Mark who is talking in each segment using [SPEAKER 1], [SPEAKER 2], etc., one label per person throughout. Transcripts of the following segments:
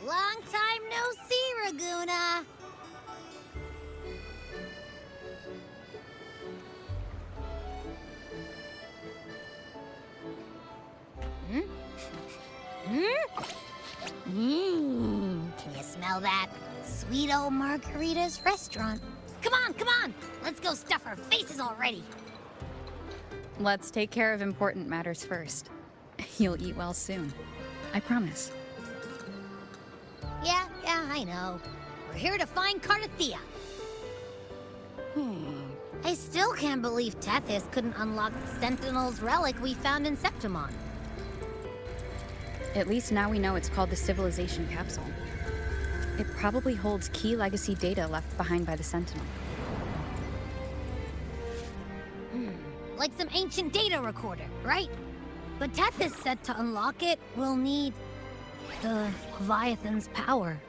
[SPEAKER 1] Long time no see, Raguna. Can you smell that? Sweet old Margarita's restaurant. Come on! Let's go stuff our faces already.
[SPEAKER 2] Let's take care of important matters first. You'll eat well soon. I promise.
[SPEAKER 1] Yeah, I know. We're here to find Cardathea. I still can't believe Tethys couldn't unlock the Sentinel's relic we found in Septimon.
[SPEAKER 2] At least now we know it's called the Civilization Capsule. It probably holds key legacy data left behind by the Sentinel.
[SPEAKER 1] Like some ancient data recorder, right? But Tethys said to unlock it, we'll need the Leviathan's power.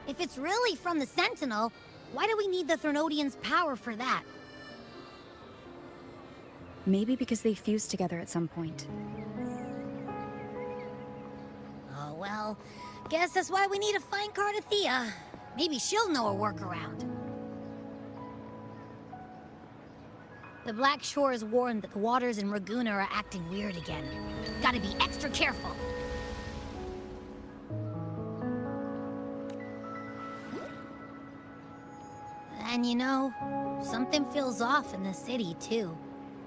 [SPEAKER 1] If it's really from the Sentinel, why do we need the Threnodian's power for that?
[SPEAKER 2] Maybe because they fused together at some point.
[SPEAKER 1] Oh well, guess that's why we need to find Cardathea. Maybe she'll know a workaround. The Black Shore is warned that the waters in Raguna are acting weird again. Gotta be extra careful. And you know, something feels off in the city, too.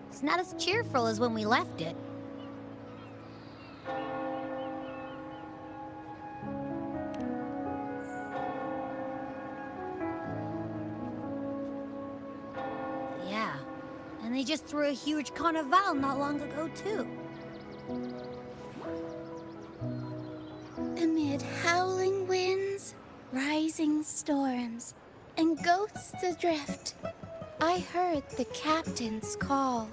[SPEAKER 1] It's not as cheerful as when we left it. Yeah, and they just threw a huge carnival not long ago, too.
[SPEAKER 3] Amid howling winds, rising storms, and ghosts adrift, I heard the captain's call.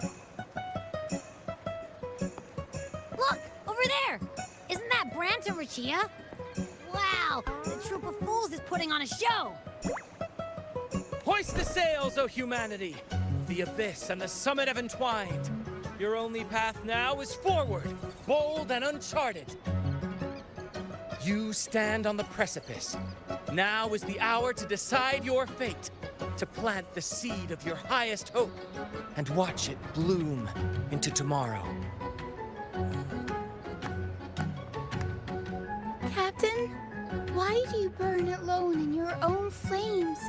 [SPEAKER 1] Look! Over there! Isn't that Brant and Rachia? Wow! The troop of fools is putting on a show!
[SPEAKER 4] Hoist the sails, O humanity! The abyss and the summit have entwined. Your only path now is forward, bold and uncharted. You stand on the precipice. Now is the hour to decide your fate, to plant the seed of your highest hope, and watch it bloom into tomorrow.
[SPEAKER 3] Captain, why do you burn alone in your own flames?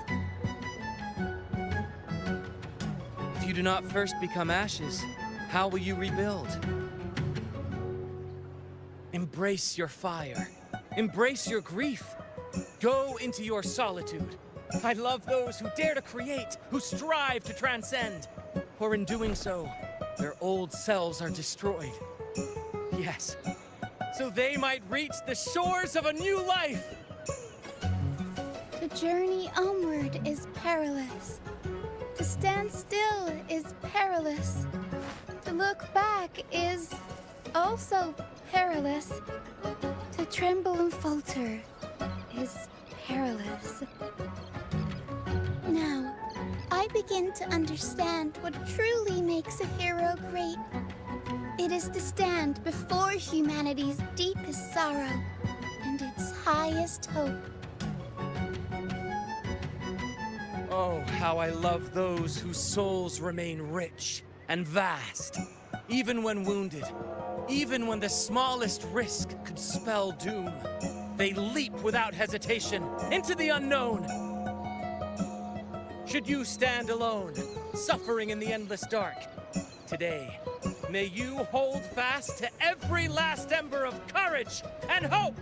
[SPEAKER 4] If you do not first become ashes, how will you rebuild? Embrace your fire. Embrace your grief. Go into your solitude. I love those who dare to create, who strive to transcend. For in doing so, their old selves are destroyed. Yes, so they might reach the shores of a new life.
[SPEAKER 3] The journey onward is perilous. To stand still is perilous. To look back is also perilous. To tremble and falter is perilous. Now, I begin to understand what truly makes a hero great. It is to stand before humanity's deepest sorrow and its highest hope.
[SPEAKER 4] Oh, how I love those whose souls remain rich and vast, even when wounded, even when the smallest risk could spell doom. They leap without hesitation into the unknown. Should you stand alone, suffering in the endless dark, today, may you hold fast to every last ember of courage and hope!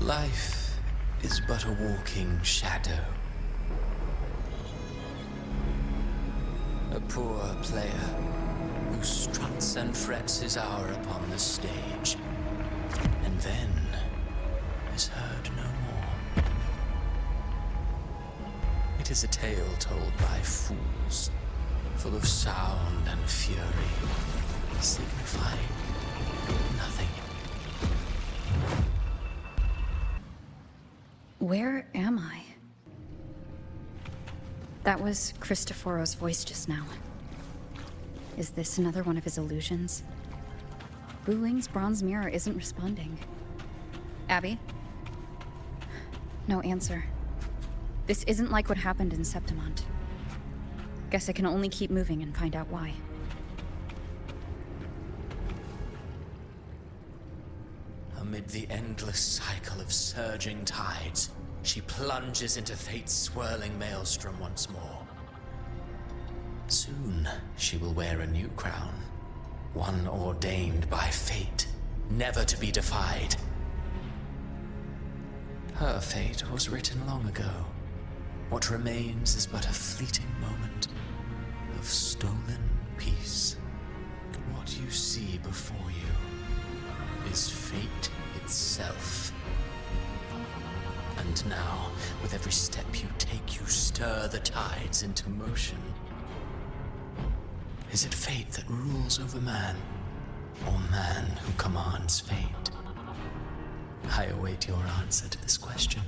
[SPEAKER 5] Life is but a walking shadow. A poor player who struts and frets his hour upon the stage, and then is heard no more. It is a tale told by fools, full of sound and fury, signifying nothing.
[SPEAKER 2] Where am I? That was Cristoforo's voice just now. Is this another one of his illusions? Wuling's bronze mirror isn't responding. Abby? No answer. This isn't like what happened in Septimont. Guess I can only keep moving and find out why.
[SPEAKER 5] Amid the endless cycle of surging tides, she plunges into fate's swirling maelstrom once more. Soon, she will wear a new crown, one ordained by fate, never to be defied. Her fate was written long ago. What remains is but a fleeting moment of stolen peace. What you see before you is fate itself. And now, with every step you take, you stir the tides into motion. Is it fate that rules over man, or man who commands fate? I await your answer to this question.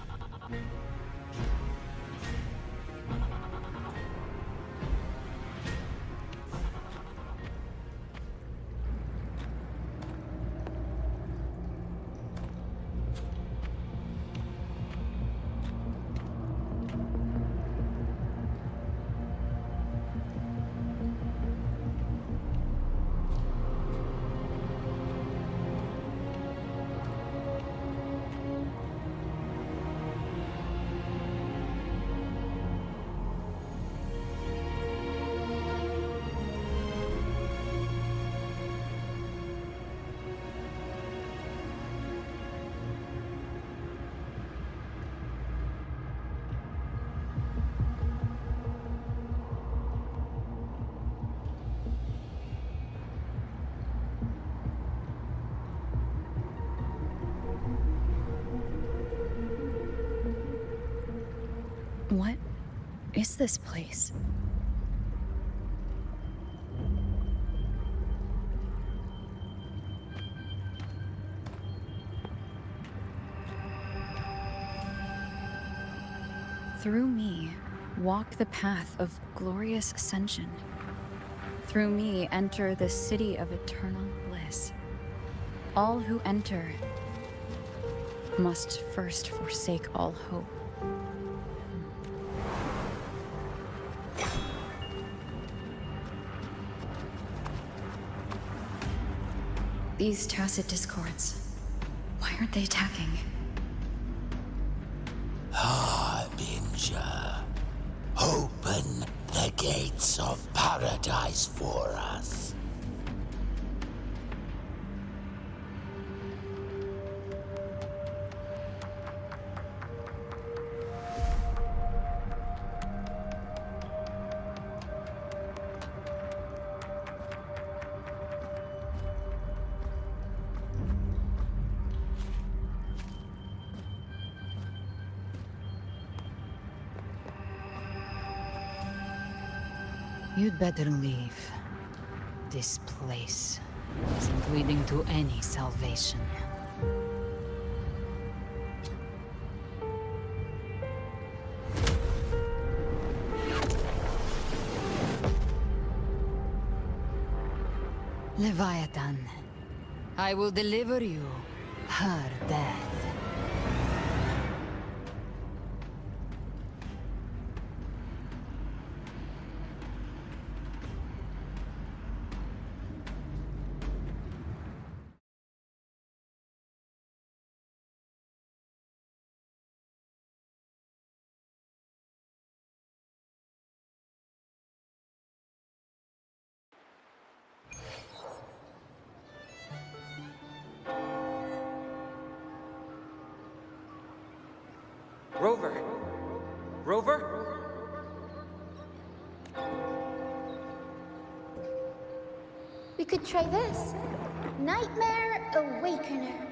[SPEAKER 2] What is this place? Through me, walk the path of glorious ascension. Through me, enter the city of eternal bliss. All who enter must first forsake all hope. These tacit discords, why aren't they attacking?
[SPEAKER 6] Harbinger, open the gates of paradise for us.
[SPEAKER 7] You'd better leave. This place isn't leading to any salvation. Leviathan, I will deliver you her death.
[SPEAKER 4] Rover! Rover?
[SPEAKER 3] We could try this. Nightmare Awakener.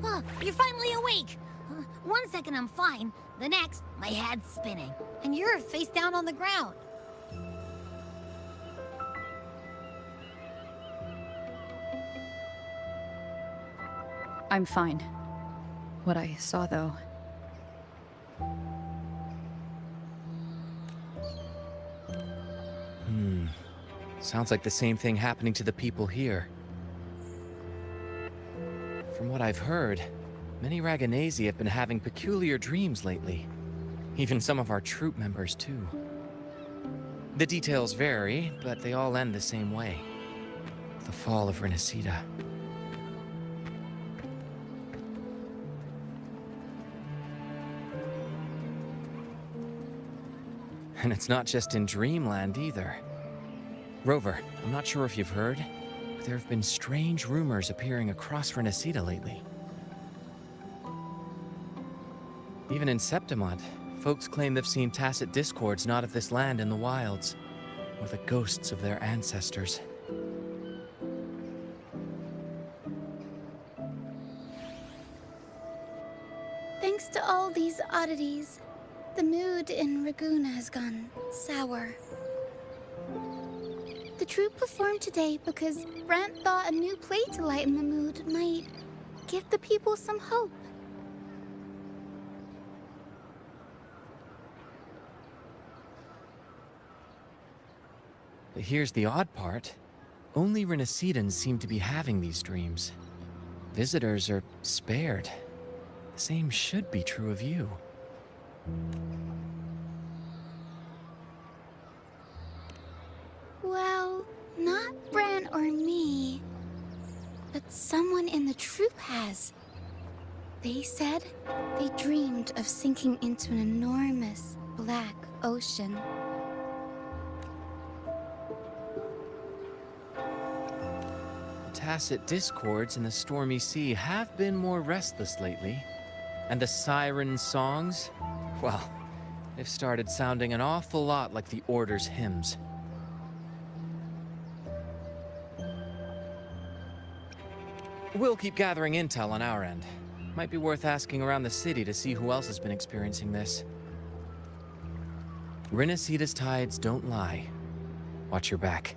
[SPEAKER 1] Oh, you're finally awake! 1 second I'm fine, the next, my head's spinning. And you're face down on the ground.
[SPEAKER 2] I'm fine. What I saw, though...
[SPEAKER 4] Sounds like the same thing happening to the people here. From what I've heard, many Raganesi have been having peculiar dreams lately. Even some of our troop members, too. The details vary, but they all end the same way. The fall of Renacida. And it's not just in Dreamland either. Rover, I'm not sure if you've heard, but there have been strange rumors appearing across Renacida lately. Even in Septimont, folks claim they've seen tacit discords not of this land in the wilds, or the ghosts of their ancestors.
[SPEAKER 3] Thanks to all these oddities, the mood in Raguna has gone sour. The troupe performed today because Brant thought a new play to lighten the mood might give the people some hope.
[SPEAKER 4] But here's the odd part. Only Renacidans seem to be having these dreams. Visitors are spared. The same should be true of you.
[SPEAKER 3] Well, not Brant or me, but someone in the troupe has. They said they dreamed of sinking into an enormous black ocean.
[SPEAKER 4] Tacit discords in the stormy sea have been more restless lately. And the siren songs, well, they've started sounding an awful lot like the Order's hymns. We'll keep gathering intel on our end. Might be worth asking around the city to see who else has been experiencing this. Renacida's tides don't lie. Watch your back.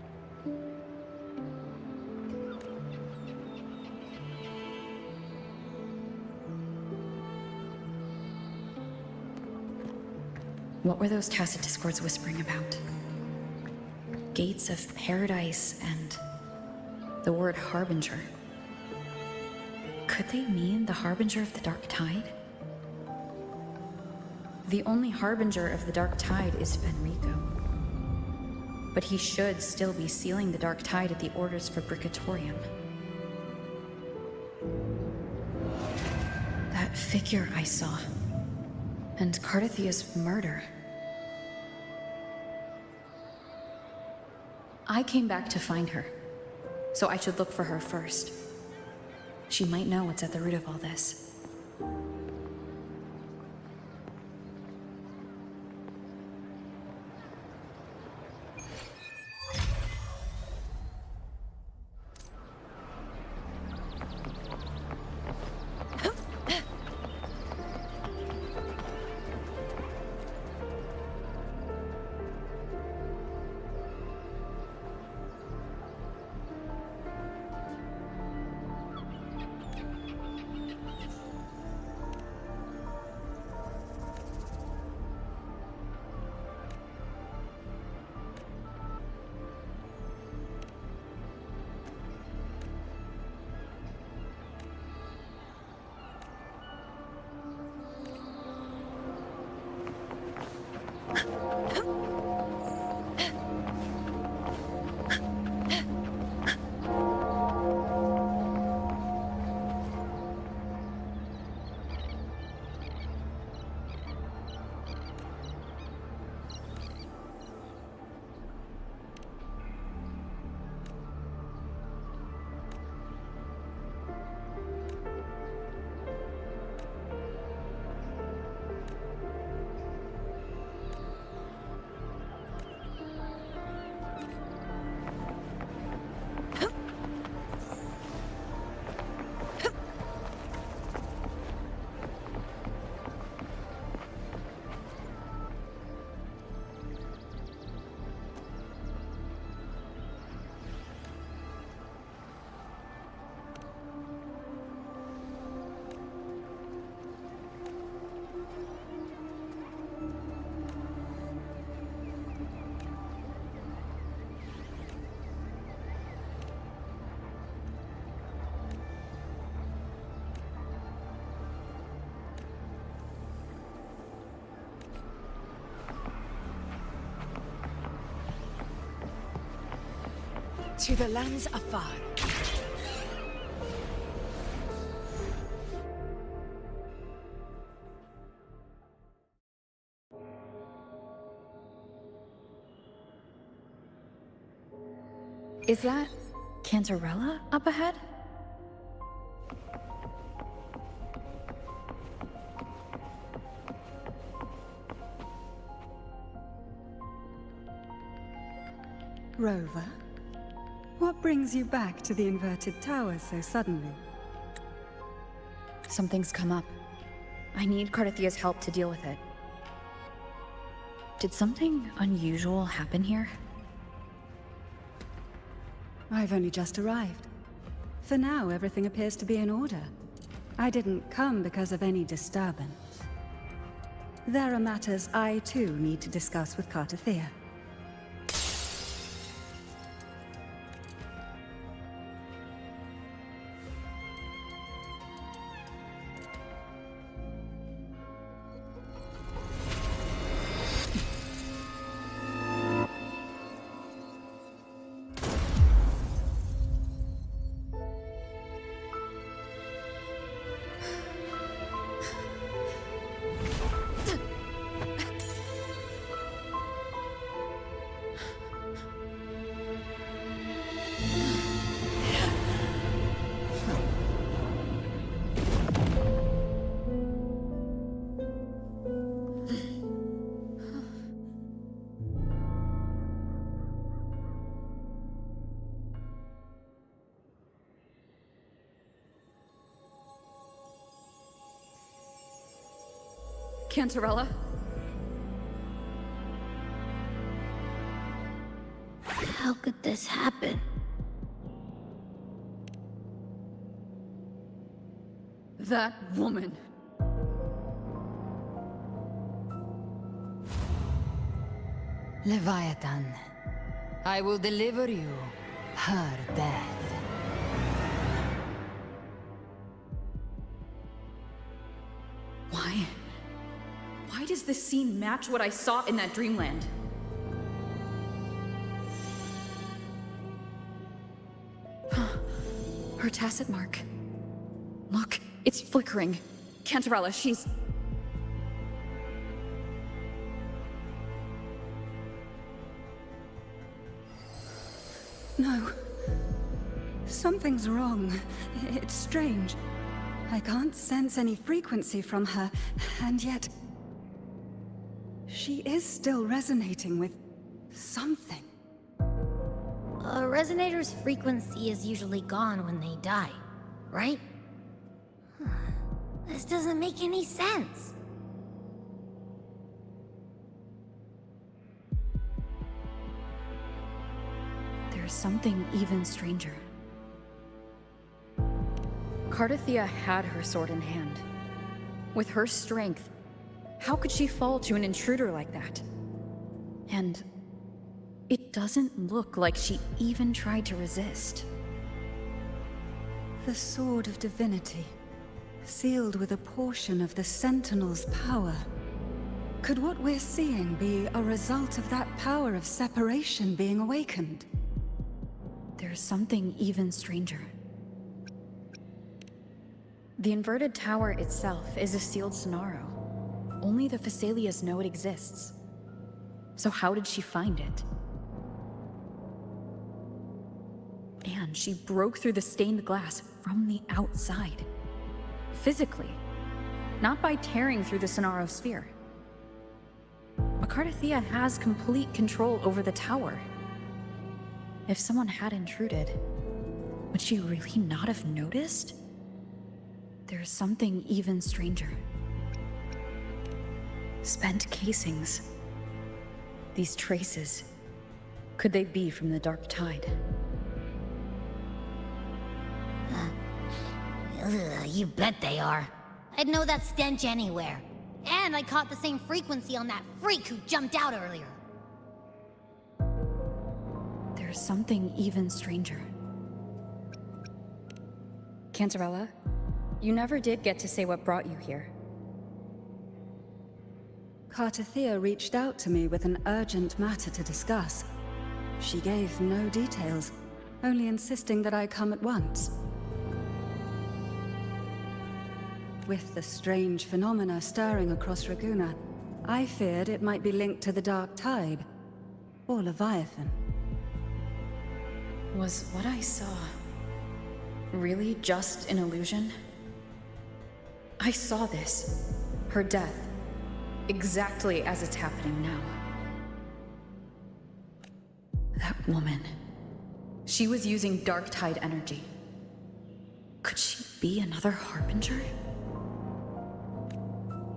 [SPEAKER 2] What were those tacit discords whispering about? Gates of paradise and the word harbinger. Could they mean the harbinger of the dark tide? The only harbinger of the dark tide is Fenrico. But he should still be sealing the dark tide at the Order's Fabricatorium. That figure I saw. And Cardathia's murder. I came back to find her, so I should look for her first. She might know what's at the root of all this.
[SPEAKER 8] To the lands afar.
[SPEAKER 2] Is that Cantarella up ahead?
[SPEAKER 9] Rover? What brings you back to the inverted tower so suddenly?
[SPEAKER 2] Something's come up. I need Cardathia's help to deal with it. Did something unusual happen here?
[SPEAKER 9] I've only just arrived. For now, everything appears to be in order. I didn't come because of any disturbance. There are matters I too need to discuss with Cardathia.
[SPEAKER 2] Cantarella?
[SPEAKER 1] How could this happen?
[SPEAKER 2] That woman.
[SPEAKER 7] Leviathan, I will deliver you her death.
[SPEAKER 2] Why? Why does this scene match what I saw in that dreamland? Her tacit mark. Look, it's flickering. Cantarella, she's...
[SPEAKER 9] No. Something's wrong. It's strange. I can't sense any frequency from her, and yet... she is still resonating with... something.
[SPEAKER 1] A resonator's frequency is usually gone when they die, right? This doesn't make any sense.
[SPEAKER 2] There's something even stranger. Cardathia had her sword in hand. With her strength, how could she fall to an intruder like that? And it doesn't look like she even tried to resist.
[SPEAKER 9] The Sword of Divinity, sealed with a portion of the Sentinel's power. Could what we're seeing be a result of that power of separation being awakened?
[SPEAKER 2] There's something even stranger. The inverted tower itself is a sealed Sonaro. Only the Phasalias know it exists. So how did she find it? And she broke through the stained glass from the outside. Physically. Not by tearing through the Sonaro sphere. But Cardathia has complete control over the tower. If someone had intruded, would she really not have noticed? There's something even stranger. Spent casings. These traces. Could they be from the Dark Tide?
[SPEAKER 1] You bet they are. I'd know that stench anywhere. And I caught the same frequency on that freak who jumped out earlier.
[SPEAKER 2] There's something even stranger. Cantarella, you never did get to say what brought you here.
[SPEAKER 9] Cardathia reached out to me with an urgent matter to discuss. She gave no details, only insisting that I come at once. With the strange phenomena stirring across Raguna, I feared it might be linked to the Dark Tide, or Leviathan.
[SPEAKER 2] Was what I saw really just an illusion? I saw this, her death, exactly as it's happening now. That woman, she was using Dark Tide energy. Could she be another Harbinger?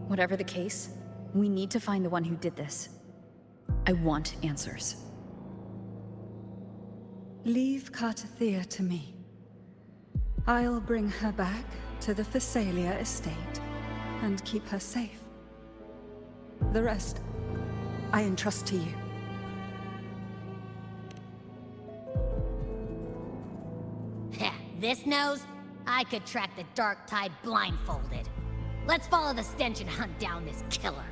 [SPEAKER 2] Whatever the case, we need to find the one who did this. I want answers.
[SPEAKER 9] Leave Cartathea to me. I'll bring her back to the Phasalia estate and keep her safe. The rest, I entrust to you.
[SPEAKER 1] This nose? I could track the Dark Tide blindfolded. Let's follow the stench and hunt down this killer.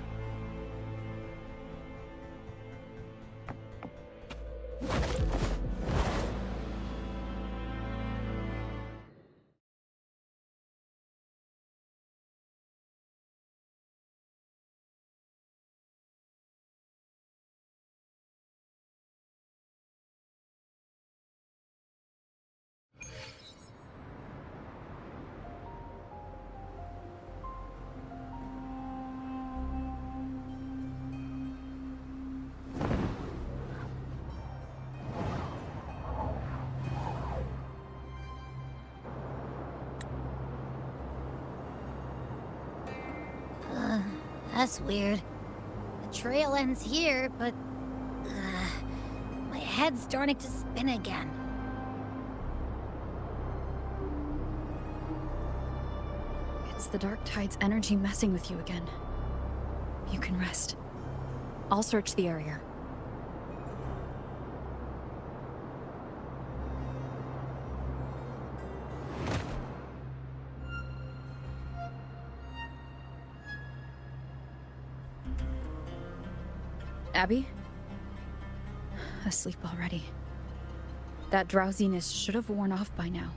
[SPEAKER 1] That's weird. The trail ends here, but... my head's starting to spin again.
[SPEAKER 2] It's the Dark Tide's energy messing with you again. You can rest. I'll search the area. Abby? Asleep already. That drowsiness should have worn off by now.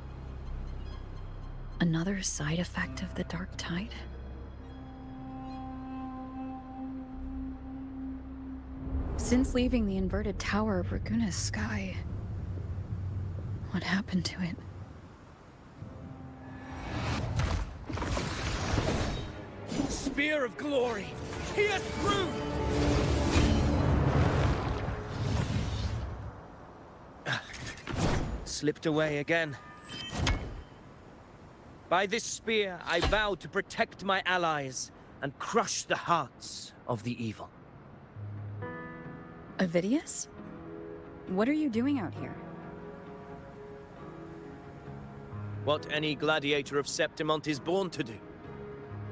[SPEAKER 2] Another side effect of the Dark Tide? Since leaving the inverted tower of Raguna's sky, what happened to it?
[SPEAKER 4] Spear of glory! Pierce through! Slipped away again. By this spear, I vow to protect my allies and crush the hearts of the evil.
[SPEAKER 2] Avidius? What are you doing out here?
[SPEAKER 4] What any gladiator of Septimont is born to do.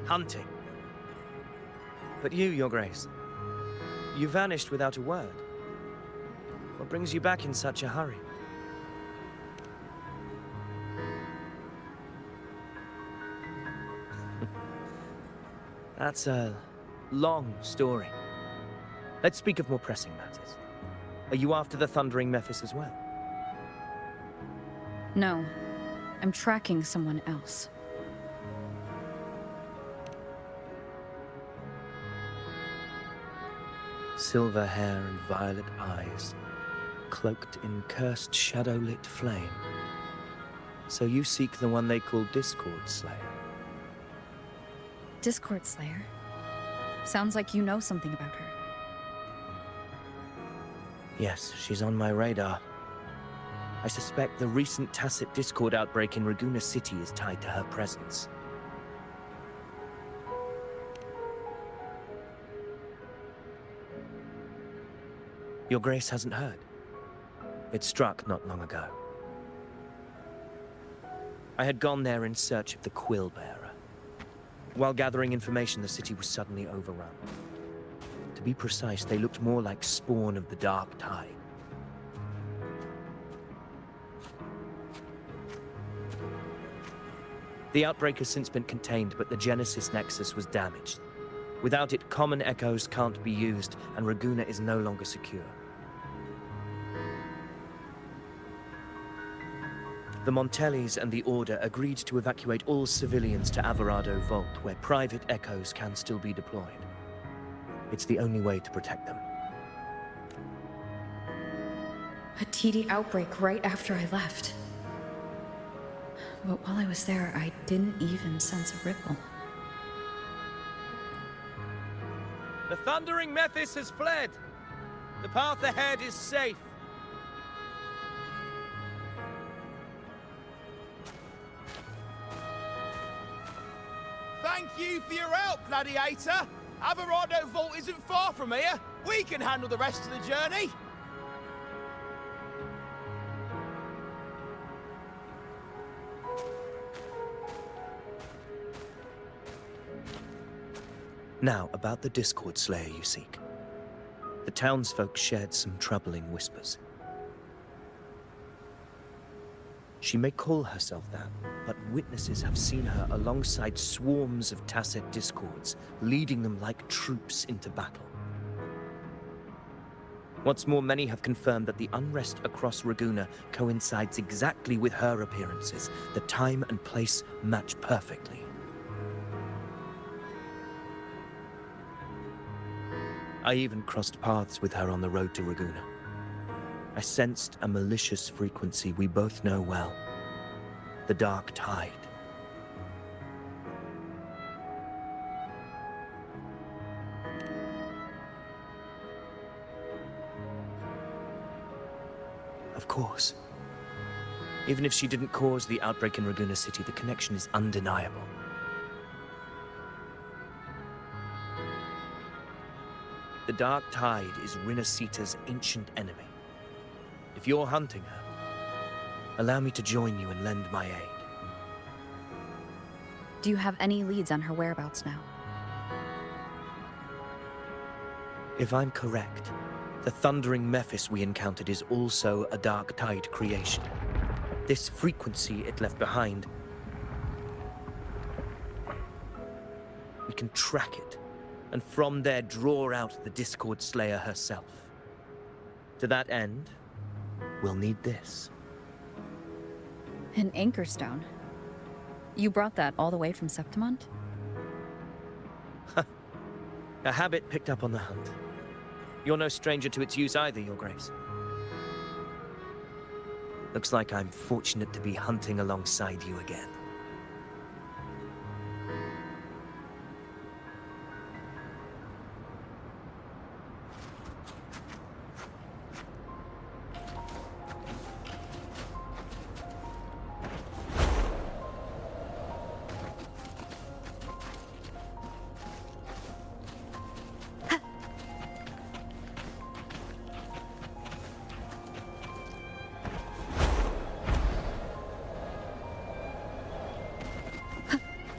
[SPEAKER 4] Hunting. But you, Your Grace, you vanished without a word. What brings you back in such a hurry? That's a long story. Let's speak of more pressing matters. Are you after the Thundering Mephis as well?
[SPEAKER 2] No. I'm tracking someone else.
[SPEAKER 4] Silver hair and violet eyes, cloaked in cursed shadow-lit flame. So you seek the one they call Discord Slayer.
[SPEAKER 2] Discord Slayer? Sounds like you know something about her.
[SPEAKER 4] Yes, she's on my radar. I suspect the recent tacit Discord outbreak in Raguna City is tied to her presence. Your Grace hasn't heard. It struck not long ago. I had gone there in search of the Quill Bearer. While gathering information, the city was suddenly overrun. To be precise, they looked more like spawn of the Dark Tide. The outbreak has since been contained, but the Genesis Nexus was damaged. Without it, common echoes can't be used, and Raguna is no longer secure.
[SPEAKER 8] The Montellis and the Order agreed to evacuate all civilians to Alvarado Vault, where private echoes can still be deployed. It's the only way to protect them.
[SPEAKER 2] A TD outbreak right after I left. But while I was there, I didn't even sense a ripple.
[SPEAKER 4] The Thundering Mephis has fled. The path ahead is safe.
[SPEAKER 10] Thank you for your help, Gladiator. Alvarado Vault isn't far from here. We can handle the rest of the journey.
[SPEAKER 8] Now, about the Discord Slayer you seek. The townsfolk shared some troubling whispers. She may call herself that, but witnesses have seen her alongside swarms of tacet discords, leading them like troops into battle. What's more, many have confirmed that the unrest across Raguna coincides exactly with her appearances. The time and place match perfectly. I even crossed paths with her on the road to Raguna. I sensed a malicious frequency we both know well. The Dark Tide. Of course. Even if she didn't cause the outbreak in Raguna City, the connection is undeniable. The Dark Tide is Rinasita's ancient enemy. If you're hunting her, allow me to join you and lend my aid.
[SPEAKER 2] Do you have any leads on her whereabouts now?
[SPEAKER 8] If I'm correct, the Thundering Mephis we encountered is also a Dark Tide creation. This frequency it left behind, we can track it, and from there draw out the Discord Slayer herself. To that end, we'll need this.
[SPEAKER 2] An anchor stone. You brought that all the way from Septimont?
[SPEAKER 8] A habit picked up on the hunt. You're no stranger to its use either, Your Grace. Looks like I'm fortunate to be hunting alongside you again.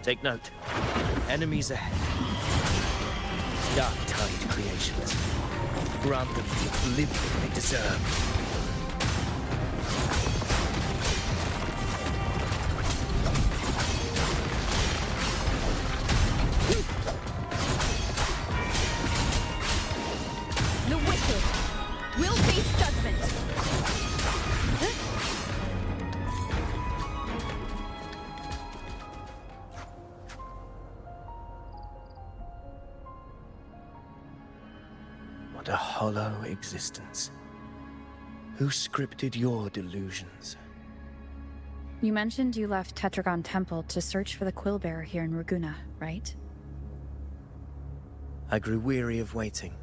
[SPEAKER 8] Take note. Enemies ahead. Dark Tide creations. Grant them the oblivion they deserve.
[SPEAKER 2] The wicked will face judgment.
[SPEAKER 8] What a hollow existence. Who scripted your delusions?
[SPEAKER 2] You mentioned you left Tetragon Temple to search for the Quillbearer here in Raguna, right?
[SPEAKER 8] I grew weary of waiting.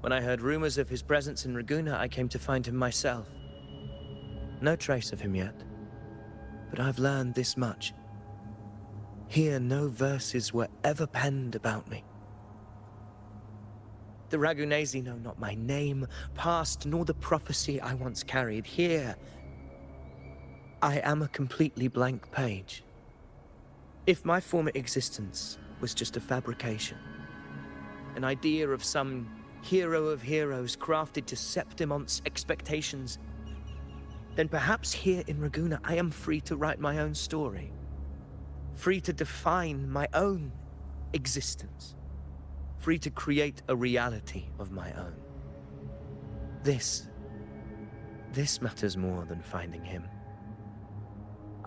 [SPEAKER 8] When I heard rumors of his presence in Raguna, I came to find him myself. No trace of him yet, but I've learned this much. Here, no verses were ever penned about me. The Ragunesi know not my name, past, nor the prophecy I once carried. Here, I am a completely blank page. If my former existence was just a fabrication, an idea of some hero of heroes crafted to Septimont's expectations, then perhaps here in Raguna I am free to write my own story. Free to define my own existence. Free to create a reality of my own. This matters more than finding him.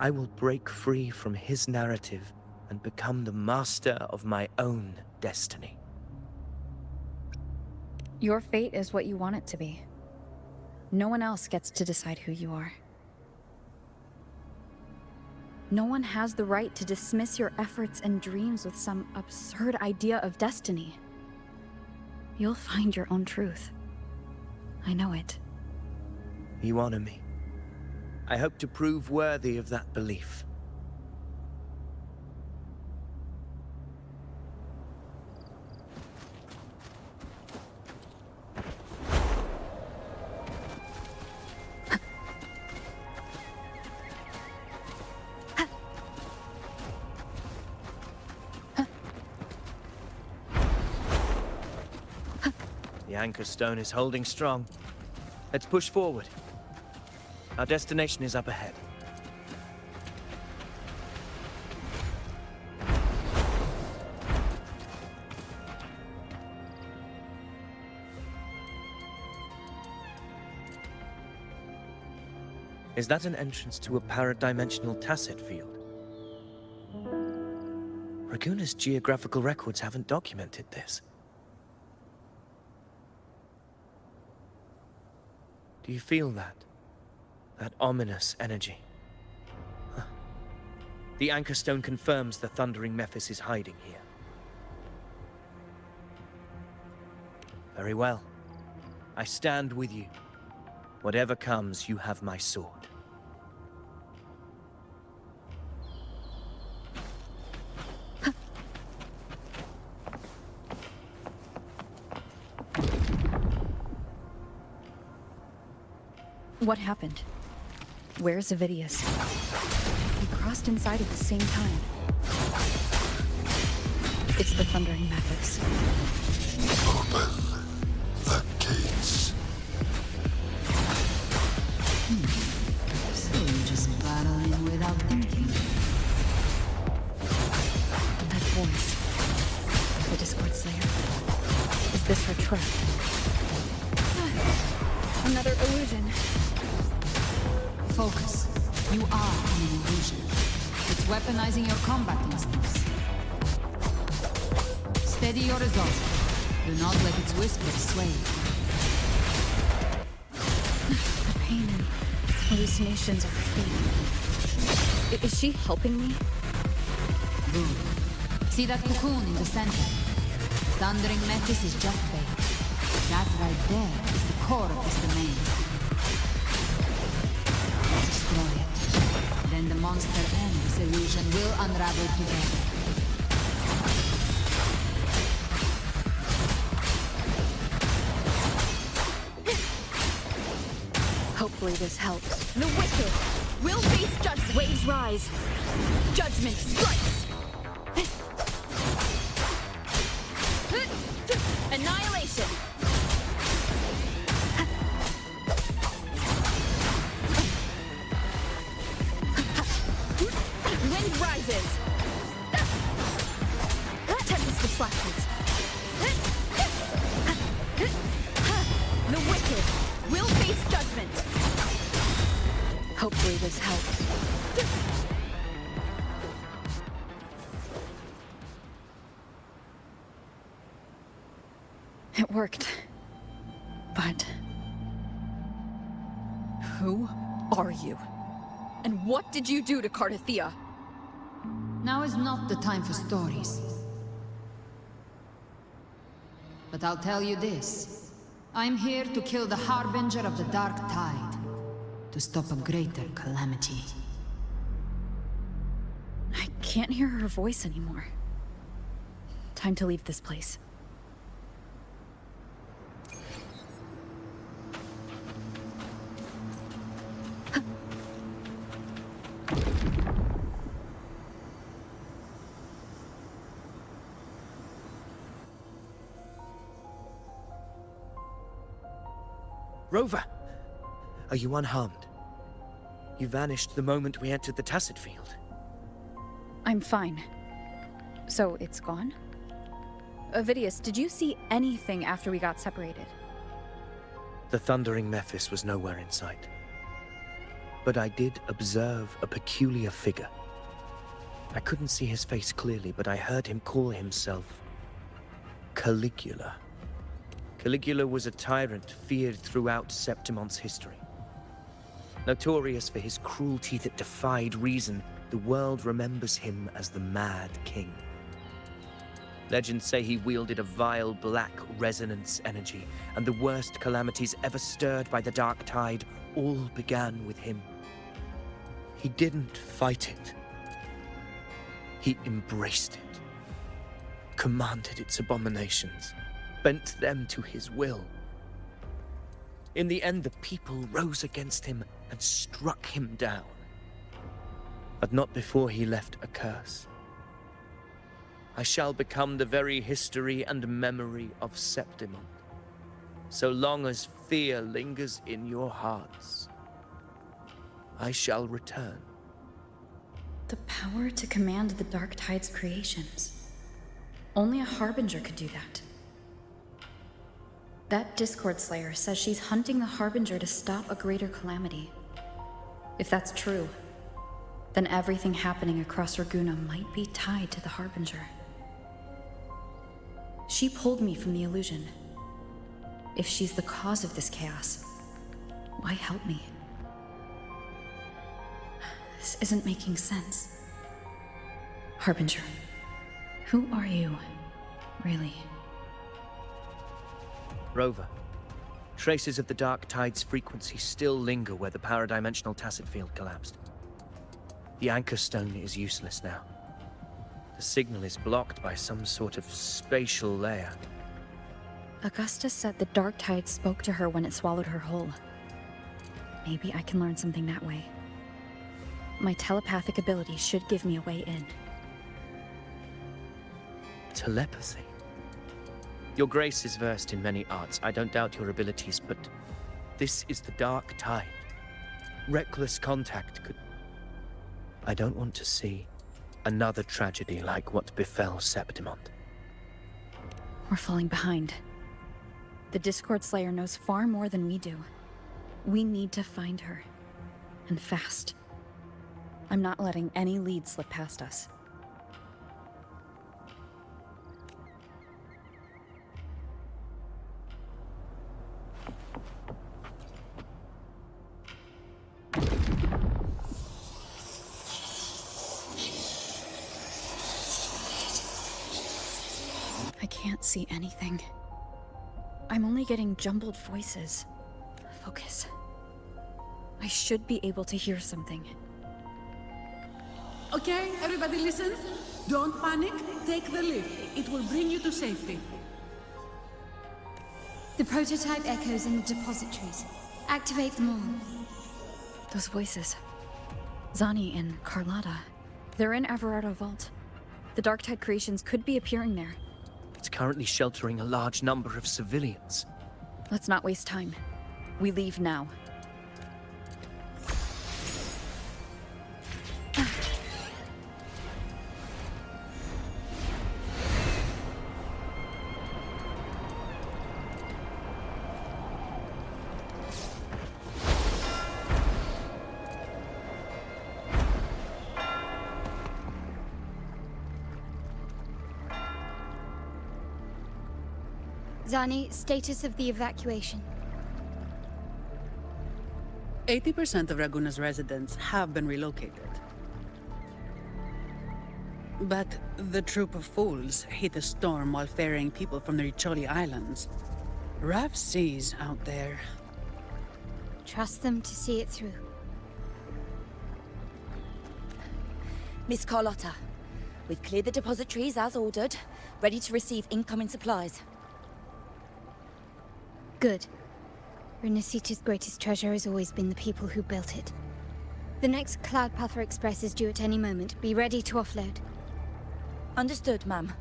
[SPEAKER 8] I will break free from his narrative and become the master of my own destiny.
[SPEAKER 2] Your fate is what you want it to be. No one else gets to decide who you are. No one has the right to dismiss your efforts and dreams with some absurd idea of destiny. You'll find your own truth. I know it.
[SPEAKER 8] You honor me. I hope to prove worthy of that belief. The anchor stone is holding strong. Let's push forward. Our destination is up ahead. Is that an entrance to a paradimensional tacit field? Raguna's geographical records haven't documented this. Do you feel that? That ominous energy? Huh. The anchor stone confirms the Thundering Mephis is hiding here. Very well. I stand with you. Whatever comes, you have my sword.
[SPEAKER 2] What happened? Where's Avidius? We crossed inside at the same time. It's the Thundering Mephis.
[SPEAKER 6] Open the gates.
[SPEAKER 7] So you're just battling without thinking.
[SPEAKER 2] That voice. The Discord Slayer. Is this her trap? Another illusion.
[SPEAKER 7] Focus. You are an illusion. It's weaponizing your combat instincts. Steady your resolve. Do not let its whisper sway you.
[SPEAKER 2] The pain and hallucinations are fading. Is she helping me?
[SPEAKER 7] Good. See that cocoon in the center? Thundering Mephis is just bait. That right there is the core of this domain. Destroy it. Then the monster and this illusion will unravel together.
[SPEAKER 2] Hopefully this helps. The wicked will face judgment. Waves rise. Judgment strikes. Annihilation. Wind rises. Tempest of flashes. The wicked will face judgment. Hopefully this helps. It worked. But... who are you? And what did you do to Cardathia?
[SPEAKER 7] Now is not the time for stories. But I'll tell you this. I'm here to kill the Harbinger of the Dark Tide. To stop a greater calamity.
[SPEAKER 2] I can't hear her voice anymore. Time to leave this place.
[SPEAKER 8] Rover! Are you unharmed? You vanished the moment we entered the Tacit Field.
[SPEAKER 2] I'm fine. So, it's gone? Avidius, did you see anything after we got separated?
[SPEAKER 8] The Thundering Mephis was nowhere in sight. but I did observe a peculiar figure. I couldn't see his face clearly, but I heard him call himself Caligula. Caligula was a tyrant feared throughout Septimon's history. Notorious for his cruelty that defied reason, the world remembers him as the Mad King. Legends say he wielded a vile black resonance energy, and the worst calamities ever stirred by the Dark Tide all began with him. He didn't fight it. He embraced it, commanded its abominations, bent them to his will. In the end, the people rose against him and struck him down. But not before he left a curse. I shall become the very history and memory of Septimon, so long as fear lingers in your hearts. I shall return.
[SPEAKER 2] The power to command the Dark Tide's creations. Only a Harbinger could do that. That Discord Slayer says she's hunting the Harbinger to stop a greater calamity. If that's true, then everything happening across Raguna might be tied to the Harbinger. She pulled me from the illusion. If she's the cause of this chaos, why help me? This isn't making sense. Harbinger, who are you, really?
[SPEAKER 8] Rover, traces of the Dark Tide's frequency still linger where the paradimensional tacit field collapsed. The anchor stone is useless now. The signal is blocked by some sort of spatial layer.
[SPEAKER 2] Augusta said the Dark Tide spoke to her when it swallowed her whole. Maybe I can learn something that way. My telepathic ability should give me a way in.
[SPEAKER 8] Telepathy? Your Grace is versed in many arts. I don't doubt your abilities, but this is the Dark Tide. Reckless contact could... I don't want to see another tragedy like what befell Septimon.
[SPEAKER 2] We're falling behind. The Discord Slayer knows far more than we do. We need to find her. And fast. I'm not letting any lead slip past us. I can't see anything. I'm only getting jumbled voices. Focus. I should be able to hear something.
[SPEAKER 11] Okay, everybody listen. Don't panic. Take the lift. It will bring you to safety.
[SPEAKER 3] The prototype echoes in the depositories. Activate them all.
[SPEAKER 2] Those voices. Zani and Carlotta. They're in Everardo Vault. The Dark Tide creations could be appearing there.
[SPEAKER 8] It's currently sheltering a large number of civilians.
[SPEAKER 2] Let's not waste time. We leave now.
[SPEAKER 3] Zani, status of the evacuation.
[SPEAKER 11] 80% of Raguna's residents have been relocated. But the troop of fools hit a storm while ferrying people from the Riccioli Islands. Rough seas out there.
[SPEAKER 3] Trust them to see it through.
[SPEAKER 12] Miss Carlotta, we've cleared the depositories as ordered, ready to receive incoming supplies.
[SPEAKER 3] Good. Renacita's greatest treasure has always been the people who built it. The next Cloudpuffer Express is due at any moment. Be ready to offload.
[SPEAKER 12] Understood, ma'am.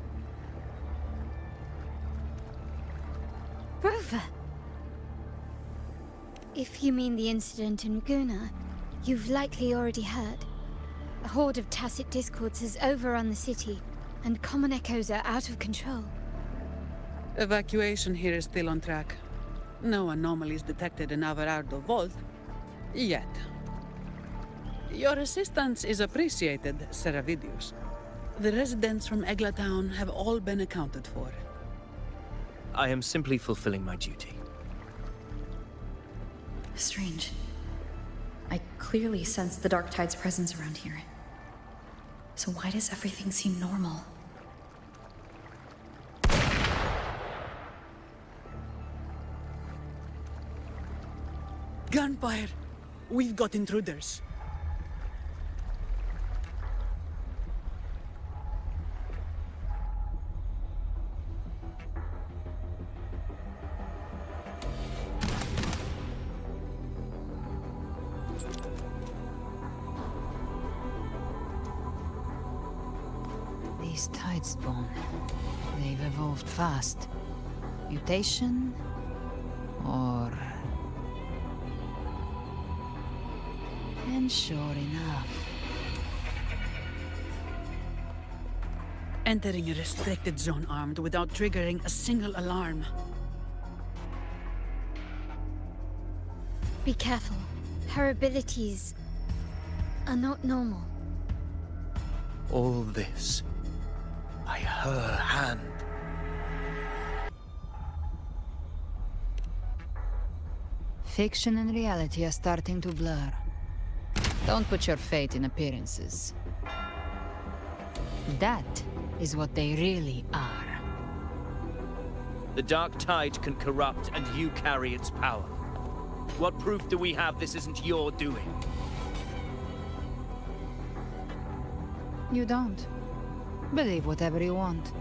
[SPEAKER 3] Rover! If you mean the incident in Raguna, you've likely already heard. A horde of tacit discords has overrun the city, and common echoes are out of control.
[SPEAKER 11] Evacuation here is still on track. No anomalies detected in Everardo Vault. Yet. Your assistance is appreciated, Seravidius. The residents from Eglatown have all been accounted for.
[SPEAKER 8] I am simply fulfilling my duty.
[SPEAKER 2] Strange. I clearly sense the Dark Tide's presence around here. So why does everything seem normal?
[SPEAKER 11] Gunfire! We've got intruders.
[SPEAKER 7] These Tidespawn, they've evolved fast. Mutation? Or... And sure enough...
[SPEAKER 11] Entering a restricted zone armed without triggering a single alarm.
[SPEAKER 1] Be careful. Her abilities are not normal.
[SPEAKER 8] All this by her hand.
[SPEAKER 7] Fiction and reality are starting to blur. Don't put your faith in appearances. That is what they really are.
[SPEAKER 8] The Dark Tide can corrupt, and you carry its power. What proof do we have this isn't your doing?
[SPEAKER 7] You don't. Believe whatever you want.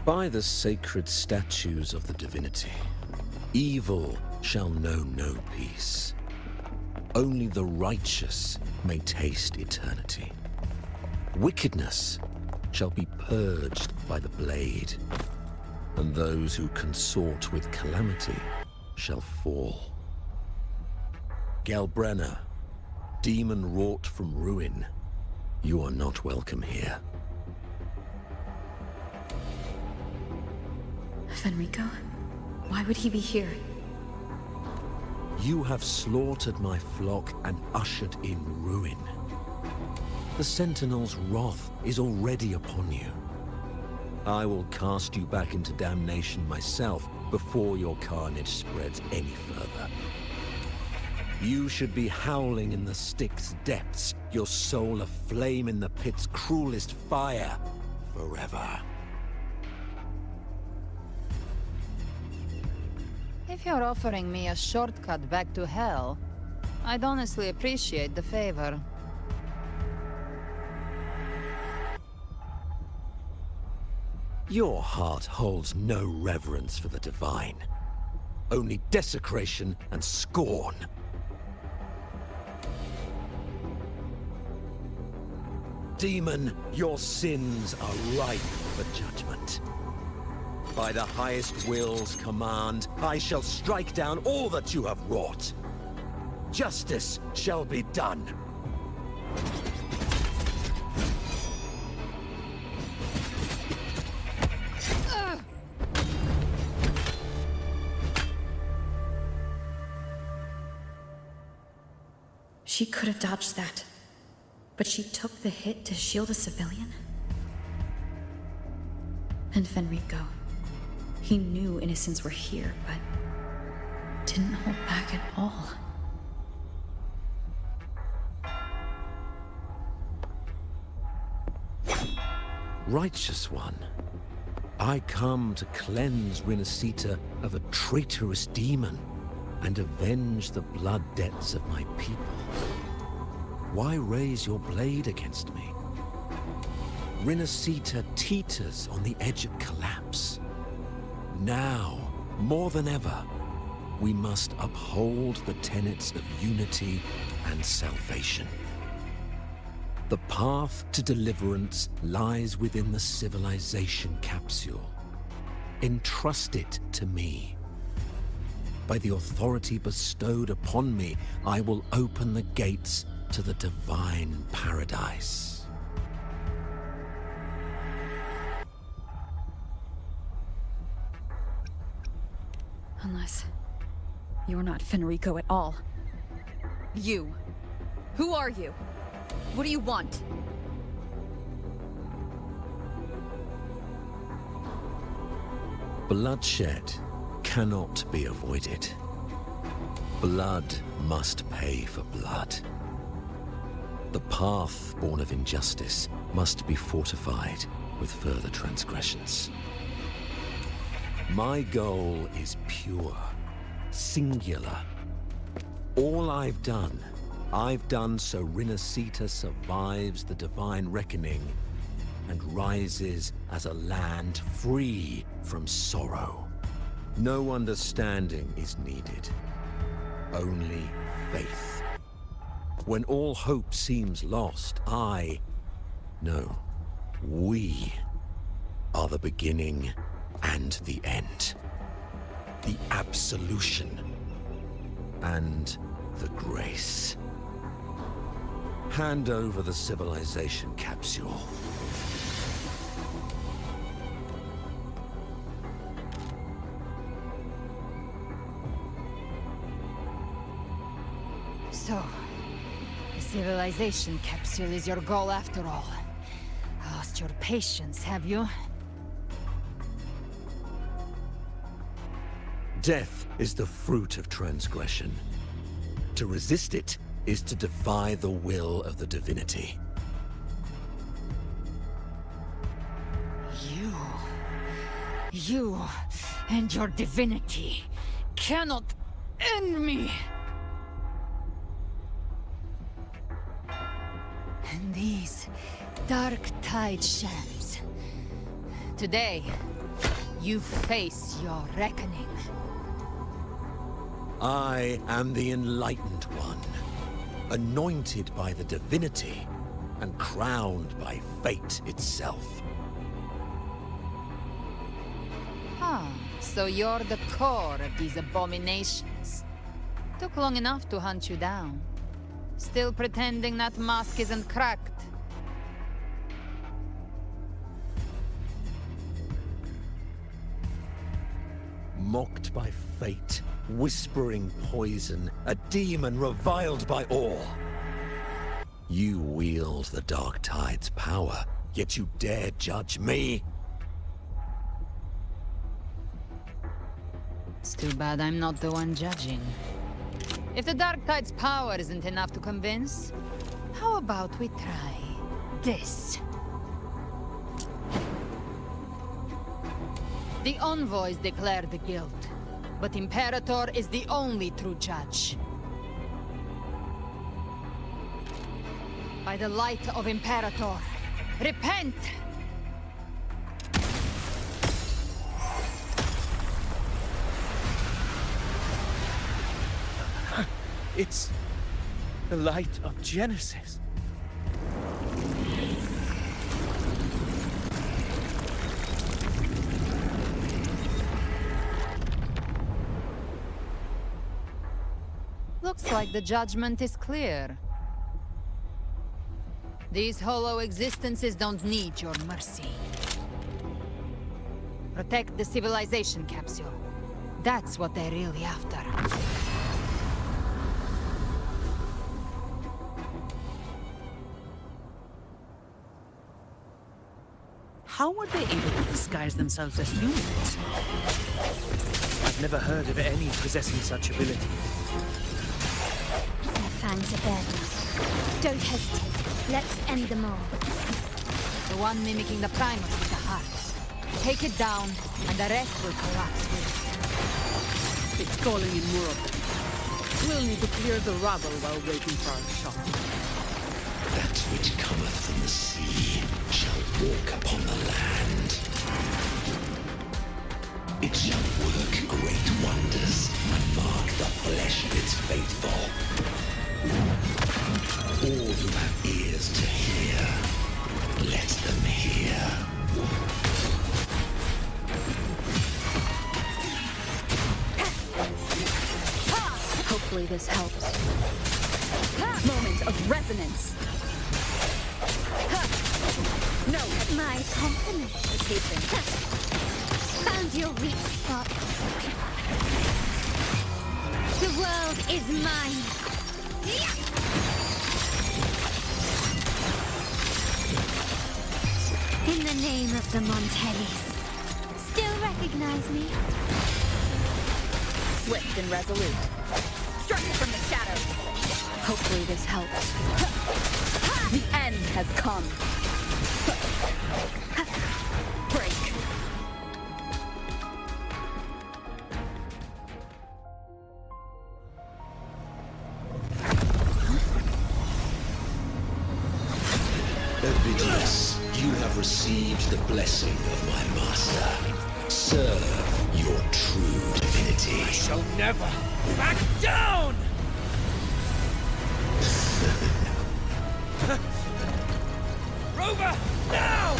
[SPEAKER 13] By the sacred statues of the divinity, evil shall know no peace. Only the righteous may taste eternity. Wickedness shall be purged by the blade, and those who consort with calamity shall fall. Galbrena, demon wrought from ruin, you are not welcome here.
[SPEAKER 2] Fenrico? Why would he be here?
[SPEAKER 13] You have slaughtered my flock and ushered in ruin. The Sentinel's wrath is already upon you. I will cast you back into damnation myself before your carnage spreads any further. You should be howling in the Styx's depths, your soul aflame in the pit's cruelest fire, forever.
[SPEAKER 7] If you're offering me a shortcut back to hell, I'd honestly appreciate the favor.
[SPEAKER 13] Your heart holds no reverence for the divine. Only desecration and scorn. Demon, your sins are ripe for judgment. By the highest will's command, I shall strike down all that you have wrought. Justice shall be done.
[SPEAKER 2] She could have dodged that, but she took the hit to shield a civilian? And Fenrico, he knew innocents were here, but didn't hold back at all.
[SPEAKER 13] Righteous one, I come to cleanse Renacita of a traitorous demon and avenge the blood debts of my people. Why raise your blade against me? Renacita teeters on the edge of collapse. Now, more than ever, we must uphold the tenets of unity and salvation. The path to deliverance lies within the civilization capsule. Entrust it to me. By the authority bestowed upon me, I will open the gates to the divine paradise.
[SPEAKER 2] Unless... you're not Fenrico at all. You. Who are you? What do you want?
[SPEAKER 13] Bloodshed cannot be avoided. Blood must pay for blood. The path born of injustice must be fortified with further transgressions. My goal is pure, singular. All I've done so Renacita survives the divine reckoning and rises as a land free from sorrow. No understanding is needed, only faith. When all hope seems lost, we are the beginning and the end. The absolution and the grace. Hand over the civilization capsule.
[SPEAKER 7] So, the civilization capsule is your goal after all. Lost your patience, have you?
[SPEAKER 13] Death is the fruit of transgression. To resist it is to defy the will of the divinity.
[SPEAKER 7] You and your divinity cannot end me! And these dark tide shams. Today, you face your reckoning.
[SPEAKER 13] I am the Enlightened One, anointed by the divinity and crowned by fate itself.
[SPEAKER 7] So you're the core of these abominations. Took long enough to hunt you down. Still pretending that mask isn't cracked.
[SPEAKER 13] Mocked by fate, whispering poison, a demon reviled by all. You wield the Dark Tide's power, yet you dare judge me?
[SPEAKER 7] It's too bad I'm not the one judging. If the Dark Tide's power isn't enough to convince, how about we try this? The envoys declared the guilt, but Imperator is the only true judge. By the light of Imperator, repent!
[SPEAKER 8] It's the light of Genesis.
[SPEAKER 7] Looks like the judgment is clear. These hollow existences don't need your mercy. Protect the civilization capsule. That's what they're really after.
[SPEAKER 11] How were they able to disguise themselves as humans?
[SPEAKER 8] I've never heard of any possessing such ability.
[SPEAKER 3] Their fangs are bared now. Don't hesitate. Let's end them all.
[SPEAKER 7] The one mimicking the Primus with the heart. Take it down, and the rest will collapse with it.
[SPEAKER 11] It's calling in more of them. We'll need to clear the rubble while waiting for our shot.
[SPEAKER 6] That which cometh from the sea shall walk upon the land. It shall work great wonders and mark the flesh of its faithful. All who have ears to hear, let them hear.
[SPEAKER 2] Hopefully this helps. Moment of resonance.
[SPEAKER 3] No, my compliments.
[SPEAKER 1] Found your weak spot. The world is mine. In the name of the Montellis. Still recognize me?
[SPEAKER 2] Swift and resolute. Struck it from the shadows. Hopefully this helps. The end has come. Break.
[SPEAKER 6] Ovidius, you have received the blessing of my master. Serve your true divinity.
[SPEAKER 4] I shall never back down! Rover, now!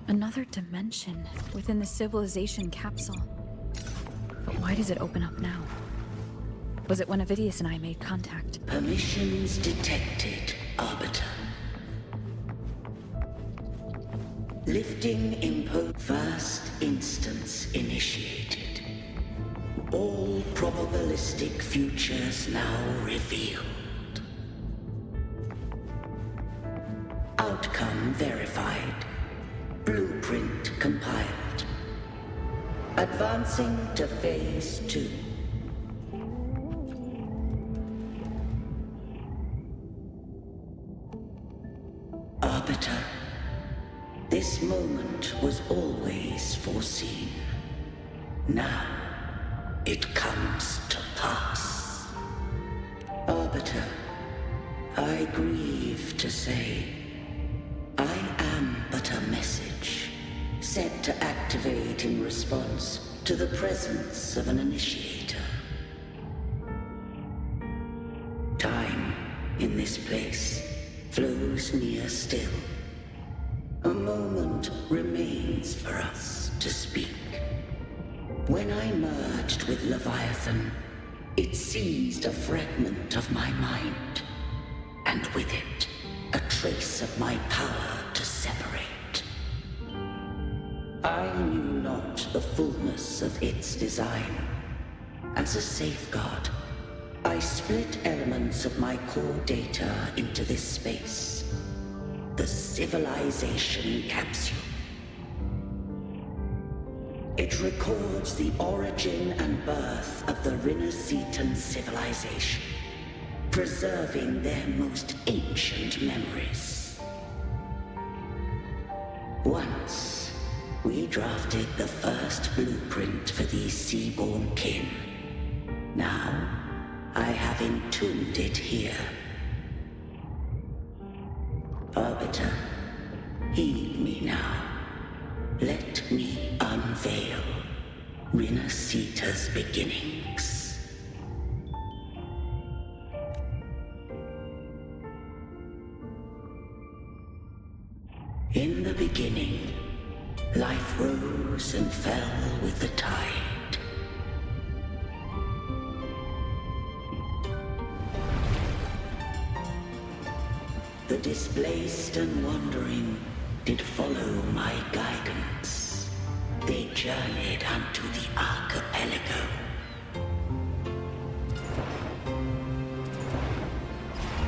[SPEAKER 2] Another dimension within the civilization capsule. But why does it open up now? Was it when Ovidius and I made contact?
[SPEAKER 6] Permissions detected, Arbiter. Lifting impo. First instance initiated. All probabilistic futures now revealed. Outcome verified. Blueprint compiled. Advancing to phase 2. Arbiter, this moment was always foreseen. Now, it comes to pass. Arbiter, I grieve to say, I am but a message, set to activate in response to the presence of an initiator. Time, in this place, flows near still. A moment remains for us to speak. When I merged with Leviathan, it seized a fragment of my mind, and with it, a trace of my power to separate. I knew not the fullness of its design. As a safeguard, I split elements of my core data into this space. The civilization capsule. It records the origin and birth of the Renascitan civilization, preserving their most ancient memories. Once, we drafted the first blueprint for these seaborn kin. Now, I have entombed it here. Arbiter, heed me now. Let me unveil Renascita's beginnings. In the beginning, life rose and fell with the tide. The displaced and wandering did follow my guidance. They journeyed unto the archipelago.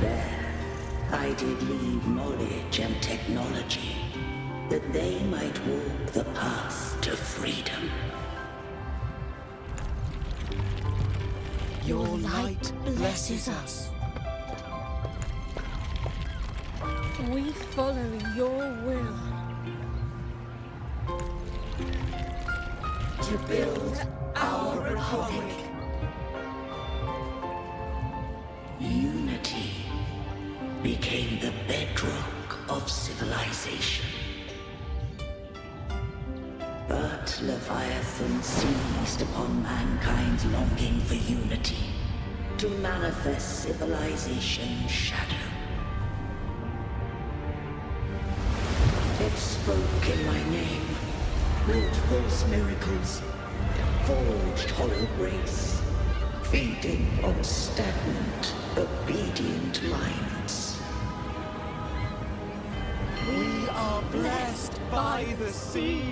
[SPEAKER 6] There, I did leave knowledge and technology, that they might walk the path to freedom.
[SPEAKER 1] Your light blesses us. We follow your will.
[SPEAKER 6] To build our republic. Unity became the bedrock of civilization. But Leviathan seized upon mankind's longing for unity to manifest civilization's shadow. spoke in my name, wrought those miracles, forged hollow grace, feeding on stagnant, obedient minds.
[SPEAKER 10] We are blessed by the sea.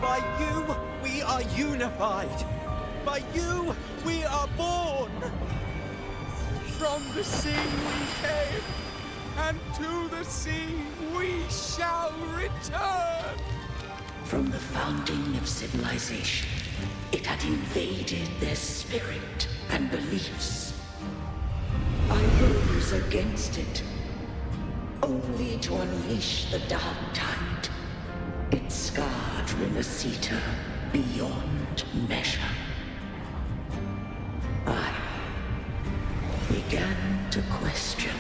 [SPEAKER 10] By you, we are unified. By you, we are born. From the sea we came, and to the sea we shall return.
[SPEAKER 6] From the founding of civilization, it had invaded their spirit and beliefs. I rose against it, only to unleash the dark tide. It scarred Resonators beyond measure. I began to question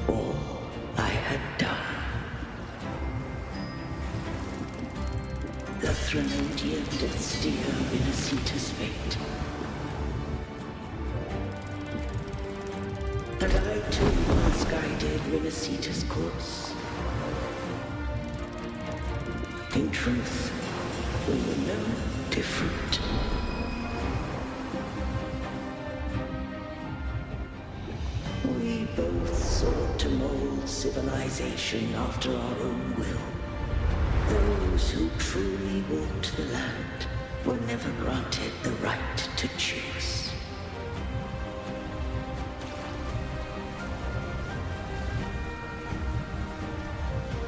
[SPEAKER 6] all I had done. The Threnodian did steer Resonators' fate. And I too once guided Resonators' course. In truth, we were no different. We both sought to mold civilization after our own will. Those who truly walked the land were never granted the right to choose.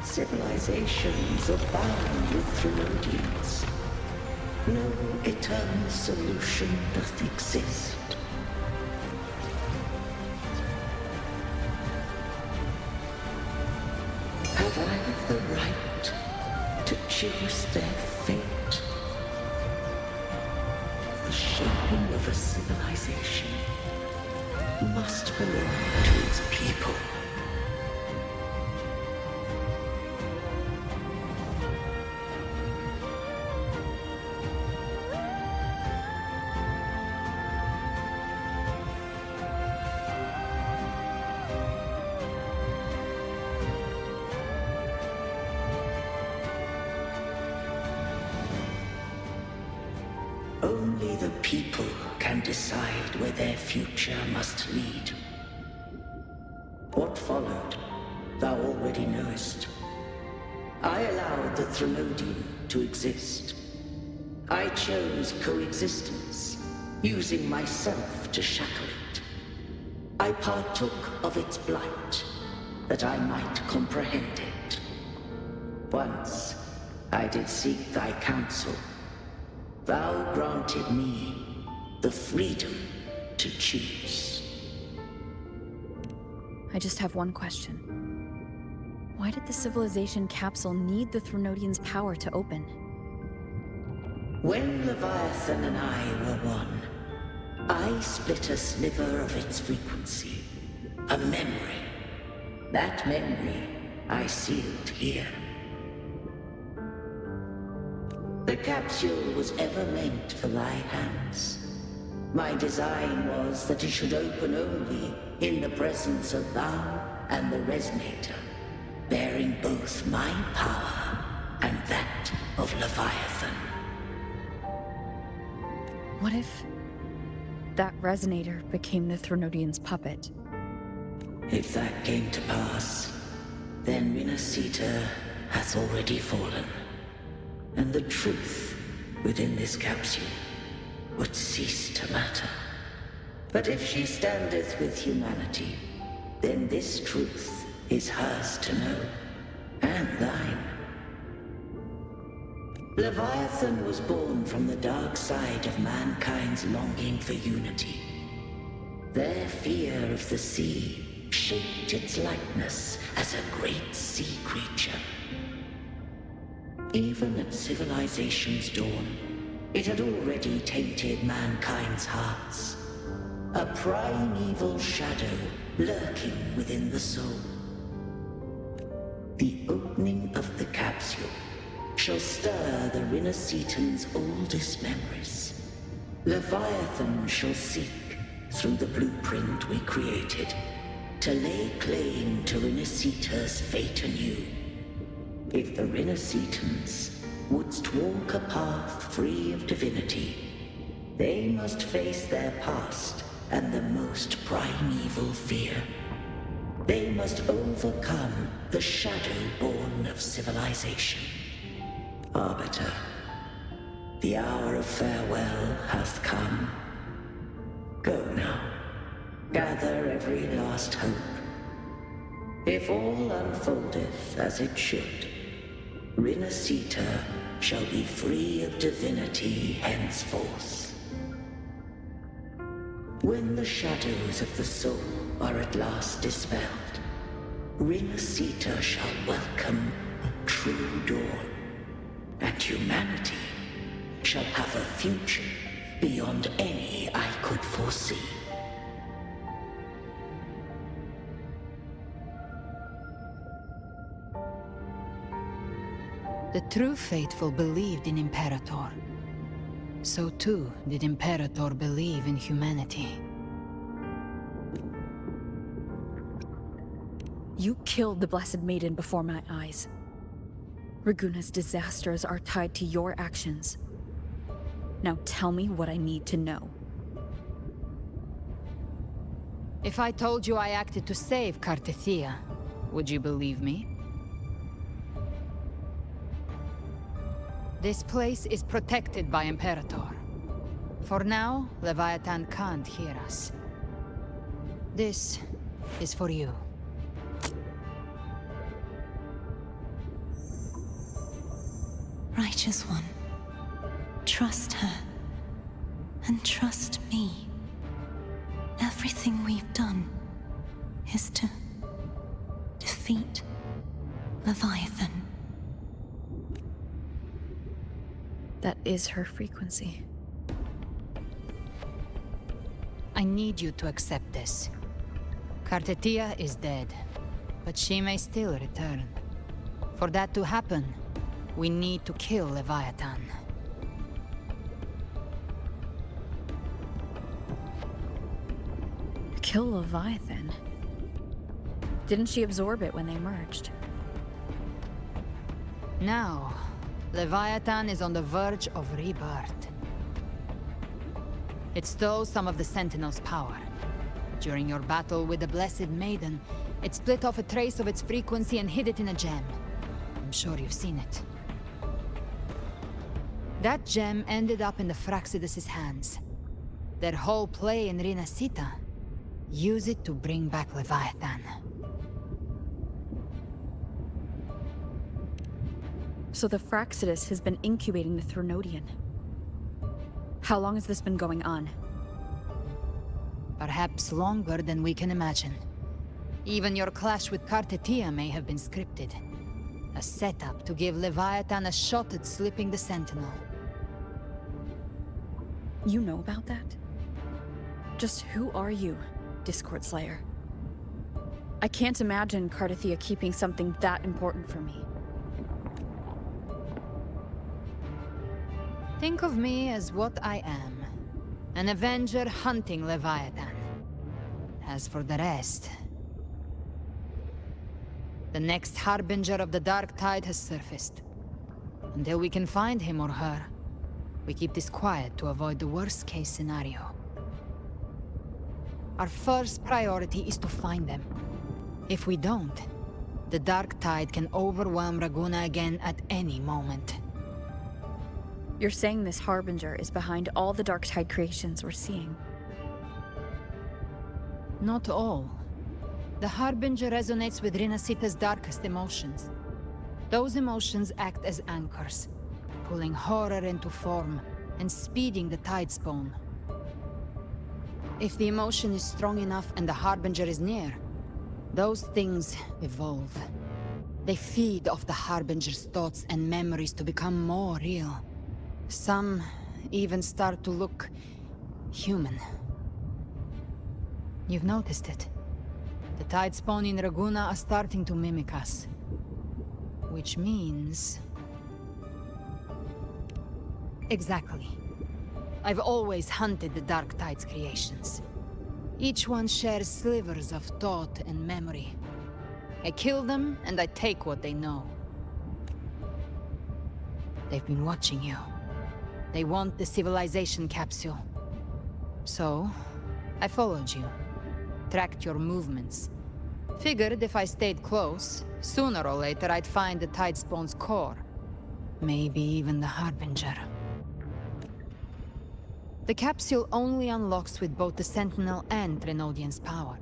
[SPEAKER 6] Civilizations abound with Threnodians. No eternal solution doth exist. Have I the right to choose their fate? The shaping of a civilization must belong to its people. Only the people can decide where their future must lead. What followed, thou already knowest. I allowed the Threnodian to exist. I chose coexistence, using myself to shackle it. I partook of its blight, that I might comprehend it. Once, I did seek thy counsel. Thou granted me the freedom to choose.
[SPEAKER 2] I just have one question. Why did the civilization capsule need the Threnodian's power to open?
[SPEAKER 6] When Leviathan and I were one, I split a sliver of its frequency. A memory. That memory I sealed here. The capsule was ever meant for thy hands. My design was that it should open only in the presence of thou and the Resonator, bearing both my power and that of Leviathan.
[SPEAKER 2] What if that Resonator became the Threnodian's puppet?
[SPEAKER 6] If that came to pass, then Resonators hath already fallen. And the truth within this capsule would cease to matter. But if she standeth with humanity, then this truth is hers to know, and thine. Leviathan was born from the dark side of mankind's longing for unity. Their fear of the sea shaped its likeness as a great sea creature. Even at civilization's dawn, it had already tainted mankind's hearts. A primeval shadow lurking within the soul. The opening of the capsule shall stir the Resonators' oldest memories. Leviathan shall seek through the blueprint we created, to lay claim to Renacita's fate anew. If the Renacitans wouldst walk a path free of divinity, they must face their past and the most primeval fear. They must overcome the shadow born of civilization. Arbiter, the hour of farewell hath come. Go now, gather every last hope. If all unfoldeth as it should, Renacita shall be free of divinity henceforth. When the shadows of the soul are at last dispelled, Renacita shall welcome a true dawn, and humanity shall have a future beyond any I could foresee.
[SPEAKER 7] The true faithful believed in Imperator. So too did Imperator believe in humanity.
[SPEAKER 2] You killed the Blessed Maiden before my eyes. Raguna's disasters are tied to your actions. Now tell me what I need to know.
[SPEAKER 7] If I told you I acted to save Cartethia, would you believe me? This place is protected by Imperator. For now, Leviathan can't hear us. This is for you.
[SPEAKER 14] Righteous One, trust her, and trust me. Everything we've done is to defeat Leviathan.
[SPEAKER 2] That is her frequency.
[SPEAKER 7] I need you to accept this. Cartethia is dead, but she may still return. For that to happen, we need to kill Leviathan.
[SPEAKER 2] Kill Leviathan? Didn't she absorb it when they merged?
[SPEAKER 7] Now, Leviathan is on the verge of rebirth. It stole some of the Sentinel's power. During your battle with the Blessed Maiden, it split off a trace of its frequency and hid it in a gem. I'm sure you've seen it. That gem ended up in the Fraxidus' hands. Their whole play in Renacita, use it to bring back Leviathan.
[SPEAKER 2] So the Fraxidus has been incubating the Thronodian. How long has this been going on?
[SPEAKER 7] Perhaps longer than we can imagine. Even your clash with Cartethia may have been scripted. A setup to give Leviathan a shot at slipping the Sentinel.
[SPEAKER 2] You know about that? Just who are you, Discord Slayer? I can't imagine Cartethia keeping something that important from me.
[SPEAKER 7] Think of me as what I am. An Avenger hunting Leviathan. As for the rest... The next Harbinger of the Dark Tide has surfaced. Until we can find him or her, we keep this quiet to avoid the worst-case scenario. Our first priority is to find them. If we don't, the Dark Tide can overwhelm Raguna again at any moment.
[SPEAKER 2] You're saying this Harbinger is behind all the Dark Tide creations we're seeing?
[SPEAKER 7] Not all. The Harbinger resonates with Renacita's darkest emotions. Those emotions act as anchors, pulling horror into form and speeding the tide spawn. If the emotion is strong enough and the Harbinger is near, those things evolve. They feed off the Harbinger's thoughts and memories to become more real. Some even start to look human. You've noticed it. The tide spawn in Raguna are starting to mimic us. Which means... Exactly. I've always hunted the Dark Tide's creations. Each one shares slivers of thought and memory. I kill them, and I take what they know. They've been watching you. They want the civilization capsule. So, I followed you. Tracked your movements. Figured if I stayed close, sooner or later I'd find the Tidespawn's core. Maybe even the Harbinger. The capsule only unlocks with both the Sentinel and Trinodian's power.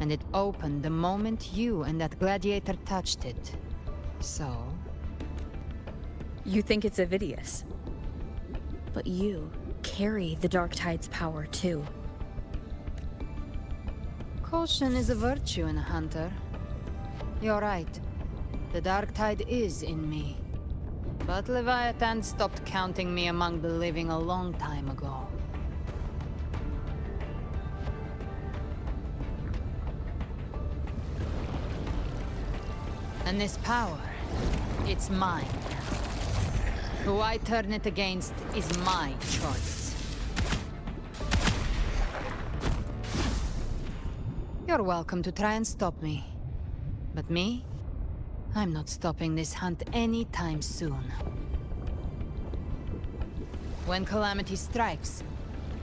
[SPEAKER 7] And it opened the moment you and that gladiator touched it. So...
[SPEAKER 2] You think it's Avidius. But you carry the Dark Tide's power, too.
[SPEAKER 7] Caution is a virtue in a hunter. You're right. The Dark Tide is in me. But Leviathan stopped counting me among the living a long time ago. And this power, it's mine. Who I turn it against is my choice. You're welcome to try and stop me. But me? I'm not stopping this hunt anytime soon. When calamity strikes,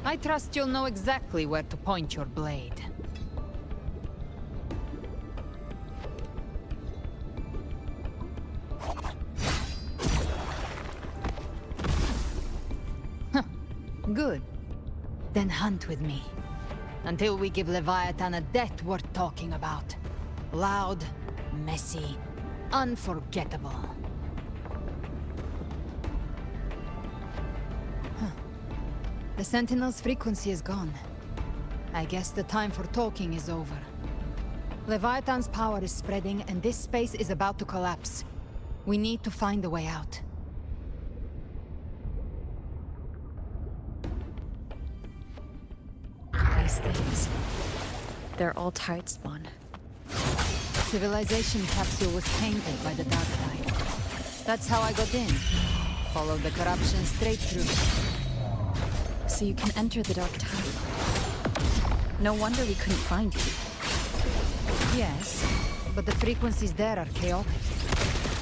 [SPEAKER 7] I trust you'll know exactly where to point your blade. Good. Then hunt with me. Until we give Leviathan a death worth talking about. Loud, messy, unforgettable. The Sentinel's frequency is gone. I guess the time for talking is over. Leviathan's power is spreading, and this space is about to collapse. We need to find a way out.
[SPEAKER 2] These things. They're all Tidespawn.
[SPEAKER 7] Civilization capsule was tainted by the Dark Tide. That's how I got in. Followed the corruption straight through.
[SPEAKER 2] So you can enter the Dark Tide. No wonder we couldn't find you.
[SPEAKER 7] Yes, but the frequencies there are chaotic.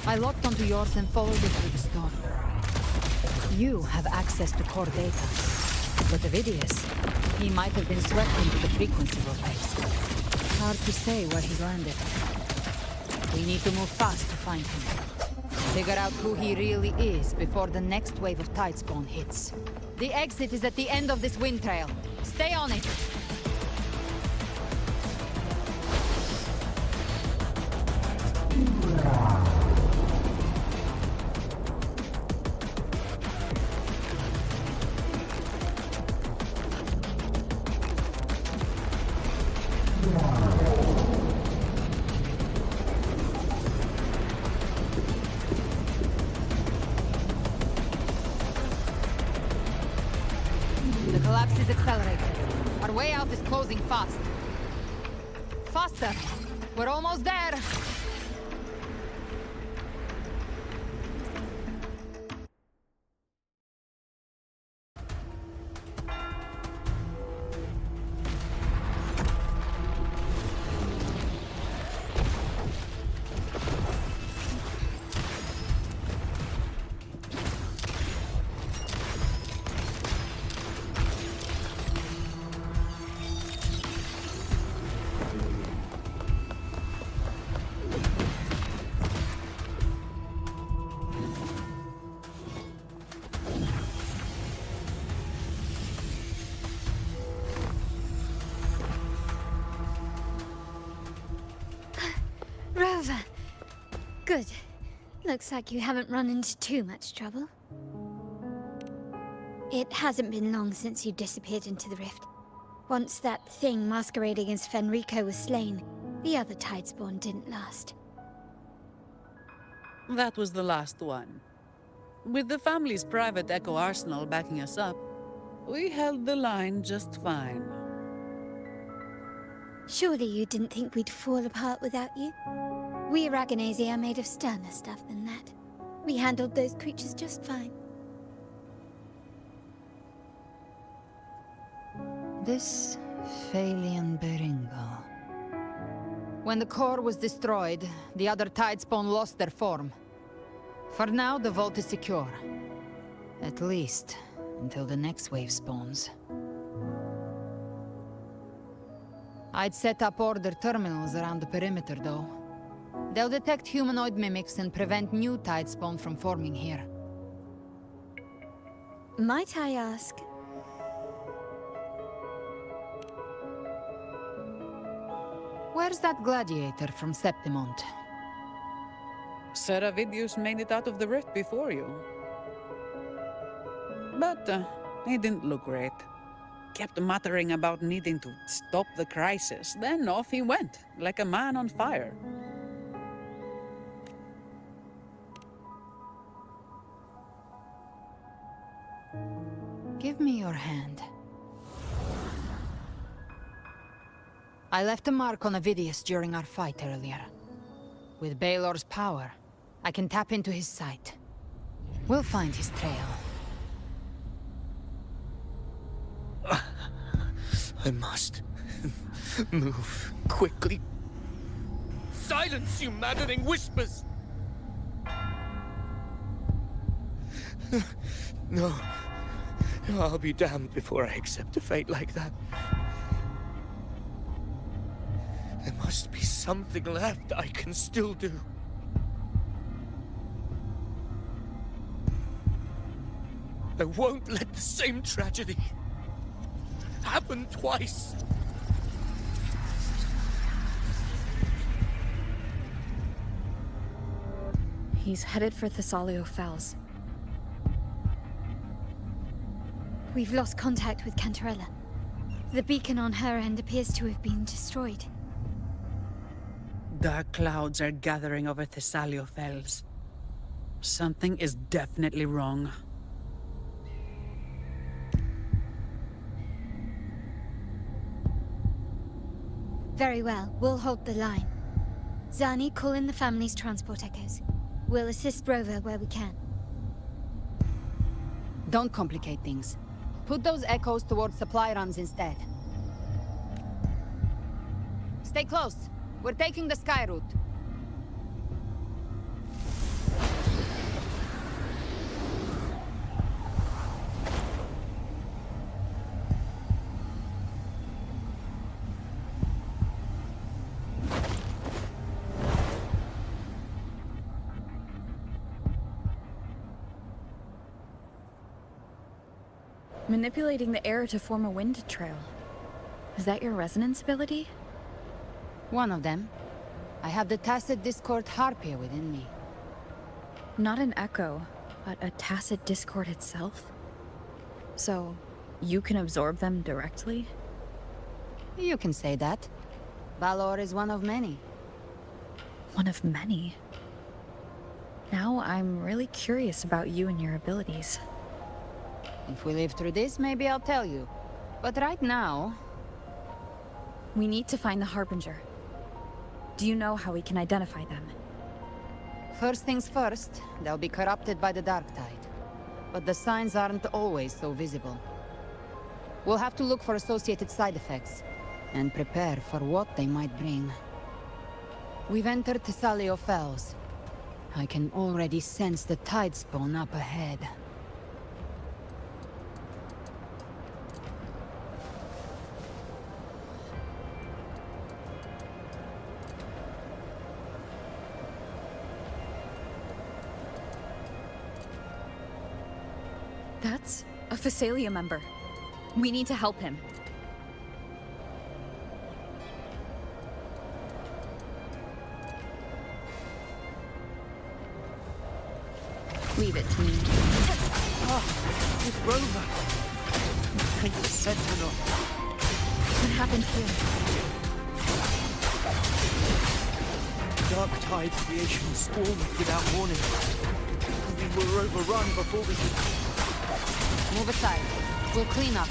[SPEAKER 7] I locked onto yours and followed it through the storm. You have access to core data. But Avidius, he might have been swept into the frequency vortex. Hard to say where he's landed. We need to move fast to find him. Figure out who he really is before the next wave of Tidespawn hits. The exit is at the end of this wind trail. Stay on it! The collapse is accelerating. Our way out is closing fast. Faster! We're almost there!
[SPEAKER 1] Rover! Good. Looks like you haven't run into too much trouble. It hasn't been long since you disappeared into the rift. Once that thing masquerading as Fenrico was slain, the other Tidespawn didn't last.
[SPEAKER 11] That was the last one. With the family's private Echo arsenal backing us up, we held the line just fine.
[SPEAKER 1] Surely you didn't think we'd fall apart without you? We Aragonese are made of sterner stuff than that. We handled those creatures just fine.
[SPEAKER 7] This Phalian Beringo. When the core was destroyed, the other Tidespawn lost their form. For now, the vault is secure. At least, until the next wave spawns. I'd set up order terminals around the perimeter, though. They'll detect humanoid mimics and prevent new Tidespawn from forming here.
[SPEAKER 3] Might I ask?
[SPEAKER 7] Where's that gladiator from Septimont?
[SPEAKER 11] Seravidius made it out of the rift before you. But he didn't look great. Kept muttering about needing to stop the crisis, then off he went, like a man on fire.
[SPEAKER 7] Give me your hand. I left a mark on Avidius during our fight earlier. With Baelor's power, I can tap into his sight. We'll find his trail.
[SPEAKER 8] I must move quickly. Silence, you maddening whispers! No. I'll be damned before I accept a fate like that. There must be something left I can still do. I won't let the same tragedy happen twice.
[SPEAKER 2] He's headed for Thessalio Fells.
[SPEAKER 3] We've lost contact with Cantarella. The beacon on her end appears to have been destroyed.
[SPEAKER 11] Dark clouds are gathering over Thessalio Fells. Something is definitely wrong.
[SPEAKER 3] Very well, we'll hold the line. Zani, call in the family's transport echoes. We'll assist Rover where we can.
[SPEAKER 7] Don't complicate things. Put those echoes towards supply runs instead. Stay close. We're taking the sky route.
[SPEAKER 2] Manipulating the air to form a wind trail. Is that your resonance ability?
[SPEAKER 7] One of them. I have the Tacit Discord Harpia within me.
[SPEAKER 2] Not an echo, but a tacit discord itself? So, you can absorb them directly?
[SPEAKER 7] You can say that. Valor is one of many.
[SPEAKER 2] One of many? Now I'm really curious about you and your abilities.
[SPEAKER 7] If we live through this, maybe I'll tell you. But right now...
[SPEAKER 2] We need to find the Harbinger. Do you know how we can identify them?
[SPEAKER 7] First things first, they'll be corrupted by the Dark Tide. But the signs aren't always so visible. We'll have to look for associated side effects, and prepare for what they might bring. We've entered Thessalio Fells. I can already sense the Tidespawn up ahead.
[SPEAKER 2] That's a Phasalia member. We need to help him. Leave it to me.
[SPEAKER 10] It's Rover. Thank the Sentinel.
[SPEAKER 2] What happened here?
[SPEAKER 10] Dark Tide creation swarmed without warning. We were overrun before we could...
[SPEAKER 7] Move aside. We'll clean up.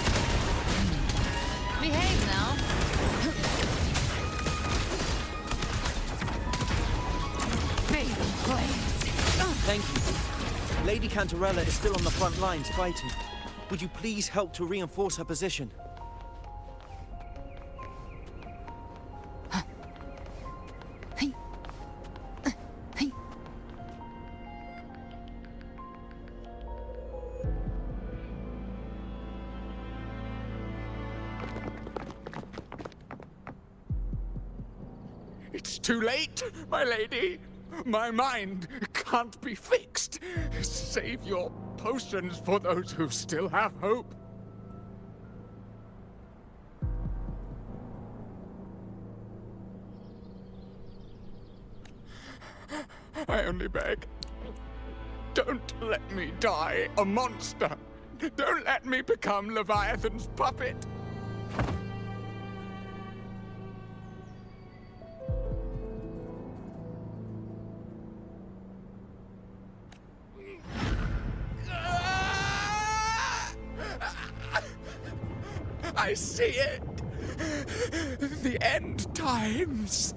[SPEAKER 7] Behave now. Big place.
[SPEAKER 10] Thank you. Lady Cantarella is still on the front lines fighting. Would you please help to reinforce her position? It's too late, my lady. My mind can't be fixed. Save your potions for those who still have hope. I only beg. Don't let me die a monster. Don't let me become Leviathan's puppet. I see it. The end times.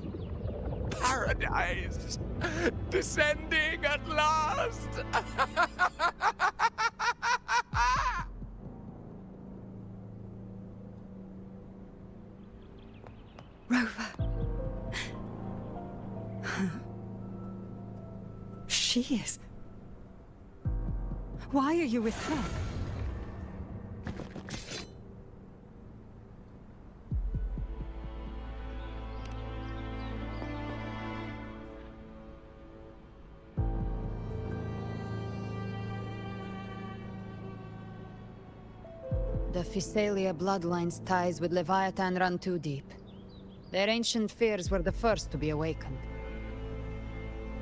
[SPEAKER 10] Paradise. Descending at last.
[SPEAKER 9] Rover. She is. Why are you with her?
[SPEAKER 7] The Physalia bloodline's ties with Leviathan run too deep. Their ancient fears were the first to be awakened.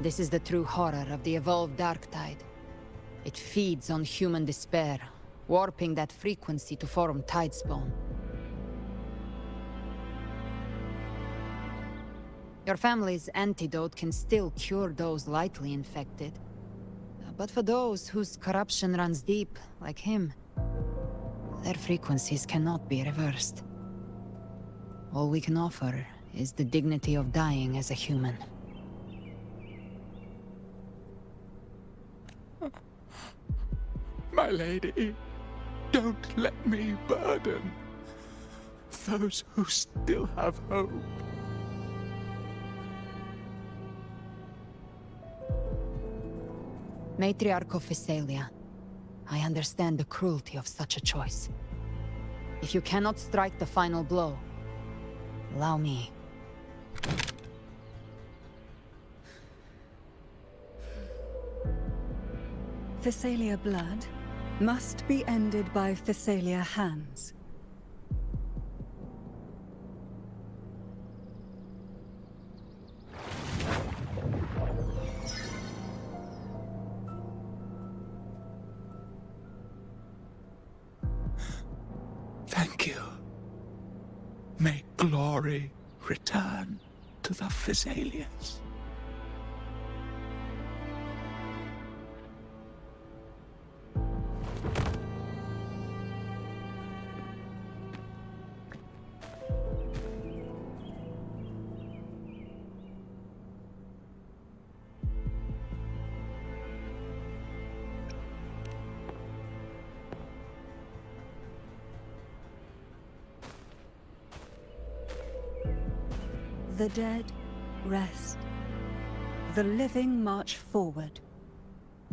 [SPEAKER 7] This is the true horror of the evolved Dark Tide. It feeds on human despair, warping that frequency to form Tidespawn. Your family's antidote can still cure those lightly infected. But for those whose corruption runs deep, like him, their frequencies cannot be reversed. All we can offer is the dignity of dying as a human.
[SPEAKER 10] My lady, don't let me burden those who still have hope.
[SPEAKER 7] Matriarch of Physalia, I understand the cruelty of such a choice. If you cannot strike the final blow, allow me.
[SPEAKER 9] Physalia blood must be ended by Physalia hands.
[SPEAKER 10] Thank you. May glory return to the Physalians.
[SPEAKER 9] The dead rest. The living march forward.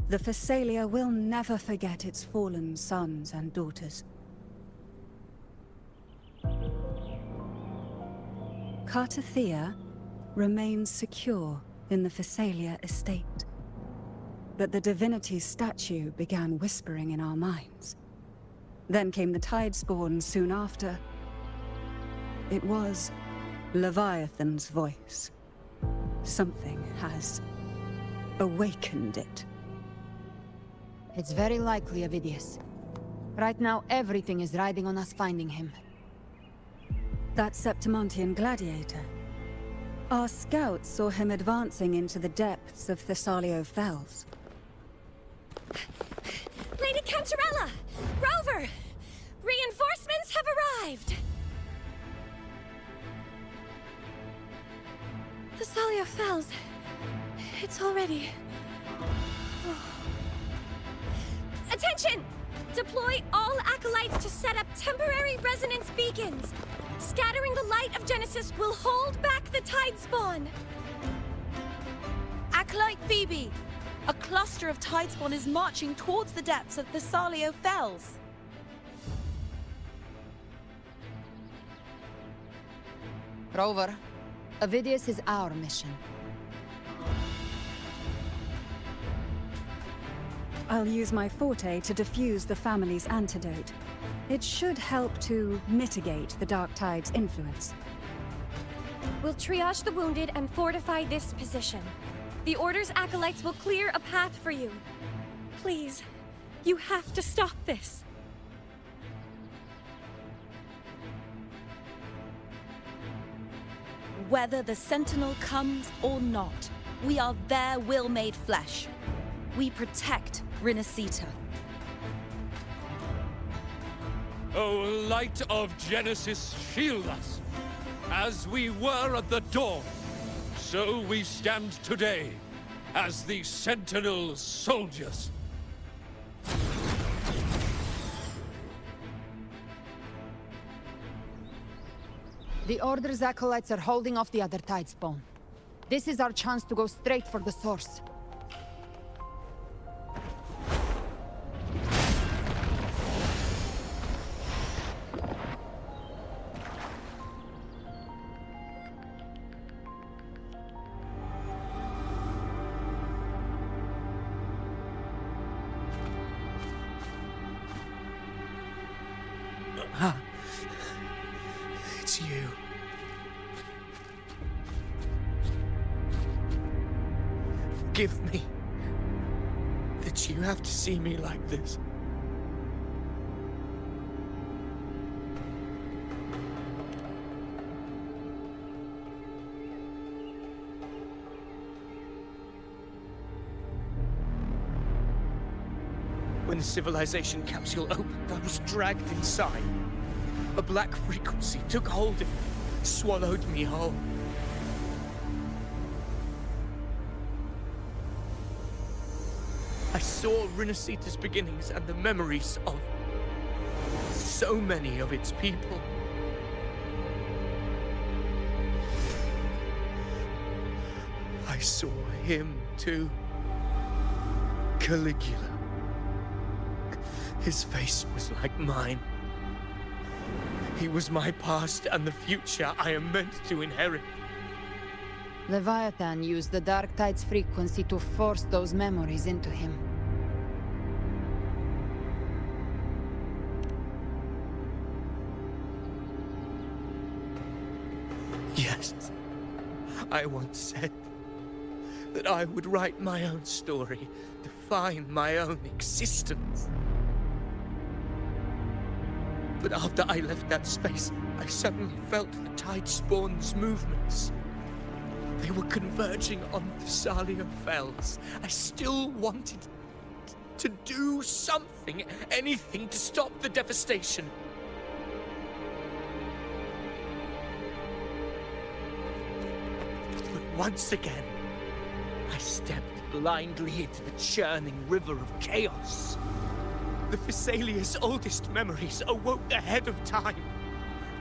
[SPEAKER 9] The Physalia will never forget its fallen sons and daughters. Cartathea remains secure in the Physalia estate. But the divinity's statue began whispering in our minds. Then came the Tidespawn soon after. It was Leviathan's voice. Something has awakened it.
[SPEAKER 7] It's very likely Avidius. Right now, everything is riding on us finding him.
[SPEAKER 9] That Septimontian gladiator. Our scouts saw him advancing into the depths of Thessalio Fells.
[SPEAKER 15] Lady Cantarella! Rover! Reinforcements have arrived! Thessalio Fells. It's already... Attention! Deploy all acolytes to set up temporary resonance beacons. Scattering the light of Genesis will hold back the Tidespawn.
[SPEAKER 12] Acolyte Phoebe, a cluster of Tidespawn is marching towards the depths of Thessalio Fells.
[SPEAKER 7] Rover, Avidius is our mission.
[SPEAKER 9] I'll use my forte to defuse the family's antidote. It should help to mitigate the Dark Tide's influence.
[SPEAKER 15] We'll triage the wounded and fortify this position. The Order's acolytes will clear a path for you. Please, you have to stop this.
[SPEAKER 12] Whether the Sentinel comes or not, we are their will made flesh. We protect Renacita.
[SPEAKER 16] O light of Genesis, shield us! As we were at the dawn, so we stand today, as the Sentinel soldiers.
[SPEAKER 7] The Order's acolytes are holding off the other Tidespawn. This is our chance to go straight for the source.
[SPEAKER 8] It's you. Forgive me that you have to see me like this. When the civilization capsule opened, I was dragged inside. A black frequency took hold of me, swallowed me whole. I saw Renacita's beginnings and the memories of so many of its people. I saw him too. Caligula. His face was like mine. He was my past and the future I am meant to inherit.
[SPEAKER 7] Leviathan used the Dark Tide's frequency to force those memories into him.
[SPEAKER 8] Yes. I once said that I would write my own story, define my own existence. But after I left that space, I suddenly felt the Tidespawn's movements. They were converging on Thessalia Fells. I still wanted to do something, anything to stop the devastation. But once again, I stepped blindly into the churning river of chaos. The Thessalia's oldest memories awoke ahead of time.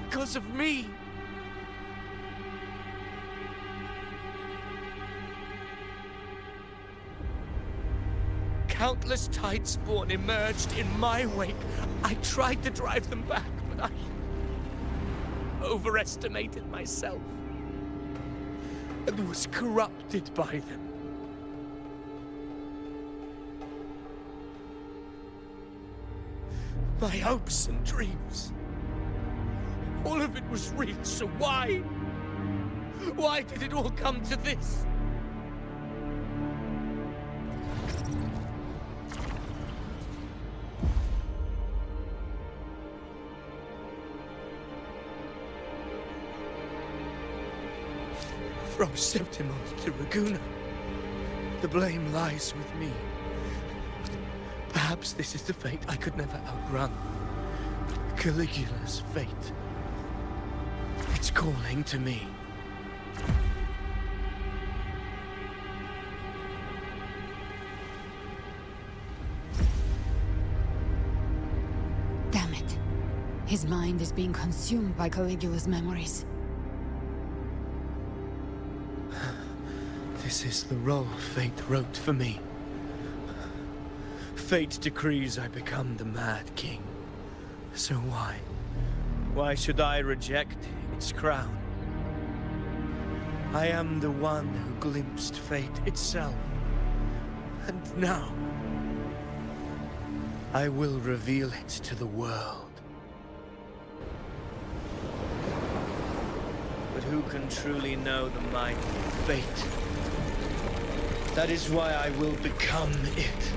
[SPEAKER 8] Because of me. Countless Tidespawn emerged in my wake. I tried to drive them back, but I overestimated myself. And was corrupted by them. My hopes and dreams. All of it was real, so why? Why did it all come to this? From Septimont to Raguna, the blame lies with me. Perhaps this is the fate I could never outrun. Caligula's fate. It's calling to me.
[SPEAKER 7] Damn it. His mind is being consumed by Caligula's memories.
[SPEAKER 8] This is the role fate wrote for me. Fate decrees I become the Mad King. So why? Why should I reject its crown? I am the one who glimpsed fate itself. And now, I will reveal it to the world. But who can truly know the might of fate? That is why I will become it.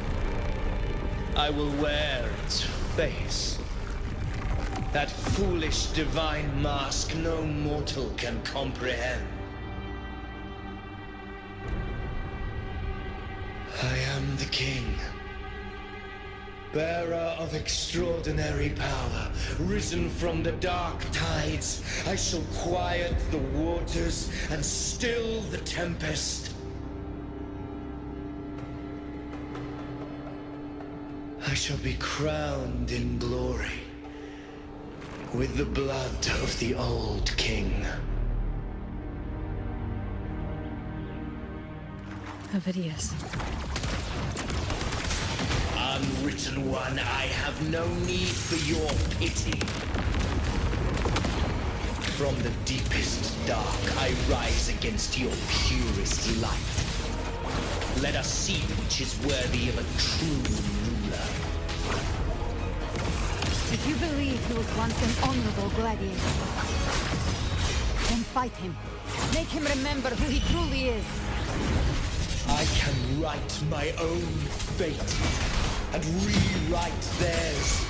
[SPEAKER 8] I will wear its face. That foolish divine mask no mortal can comprehend. I am the king, bearer of extraordinary power, risen from the dark tides. I shall quiet the waters and still the tempest. I shall be crowned in glory with the blood of the old king.
[SPEAKER 2] Ovidius.
[SPEAKER 8] Unwritten one, I have no need for your pity. From the deepest dark, I rise against your purest light. Let us see which is worthy of a true ruler.
[SPEAKER 7] If you believe he was once an honorable gladiator, then fight him. Make him remember who he truly is.
[SPEAKER 8] I can write my own fate and rewrite theirs.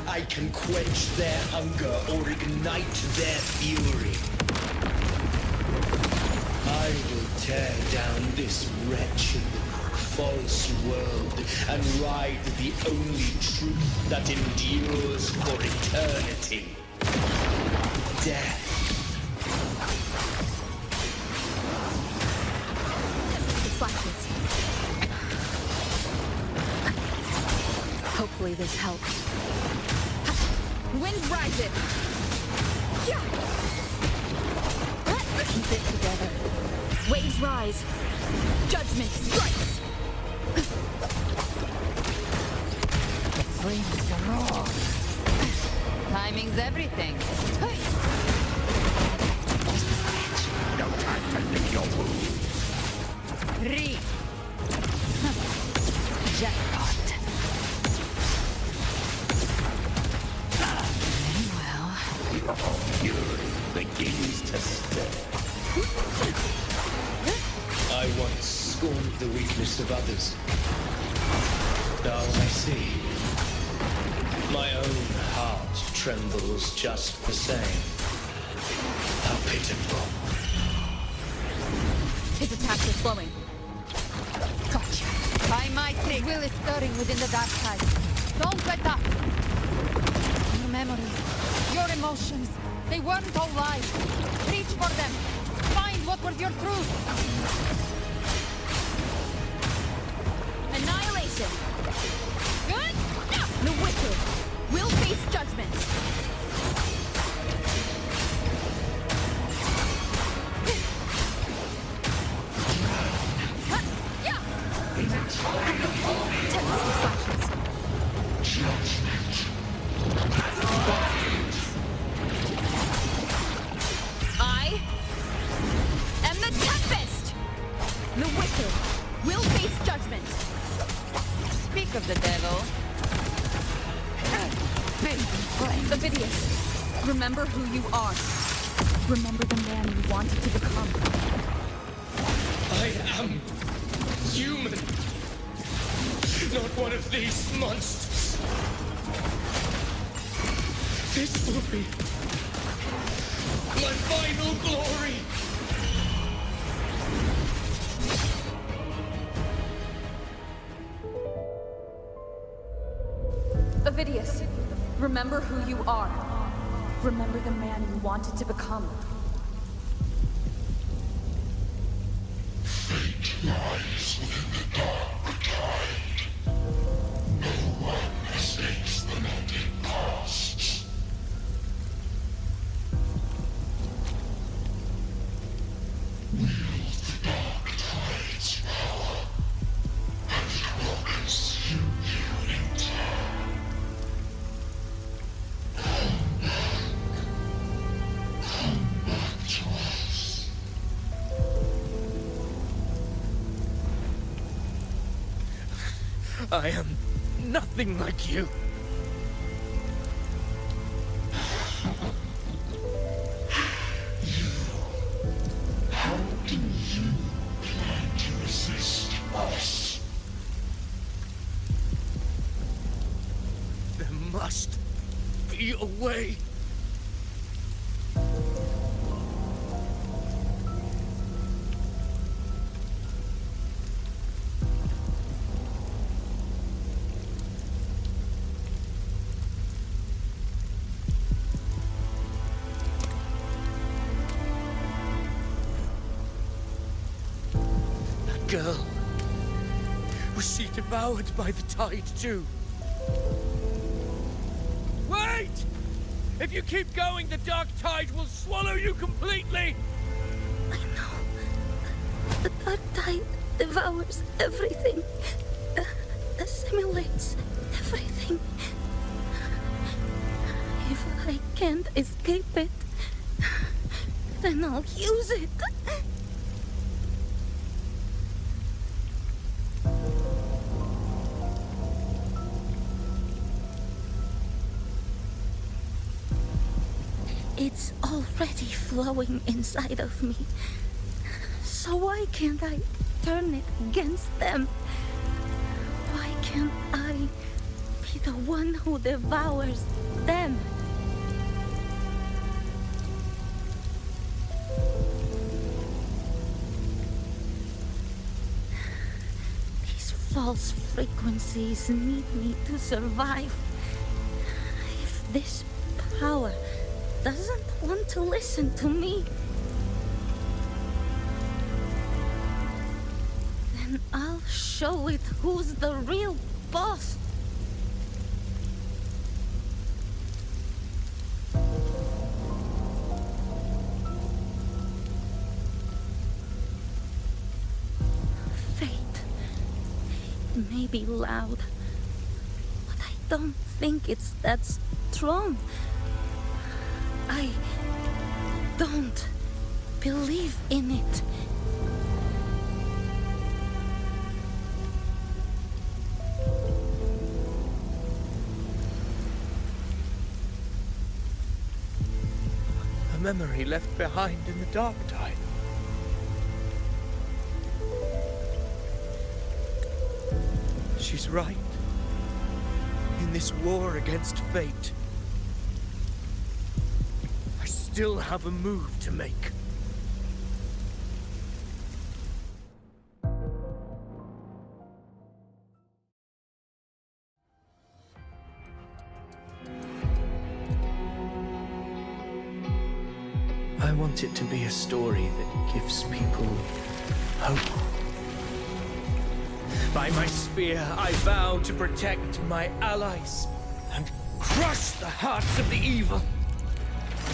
[SPEAKER 8] I can quench their hunger or ignite their fury. I will tear down this wretched, false world and ride the only truth that endures for eternity. Death.
[SPEAKER 2] Hopefully this helps.
[SPEAKER 7] Wind rises!
[SPEAKER 2] Keep it together.
[SPEAKER 12] Waves rise. Judgment strikes.
[SPEAKER 7] The flames roar. Timing's everything.
[SPEAKER 13] Just a scratch. No time to lick your wound.
[SPEAKER 7] 3. Jackpot. Very well.
[SPEAKER 13] Your fury begins to stir.
[SPEAKER 8] I once scorned the weakness of others. Now I see. My own heart trembles just the same. How pitiful.
[SPEAKER 12] His attacks are slowing.
[SPEAKER 7] Gotcha. By my trick. Will is stirring within the dark side. Don't let up. Your memories, your emotions, they weren't all lies. Reach for them. Find what was your truth.
[SPEAKER 12] Annihilation. Good. The wicked will face judgment. I am the Tempest! The wicked will face judgment.
[SPEAKER 7] Speak of the devil.
[SPEAKER 12] Ovidius, remember who you are. Remember the man you wanted to become.
[SPEAKER 8] I am human. Not one of these monsters. This will be my final glory.
[SPEAKER 12] Ovidius, remember who you are. Remember the man you wanted to become.
[SPEAKER 17] Fate lies within the dark tide. No one escapes the mending pasts. Wield the dark tide's power, and it will consume you in turn. Come back to
[SPEAKER 8] I am nothing like you.
[SPEAKER 17] How do you plan to resist us?
[SPEAKER 8] There must be a way. Girl. Was she devoured by the tide too?
[SPEAKER 4] Wait! If you keep going, the dark tide will swallow you completely!
[SPEAKER 14] I know. The dark tide devours everything. Assimilates everything. If I can't escape it, then I'll use it. It's already flowing inside of me. So why can't I turn it against them? Why can't I be the one who devours them? These false frequencies need me to survive. If this power doesn't want to listen to me, then I'll show it who's the real boss. Fate. It may be loud, but I don't think it's that strong. I don't believe in it.
[SPEAKER 8] A memory left behind in the dark tide. She's right. In this war against fate, I still have a move to make. I want it to be a story that gives people hope. By my spear, I vow to protect my allies and crush the hearts of the evil.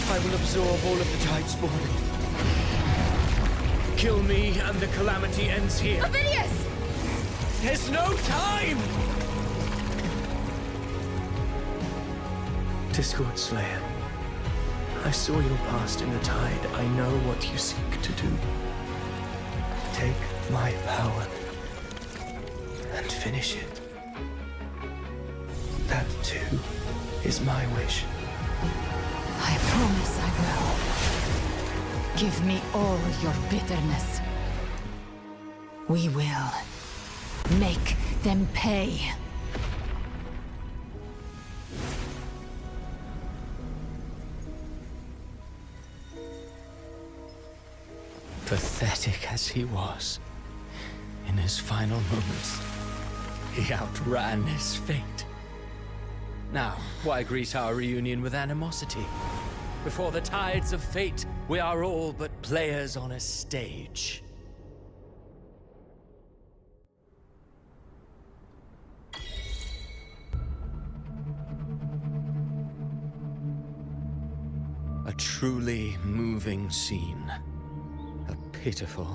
[SPEAKER 8] I will absorb all of the tide spawn. Kill me and the calamity ends here.
[SPEAKER 15] Ovidius!
[SPEAKER 8] There's no time! Discord Slayer, I saw your past in the tide. I know what you seek to do. Take my power and finish it. That too is my wish.
[SPEAKER 7] I promise I will. Give me all your bitterness. We will make them pay.
[SPEAKER 5] Pathetic as he was, in his final moments, he outran his fate. Now, why greet our reunion with animosity? Before the tides of fate, we are all but players on a stage. A truly moving scene. A pitiful,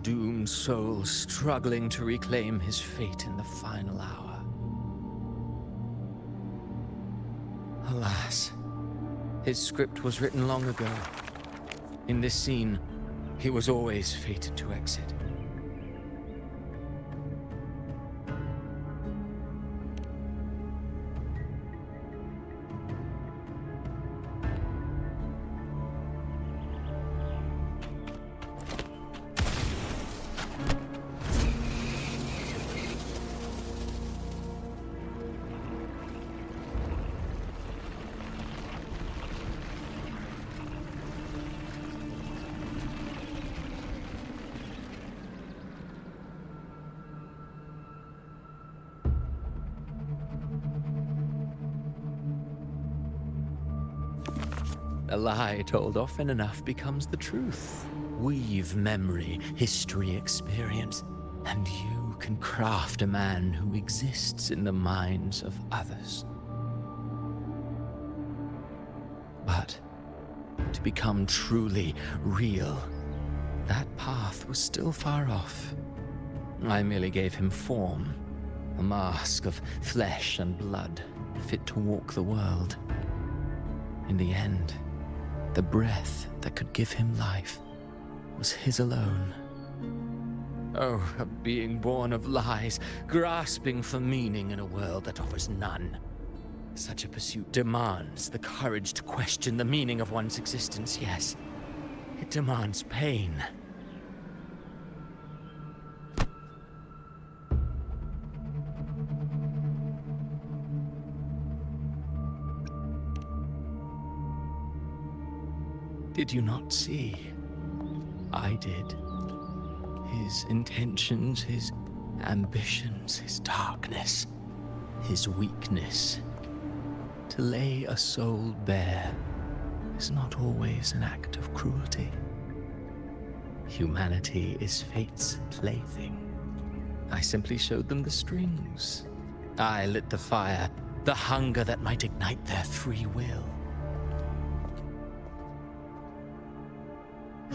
[SPEAKER 5] doomed soul struggling to reclaim his fate in the final hour. Alas, his script was written long ago. In this scene, he was always fated to exit. A lie told often enough becomes the truth. Weave memory, history, experience, and you can craft a man who exists in the minds of others. But to become truly real, that path was still far off. I merely gave him form, a mask of flesh and blood, fit to walk the world. In the end, the breath that could give him life was his alone. Oh, a being born of lies, grasping for meaning in a world that offers none. Such a pursuit demands the courage to question the meaning of one's existence, yes. It demands pain. Did you not see? I did. His intentions, his ambitions, his darkness, his weakness. To lay a soul bare is not always an act of cruelty. Humanity is fate's plaything. I simply showed them the strings. I lit the fire, the hunger that might ignite their free will.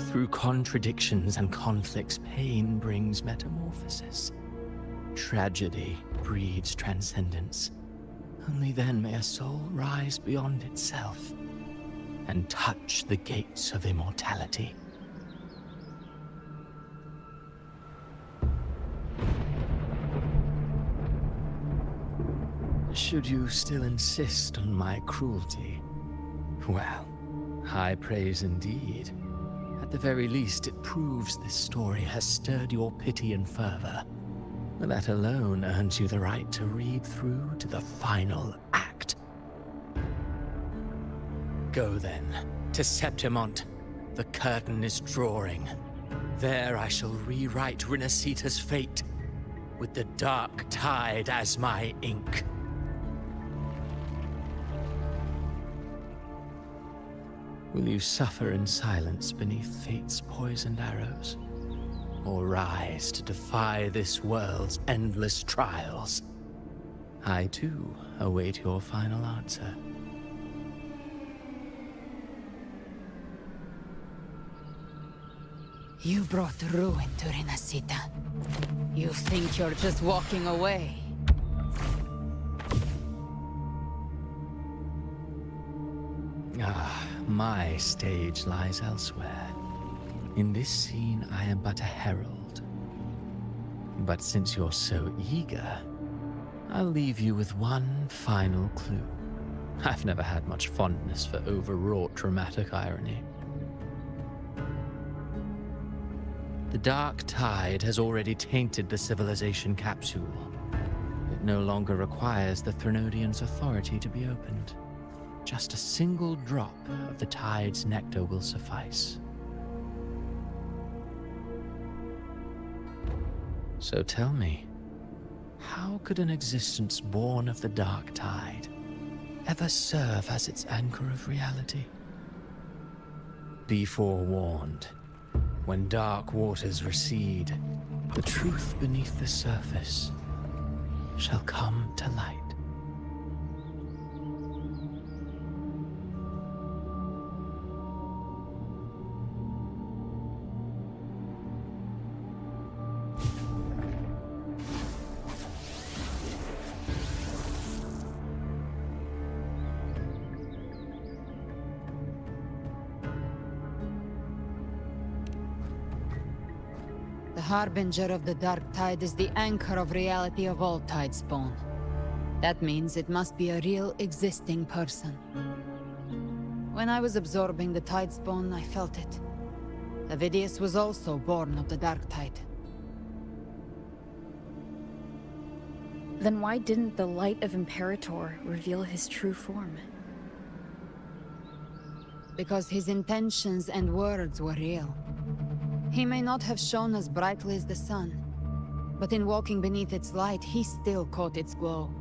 [SPEAKER 5] Through contradictions and conflicts, pain brings metamorphosis. Tragedy breeds transcendence. Only then may a soul rise beyond itself and touch the gates of immortality. Should you still insist on my cruelty, well, high praise indeed. At the very least, it proves this story has stirred your pity and fervor. That alone earns you the right to read through to the final act. Go then, to Septimont. The curtain is drawing. There I shall rewrite Renacita's fate, with the dark tide as my ink. Will you suffer in silence beneath fate's poisoned arrows? Or rise to defy this world's endless trials? I, too, await your final answer.
[SPEAKER 7] You brought ruin to Renacita. You think you're just walking away?
[SPEAKER 5] Ah, my stage lies elsewhere. In this scene, I am but a herald. But since you're so eager, I'll leave you with one final clue. I've never had much fondness for overwrought dramatic irony. The dark tide has already tainted the civilization capsule. It no longer requires the Threnodians' authority to be opened. Just a single drop of the tide's nectar will suffice. So tell me, how could an existence born of the dark tide ever serve as its anchor of reality? Be forewarned. When dark waters recede, the truth beneath the surface shall come to light.
[SPEAKER 7] The harbinger of the dark tide is the anchor of reality of all Tidespawn. That means it must be a real existing person. When I was absorbing the Tidespawn, I felt it. Avidius was also born of the dark tide.
[SPEAKER 2] Then why didn't the light of Imperator reveal his true form?
[SPEAKER 7] Because his intentions and words were real. He may not have shone as brightly as the sun, but in walking beneath its light, he still caught its glow.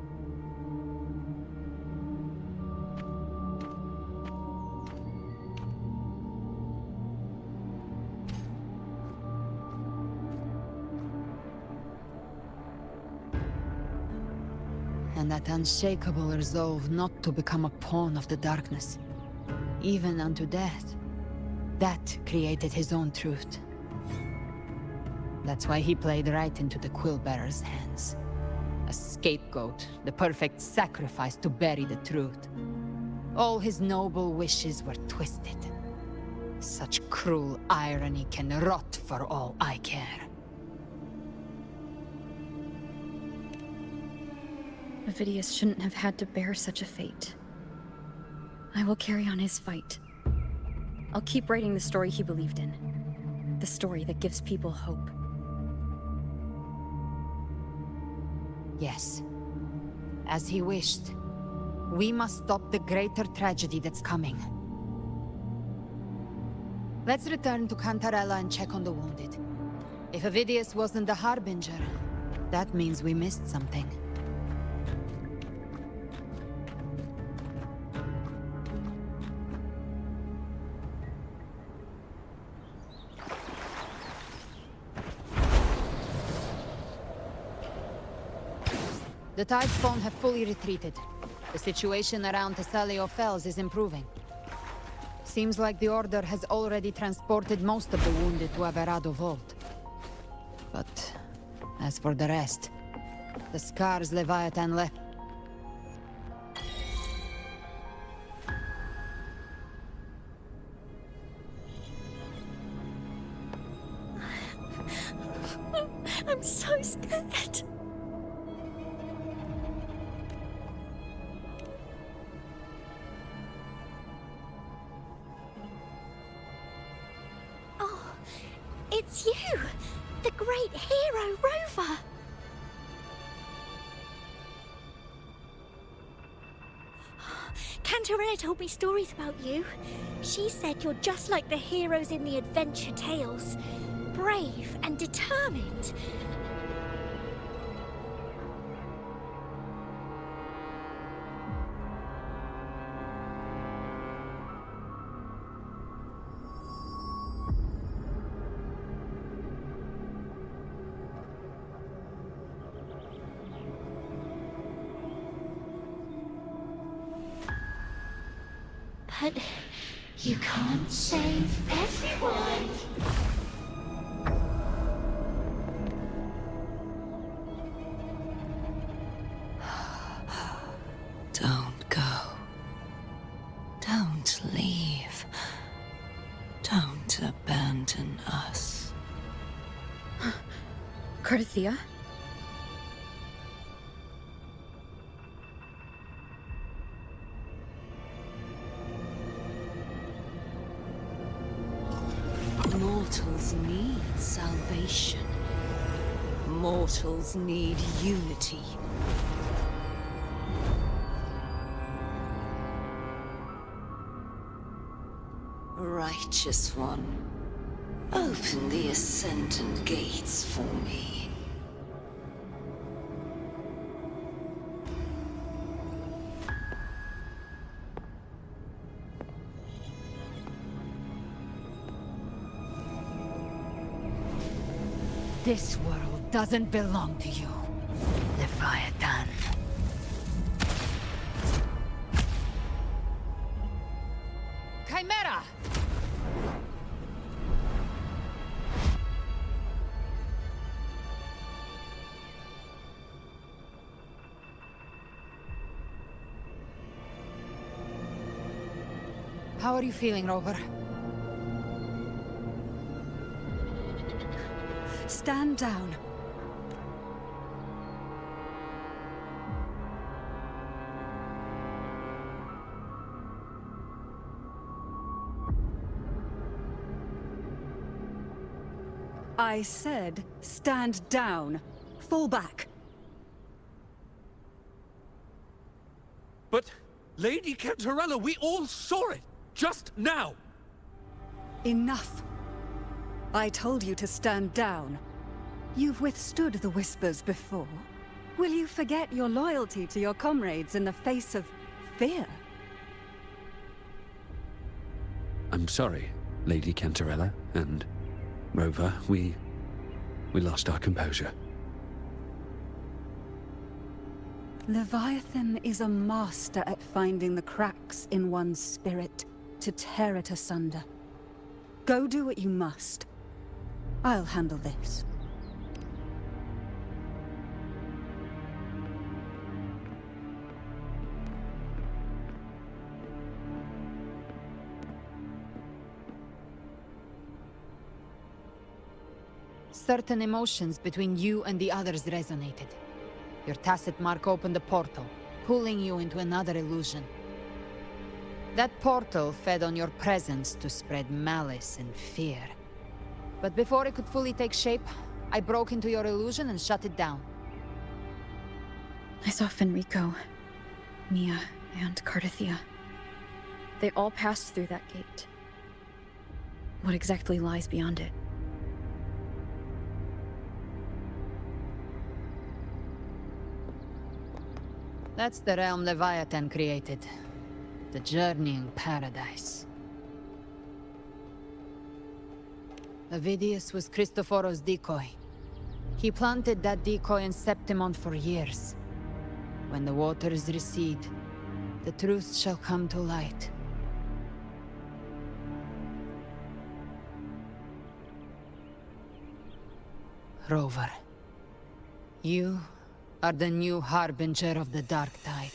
[SPEAKER 7] and that unshakable resolve not to become a pawn of the darkness, even unto death. That created his own truth. That's why he played right into the Quill-Bearer's hands. A scapegoat, the perfect sacrifice to bury the truth. All his noble wishes were twisted. Such cruel irony can rot for all I care.
[SPEAKER 2] Avidius shouldn't have had to bear such a fate. I will carry on his fight. I'll keep writing the story he believed in. The story that gives people hope.
[SPEAKER 7] Yes. As he wished. We must stop the greater tragedy that's coming. Let's return to Cantarella and check on the wounded. If Avidius wasn't the Harbinger, that means we missed something. The Tidespawn have fully retreated. The situation around Thessalio Fells is improving. Seems like the Order has already transported most of the wounded to Averado Vault. But as for the rest, the scars Leviathan left...
[SPEAKER 15] I'm so scared. It's you! The great hero, Rover! Cantarella told me stories about you. She said you're just like the heroes in the adventure tales. Brave and determined. But you can't save everyone.
[SPEAKER 6] Don't go. Don't leave. Don't abandon us.
[SPEAKER 2] Carthea?
[SPEAKER 6] Mortals need salvation. Mortals need unity. Righteous One, open the Ascendant Gates for me.
[SPEAKER 7] This world doesn't belong to you, Leviathan. Chimera! How are you feeling, Rover?
[SPEAKER 9] Stand down. I said, stand down. Fall back.
[SPEAKER 16] But, Lady Cantarella, we all saw it! Just now!
[SPEAKER 9] Enough. I told you to stand down. You've withstood the whispers before. Will you forget your loyalty to your comrades in the face of fear?
[SPEAKER 13] I'm sorry, Lady Cantarella, and Rover, we lost our composure.
[SPEAKER 9] Leviathan is a master at finding the cracks in one's spirit to tear it asunder. Go do what you must. I'll handle this.
[SPEAKER 7] Certain emotions between you and the others resonated. Your tacit mark opened a portal, pulling you into another illusion. That portal fed on your presence to spread malice and fear. But before it could fully take shape, I broke into your illusion and shut it down.
[SPEAKER 2] I saw Fenrico, Mia, and Cardathia. They all passed through that gate. What exactly lies beyond it?
[SPEAKER 7] That's the realm Leviathan created. The journeying paradise. Avidius was Cristoforo's decoy. He planted that decoy in Septimont for years. When the waters recede, the truth shall come to light. Rover, you are the new harbinger of the Dark Tide.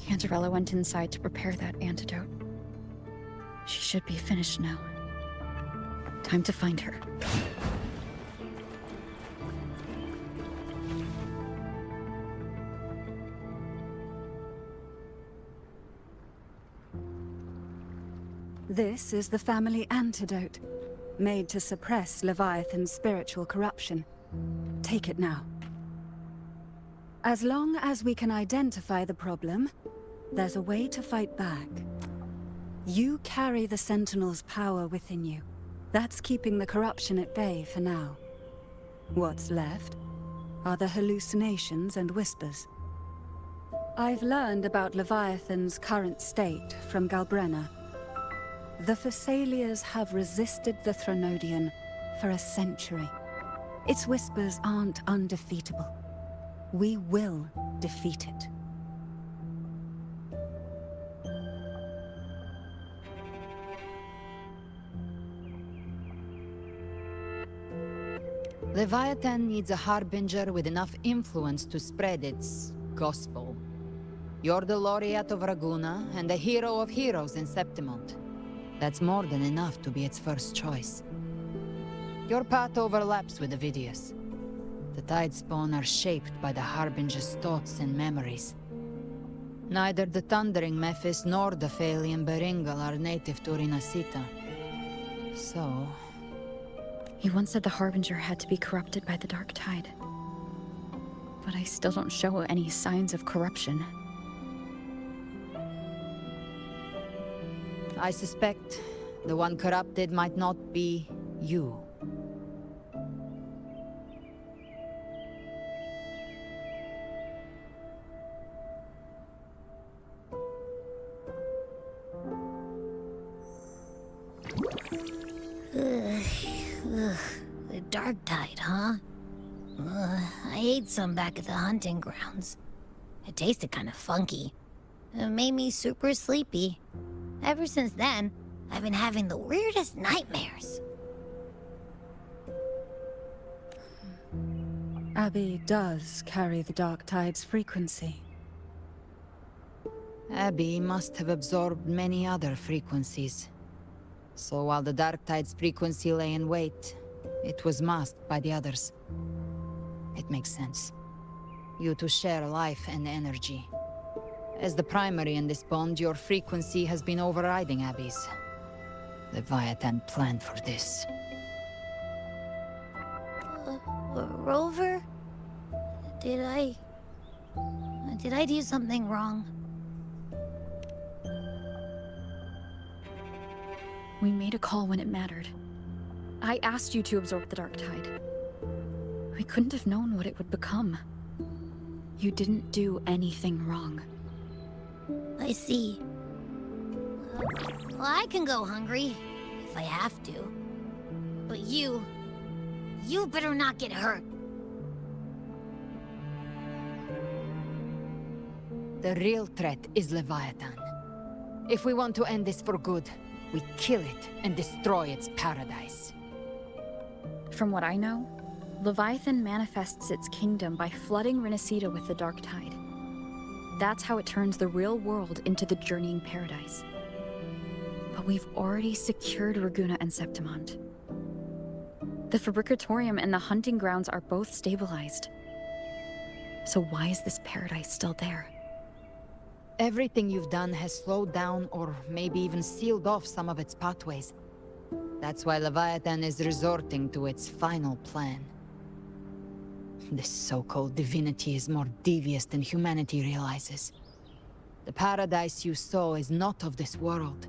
[SPEAKER 2] Cantarella went inside to prepare that antidote. She should be finished now. Time to find her.
[SPEAKER 9] This is the family antidote, made to suppress Leviathan's spiritual corruption. Take it now. As long as we can identify the problem, there's a way to fight back. You carry the Sentinel's power within you. That's keeping the corruption at bay for now. What's left are the hallucinations and whispers. I've learned about Leviathan's current state from Galbrena. The Thessalias have resisted the Threnodian for a century. Its whispers aren't undefeatable. We will defeat it.
[SPEAKER 7] Leviathan needs a harbinger with enough influence to spread its gospel. You're the laureate of Raguna and the hero of heroes in Septimont. That's more than enough to be its first choice. Your path overlaps with Avidius. The Tidespawn are shaped by the harbinger's thoughts and memories. Neither the Thundering Mephis nor the Phalian Beringal are native to Rinasita. So...
[SPEAKER 2] He once said the Harbinger had to be corrupted by the Dark Tide. But I still don't show any signs of corruption.
[SPEAKER 7] I suspect the one corrupted might not be you.
[SPEAKER 1] The Dark Tide, huh? I ate some back at the hunting grounds. It tasted kind of funky. It made me super sleepy. Ever since then, I've been having the weirdest nightmares.
[SPEAKER 9] Abby does carry the Dark Tide's frequency.
[SPEAKER 7] Abby must have absorbed many other frequencies. So while the Dark Tide's frequency lay in wait, it was masked by the others. It makes sense. You two share life and energy. As the primary in this bond, your frequency has been overriding Abby's. Leviathan planned for this.
[SPEAKER 1] Rover? Did I do something wrong?
[SPEAKER 2] We made a call when it mattered. I asked you to absorb the Dark Tide. We couldn't have known what it would become. You didn't do anything wrong.
[SPEAKER 1] I see. Well, I can go hungry, if I have to. But you better not get hurt.
[SPEAKER 7] The real threat is Leviathan. If we want to end this for good, we kill it and destroy its paradise.
[SPEAKER 2] From what I know, Leviathan manifests its kingdom by flooding Renacita with the dark tide. That's how it turns the real world into the journeying paradise. But we've already secured Ragunna and Septimond. The Fabricatorium and the hunting grounds are both stabilized. So why is this paradise still there?
[SPEAKER 7] Everything you've done has slowed down or maybe even sealed off some of its pathways. That's why Leviathan is resorting to its final plan. This so-called divinity is more devious than humanity realizes. The paradise you saw is not of this world.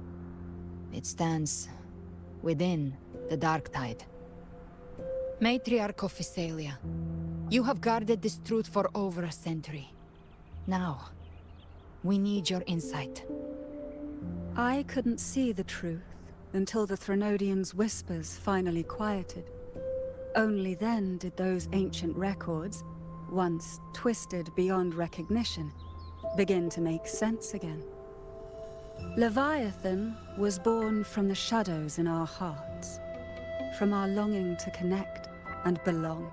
[SPEAKER 7] It stands within the dark tide. Matriarch of Physalia, you have guarded this truth for over a century. Now, we need your insight.
[SPEAKER 9] I couldn't see the truth until the Threnodians' whispers finally quieted. Only then did those ancient records, once twisted beyond recognition, begin to make sense again. Leviathan was born from the shadows in our hearts, from our longing to connect and belong.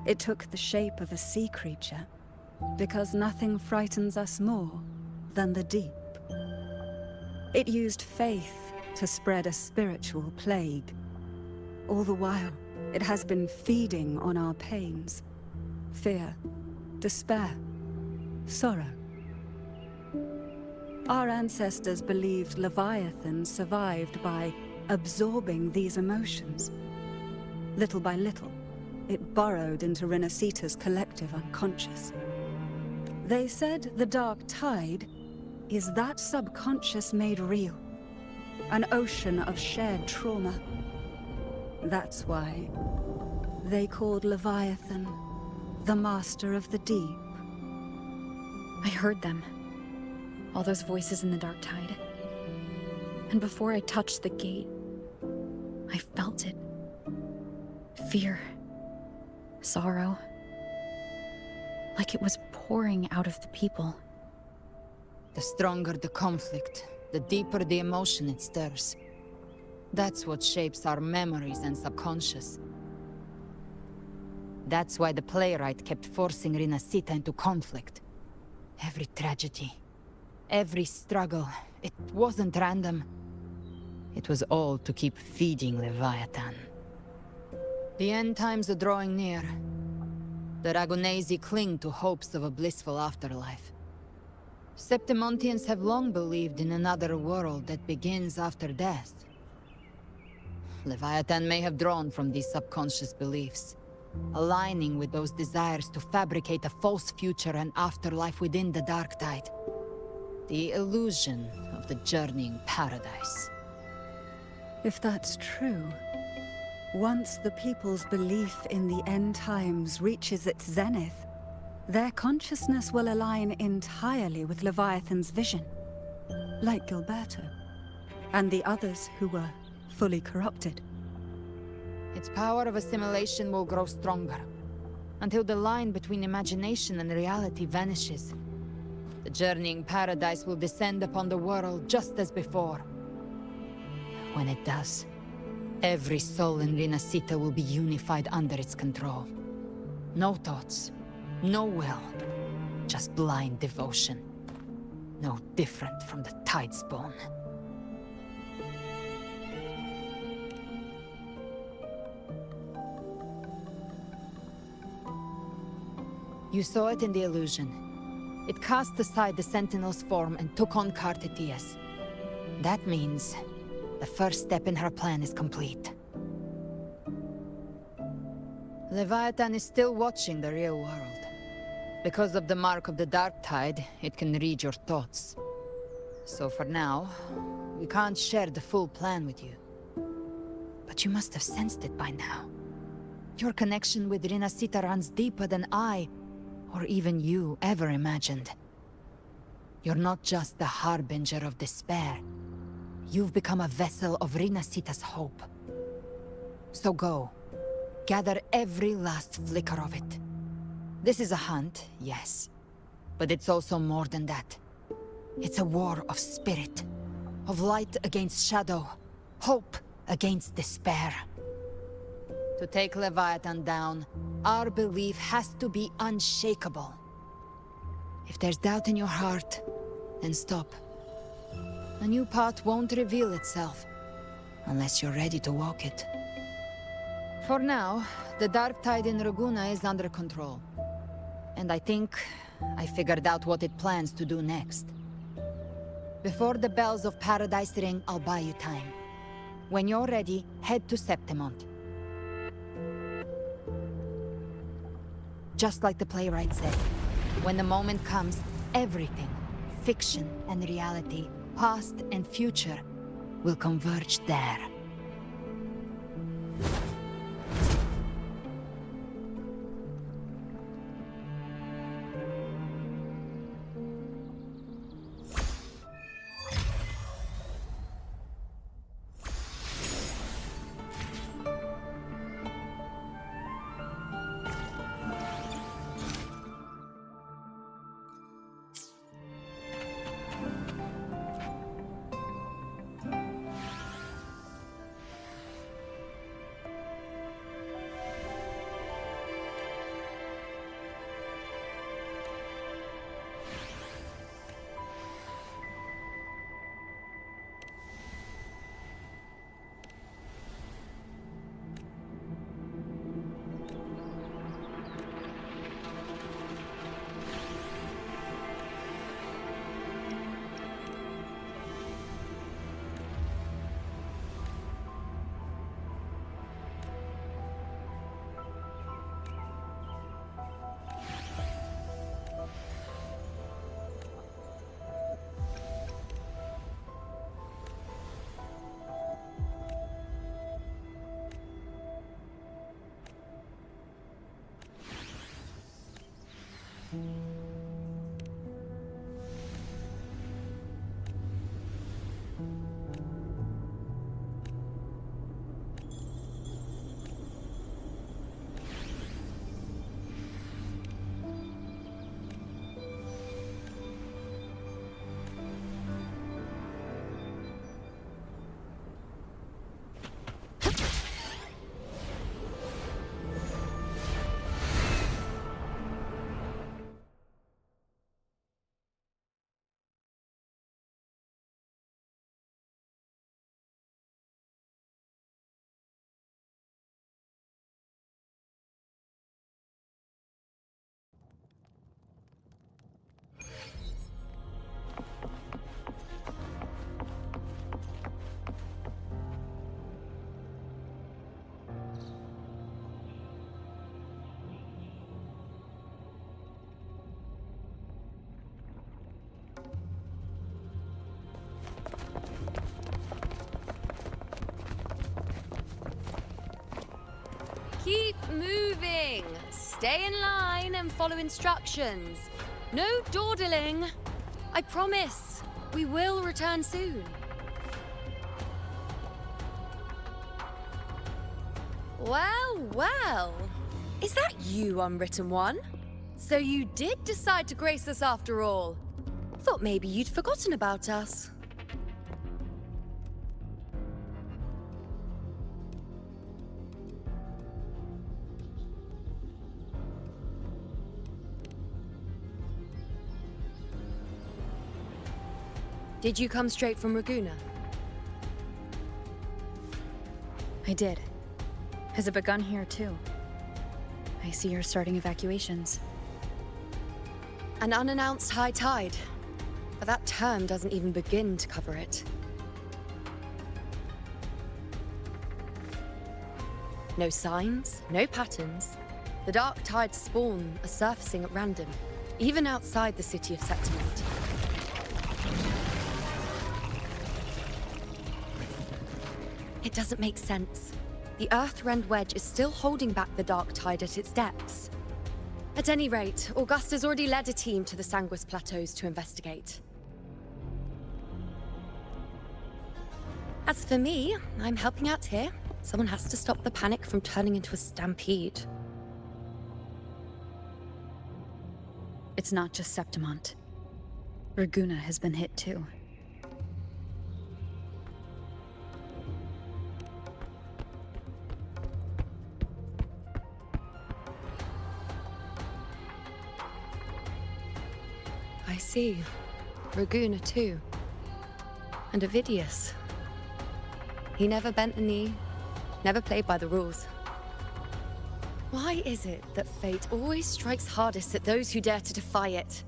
[SPEAKER 9] It took the shape of a sea creature, because nothing frightens us more than the deep. It used faith to spread a spiritual plague. All the while, it has been feeding on our pains, fear, despair, sorrow. Our ancestors believed Leviathan survived by absorbing these emotions. Little by little, it burrowed into Renacita's collective unconscious. They said the dark tide is that subconscious made real, an ocean of shared trauma. That's why they called Leviathan the Master of the Deep.
[SPEAKER 2] I heard them. All those voices in the dark tide. And before I touched the gate, I felt it. Fear. Sorrow. Like it was pouring out of the people.
[SPEAKER 7] The stronger the conflict, the deeper the emotion it stirs. That's what shapes our memories and subconscious. That's why the playwright kept forcing Renacita into conflict. Every tragedy, every struggle, it wasn't random. It was all to keep feeding Leviathan. The end times are drawing near. The Ragunesi cling to hopes of a blissful afterlife. Septimontians have long believed in another world that begins after death. Leviathan may have drawn from these subconscious beliefs, aligning with those desires to fabricate a false future and afterlife within the dark tide. The illusion of the journeying paradise.
[SPEAKER 9] If that's true, once the people's belief in the end times reaches its zenith, their consciousness will align entirely with Leviathan's vision, like Gilberto, and the others who were fully corrupted.
[SPEAKER 7] Its power of assimilation will grow stronger, until the line between imagination and reality vanishes. The journeying paradise will descend upon the world just as before. When it does, every soul in Renacita will be unified under its control. No thoughts, no will, just blind devotion. No different from the Tidespawn. You saw it in the illusion. It cast aside the Sentinel's form and took on Cartetius. That means the first step in her plan is complete. Leviathan is still watching the real world. Because of the mark of the Dark Tide, it can read your thoughts. So for now, we can't share the full plan with you. But you must have sensed it by now. Your connection with Renacita runs deeper than I, or even you, ever imagined. You're not just the harbinger of despair. You've become a vessel of Renacita's hope. So go. Gather every last flicker of it. This is a hunt, yes. But it's also more than that. It's a war of spirit. Of light against shadow. Hope against despair. To take Leviathan down, our belief has to be unshakable. If there's doubt in your heart, then stop. A new path won't reveal itself, unless you're ready to walk it. For now, the dark tide in Raguna is under control. And I think I figured out what it plans to do next. Before the bells of Paradise ring, I'll buy you time. When you're ready, head to Septimont. Just like the playwright said, when the moment comes, everything, fiction and reality, past and future, will converge there.
[SPEAKER 15] Keep moving. Stay in line and follow instructions. No dawdling. I promise, we will return soon. Well, well. Is that you, Unwritten One? So you did decide to grace us after all. Thought maybe you'd forgotten about us. Did you come straight from Raguna?
[SPEAKER 2] I did. Has it begun here, too? I see you're starting evacuations.
[SPEAKER 15] An unannounced high tide. But that term doesn't even begin to cover it. No signs, no patterns. The dark tide's spawn are surfacing at random, even outside the city of Septimont. It doesn't make sense.
[SPEAKER 18] the Earth-Rend Wedge is still holding back the dark tide at its depths. At any rate, Augusta's already led a team to the Sanguis Plateaus to investigate. As for me, I'm helping out here. Someone has to stop the panic from turning into a stampede.
[SPEAKER 2] It's not just Septimont. Raguna has been hit too.
[SPEAKER 18] I see. Raguna too. And Ovidius. He never bent a knee, never played by the rules. Why is it that fate always strikes hardest at those who dare to defy it?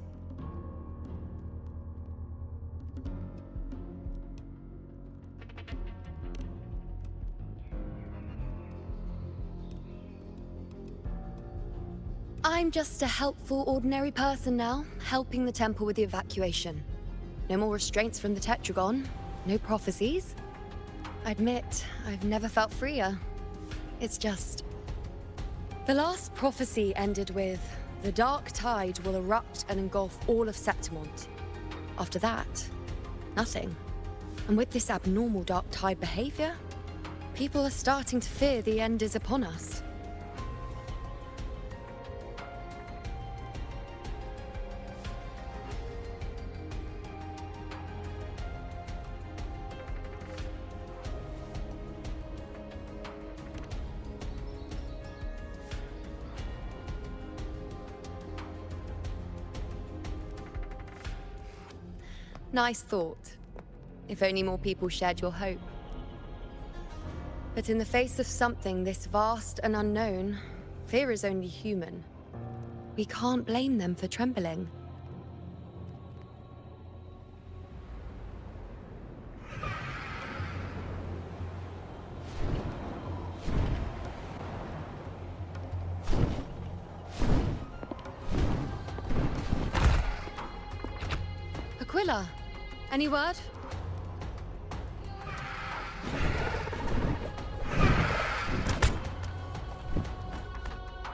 [SPEAKER 18] I'm just a helpful, ordinary person now, helping the temple with the evacuation. No more restraints from the Tetragon, no prophecies. I admit, I've never felt freer. It's just... The last prophecy ended with, the dark tide will erupt and engulf all of Septimont. After that, nothing. And with this abnormal dark tide behavior, people are starting to fear the end is upon us. Nice thought. If only more people shared your hope. But in the face of something this vast and unknown, fear is only human. We can't blame them for trembling. Aquila, any word?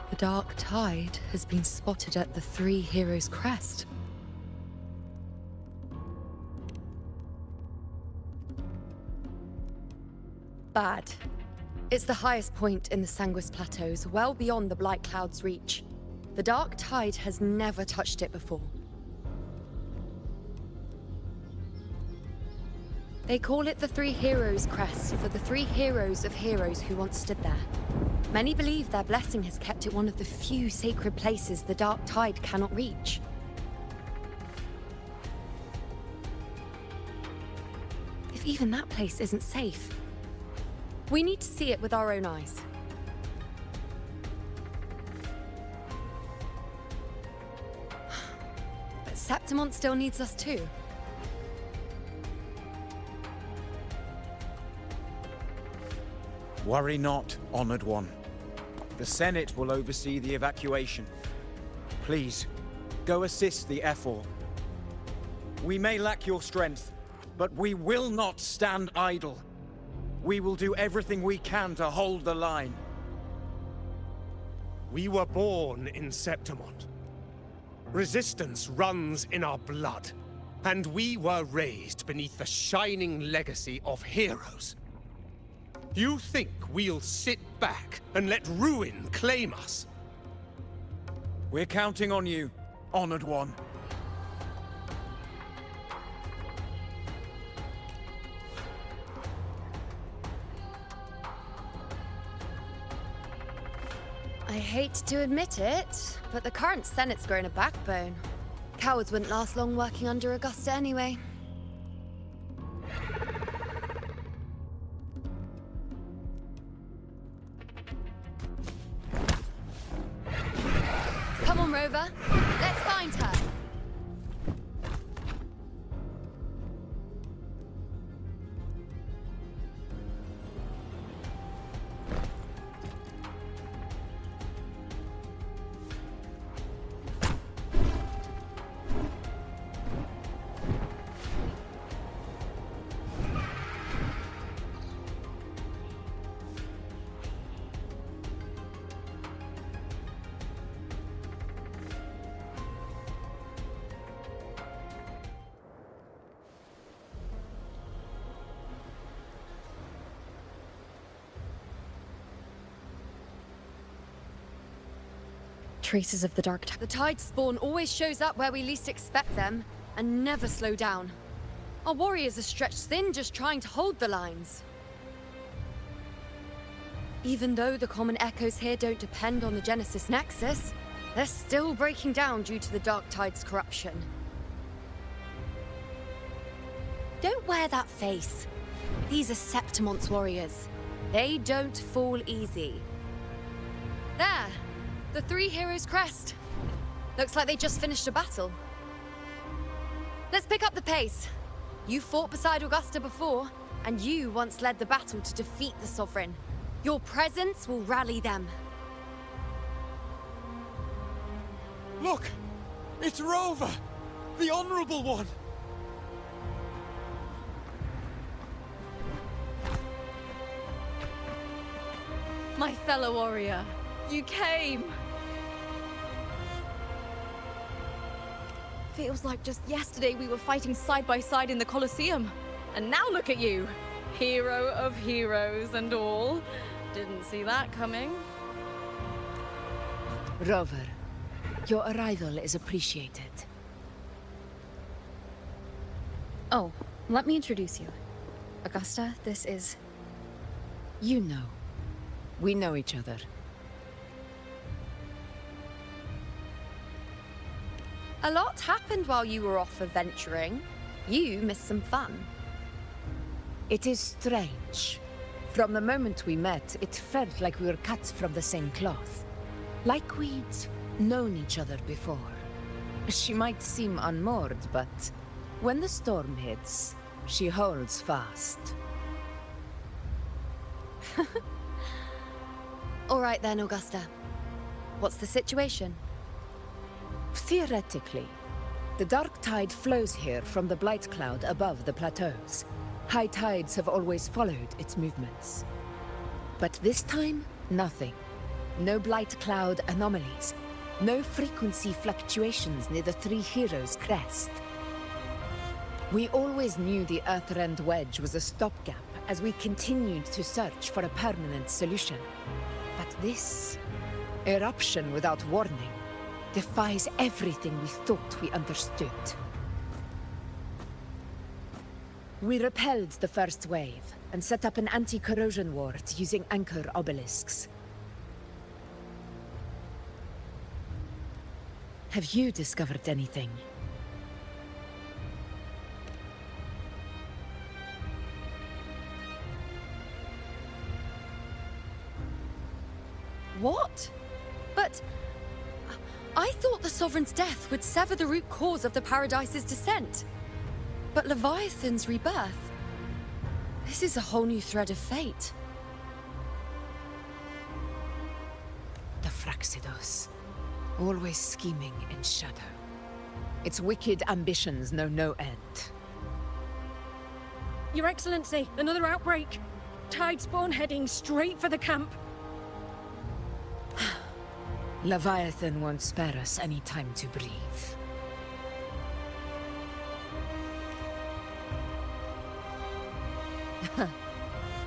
[SPEAKER 18] The dark tide has been spotted at the Three Heroes' Crest. Bad. It's the highest point in the Sanguis Plateaus, well beyond the Blight Cloud's reach. The dark tide has never touched it before. They call it the Three Heroes' Crest for the three heroes of heroes who once stood there. Many believe their blessing has kept it one of the few sacred places the dark tide cannot reach. If even that place isn't safe, we need to see it with our own eyes. But Septimont still needs us too.
[SPEAKER 10] Worry not, Honored One. The Senate will oversee the evacuation. Please, go assist the Ephor. We may lack your strength, but we will not stand idle. We will do everything we can to hold the line.
[SPEAKER 19] We were born in Septimont. Resistance runs in our blood, and we were raised beneath the shining legacy of heroes. You think we'll sit back and let ruin claim us?
[SPEAKER 10] We're counting on you, Honored One.
[SPEAKER 18] I hate to admit it, but the current Senate's grown a backbone. Cowards wouldn't last long working under Augusta anyway. Come on, Rover. Let's find her.
[SPEAKER 2] Traces of the dark tide.
[SPEAKER 18] The tide spawn always shows up where we least expect them, and never slow down. Our warriors are stretched thin just trying to hold the lines. Even though the common echoes here don't depend on the Genesis Nexus, they're still breaking down due to the Dark Tide's corruption. Don't wear that face. These are Septimon's warriors. They don't fall easy. There! The three heroes' crest. Looks like they just finished a battle. Let's pick up the pace. You fought beside Augusta before, and you once led the battle to defeat the Sovereign. Your presence will rally them.
[SPEAKER 10] Look! It's Rover! The Honorable One!
[SPEAKER 12] My fellow warrior, you came! Feels like just yesterday we were fighting side by side in the Colosseum. And now look at you! Hero of heroes and all. Didn't see that coming.
[SPEAKER 20] Rover, your arrival is appreciated.
[SPEAKER 2] Oh, let me introduce you. Augusta, this is...
[SPEAKER 20] You know. We know each other.
[SPEAKER 18] A lot happened while you were off adventuring. You missed some fun.
[SPEAKER 20] It is strange. From the moment we met, it felt like we were cut from the same cloth. Like we'd known each other before. She might seem unmoored, but when the storm hits, she holds fast.
[SPEAKER 18] All right then, Augusta. What's the situation?
[SPEAKER 20] Theoretically, the dark tide flows here from the blight cloud above the plateaus. High tides have always followed its movements. But this time, nothing. No blight cloud anomalies. No frequency fluctuations near the Three Heroes' crest. We always knew the Earthrend Wedge was a stopgap as we continued to search for a permanent solution. But this eruption without warning defies everything we thought we understood. We repelled the first wave and set up an anti-corrosion ward using anchor obelisks. Have you discovered anything?
[SPEAKER 18] What? But... I thought the Sovereign's death would sever the root cause of the Paradise's descent. But Leviathan's rebirth... This is a whole new thread of fate.
[SPEAKER 20] The Fraxidos. Always scheming in shadow. Its wicked ambitions know no end.
[SPEAKER 15] Your Excellency, another outbreak. Tide spawn heading straight for the camp.
[SPEAKER 20] Leviathan won't spare us any time to breathe.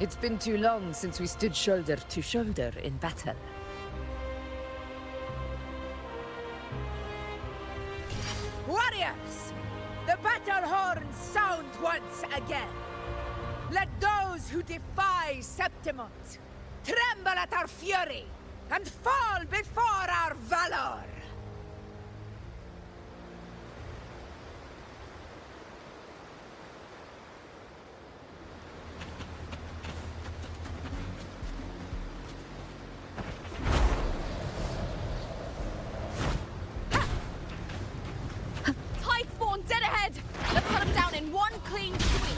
[SPEAKER 20] It's been too long since we stood shoulder to shoulder in battle.
[SPEAKER 21] Warriors! The battle horns sound once again. Let those who defy Septimont tremble at our fury and fall before our valor!
[SPEAKER 12] Tide spawn dead ahead! Let's cut them down in one clean sweep!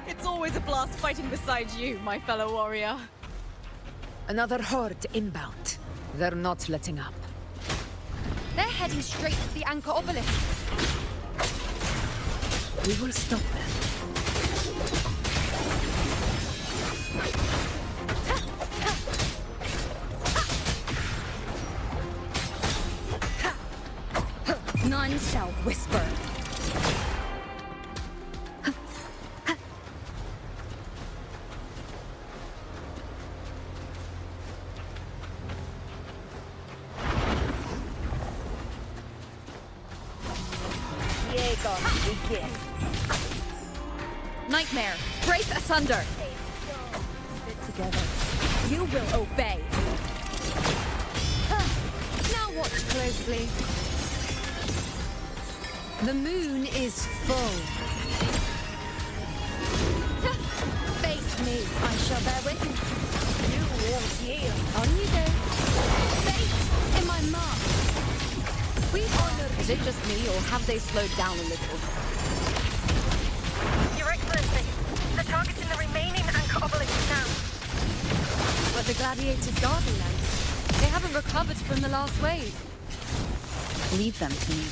[SPEAKER 12] It's always a blast fighting beside you, my fellow warrior.
[SPEAKER 20] Another horde inbound. They're not letting up.
[SPEAKER 18] They're heading straight to the anchor obelisk.
[SPEAKER 20] We will stop them.
[SPEAKER 18] None shall whisper.
[SPEAKER 21] begin.
[SPEAKER 12] Nightmare, break asunder.
[SPEAKER 21] Fit together. You will obey.
[SPEAKER 2] Now watch closely. The moon is full. Face me, I shall bear witness.
[SPEAKER 21] You will heal.
[SPEAKER 2] On you go. Fate in my mark. We honor.
[SPEAKER 12] Is it just me, or have they slowed down a little?
[SPEAKER 15] Your Excellency, the target's in the remaining anchor obelisk now.
[SPEAKER 12] But the gladiators guarding them. They haven't recovered from the last wave.
[SPEAKER 2] Leave them to me.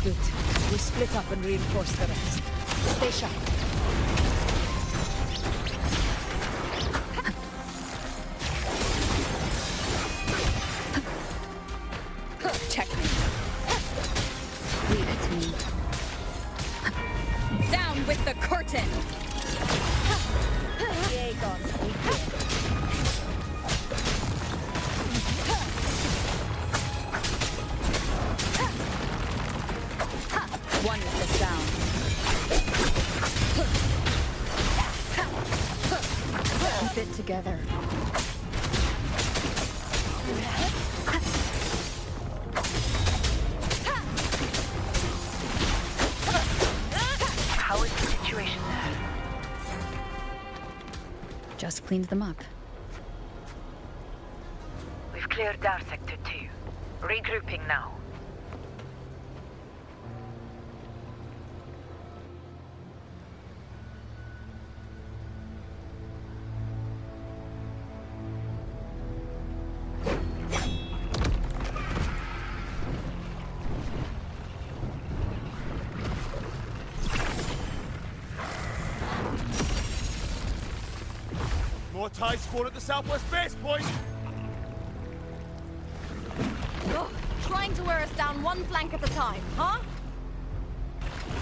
[SPEAKER 21] Good. We split up and reinforce the rest. Stay sharp.
[SPEAKER 2] Check me. Leave it to me.
[SPEAKER 12] Down with the curtain!
[SPEAKER 21] Aegon, begin.
[SPEAKER 2] One is us down. Keep it together.
[SPEAKER 15] How is the situation there?
[SPEAKER 2] Just cleaned them up.
[SPEAKER 15] We've cleared our sector 2. Regrouping now.
[SPEAKER 10] More tide spawn at the southwest base point!
[SPEAKER 12] Ugh, trying to wear us down one flank at a time, huh?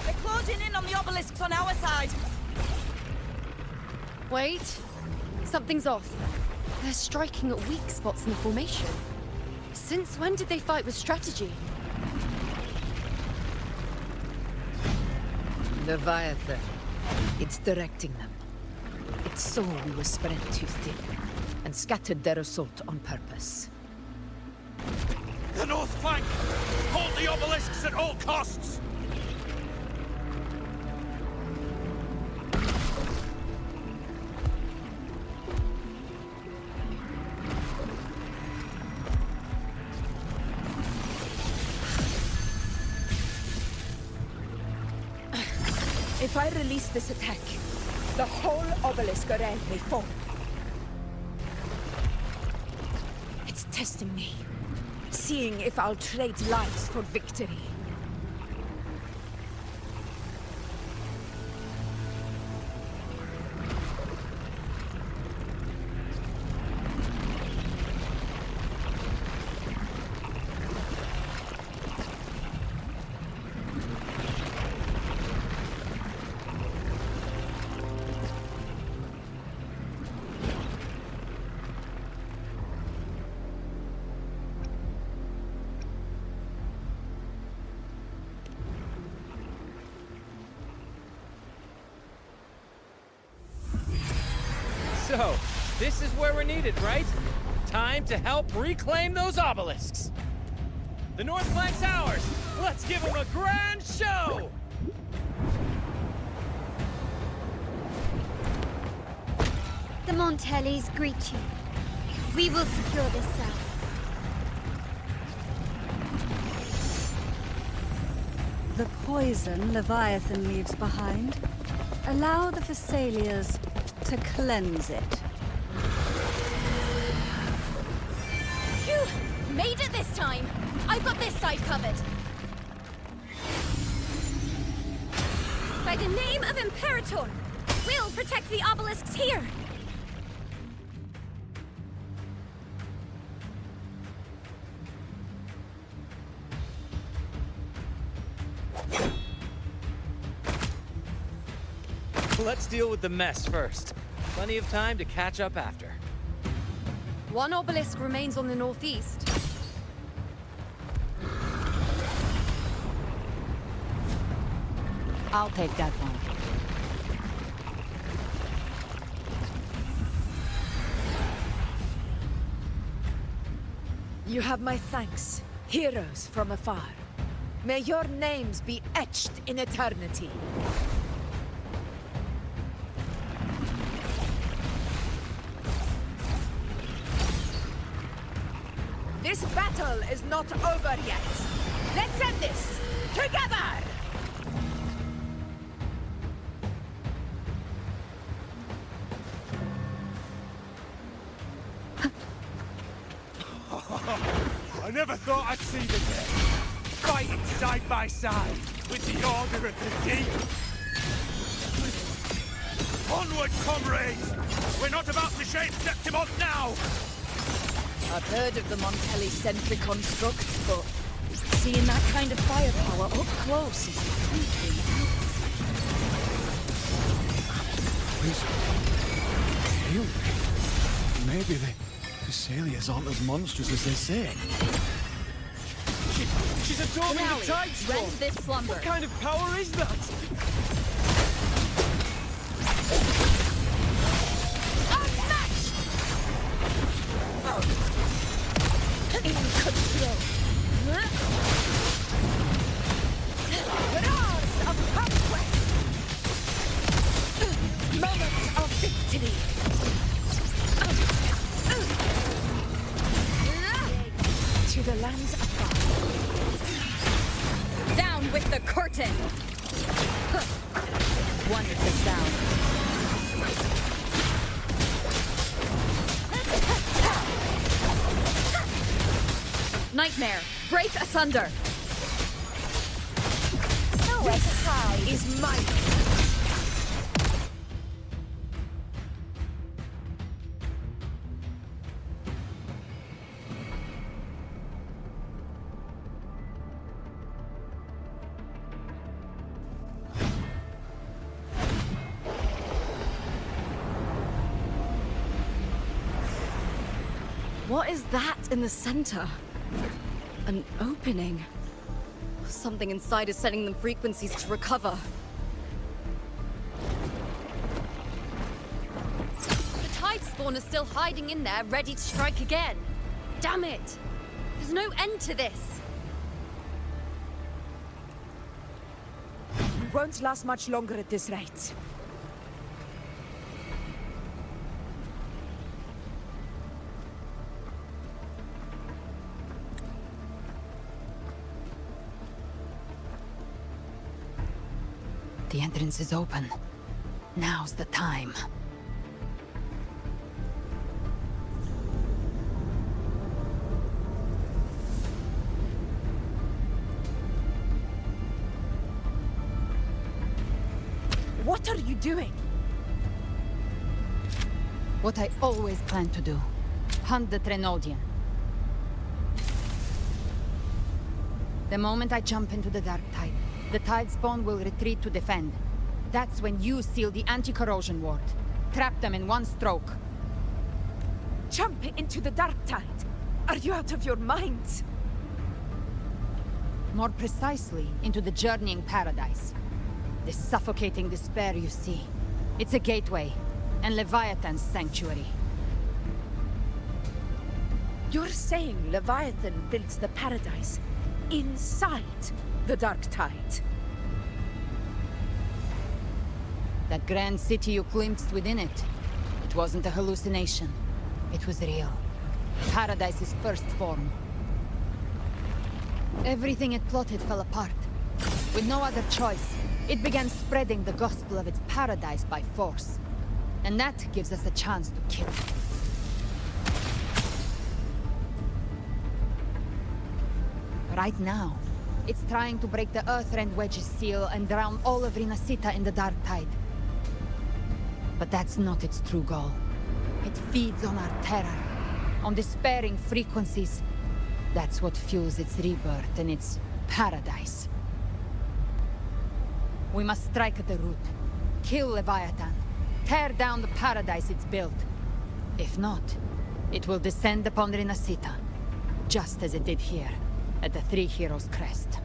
[SPEAKER 21] They're closing in on the obelisks on our side.
[SPEAKER 2] Wait. Something's off. They're striking at weak spots in the formation. Since when did they fight with strategy?
[SPEAKER 20] Leviathan. It's directing them. It saw we were spread too thin, and scattered their assault on purpose.
[SPEAKER 10] The north flank! Hold the obelisks at all costs!
[SPEAKER 21] If I release this attack, the whole obelisk around may fall. It's testing me, seeing if I'll trade lives for victory.
[SPEAKER 4] So, this is where we're needed, right? Time to help reclaim those obelisks. The north flank's ours. Let's give them a grand show!
[SPEAKER 3] The Montellis greet you. We will secure this cell.
[SPEAKER 9] The poison Leviathan leaves behind, allow the Thessalians to cleanse it.
[SPEAKER 12] Phew! Made it this time! I've got this side covered.
[SPEAKER 15] By the name of Imperator, we'll protect the obelisks here.
[SPEAKER 4] Let's deal with the mess first. Plenty of time to catch up after.
[SPEAKER 2] One obelisk remains on the northeast.
[SPEAKER 7] I'll take that one.
[SPEAKER 20] You have my thanks, heroes from afar. May your names be etched in eternity. This battle is not over yet. Let's end this together!
[SPEAKER 10] I never thought I'd see the day. Fighting side by side with the Order of the Deep. Onward, comrades! We're not about to shape Septimont now!
[SPEAKER 20] I've heard of the Montelli-centric constructs, but seeing that kind of firepower up close is something else.
[SPEAKER 11] Really? Maybe the Thessalians aren't as monstrous as they say.
[SPEAKER 10] She's absorbing
[SPEAKER 12] Finale,
[SPEAKER 10] the tide storm!
[SPEAKER 12] rend this slumber.
[SPEAKER 10] What kind of power is that?
[SPEAKER 20] In control. Roars of conquest. Moment of victory. To the lands afar.
[SPEAKER 12] Down with the curtain! Wonderful sound. Nightmare, break asunder!
[SPEAKER 20] This is mine.
[SPEAKER 12] What is that in the center? An opening. Something inside is sending them frequencies to recover. The tide spawn is still hiding in there, ready to strike again. Damn it! There's no end to this.
[SPEAKER 20] We won't last much longer at this rate.
[SPEAKER 7] The entrance is open. Now's the time.
[SPEAKER 20] What are you doing?
[SPEAKER 7] What I always planned to do. Hunt the Trenodian. The moment I jump into the dark tide, the tide spawn will retreat to defend. That's when you seal the anti-corrosion ward. Trap them in one stroke.
[SPEAKER 20] Jump into the dark tide. Are you out of your minds?
[SPEAKER 7] More precisely, into the journeying paradise. The suffocating despair you see. It's a gateway, and Leviathan's sanctuary.
[SPEAKER 20] You're saying Leviathan built the paradise inside the dark tide?
[SPEAKER 7] That grand city you glimpsed within it, it wasn't a hallucination. It was real. Paradise's first form. Everything it plotted fell apart. With no other choice, it began spreading the gospel of its paradise by force. And that gives us a chance to kill it. Right now, it's trying to break the Earthrend Wedge's seal and drown all of Rinasita in the dark tide. But that's not its true goal. It feeds on our terror, on despairing frequencies. That's what fuels its rebirth and its paradise. We must strike at the root. Kill Leviathan. Tear down the paradise it's built. If not, it will descend upon Rinasita, just as it did here, at the Three Heroes' Crest.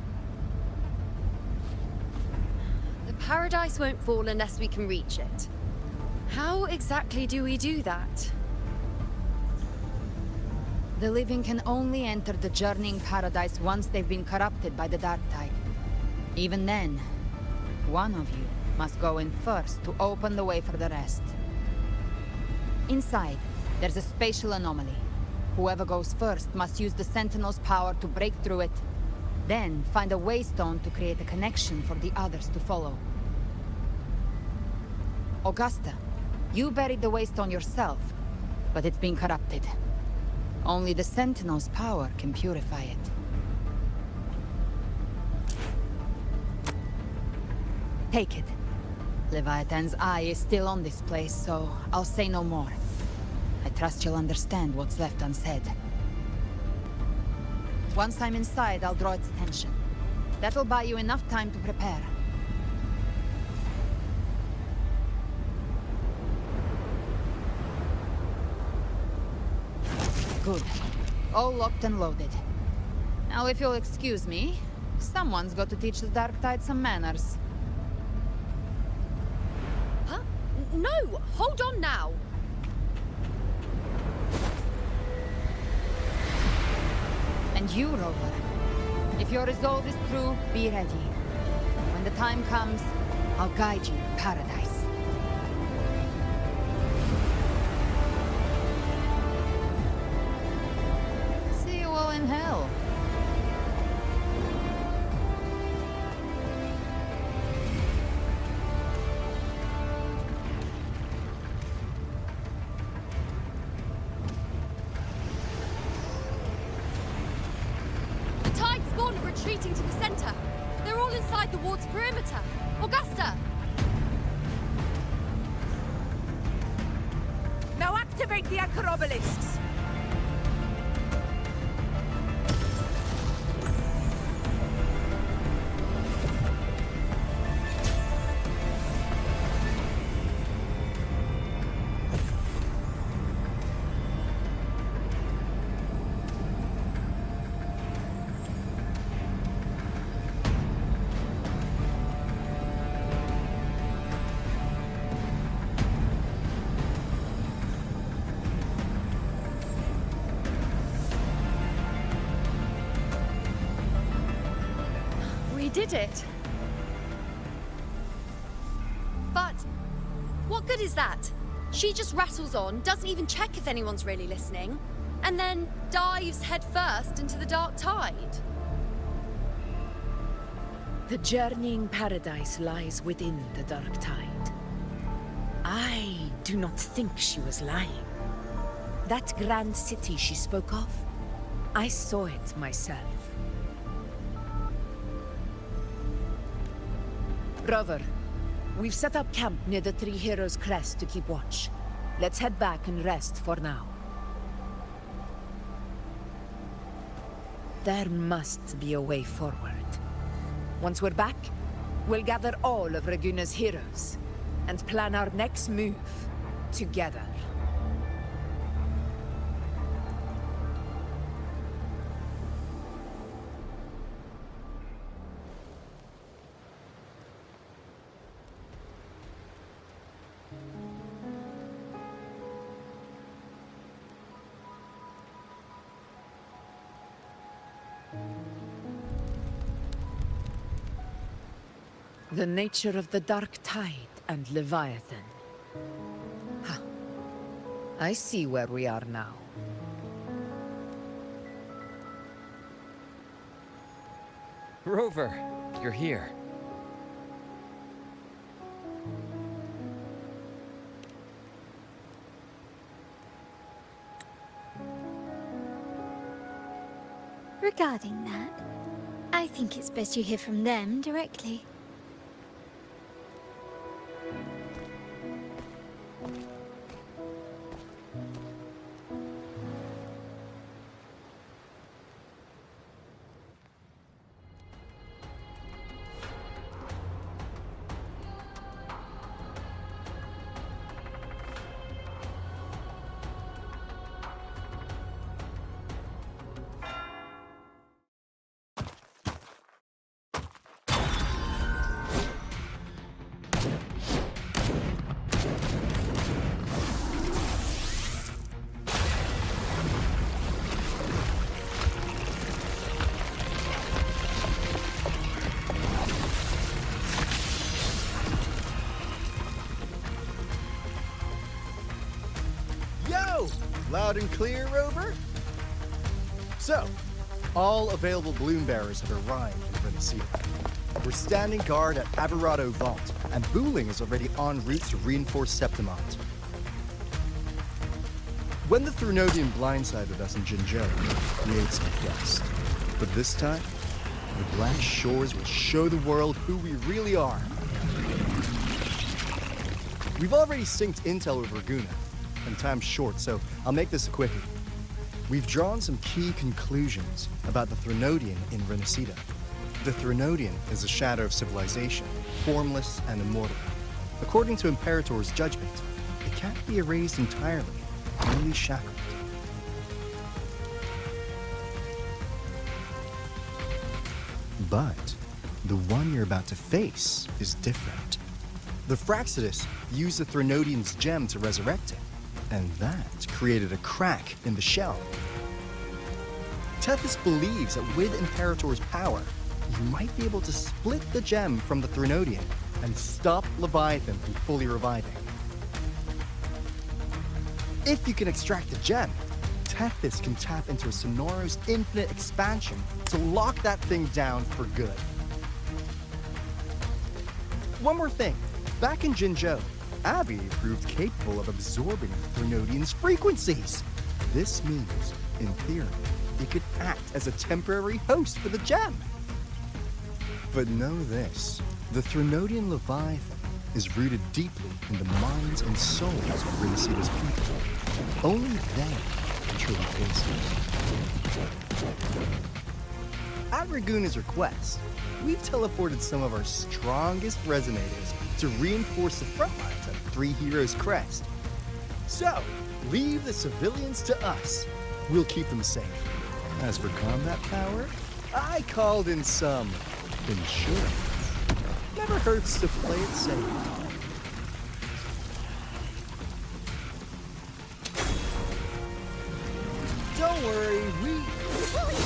[SPEAKER 12] The
[SPEAKER 18] paradise won't fall unless we can reach it. How exactly do we do that?
[SPEAKER 7] The living can only enter the journeying paradise once they've been corrupted by the dark tide. Even then, one of you must go in first to open the way for the rest. Inside, there's a spatial anomaly. Whoever goes first must use the Sentinel's power to break through it, then find a waystone to create a connection for the others to follow. Augusta, you buried the waystone yourself, but it's been corrupted. Only the Sentinel's power can purify it. Take it. Leviathan's eye is still on this place, so I'll say no more. I trust you'll understand what's left unsaid. Once I'm inside, I'll draw its attention. That'll buy you enough time to prepare. Good. All locked and loaded. Now, if you'll excuse me, someone's got to teach the Dark Tide some manners.
[SPEAKER 18] Huh? No! Hold on now!
[SPEAKER 7] And you, Rover. If your resolve is true, be ready. When the time comes, I'll guide you to paradise. See you all in hell.
[SPEAKER 18] Retreating to the center. They're all inside the ward's perimeter. Augusta!
[SPEAKER 21] Now activate the anchor obelisks!
[SPEAKER 18] Did it. But what good is that? She just rattles on, doesn't even check if anyone's really listening, and then dives headfirst into the dark tide.
[SPEAKER 20] The journeying paradise lies within the dark tide. I do not think she was lying. That grand city she spoke of, I saw it myself. Rover, we've set up camp near the Three Heroes Crest to keep watch. Let's head back and rest for now. There must be a way forward. Once we're back, we'll gather all of Raguna's heroes and plan our next move together. The nature of the dark tide and Leviathan. Ha. I see where we are now.
[SPEAKER 4] Rover, you're here.
[SPEAKER 3] Regarding that, I think it's best you hear from them directly.
[SPEAKER 17] Loud and clear, Rover? So, all available balloon bearers have arrived in Resonators. We're standing guard at Aberrado Vault, and Booling is already en route to reinforce Septimont. When the Threnodian blindsided us in Jinzhou, we ate some dust. But this time, the Black Shores will show the world who we really are. We've already synced intel with Raguna, and time's short, so I'll make this a quickie. We've drawn some key conclusions about the Threnodian in Renacida. The Threnodian is a shadow of civilization, formless and immortal. According to Imperator's judgment, it can't be erased entirely, only shackled. But the one you're about to face is different. The Fraxidus used the Threnodian's gem to resurrect him, and that created a crack in the shell. Tethys believes that with Imperator's power, you might be able to split the gem from the Threnodian and stop Leviathan from fully reviving. If you can extract the gem, Tethys can tap into a Sonoro's infinite expansion to lock that thing down for good. One more thing. Back in Jinzhou, Abby proved capable of absorbing the Threnodian's frequencies. This means, in theory, it could act as a temporary host for the gem. But know this, the Threnodian Leviathan is rooted deeply in the minds and souls of Renacida's people. Only they can truly taste it. At Raguna's request, we've teleported some of our strongest Resonators to reinforce the front lines at Three Heroes Crest. So, leave the civilians to us. We'll keep them safe. As for combat power, I called in some insurance. Never hurts to play it safe. Don't worry,
[SPEAKER 15] Bully,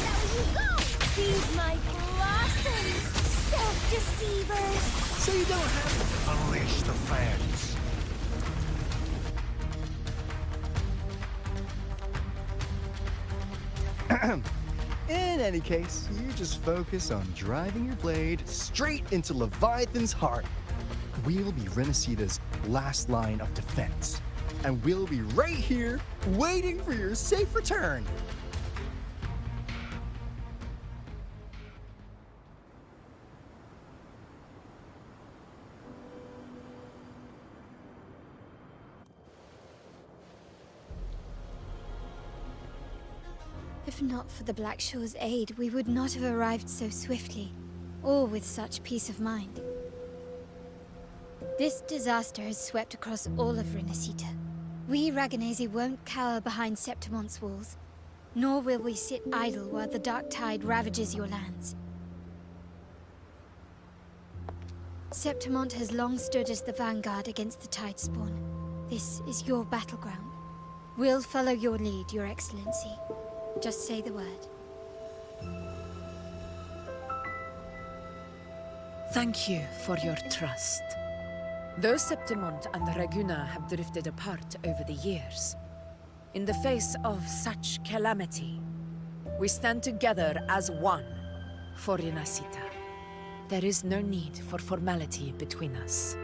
[SPEAKER 15] there you go! Feed my blossoms, self-deceivers!
[SPEAKER 17] So you don't have to unleash the fans. In any case, you just focus on driving your blade straight into Leviathan's heart. We'll be Renacida's last line of defense, and we'll be right here waiting for your safe return.
[SPEAKER 3] If not for the Black Shore's aid, we would not have arrived so swiftly, or with such peace of mind. This disaster has swept across all of Renacita. We Raganese won't cower behind Septimont's walls, nor will we sit idle while the dark tide ravages your lands. Septimont has long stood as the vanguard against the tide spawn. This is your battleground. We'll follow your lead, Your Excellency. Just say the word.
[SPEAKER 20] Thank you for your trust. Though Septimont and Raguna have drifted apart over the years, in the face of such calamity, we stand together as one for Renacita. There is no need for formality between us.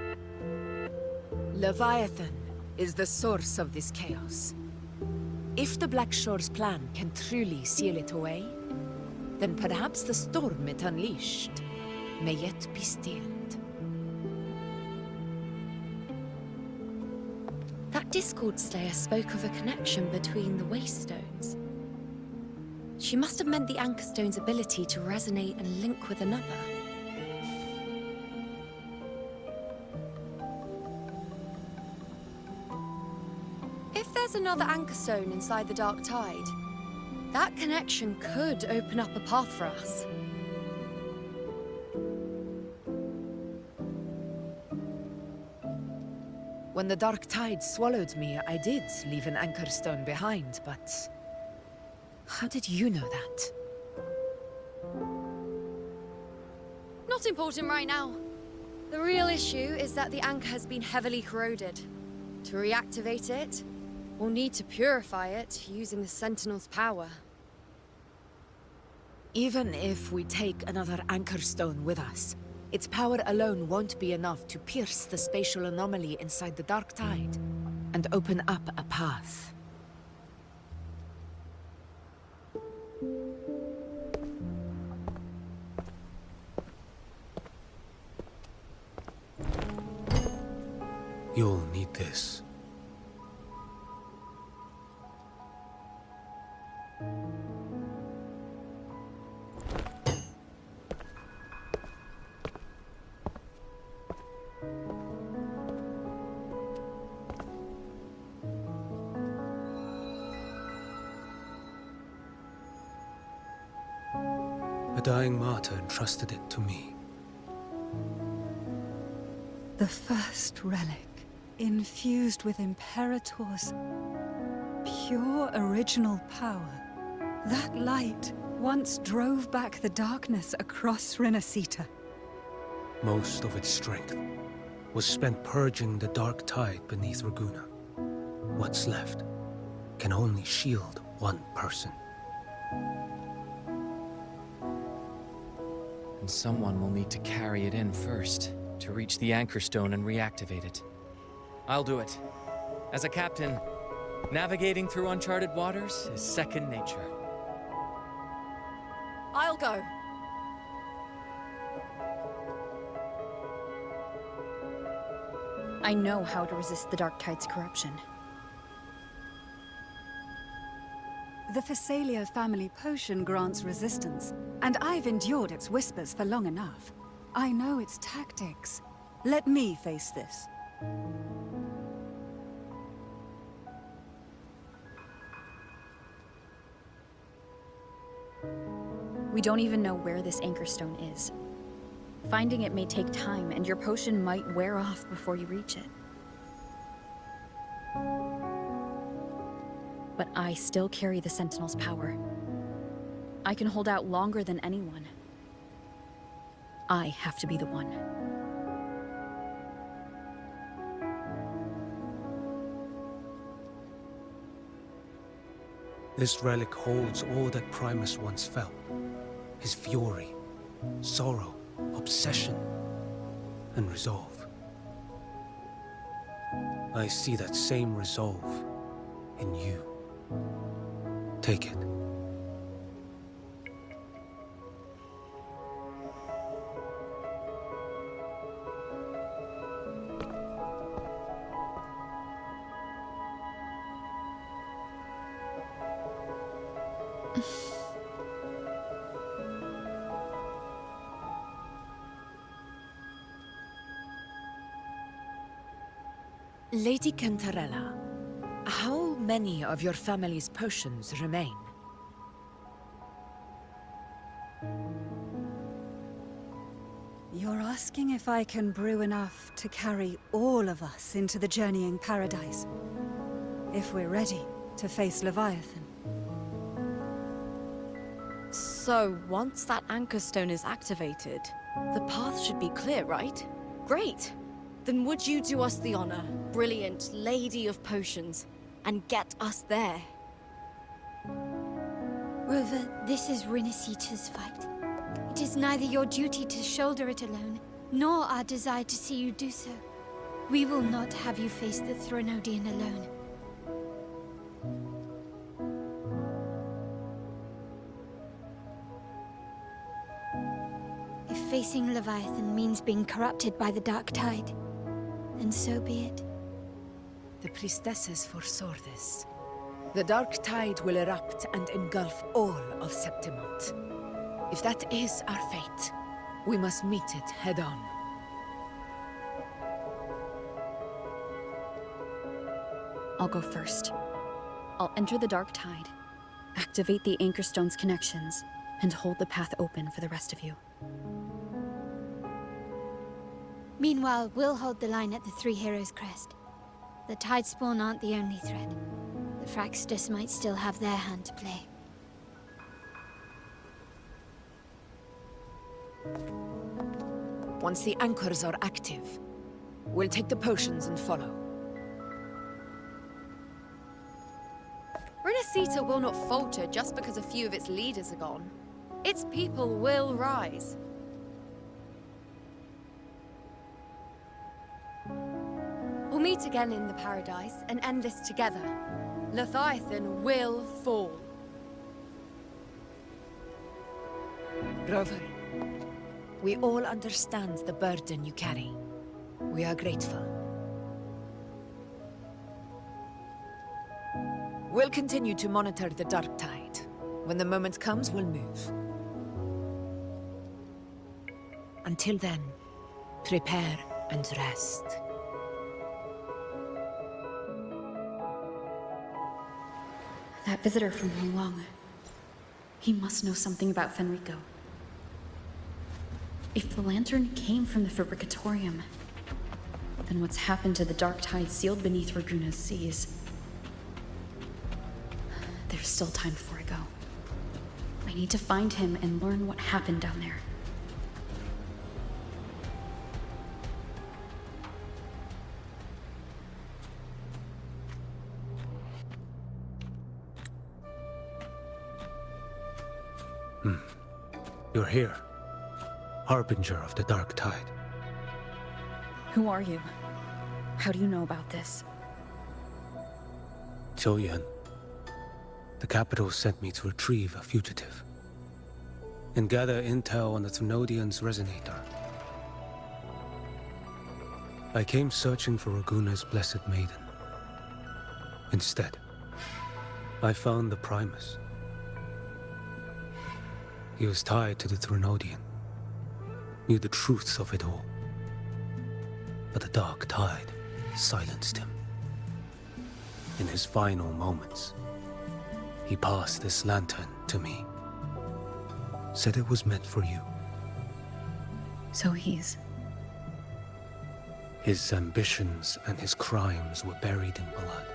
[SPEAKER 20] Leviathan is the source of this chaos. If the Black Shore's plan can truly seal it away, then perhaps the storm it unleashed may yet be stilled.
[SPEAKER 18] That Discord Slayer spoke of a connection between the Waystones. She must have meant the Anchor Stone's ability to resonate and link with another. If there's another Anchor Stone inside the Dark Tide, that connection could open up a path for us.
[SPEAKER 20] When the Dark Tide swallowed me, I did leave an Anchor Stone behind, but... how did you know that?
[SPEAKER 18] Not important right now. The real issue is that the anchor has been heavily corroded. To reactivate it, We'll need to purify it using the Sentinel's power.
[SPEAKER 20] Even if we take another Anchor Stone with us, its power alone won't be enough to pierce the spatial anomaly inside the Dark Tide and open up a path.
[SPEAKER 14] You'll need this. A dying martyr entrusted it to me.
[SPEAKER 9] The first relic, infused with Imperator's pure original power. That light once drove back the darkness across Renacita.
[SPEAKER 14] Most of its strength was spent purging the dark tide beneath Raguna. What's left can only shield one person.
[SPEAKER 4] And someone will need to carry it in first, to reach the Anchor Stone and reactivate it. I'll do it. As a captain, navigating through uncharted waters is second nature.
[SPEAKER 12] I'll go.
[SPEAKER 2] I know how to resist the Dark Tide's corruption.
[SPEAKER 9] The Phasalia family potion grants resistance, and I've endured its whispers for long enough. I know its tactics. Let me face this.
[SPEAKER 2] We don't even know where this Anchor Stone is. Finding it may take time, and your potion might wear off before you reach it. But I still carry the Sentinel's power. I can hold out longer than anyone. I have to be the one.
[SPEAKER 14] This relic holds all that Primus once felt. His fury, sorrow, obsession, and resolve. I see that same resolve in you. Take it.
[SPEAKER 20] Lady Cantarella, how many of your family's potions remain?
[SPEAKER 9] You're asking if I can brew enough to carry all of us into the journeying paradise. If we're ready to face Leviathan.
[SPEAKER 12] So, once that Anchor Stone is activated, the path should be clear, right? Great! Then would you do us the honor, brilliant Lady of Potions, and get us there?
[SPEAKER 3] Rover, this is Renacita's fight. It is neither your duty to shoulder it alone, nor our desire to see you do so. We will not have you face the Threnodian alone. If facing Leviathan means being corrupted by the Dark Tide, then so be it.
[SPEAKER 20] The priestesses foresaw this. The Dark Tide will erupt and engulf all of Septimont. If that is our fate, we must meet it head-on.
[SPEAKER 2] I'll go first. I'll enter the Dark Tide, activate the Anchor Stone's connections, and hold the path open for the rest of you.
[SPEAKER 3] Meanwhile, we'll hold the line at the Three Heroes Crest. The Tidespawn aren't the only threat. The Fraxtus might still have their hand to play.
[SPEAKER 20] Once the anchors are active, we'll take the potions and follow.
[SPEAKER 2] Renacita will not falter just because a few of its leaders are gone. Its people will rise. We'll meet again in the Paradise and end this together. Leviathan will fall.
[SPEAKER 20] Rover, we all understand the burden you carry. We are grateful. We'll continue to monitor the dark tide. When the moment comes, we'll move. Until then, prepare and rest.
[SPEAKER 2] That visitor from Long, he must know something about Fenrico. If the lantern came from the Fabricatorium, then what's happened to the dark tide sealed beneath Raguna's seas? There's still time before I go. I need to find him and learn what happened down there.
[SPEAKER 14] You're here. Harbinger of the dark tide.
[SPEAKER 2] Who are you? How do you know about this?
[SPEAKER 14] Choyan. The capital sent me to retrieve a fugitive and gather intel on the Thrunodian's Resonator. I came searching for Raguna's Blessed Maiden. Instead, I found the Primus. He was tied to the Thrunodian, knew the truths of it all. But the dark tide silenced him. In his final moments, he passed this lantern to me. Said it was meant for you.
[SPEAKER 2] So he's...
[SPEAKER 14] His ambitions and his crimes were buried in blood.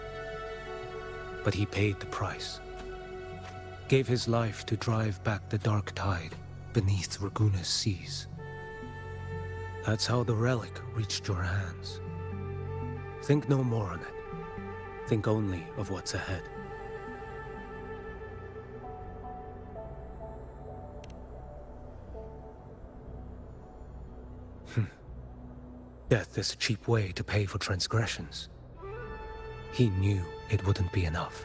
[SPEAKER 14] But he paid the price. Gave his life to drive back the dark tide beneath Raguna's seas. That's how the relic reached your hands. Think no more on it. Think only of what's ahead. Death is a cheap way to pay for transgressions. He knew it wouldn't be enough.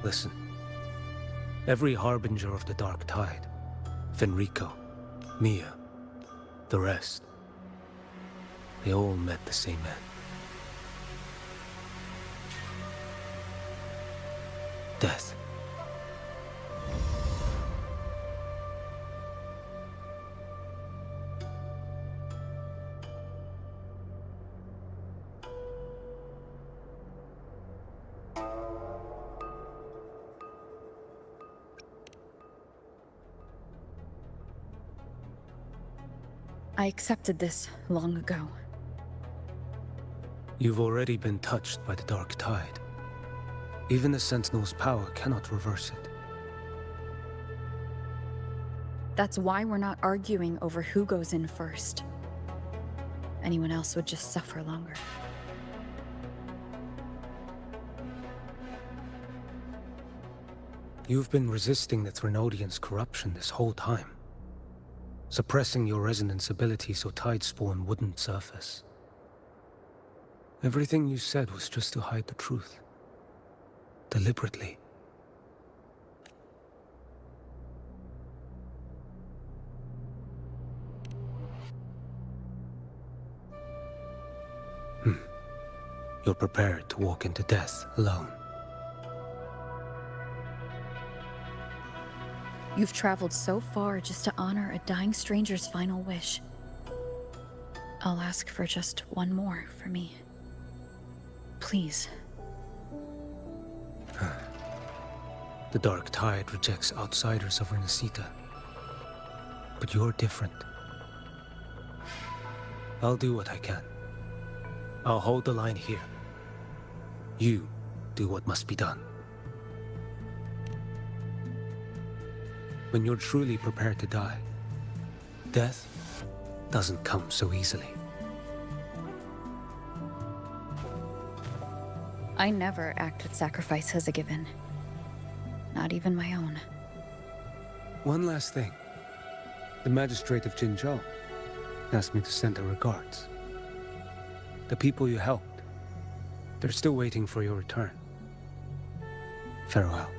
[SPEAKER 14] Listen. Every harbinger of the dark tide, Fenrico, Mia, the rest, they all met the same end. Death.
[SPEAKER 2] I accepted this long ago.
[SPEAKER 14] You've already been touched by the dark tide. Even the Sentinel's power cannot reverse it.
[SPEAKER 2] That's why we're not arguing over who goes in first. Anyone else would just suffer longer.
[SPEAKER 14] You've been resisting the Thrunodian's corruption this whole time. Suppressing your resonance ability so Tidespawn wouldn't surface. Everything you said was just to hide the truth. Deliberately. You're prepared to walk into death alone.
[SPEAKER 2] You've traveled so far just to honor a dying stranger's final wish. I'll ask for just one more for me. Please.
[SPEAKER 14] The dark tide rejects outsiders of Renacita. But you're different. I'll do what I can. I'll hold the line here. You do what must be done. When you're truly prepared to die, death doesn't come so easily.
[SPEAKER 2] I never act with sacrifice as a given. Not even my own.
[SPEAKER 14] One last thing. The magistrate of Jinzhou asked me to send her regards. The people you helped, they're still waiting for your return. Farewell.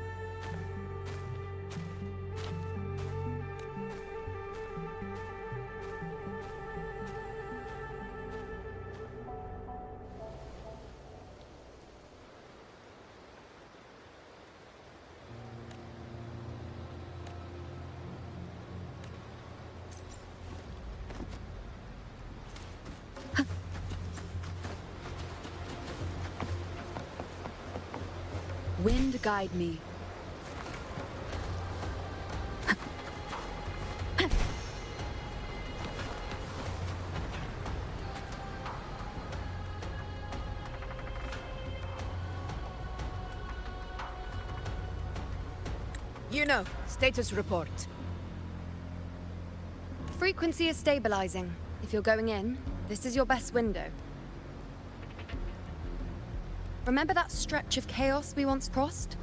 [SPEAKER 18] Wind guide me.
[SPEAKER 20] Status report.
[SPEAKER 18] Frequency is stabilizing. If you're going in, this is your best window. Remember that stretch of chaos we once crossed?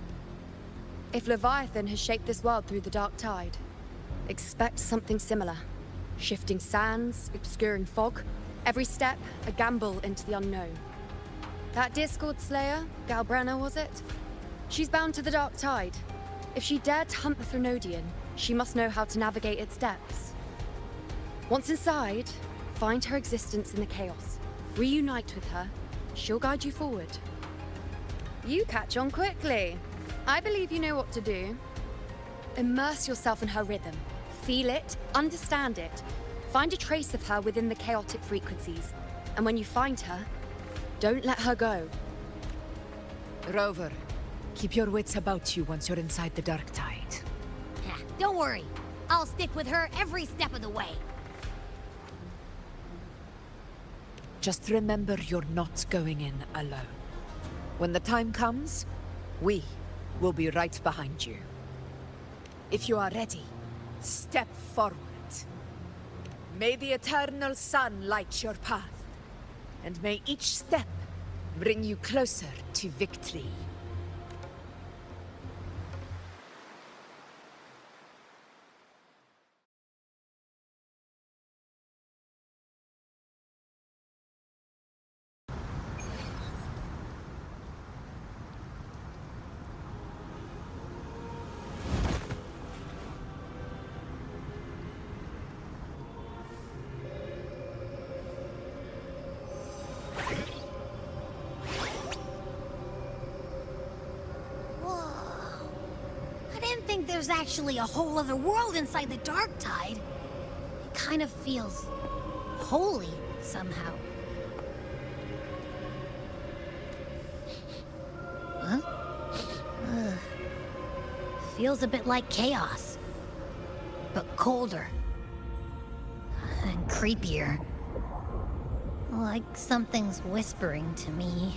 [SPEAKER 18] If Leviathan has shaped this world through the dark tide, expect something similar. Shifting sands, obscuring fog, every step a gamble into the unknown. That Discord Slayer, Galbrena was it? She's bound to the dark tide. If she dared to hunt the Threnodian, she must know how to navigate its depths. Once inside, find her existence in the chaos. Reunite with her. She'll guide you forward. You catch on quickly. I believe you know what to do. Immerse yourself in her rhythm. Feel it, understand it. Find a trace of her within the chaotic frequencies. And when you find her, don't let her go.
[SPEAKER 20] Rover, keep your wits about you once you're inside the dark tide.
[SPEAKER 1] Don't worry. I'll stick with her every step of the way.
[SPEAKER 20] Just remember you're not going in alone. When the time comes, we will be right behind you. If you are ready, step forward. May the eternal sun light your path, and may each step bring you closer to victory.
[SPEAKER 1] There's actually a whole other world inside the dark tide. It kind of feels holy somehow. Huh? Feels a bit like chaos, but colder and creepier. Like something's whispering to me.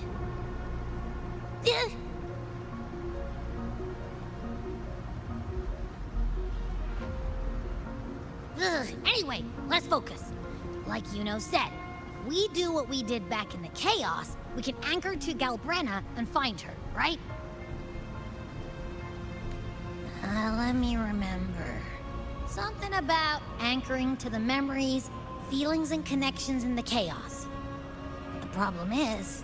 [SPEAKER 1] Anyway, let's focus. Like Yuno said, if we do what we did back in the chaos, we can anchor to Galbrena and find her, right? Let me remember. Something about anchoring to the memories, feelings, and connections in the chaos. The problem is...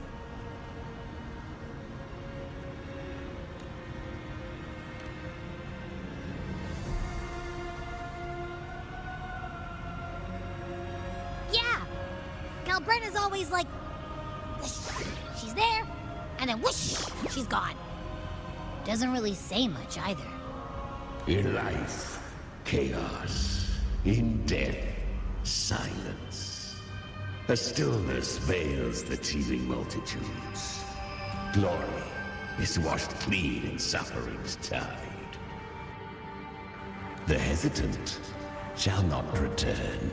[SPEAKER 1] Galbrena's always like, whoosh, she's there, and then whoosh, she's gone. Doesn't really say much either.
[SPEAKER 8] In life, chaos. In death, silence. A stillness veils the teeming multitudes. Glory is washed clean in suffering's tide. The hesitant shall not return.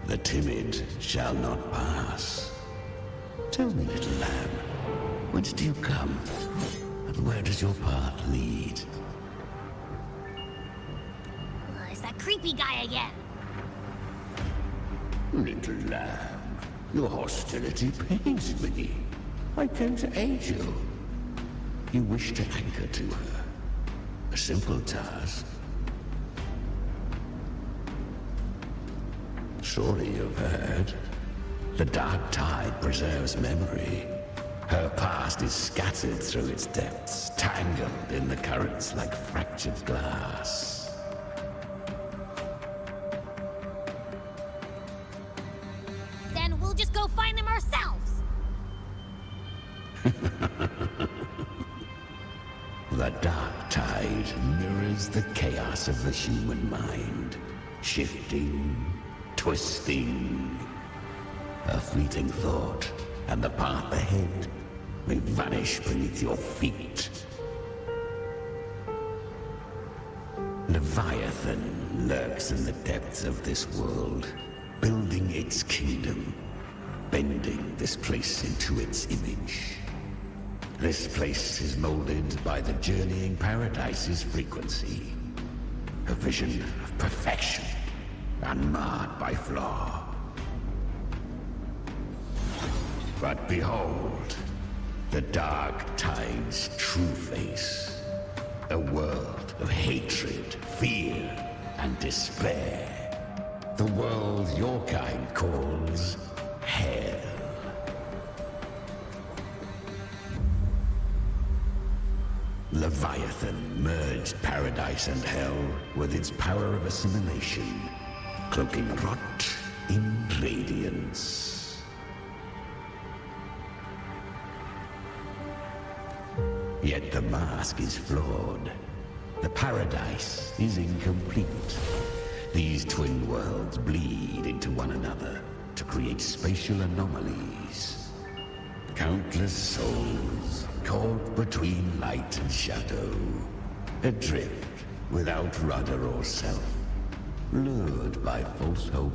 [SPEAKER 8] The timid shall not pass. Tell me, little lamb, whence do you come? And where does your path lead?
[SPEAKER 1] It's that creepy guy again.
[SPEAKER 8] Little lamb, your hostility pains me. I came to aid you. You wish to anchor to her. A simple task. Surely you've heard. The dark tide preserves memory. Her past is scattered through its depths, tangled in the currents like fractured glass.
[SPEAKER 1] Then we'll just go find them ourselves.
[SPEAKER 8] The dark tide mirrors the chaos of the human mind, shifting, twisting. A fleeting thought, and the path ahead may vanish beneath your feet. Leviathan lurks in the depths of this world, building its kingdom, bending this place into its image. This place is molded by the journeying paradise's frequency, a vision of perfection, unmarred by flaw. But behold, the dark tide's true face. A world of hatred, fear, and despair. The world your kind calls hell. Leviathan merged paradise and hell with its power of assimilation, cloaking rot in radiance. Yet the mask is flawed. The paradise is incomplete. These twin worlds bleed into one another to create spatial anomalies. Countless souls caught between light and shadow, adrift without rudder or self. Lured by false hope,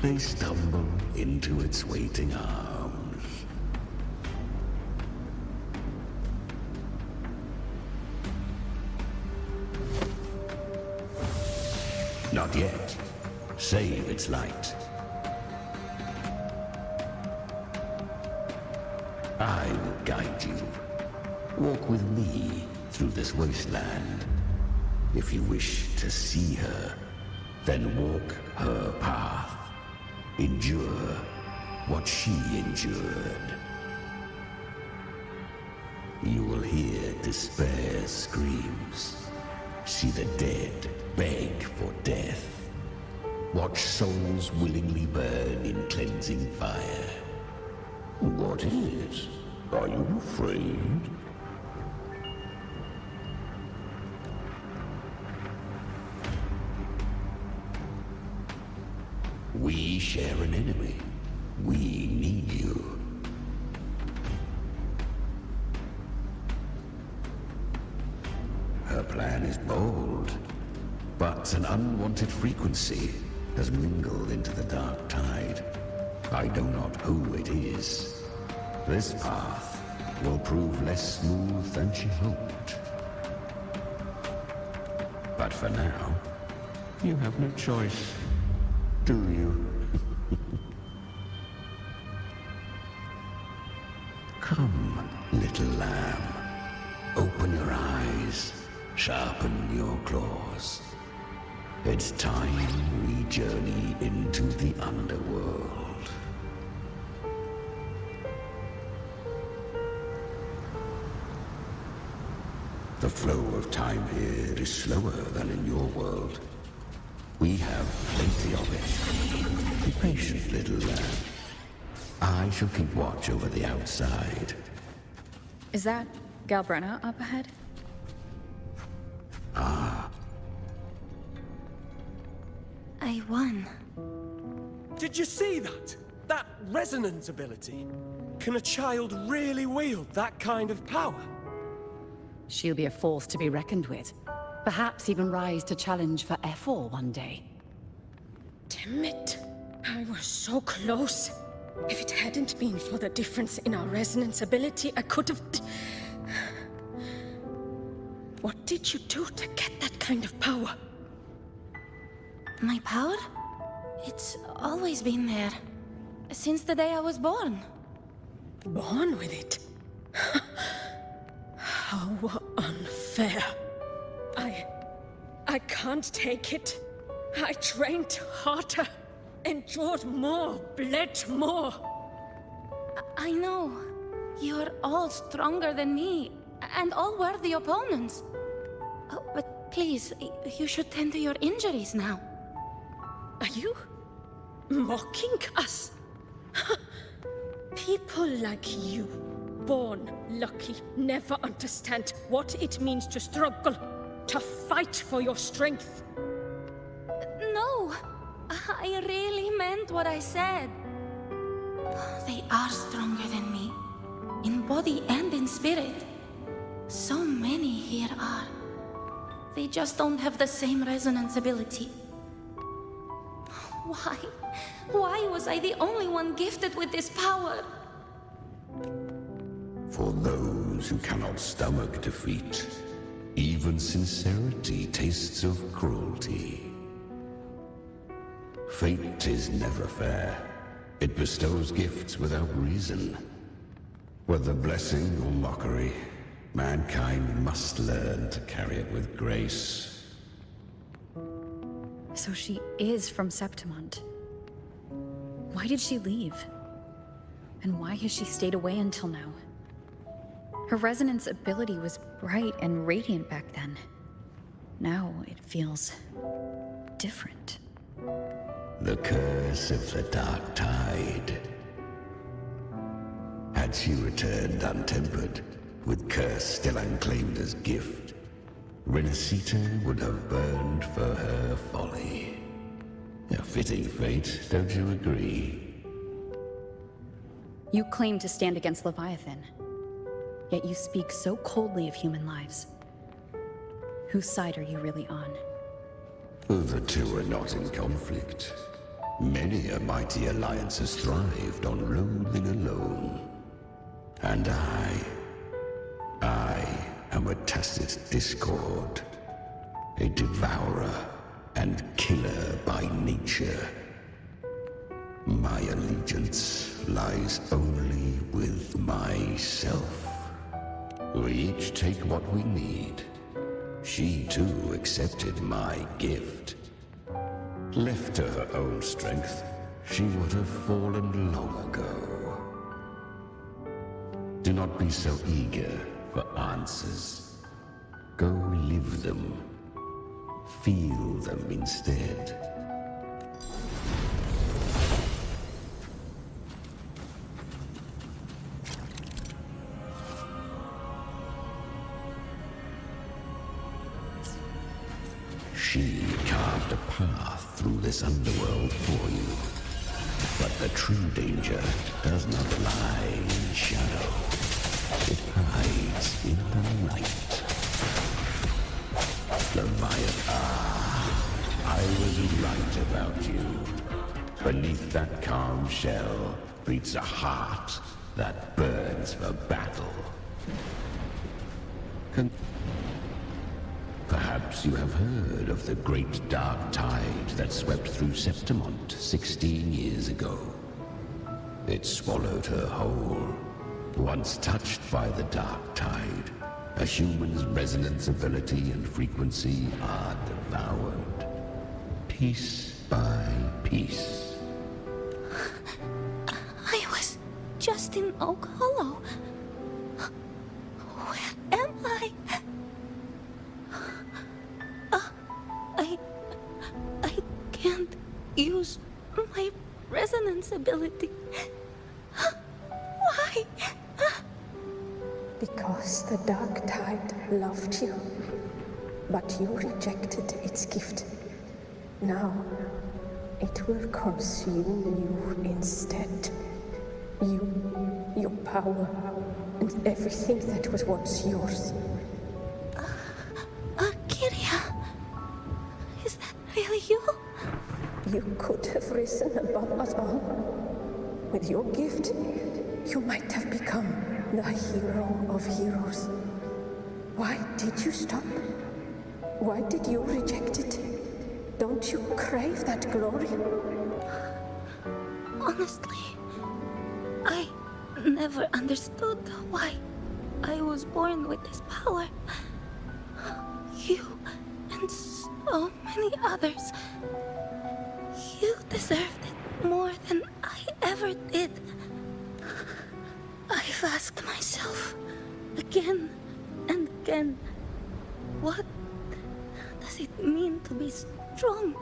[SPEAKER 8] they stumble into its waiting arms. Not yet. Save its light. I will guide you. Walk with me through this wasteland. If you wish to see her, then walk her path. Endure what she endured. You will hear despair's screams. See the dead beg for death. Watch souls willingly burn in cleansing fire. What is? Are you afraid? We share an enemy. We need you. Her plan is bold, but an unwanted frequency has mingled into the dark tide. I know not who it is. This path will prove less smooth than she hoped. But for now, you have no choice, do you? Come, little lamb. Open your eyes. Sharpen your claws. It's time we journey into the underworld. The flow of time here is slower than in your world. We have plenty of it. Be patient, little lamb. I shall keep watch over the outside.
[SPEAKER 2] Is that Galbrena up ahead?
[SPEAKER 8] Ah.
[SPEAKER 18] I won.
[SPEAKER 10] Did you see that? That resonance ability? Can a child really wield that kind of power?
[SPEAKER 5] She'll be a force to be reckoned with. Perhaps even rise to challenge for F4 one day.
[SPEAKER 15] Damn it. I was so close. If it hadn't been for the difference in our resonance ability, I could have... What did you do to get that kind of power?
[SPEAKER 18] My power? It's always been there. Since the day I was born.
[SPEAKER 6] Born with it? How unfair. I can't take it. I trained harder, endured more, bled more.
[SPEAKER 22] I know. You're all stronger than me, and all worthy opponents. Oh, but please, you should tend to your injuries now.
[SPEAKER 6] Are you mocking us? People like you, born lucky, never understand what it means to struggle, to fight for your strength.
[SPEAKER 22] No, I really meant what I said. They are stronger than me, in body and in spirit. So many here are. They just don't have the same resonance ability. Why? Why was I the only one gifted with this power?
[SPEAKER 8] For those who cannot stomach defeat, even sincerity tastes of cruelty. Fate is never fair. It bestows gifts without reason. Whether blessing or mockery, mankind must learn to carry it with grace.
[SPEAKER 2] So she is from Septimont. Why did she leave? And why has she stayed away until now? Her resonance ability was bright and radiant back then. Now it feels different.
[SPEAKER 8] The curse of the Dark Tide. Had she returned untempered, with curse still unclaimed as gift, Resonators would have burned for her folly. A fitting fate, don't you agree?
[SPEAKER 2] You claim to stand against Leviathan, yet you speak so coldly of human lives. Whose side are you really on?
[SPEAKER 8] The two are not in conflict. Many a mighty alliance has thrived on loathing alone. And I am a tacit discord. A devourer and killer by nature. My allegiance lies only with myself. We each take what we need. She too accepted my gift. Left to her own strength, she would have fallen long ago. Do not be so eager for answers. Go live them. Feel them instead. She carved a path through this underworld for you. But the true danger does not lie in shadow. It hides in the light. I was right about you. Beneath that calm shell beats a heart that burns for battle. Perhaps you have heard of the great dark tide that swept through Septimont 16 years ago. It swallowed her whole. Once touched by the dark tide, a human's resonance ability and frequency are devoured. Piece by piece.
[SPEAKER 22] I was just in Oak Hollow. Where am I? I can't use my resonance ability. Why?
[SPEAKER 23] Because the Dark Tide loved you, but you rejected its gift. Now, it will consume you instead. You, your power, and everything that was once yours.
[SPEAKER 22] Kyria, is that really you?
[SPEAKER 23] You could have risen above us all. With your gift, you might have become the hero of heroes. Why did you stop? Why did you reject it? Don't you crave that glory?
[SPEAKER 22] Honestly, I never understood why I was born with this power. You and so many others. You deserved it more than I ever did. I've asked myself again and again, what does it mean to be strong?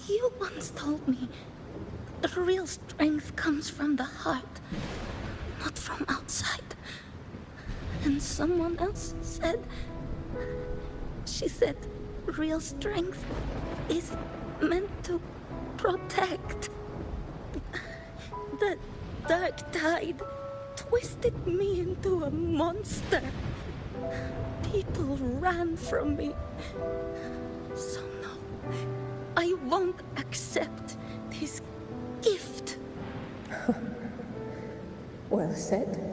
[SPEAKER 22] You once told me the real strength comes from the heart, not from outside. And someone else said, she said, real strength is meant to protect. The dark tide twisted me into a monster. People ran from me. So no, I won't accept this gift.
[SPEAKER 23] Well said.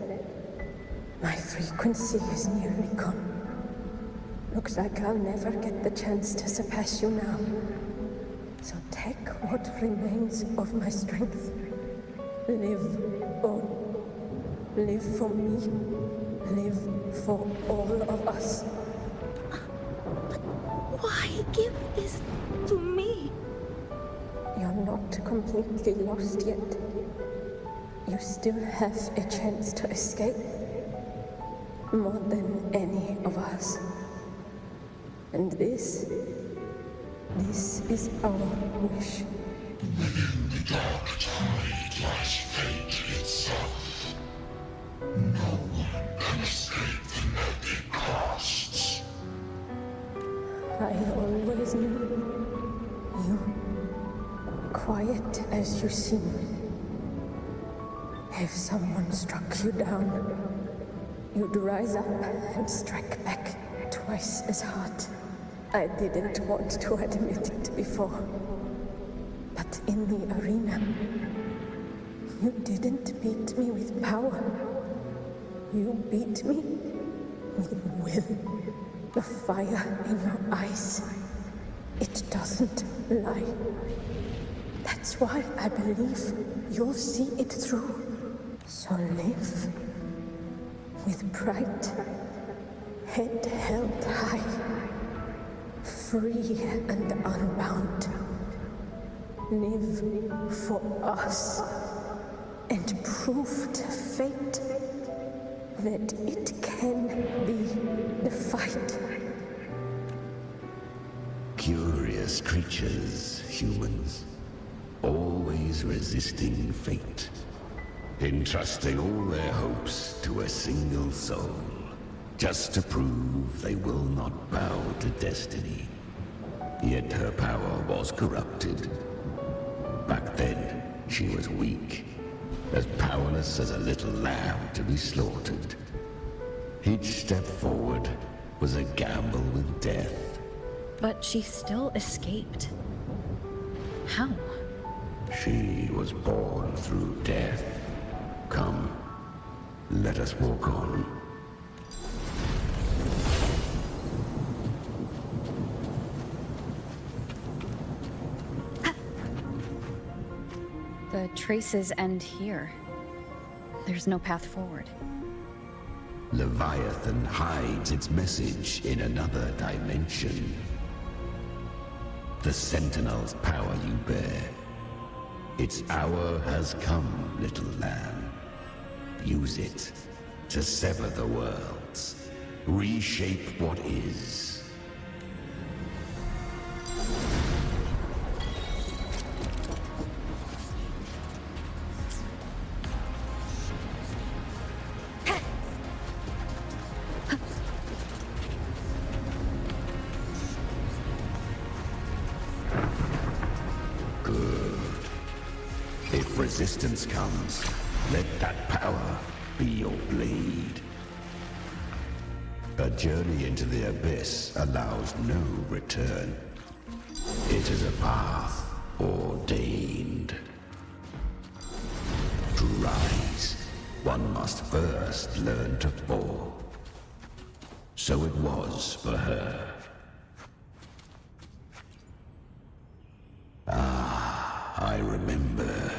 [SPEAKER 23] My frequency is nearly gone. Looks like I'll never get the chance to surpass you now. So take what remains of my strength. Live on. Live for me. Live for all of us.
[SPEAKER 22] But why give this to me?
[SPEAKER 23] You're not completely lost yet. You still have a chance to escape. More than any of us. And this is our wish.
[SPEAKER 8] Within the dark tide lies fate itself. No one can escape the epic costs.
[SPEAKER 23] I always knew you, quiet as you seem. If someone struck you down, you'd rise up and strike back twice as hard. I didn't want to admit it before. But in the arena, you didn't beat me with power. You beat me with will. The fire in your eyes. It doesn't lie. That's why I believe you'll see it through. So live with pride, head held high, free and unbound. Live for us and prove to fate that it can be the fight.
[SPEAKER 8] Curious creatures, humans, always resisting fate, entrusting all their hopes to a single soul, just to prove they will not bow to destiny. Yet her power was corrupted. Back then, she was weak, as powerless as a little lamb to be slaughtered. Each step forward was a gamble with death.
[SPEAKER 2] But she still escaped. How?
[SPEAKER 8] She was born through death. Come, let us walk on.
[SPEAKER 2] The traces end here. There's no path forward.
[SPEAKER 8] Leviathan hides its message in another dimension. The Sentinel's power you bear. Its hour has come, little lamb. Use it to sever the worlds. Reshape what is. Resistance comes, let that power be your blade. A journey into the abyss allows no return. It is a path ordained. To rise, one must first learn to fall. So it was for her. I remember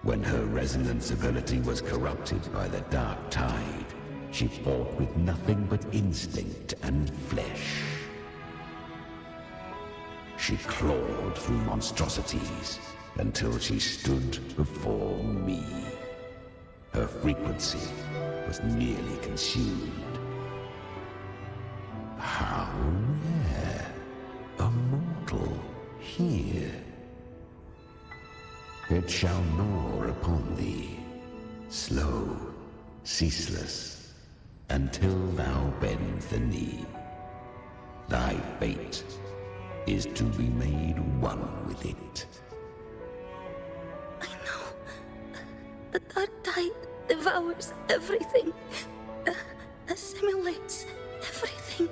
[SPEAKER 8] when her resonance ability was corrupted by the dark tide, she fought with nothing but instinct and flesh. She clawed through monstrosities until she stood before me. Her frequency was nearly consumed. How rare! A mortal here. It shall gnaw upon thee, slow, ceaseless, until thou bend the knee. Thy fate is to be made one with it.
[SPEAKER 22] The dark tide devours everything, assimilates everything.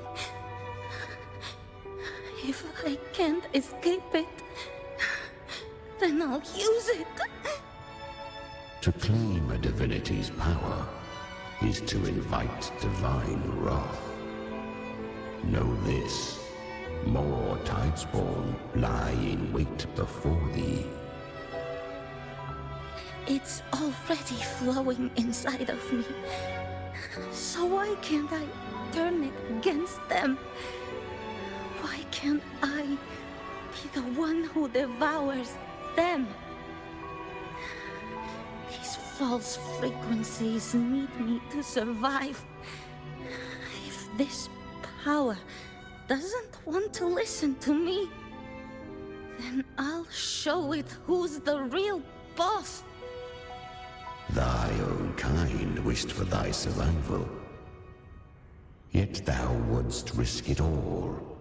[SPEAKER 22] If I can't escape it, then I'll use it.
[SPEAKER 8] To claim a divinity's power is to invite divine wrath. Know this, more Tidespawn lie in wait before thee.
[SPEAKER 22] It's already flowing inside of me. So why can't I turn it against them? Why can't I be the one who devours them? These false frequencies need me to survive. If this power doesn't want to listen to me, then I'll show it who's the real boss.
[SPEAKER 8] Thy own kind wished for thy survival. Yet thou wouldst risk it all.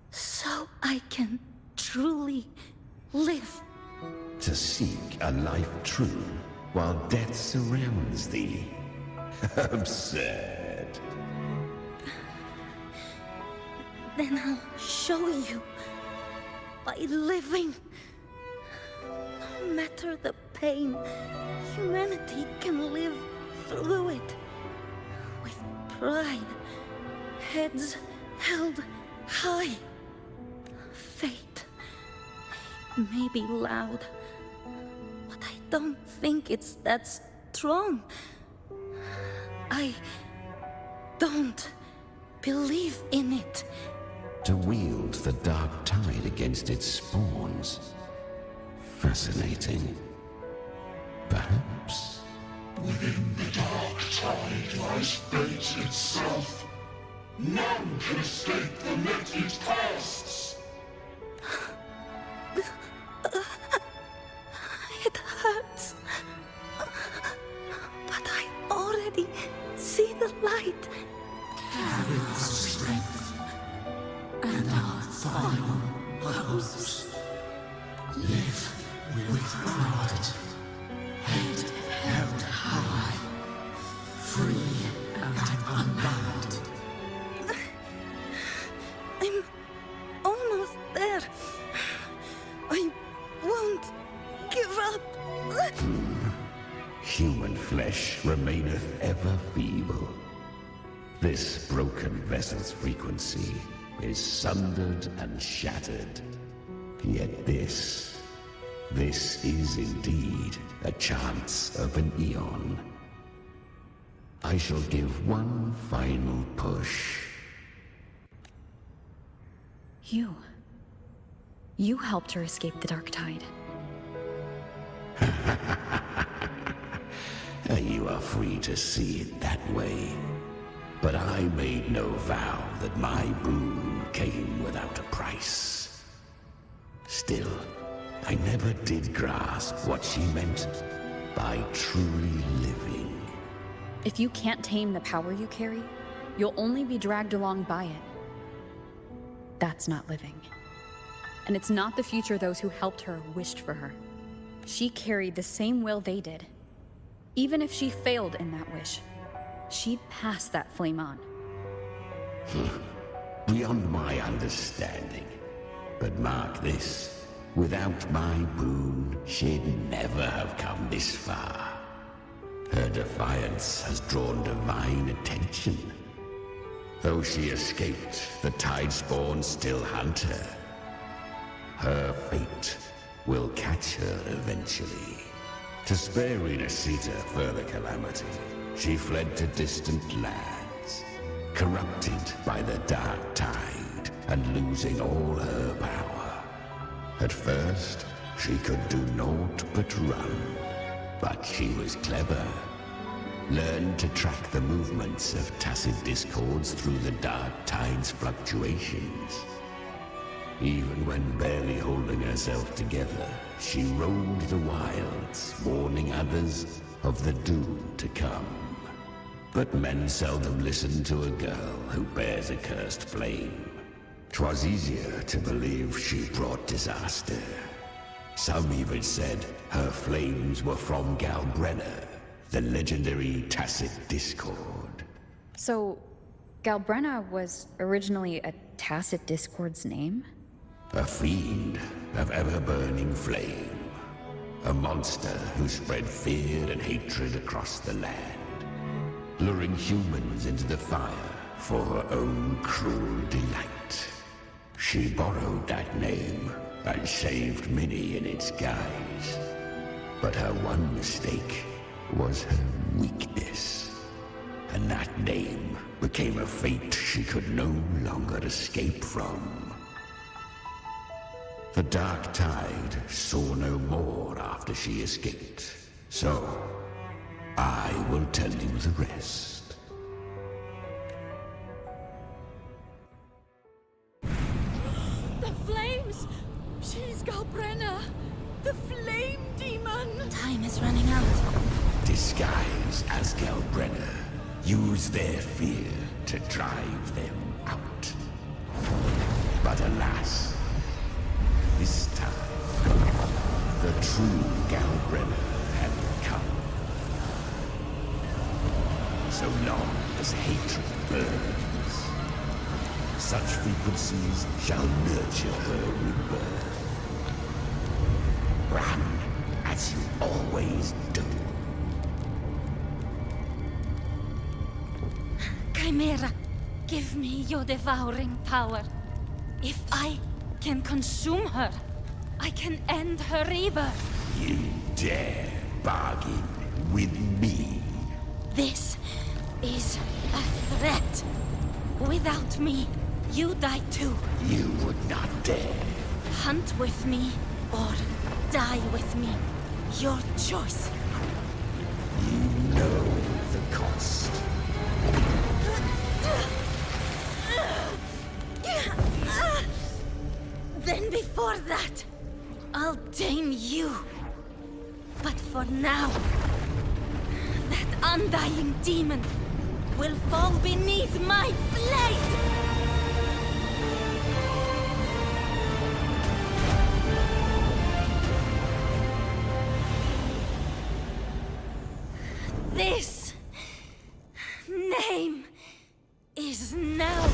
[SPEAKER 22] So I can truly live.
[SPEAKER 8] To seek a life true while death surrounds thee. Absurd.
[SPEAKER 22] Then I'll show you. By living. No matter the pain, humanity can live through it. With pride. Heads held high. Fate may be loud, but I don't think it's that strong. I don't believe in it.
[SPEAKER 8] To wield the dark tide against its spawns. Fascinating. Perhaps.
[SPEAKER 13] Within the dark tide lies fate itself. None can escape the net it casts.
[SPEAKER 22] It hurts. But I already see the light.
[SPEAKER 13] Carry the strength and our final purpose. Live with pride. Head held high. Free and unbound.
[SPEAKER 22] I'm almost there. I won't give up.
[SPEAKER 8] Human flesh remaineth ever feeble. This broken vessel's frequency is sundered and shattered. Yet this is indeed a chance of an eon. I shall give one final push.
[SPEAKER 2] You helped her escape the dark tide.
[SPEAKER 8] You are free to see it that way. But I made no vow that my boon came without a price. Still, I never did grasp what she meant by truly living.
[SPEAKER 2] If you can't tame the power you carry, you'll only be dragged along by it. That's not living. And it's not the future those who helped her wished for her. She carried the same will they did. Even if she failed in that wish, she'd pass that flame on.
[SPEAKER 8] Beyond my understanding. But mark this, without my boon, she'd never have come this far. Her defiance has drawn divine attention. Though she escaped, the Tidespawn still hunt her. Her fate will catch her eventually. To spare Resonators further calamity, she fled to distant lands, corrupted by the dark tide and losing all her power. At first, she could do naught but run, but she was clever. Learned to track the movements of tacit discords through the dark tide's fluctuations. Even when barely holding herself together, she roamed the wilds, warning others of the doom to come. But men seldom listen to a girl who bears a cursed flame. 'Twas easier to believe she brought disaster. Some even said her flames were from Galbrena, the legendary tacit discord.
[SPEAKER 2] So, Galbrena was originally a tacit discord's name?
[SPEAKER 8] A fiend of ever-burning flame. A monster who spread fear and hatred across the land, luring humans into the fire for her own cruel delight. She borrowed that name and saved many in its guise. But her one mistake was her weakness. And that name became a fate she could no longer escape from. The dark tide saw no more after she escaped. So, I will tell you the rest.
[SPEAKER 22] The flames! She's Galbrena! The flame demon!
[SPEAKER 15] Time is running out.
[SPEAKER 8] Disguised as Galbrena, use their fear to drive them out. But alas, this time, the true Galbrena had come. So long as hatred burns, such frequencies shall nurture her rebirth. Run as you always do.
[SPEAKER 15] Chimera, give me your devouring power. If I can consume her, I can end her rebirth.
[SPEAKER 8] You dare bargain with me?
[SPEAKER 15] This is a threat. Without me, you die too.
[SPEAKER 8] You would not dare.
[SPEAKER 15] Hunt with me, or die with me. Your choice.
[SPEAKER 8] You know the cost.
[SPEAKER 15] Then before that, I'll tame you. But for now, that undying demon will fall beneath my blade! This name is now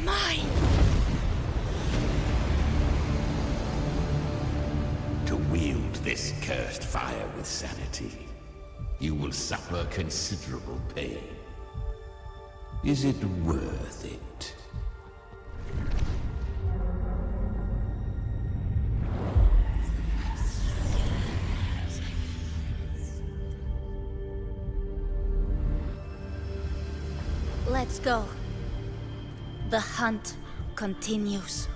[SPEAKER 15] mine.
[SPEAKER 8] To wield this cursed fire with sanity, you will suffer considerable pain. Is it worth it?
[SPEAKER 15] Let's go. The hunt continues.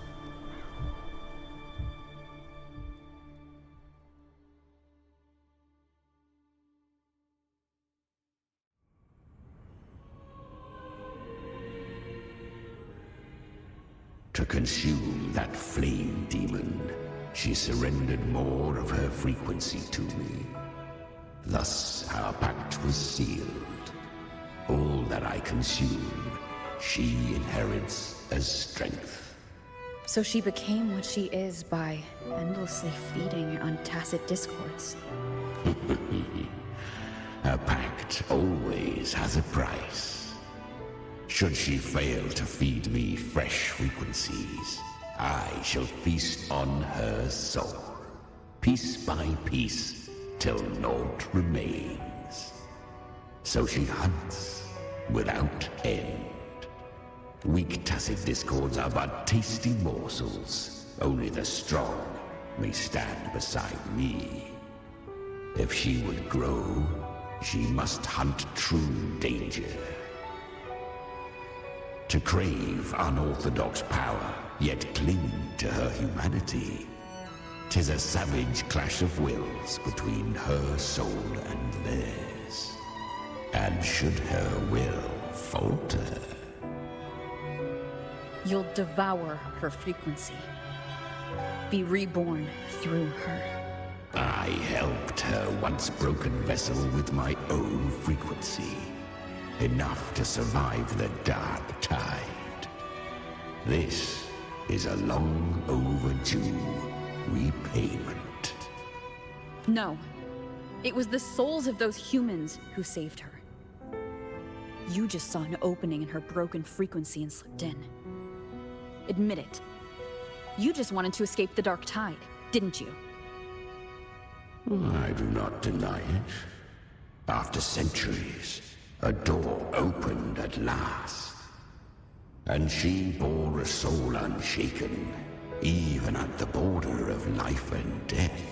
[SPEAKER 8] To consume that flame demon, she surrendered more of her frequency to me. Thus, our pact was sealed. All that I consume, she inherits as strength.
[SPEAKER 2] So she became what she is by endlessly feeding on tacit discords.
[SPEAKER 8] A pact always has a price. Should she fail to feed me fresh frequencies, I shall feast on her soul, piece by piece, till naught remains. So she hunts without end. Weak tacit discords are but tasty morsels. Only the strong may stand beside me. If she would grow, she must hunt true danger. To crave unorthodox power, yet cling to her humanity, 'tis a savage clash of wills between her soul and theirs. And should her will falter,
[SPEAKER 2] You'll devour her frequency. Be reborn through her.
[SPEAKER 8] I helped her once broken vessel with my own frequency. Enough to survive the dark tide. This is a long overdue repayment.
[SPEAKER 2] No. It was the souls of those humans who saved her. You just saw an opening in her broken frequency and slipped in. Admit it. You just wanted to escape the dark tide, didn't you?
[SPEAKER 8] I do not deny it. After centuries, a door opened at last. And she bore a soul unshaken, even at the border of life and death.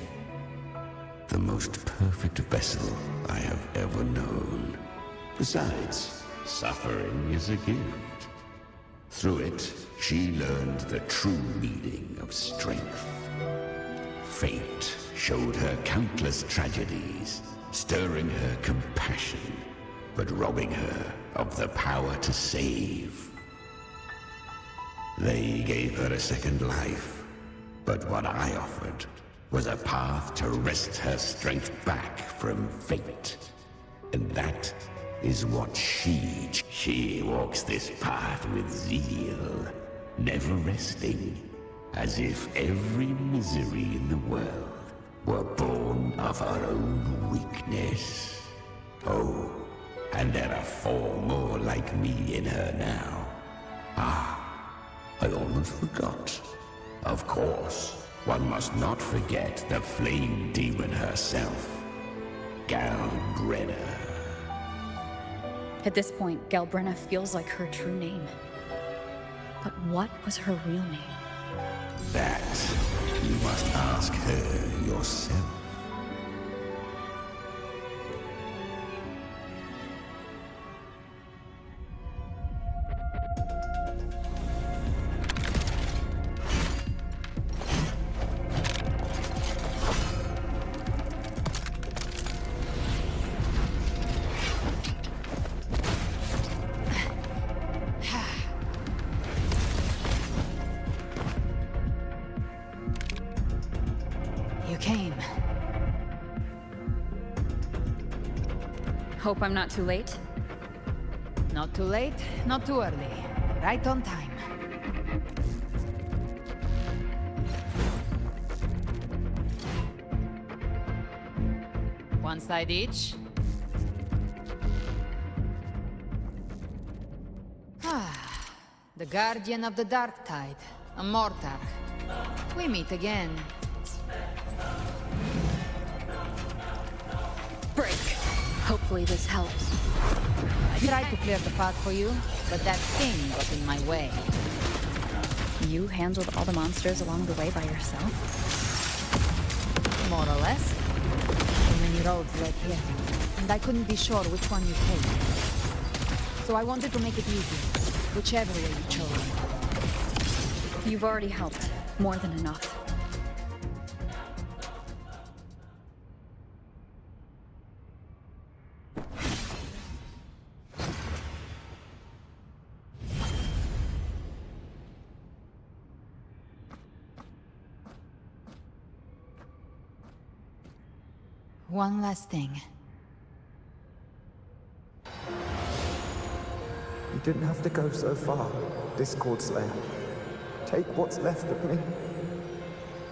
[SPEAKER 8] The most perfect vessel I have ever known. Besides, suffering is a gift. Through it, she learned the true meaning of strength. Fate showed her countless tragedies, stirring her compassion, but robbing her of the power to save. They gave her a second life, but what I offered was a path to wrest her strength back from fate. And that is what she walks this path with zeal, never resting, as if every misery in the world were born of her own weakness. Oh, and there are 4 more like me in her now. I almost forgot. Of course, one must not forget the flame demon herself, Galbrena.
[SPEAKER 2] At this point, Galbrena feels like her true name. But what was her real name?
[SPEAKER 8] That you must ask her yourself.
[SPEAKER 7] You came.
[SPEAKER 2] Hope I'm not too late?
[SPEAKER 7] Not too late, not too early. Right on time. One side each. The Guardian of the Dark Tide, a Mortar. We meet again.
[SPEAKER 2] Break! Hopefully this helps.
[SPEAKER 7] I tried to clear the path for you, but that thing got in my way.
[SPEAKER 2] You handled all the monsters along the way by yourself?
[SPEAKER 7] More or less. Too many roads led here, and I couldn't be sure which one you take. So I wanted to make it easy, whichever way you chose.
[SPEAKER 2] You've already helped. More than enough.
[SPEAKER 7] One last thing.
[SPEAKER 10] You didn't have to go so far, Discord Slayer. Take what's left of me.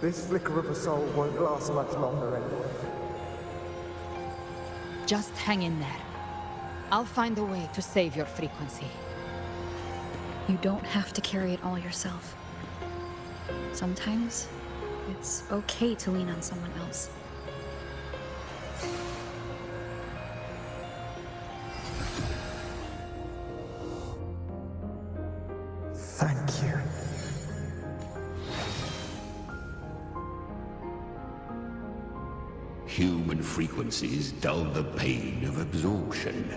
[SPEAKER 10] This flicker of a soul won't last much longer anyway.
[SPEAKER 7] Just hang in there. I'll find a way to save your frequency.
[SPEAKER 2] You don't have to carry it all yourself. Sometimes, it's okay to lean on someone else.
[SPEAKER 10] Thank you.
[SPEAKER 8] Human frequencies dull the pain of absorption.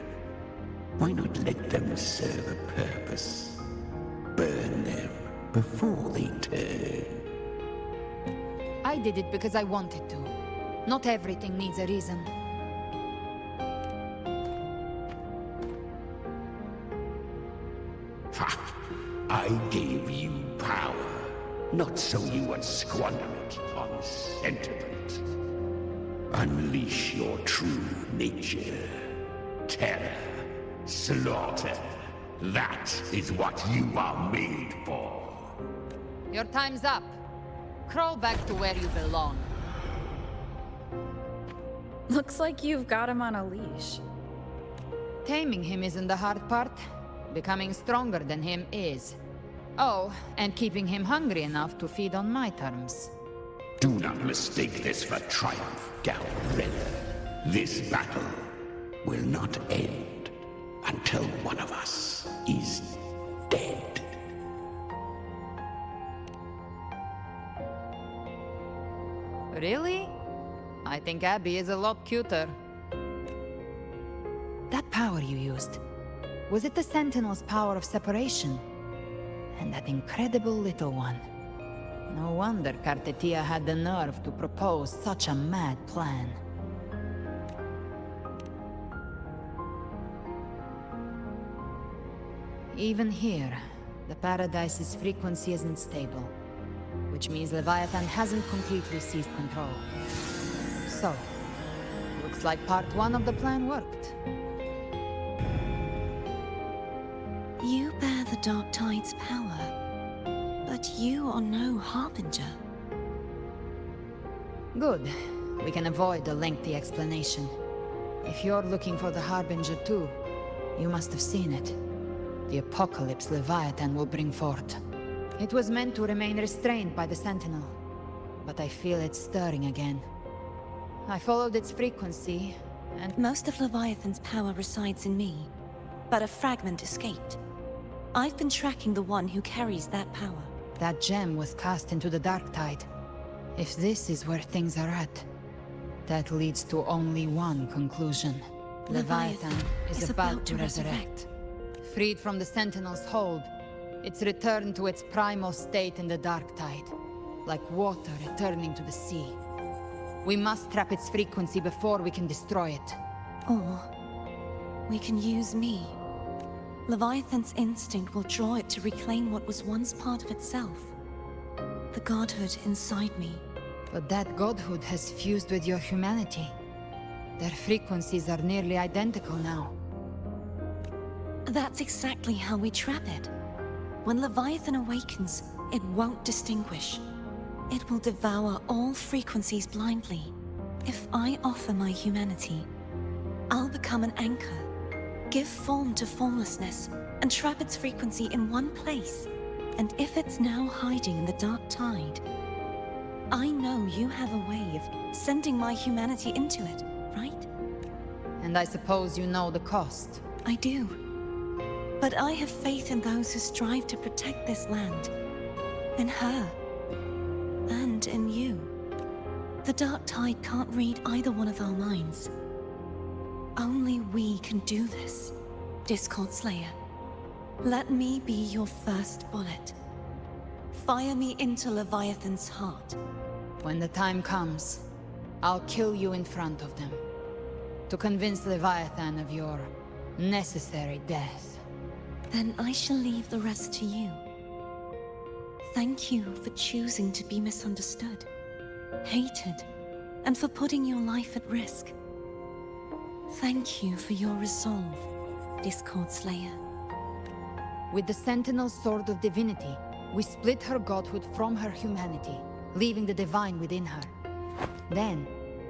[SPEAKER 8] Why not let them serve a purpose? Burn them before they turn.
[SPEAKER 7] I did it because I wanted to. Not everything needs a reason.
[SPEAKER 8] Ha! I gave you power, not so you would squander it on sentiment. Unleash your true nature. Terror. Slaughter. That is what you are made for.
[SPEAKER 7] Your time's up. Crawl back to where you belong.
[SPEAKER 2] Looks like you've got him on a leash.
[SPEAKER 7] Taming him isn't the hard part. Becoming stronger than him is. Oh, and keeping him hungry enough to feed on my terms.
[SPEAKER 8] Do not mistake this for triumph, Galbrena. This battle will not end until one of us is dead.
[SPEAKER 7] Really? I think Abby is a lot cuter. That power you used, was it the Sentinel's power of separation? And that incredible little one. No wonder Cartetia had the nerve to propose such a mad plan. Even here, the Paradise's frequency isn't stable, which means Leviathan hasn't completely seized control. So, looks like part 1 of the plan worked.
[SPEAKER 12] You bear the Dark Tide's power, but you are no Harbinger.
[SPEAKER 7] Good. We can avoid a lengthy explanation. If you're looking for the Harbinger too, you must have seen it. The apocalypse Leviathan will bring forth. It was meant to remain restrained by the Sentinel, but I feel it stirring again. I followed its frequency, and
[SPEAKER 12] most of Leviathan's power resides in me, but a fragment escaped. I've been tracking the one who carries that power.
[SPEAKER 7] That gem was cast into the Dark Tide. If this is where things are at, that leads to only one conclusion. Leviathan is about to resurrect. Freed from the Sentinel's hold, it's returned to its primal state in the Dark Tide, like water returning to the sea. We must trap its frequency before we can destroy it.
[SPEAKER 12] Or we can use me. Leviathan's instinct will draw it to reclaim what was once part of itself. The godhood inside me.
[SPEAKER 7] But that godhood has fused with your humanity. Their frequencies are nearly identical now.
[SPEAKER 12] That's exactly how we trap it. When Leviathan awakens, it won't distinguish. It will devour all frequencies blindly. If I offer my humanity, I'll become an anchor, give form to formlessness, and trap its frequency in one place. And if it's now hiding in the Dark Tide, I know you have a way of sending my humanity into it, right?
[SPEAKER 7] And I suppose you know the cost.
[SPEAKER 12] I do. But I have faith in those who strive to protect this land. In her. And in you. The Dark Tide can't read either one of our minds. Only we can do this, Discord Slayer. Let me be your first bullet. Fire me into Leviathan's heart.
[SPEAKER 7] When the time comes, I'll kill you in front of them. To convince Leviathan of your necessary death.
[SPEAKER 12] Then I shall leave the rest to you. Thank you for choosing to be misunderstood, hated, and for putting your life at risk. Thank you for your resolve, Discord Slayer.
[SPEAKER 7] With the Sentinel's Sword of Divinity, we split her godhood from her humanity, leaving the divine within her. Then,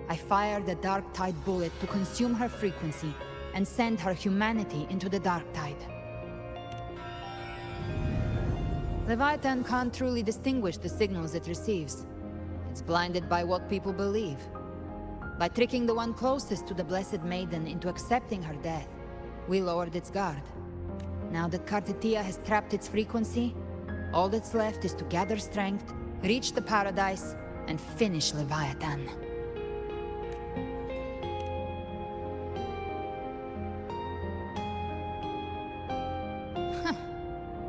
[SPEAKER 7] I fired a Dark Tide bullet to consume her frequency and send her humanity into the Dark Tide. Leviathan can't truly distinguish the signals it receives. It's blinded by what people believe. By tricking the one closest to the Blessed Maiden into accepting her death, we lowered its guard. Now that Cartetia has trapped its frequency, all that's left is to gather strength, reach the Paradise, and finish Leviathan.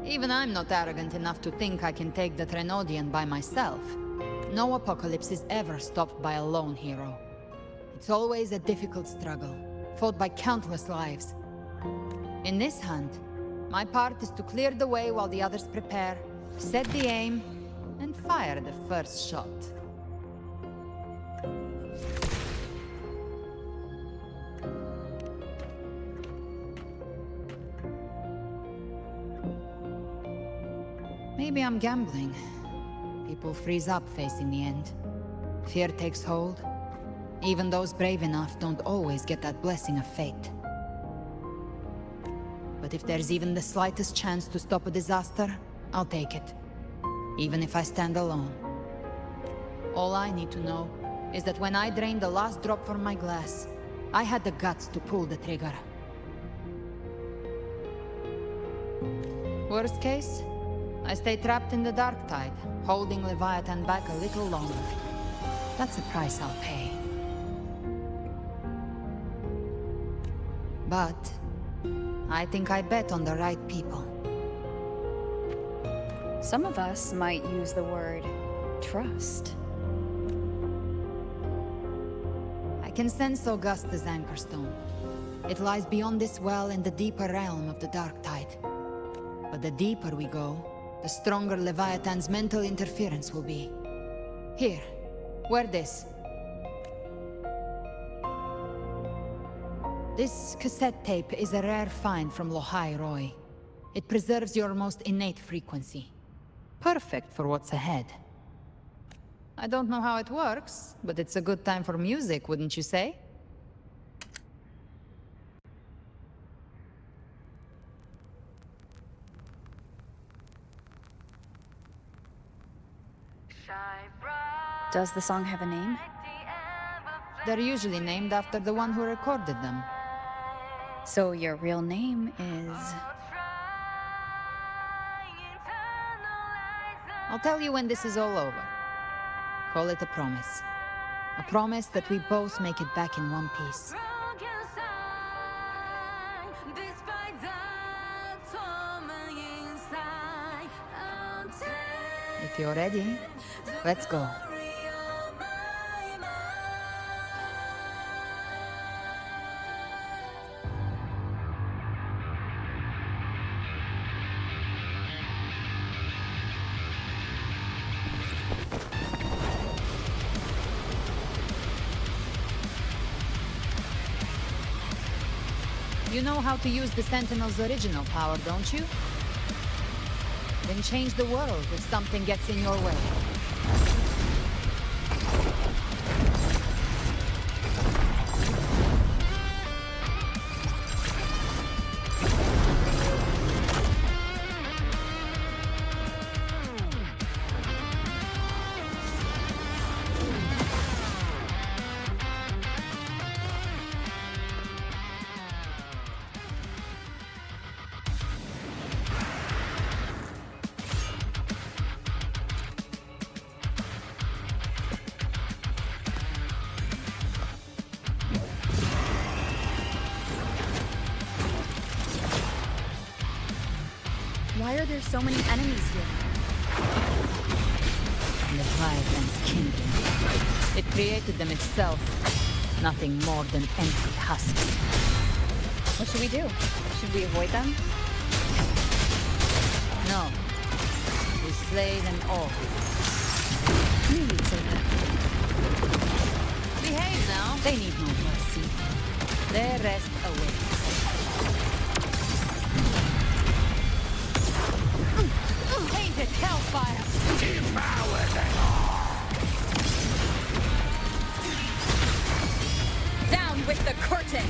[SPEAKER 7] Even I'm not arrogant enough to think I can take the Trenodian by myself. No apocalypse is ever stopped by a lone hero. It's always a difficult struggle, fought by countless lives. In this hunt, my part is to clear the way while the others prepare, set the aim, and fire the first shot. Maybe I'm gambling. People freeze up facing the end. Fear takes hold. Even those brave enough don't always get that blessing of fate. But if there's even the slightest chance to stop a disaster, I'll take it. Even if I stand alone. All I need to know is that when I drained the last drop from my glass, I had the guts to pull the trigger. Worst case, I stay trapped in the dark tide, holding Leviathan back a little longer. That's a price I'll pay. But I think I bet on the right people.
[SPEAKER 2] Some of us might use the word trust.
[SPEAKER 7] I can sense Augusta's anchorstone. It lies beyond this well in the deeper realm of the dark tide. But the deeper we go, the stronger Leviathan's mental interference will be. Here, wear this. This cassette tape is a rare find from Lohai Roy. It preserves your most innate frequency. Perfect for what's ahead. I don't know how it works, but it's a good time for music, wouldn't you say?
[SPEAKER 2] Does the song have a name?
[SPEAKER 7] They're usually named after the one who recorded them.
[SPEAKER 2] So your real name is...
[SPEAKER 7] I'll tell you when this is all over. Call it a promise. A promise that we both make it back in one piece. If you're ready, let's go. You know how to use the Sentinel's original power, don't you? Then change the world if something gets in your way.
[SPEAKER 2] Why are there so many enemies here?
[SPEAKER 7] Leviathan's kingdom. It created them itself. Nothing more than empty husks.
[SPEAKER 2] What should we do? Should we avoid them?
[SPEAKER 7] No. We slay them all.
[SPEAKER 2] You'd say that.
[SPEAKER 7] Behave now. They need no mercy. Their rest awaits. Painted hellfire!
[SPEAKER 13] Devour them all!
[SPEAKER 2] Down with the curtain!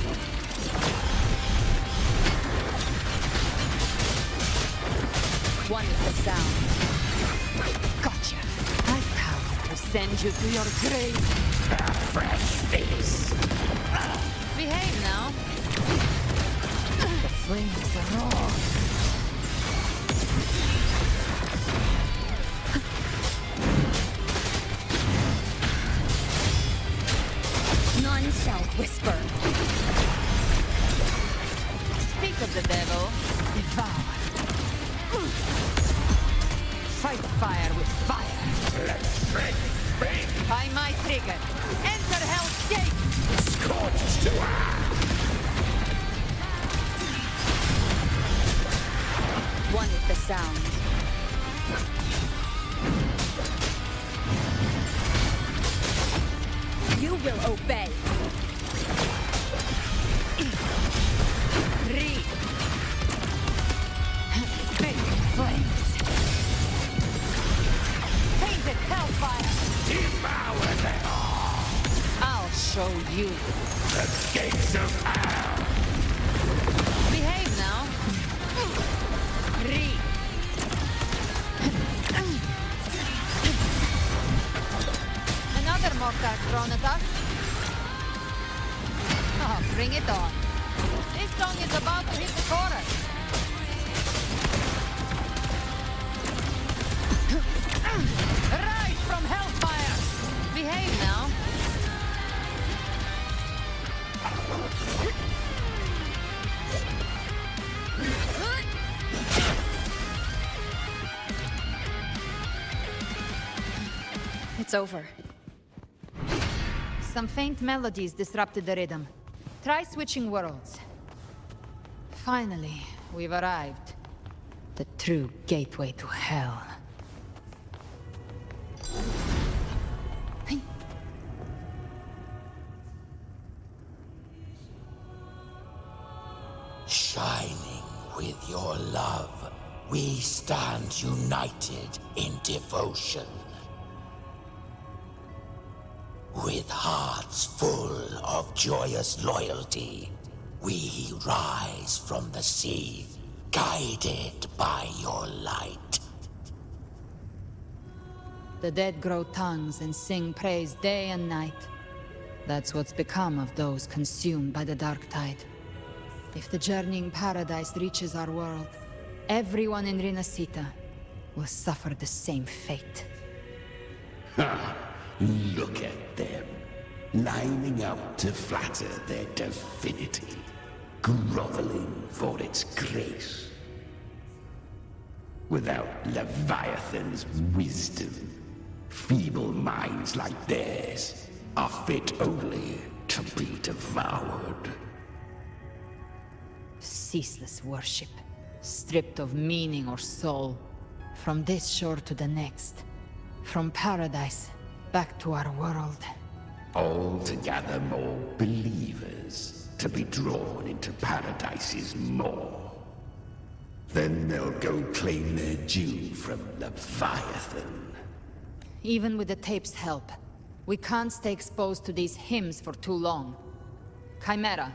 [SPEAKER 2] One with the sound.
[SPEAKER 7] Gotcha! I've power to send you to your grave.
[SPEAKER 13] A fresh face!
[SPEAKER 7] Behave now. The flames are raw.
[SPEAKER 2] None shall whisper.
[SPEAKER 7] Speak of the devil, devour. Fight fire with fire.
[SPEAKER 8] Let's break.
[SPEAKER 7] By my trigger. Enter Hell's Gate!
[SPEAKER 8] Scorched to
[SPEAKER 7] One with the sound.
[SPEAKER 22] You will obey.
[SPEAKER 7] Three. Big flames. Painted hellfire.
[SPEAKER 8] devour them all.
[SPEAKER 7] I'll show you.
[SPEAKER 8] The gates of hell.
[SPEAKER 7] Behave now. Three. Another mortar thrown at us. Oh, bring it on. This song is about to hit the chorus. Rise from hellfire! Behave now.
[SPEAKER 2] It's over.
[SPEAKER 7] Some faint melodies disrupted the rhythm. Try switching worlds. Finally, we've arrived. The true gateway to hell.
[SPEAKER 8] Shining with your love, we stand united in devotion. With hearts full of joyous loyalty, we rise from the sea, guided by your light.
[SPEAKER 7] The dead grow tongues and sing praise day and night. That's what's become of those consumed by the dark tide. If the journeying paradise reaches our world, everyone in Renacita will suffer the same fate.
[SPEAKER 8] Ha! Look at them, lining up to flatter their divinity, groveling for its grace. Without Leviathan's wisdom, feeble minds like theirs are fit only to be devoured.
[SPEAKER 7] Ceaseless worship, stripped of meaning or soul, from this shore to the next, from paradise back to our world.
[SPEAKER 8] All to gather more believers, to be drawn into paradise's maw. Then they'll go claim their due from Leviathan.
[SPEAKER 7] Even with the tape's help, we can't stay exposed to these hymns for too long. Chimera.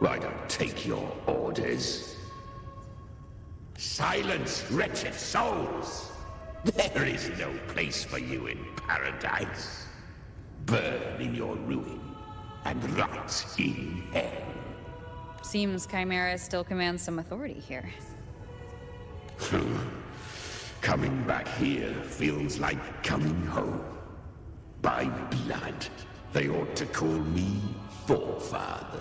[SPEAKER 8] I don't take your orders. Silence, wretched souls! There is no place for you in paradise. Burn in your ruin and rot in hell.
[SPEAKER 2] Seems Chimera still commands some authority here.
[SPEAKER 8] Coming back here feels like coming home. By blood, they ought to call me Forefather.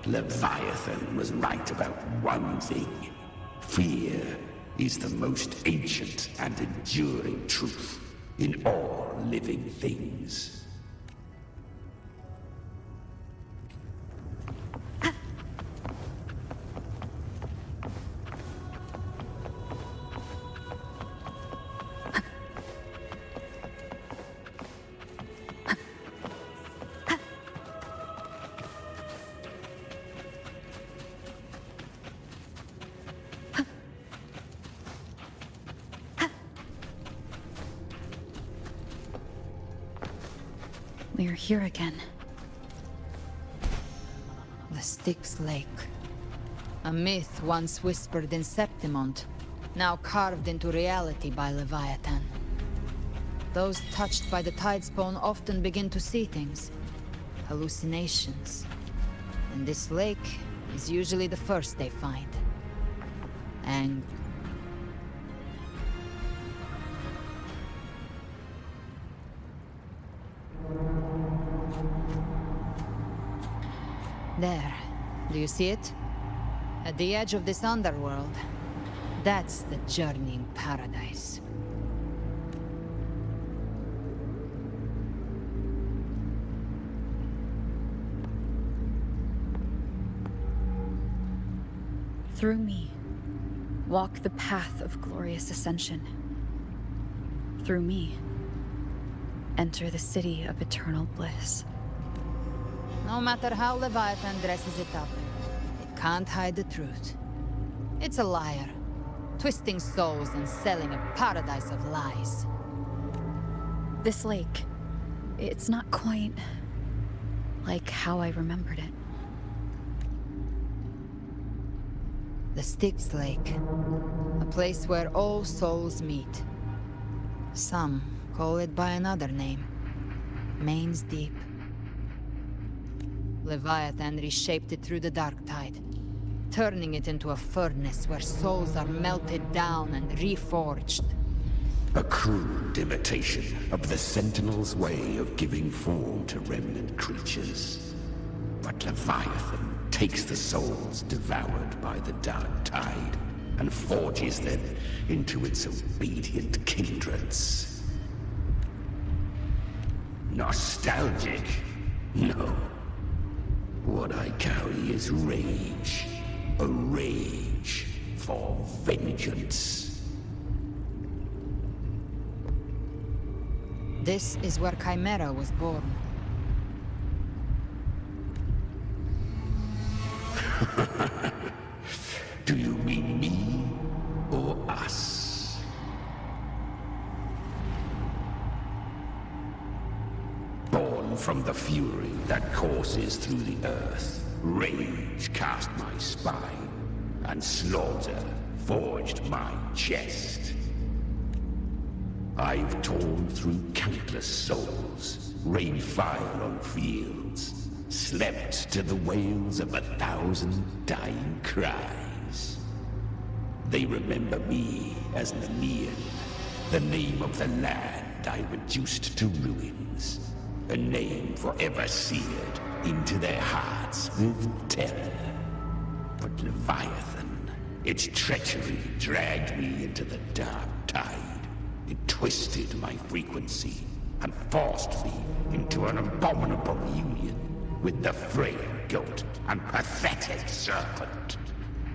[SPEAKER 8] Leviathan was right about one thing. Fear is the most ancient and enduring truth in all living things.
[SPEAKER 2] We're here again.
[SPEAKER 7] The Styx Lake. A myth once whispered in Septimont, now carved into reality by Leviathan. Those touched by the Tidespawn often begin to see things. Hallucinations. And this lake is usually the first they find. Anger. There. Do you see it? At the edge of this underworld. That's the journeying paradise.
[SPEAKER 2] Through me, walk the path of glorious ascension. Through me, enter the city of eternal bliss.
[SPEAKER 7] No matter how Leviathan dresses it up, it can't hide the truth. It's a liar, twisting souls and selling a paradise of lies.
[SPEAKER 2] This lake, it's not quite like how I remembered it.
[SPEAKER 7] The Styx Lake, a place where all souls meet. Some call it by another name, Main's Deep. Leviathan reshaped it through the dark tide, turning it into a furnace where souls are melted down and reforged.
[SPEAKER 8] A crude imitation of the Sentinel's way of giving form to remnant creatures. But Leviathan takes the souls devoured by the dark tide and forges them into its obedient kindreds. Nostalgic? No. What I carry is rage. A rage for vengeance.
[SPEAKER 7] This is where Chimera was born.
[SPEAKER 8] Do you mean me or us? Born from the fury that courses through the earth, rage cast my spine, and slaughter forged my chest. I've torn through countless souls, rained fire on fields, slept to the wails of 1,000 dying cries. They remember me as Nemean, the name of the land I reduced to ruins, a name forever seared into their hearts with terror. But Leviathan, its treachery dragged me into the dark tide. It twisted my frequency and forced me into an abominable union with the frail goat and pathetic serpent.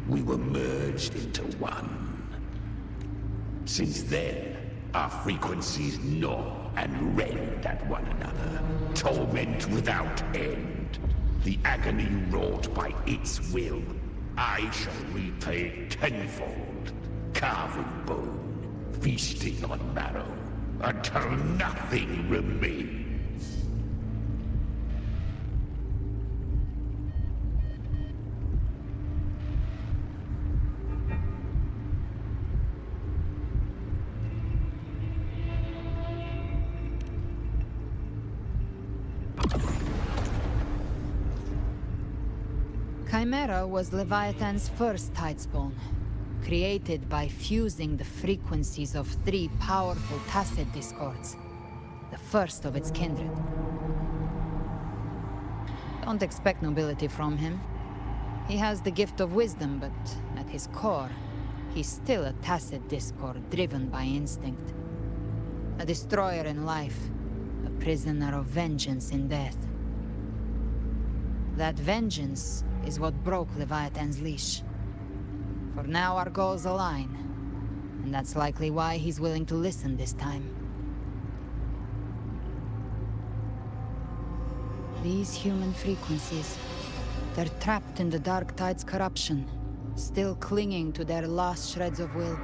[SPEAKER 8] We were merged into one. Since then, our frequencies gnaw and rend at one another, torment without end. The agony wrought by its will, I shall repay tenfold, carving bone, feasting on marrow, until nothing remains.
[SPEAKER 7] Chimera was Leviathan's first tidespawn, created by fusing the frequencies of 3 powerful tacit discords, the first of its kindred. Don't expect nobility from him. He has the gift of wisdom, but at his core, he's still a tacit discord driven by instinct. A destroyer in life, a prisoner of vengeance in death. That vengeance is what broke Leviathan's leash. For now our goals align, and that's likely why he's willing to listen this time. These human frequencies, they're trapped in the Dark Tide's corruption, still clinging to their last shreds of will.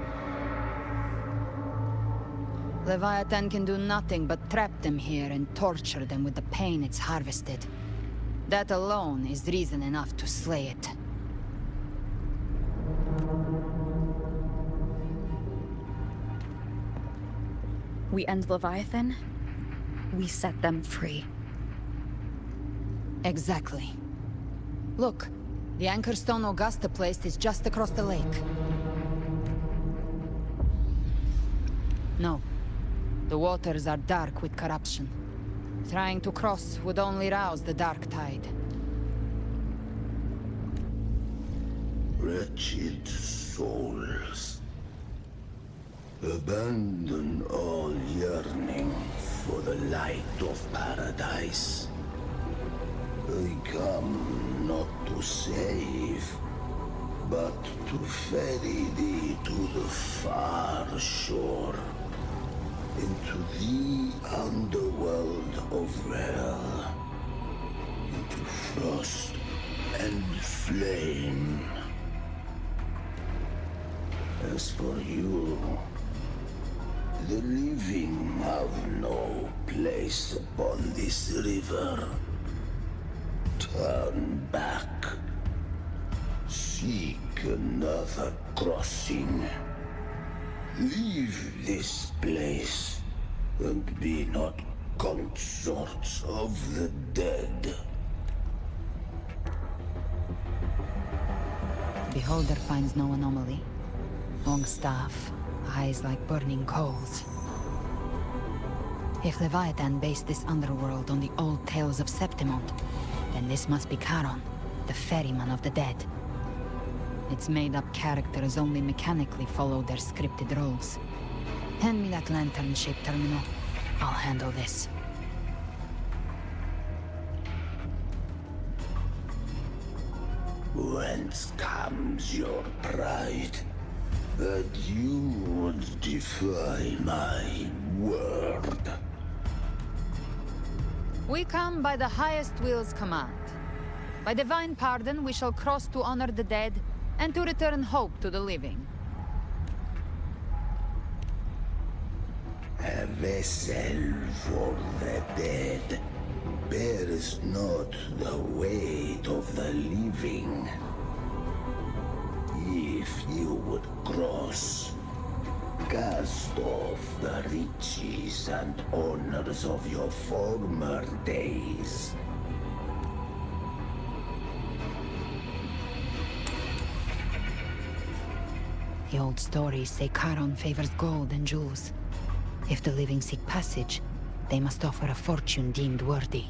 [SPEAKER 7] Leviathan can do nothing but trap them here and torture them with the pain it's harvested. That alone is reason enough to slay it.
[SPEAKER 2] We end Leviathan, we set them free.
[SPEAKER 7] Exactly. Look, the Anchorstone Augusta place is just across the lake. No. The waters are dark with corruption. Trying to cross would only rouse the dark tide.
[SPEAKER 8] Wretched souls. Abandon all yearning for the light of paradise. I come not to save, but to ferry thee to the far shore, into the underworld of hell, into frost and flame. As for you, the living have no place upon this river. Turn back. Seek another crossing. Leave this place, and be not consorts of the dead.
[SPEAKER 7] Beholder finds no anomaly. Long staff, eyes like burning coals. If Leviathan based this underworld on the old tales of Septimont, then this must be Charon, the ferryman of the dead. Its made-up characters only mechanically follow their scripted roles. Hand me that lantern-shaped terminal. I'll handle this.
[SPEAKER 8] Whence comes your pride? That you would defy my word?
[SPEAKER 7] We come by the highest will's command. By divine pardon, we shall cross to honor the dead, and to return hope to the living.
[SPEAKER 8] A vessel for the dead bears not the weight of the living. If you would cross, cast off the riches and honors of your former days.
[SPEAKER 7] The old stories say Charon favors gold and jewels. If the living seek passage, they must offer a fortune deemed worthy.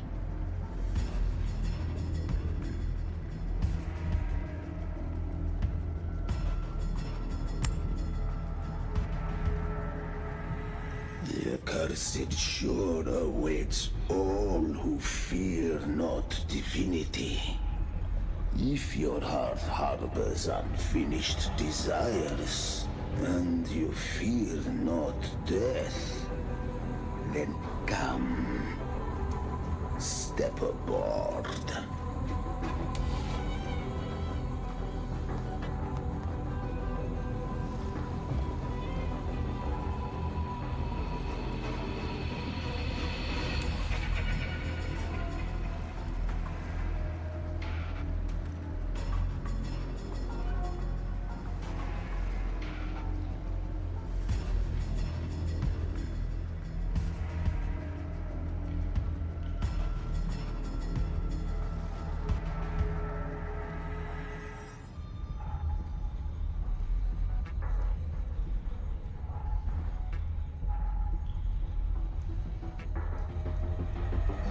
[SPEAKER 8] The accursed shore awaits all who fear not divinity. If your heart harbors unfinished desires, and you fear not death, then come, step aboard.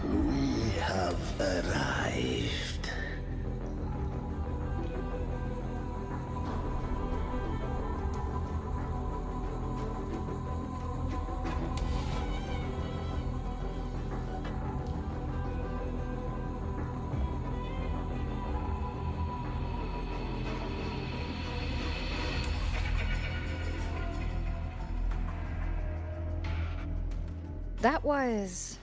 [SPEAKER 8] We have arrived.
[SPEAKER 2] That was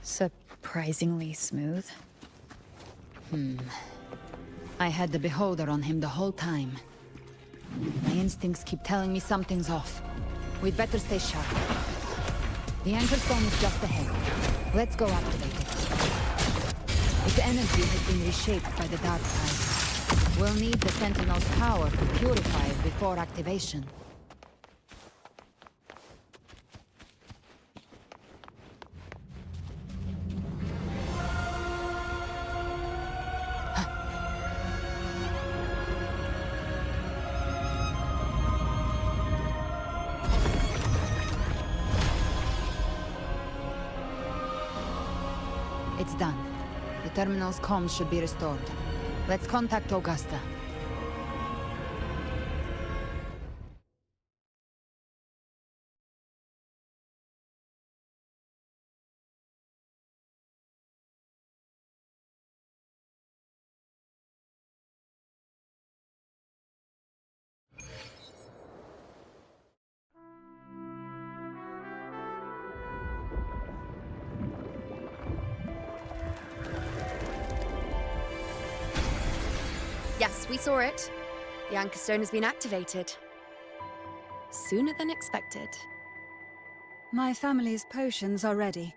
[SPEAKER 2] surprisingly smooth.
[SPEAKER 7] I had the Beholder on him the whole time. My instincts keep telling me something's off. We'd better stay sharp. The Anchor Stone is just ahead. Let's go activate it. Its energy has been reshaped by the Dark Tide. We'll need the Sentinel's power to purify it before activation. It's done. The terminal's comms should be restored. Let's contact Augusta.
[SPEAKER 18] Yes, we saw it. The Anchor Stone has been activated. Sooner than expected.
[SPEAKER 9] My family's potions are ready.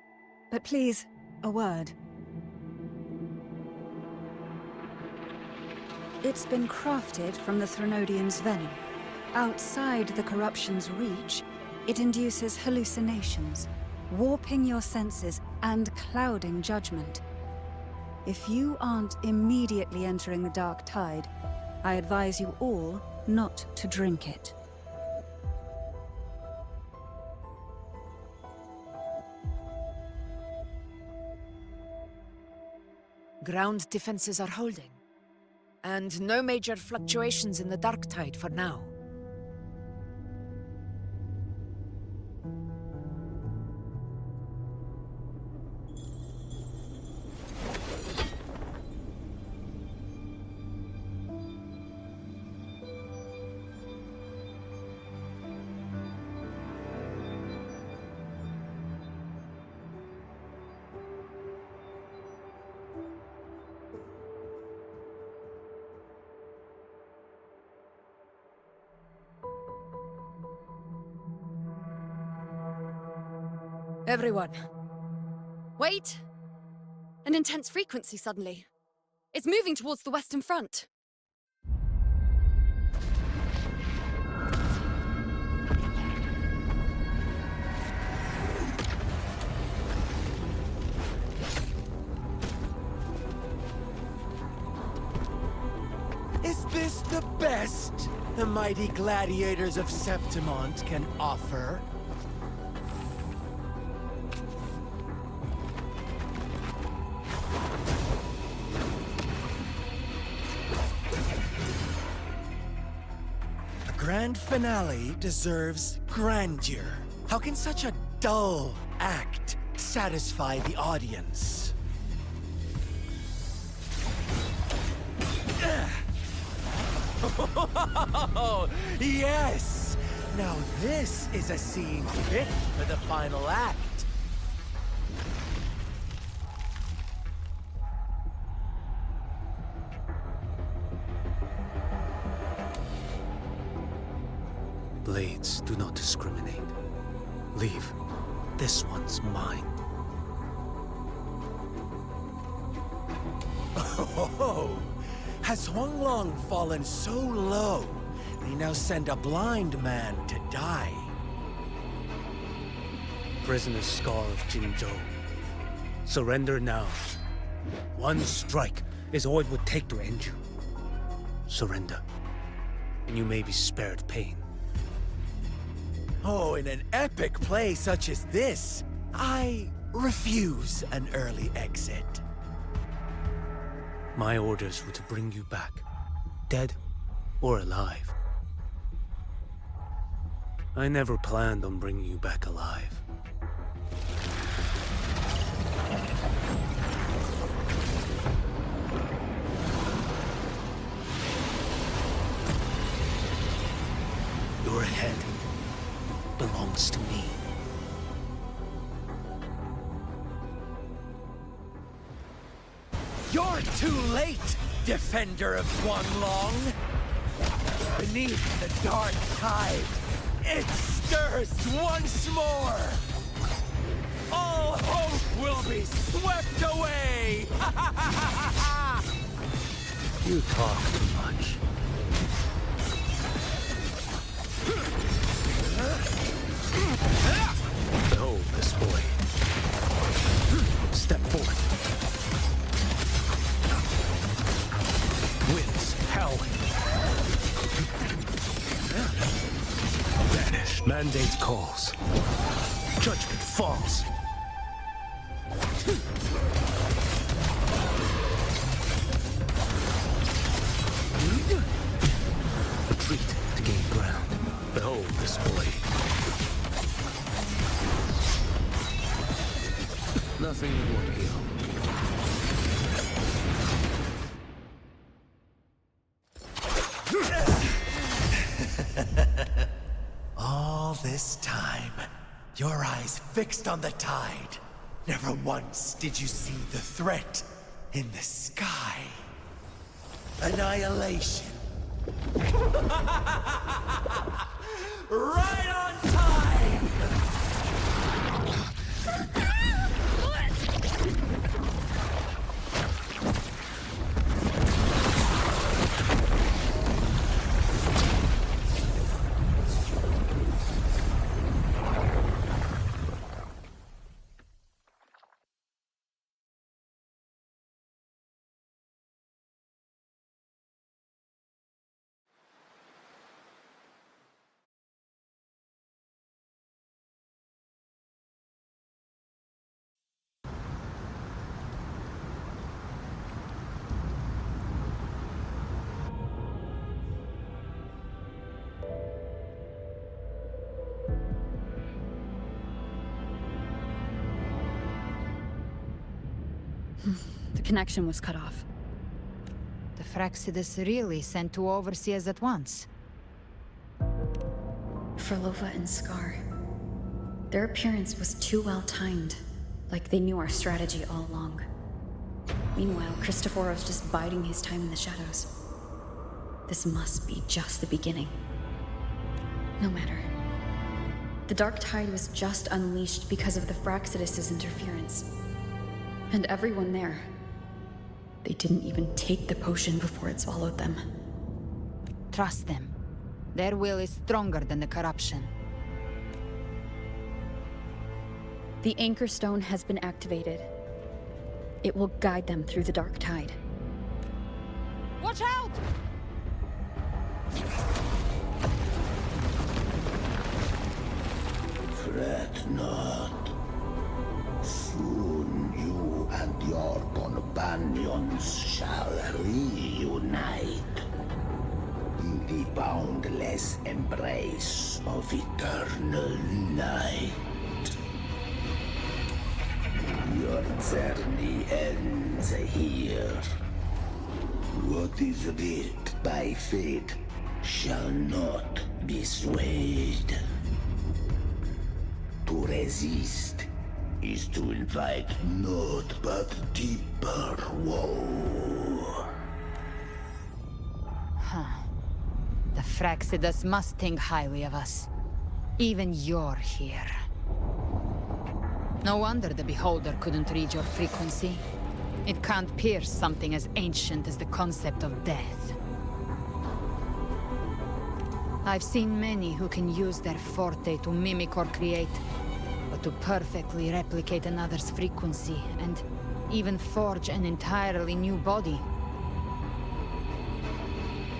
[SPEAKER 9] But please, a word. It's been crafted from the Threnodian's venom. Outside the corruption's reach, it induces hallucinations, warping your senses and clouding judgment. If you aren't immediately entering the dark tide, I advise you all not to drink it.
[SPEAKER 20] Ground defenses are holding. And no major fluctuations in the dark tide for now. Everyone.
[SPEAKER 18] Wait! An intense frequency suddenly. It's moving towards the Western Front.
[SPEAKER 10] Is this the best the mighty gladiators of Septimont can offer? Grand finale deserves grandeur. How can such a dull act satisfy the audience? Oh, yes! Now this is a scene fit for the final act.
[SPEAKER 14] Blades do not discriminate. Leave. This one's mine.
[SPEAKER 10] Oh, has Huanglong fallen so low, they now send a blind man to die?
[SPEAKER 14] Prisoner's Scar of Jinzhou. Surrender now. One strike is all it would take to end you. Surrender, and you may be spared pain.
[SPEAKER 10] Oh, in an epic play such as this, I refuse an early exit.
[SPEAKER 14] My orders were to bring you back, dead or alive. I never planned on bringing you back alive. Your head belongs to me.
[SPEAKER 10] You're too late, defender of Huanglong! Beneath the dark tide, it stirs once more! All hope will be swept away!
[SPEAKER 14] You talk too much. Behold this boy. Step forth. Winds howling. Vanish. Mandate calls. Judgment falls. Retreat to gain ground. Behold this boy. Nothing that won't heal.
[SPEAKER 10] All this time, your eyes fixed on the tide. Never once did you see the threat in the sky.
[SPEAKER 8] Annihilation. Right on time!
[SPEAKER 2] The connection was cut off.
[SPEAKER 7] The Fraxidus really sent two overseers at once.
[SPEAKER 2] Frolova and Scar. Their appearance was too well timed, like they knew our strategy all along. Meanwhile, Christophoros just biding his time in the shadows. This must be just the beginning. No matter. The Dark Tide was just unleashed because of the Fraxidus' interference. And everyone there, they didn't even take the potion before it swallowed them.
[SPEAKER 7] Trust them. Their will is stronger than the corruption.
[SPEAKER 2] The Anchor Stone has been activated. It will guide them through the Dark Tide.
[SPEAKER 7] Watch out!
[SPEAKER 8] Fret not. Soon you and your companions shall reunite in the boundless embrace of eternal light. Your journey ends here. What is writ by fate shall not be swayed. To resist is to invite naught but deeper woe.
[SPEAKER 7] Huh. The Fraxidus must think highly of us. Even you're here. No wonder the Beholder couldn't read your frequency. It can't pierce something as ancient as the concept of death. I've seen many who can use their forte to mimic or create, but to perfectly replicate another's frequency and even forge an entirely new body.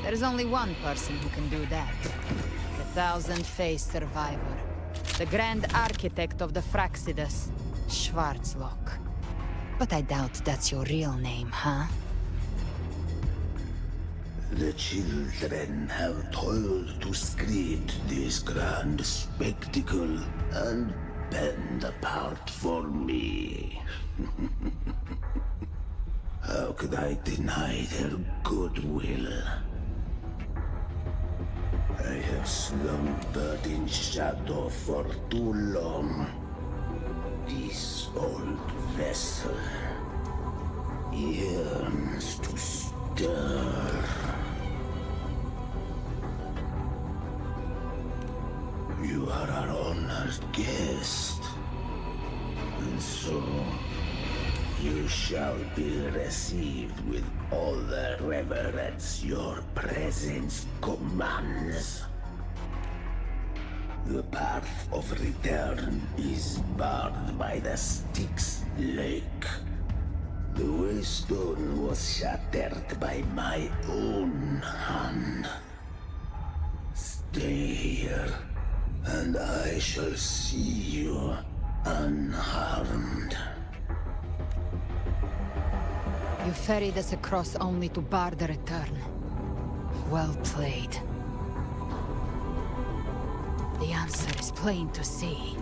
[SPEAKER 7] There's only one person who can do that. The thousand-faced survivor. The grand architect of the Fraxidus, Schwarzlock. But I doubt that's your real name, huh?
[SPEAKER 8] The children have toiled to script this grand spectacle and bend apart for me. How could I deny their goodwill? I have slumbered in shadow for too long. This old vessel yearns to stir. You are our honored guest, and so you shall be received with all the reverence your presence commands. The path of return is barred by the Styx Lake. The waystone was shattered by my own hand. Stay here, and I shall see you unharmed.
[SPEAKER 7] You ferried us across only to bar the return. Well played. The answer is plain to see.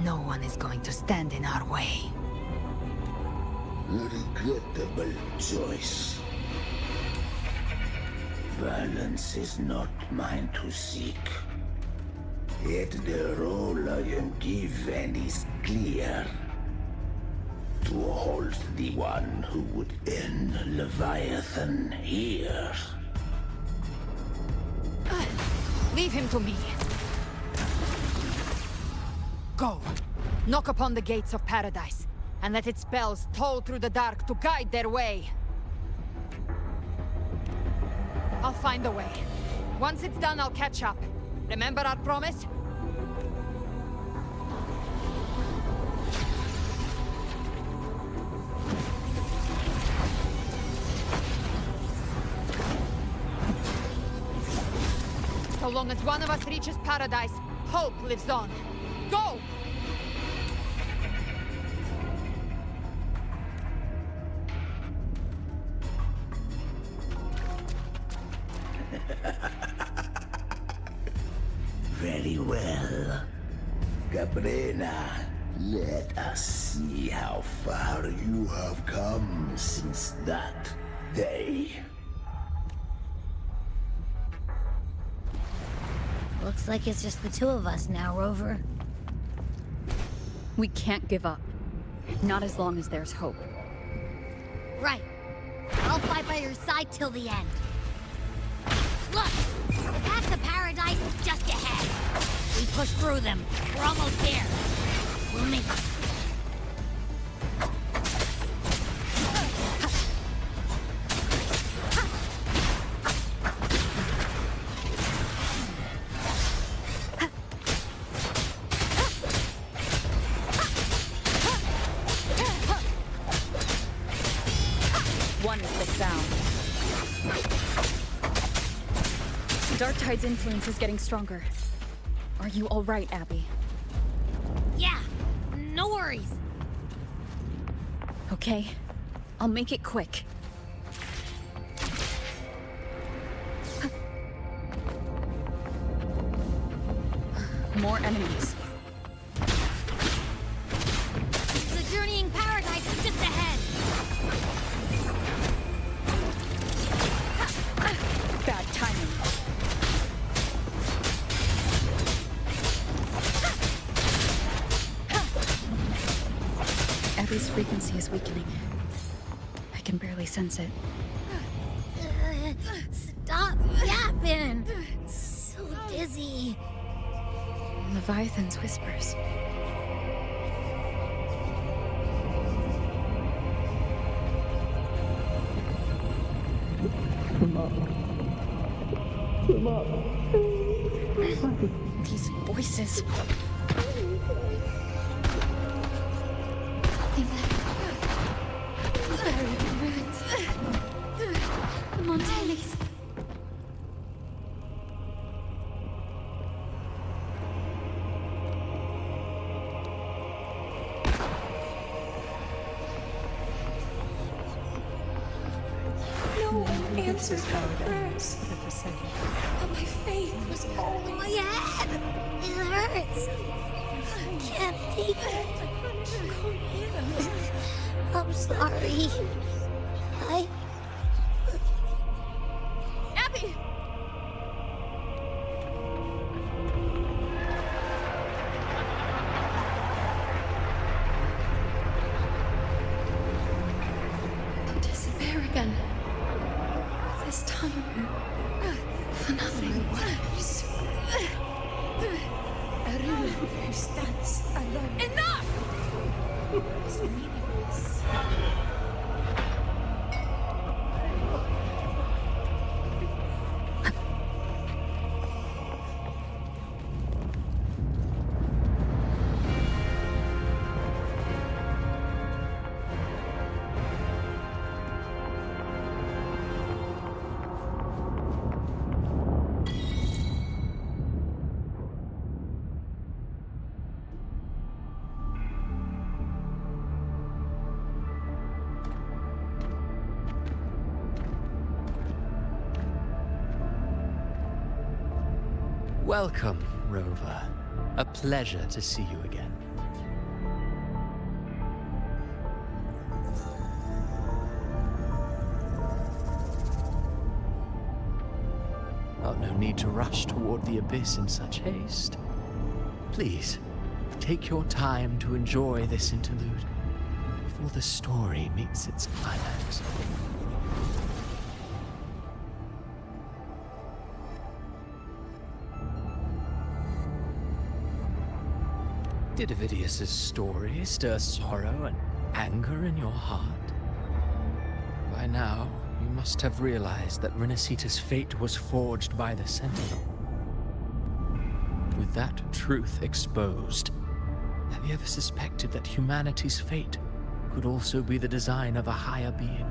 [SPEAKER 7] No one is going to stand in our way.
[SPEAKER 8] A regrettable choice. Violence is not mine to seek. Yet the role I am given is clear. To to hold the one who would end Leviathan here.
[SPEAKER 7] Leave him to me. Go. Knock upon the gates of paradise, and let its bells toll through the dark to guide their way. I'll find a way. Once it's done, I'll catch up. Remember our promise? So long as one of us reaches paradise, hope lives on. Go!
[SPEAKER 8] Very well. Galbrena, let us see how far you have come since that day.
[SPEAKER 1] Looks like it's just the two of us now, Rover.
[SPEAKER 2] We can't give up. Not as long as there's hope.
[SPEAKER 1] Right. I'll fight by your side till the end. Look! The path to paradise is just ahead. We push through them. We're almost there. We'll make it.
[SPEAKER 2] Darktide's influence is getting stronger. Are you all right, Abby?
[SPEAKER 1] Yeah, no worries.
[SPEAKER 2] Okay, I'll make it quick. More enemies.
[SPEAKER 1] The journeying paradise is just ahead.
[SPEAKER 2] Bad timing. Abby's frequency is weakening. I can barely sense it.
[SPEAKER 1] Stop yapping. So dizzy.
[SPEAKER 2] Leviathan's whispers. These voices.
[SPEAKER 22] Montellis. No one answered my prayers. But my faith was always...
[SPEAKER 1] My head! It hurts. I can't take it. I'm sorry.
[SPEAKER 22] Abby! To disappear again. This time, for nothing worse. A ruler who stands alone. Enough! Is meaningless.
[SPEAKER 10] Welcome, Rover. A pleasure to see you again. Oh, no need to rush toward the abyss in such haste. Please, take your time to enjoy this interlude. before the story meets its climax. Did Avidius's story stir sorrow and anger in your heart? By now, you must have realized that Renacita's fate was forged by the Sentinel. With that truth exposed, have you ever suspected that humanity's fate could also be the design of a higher being?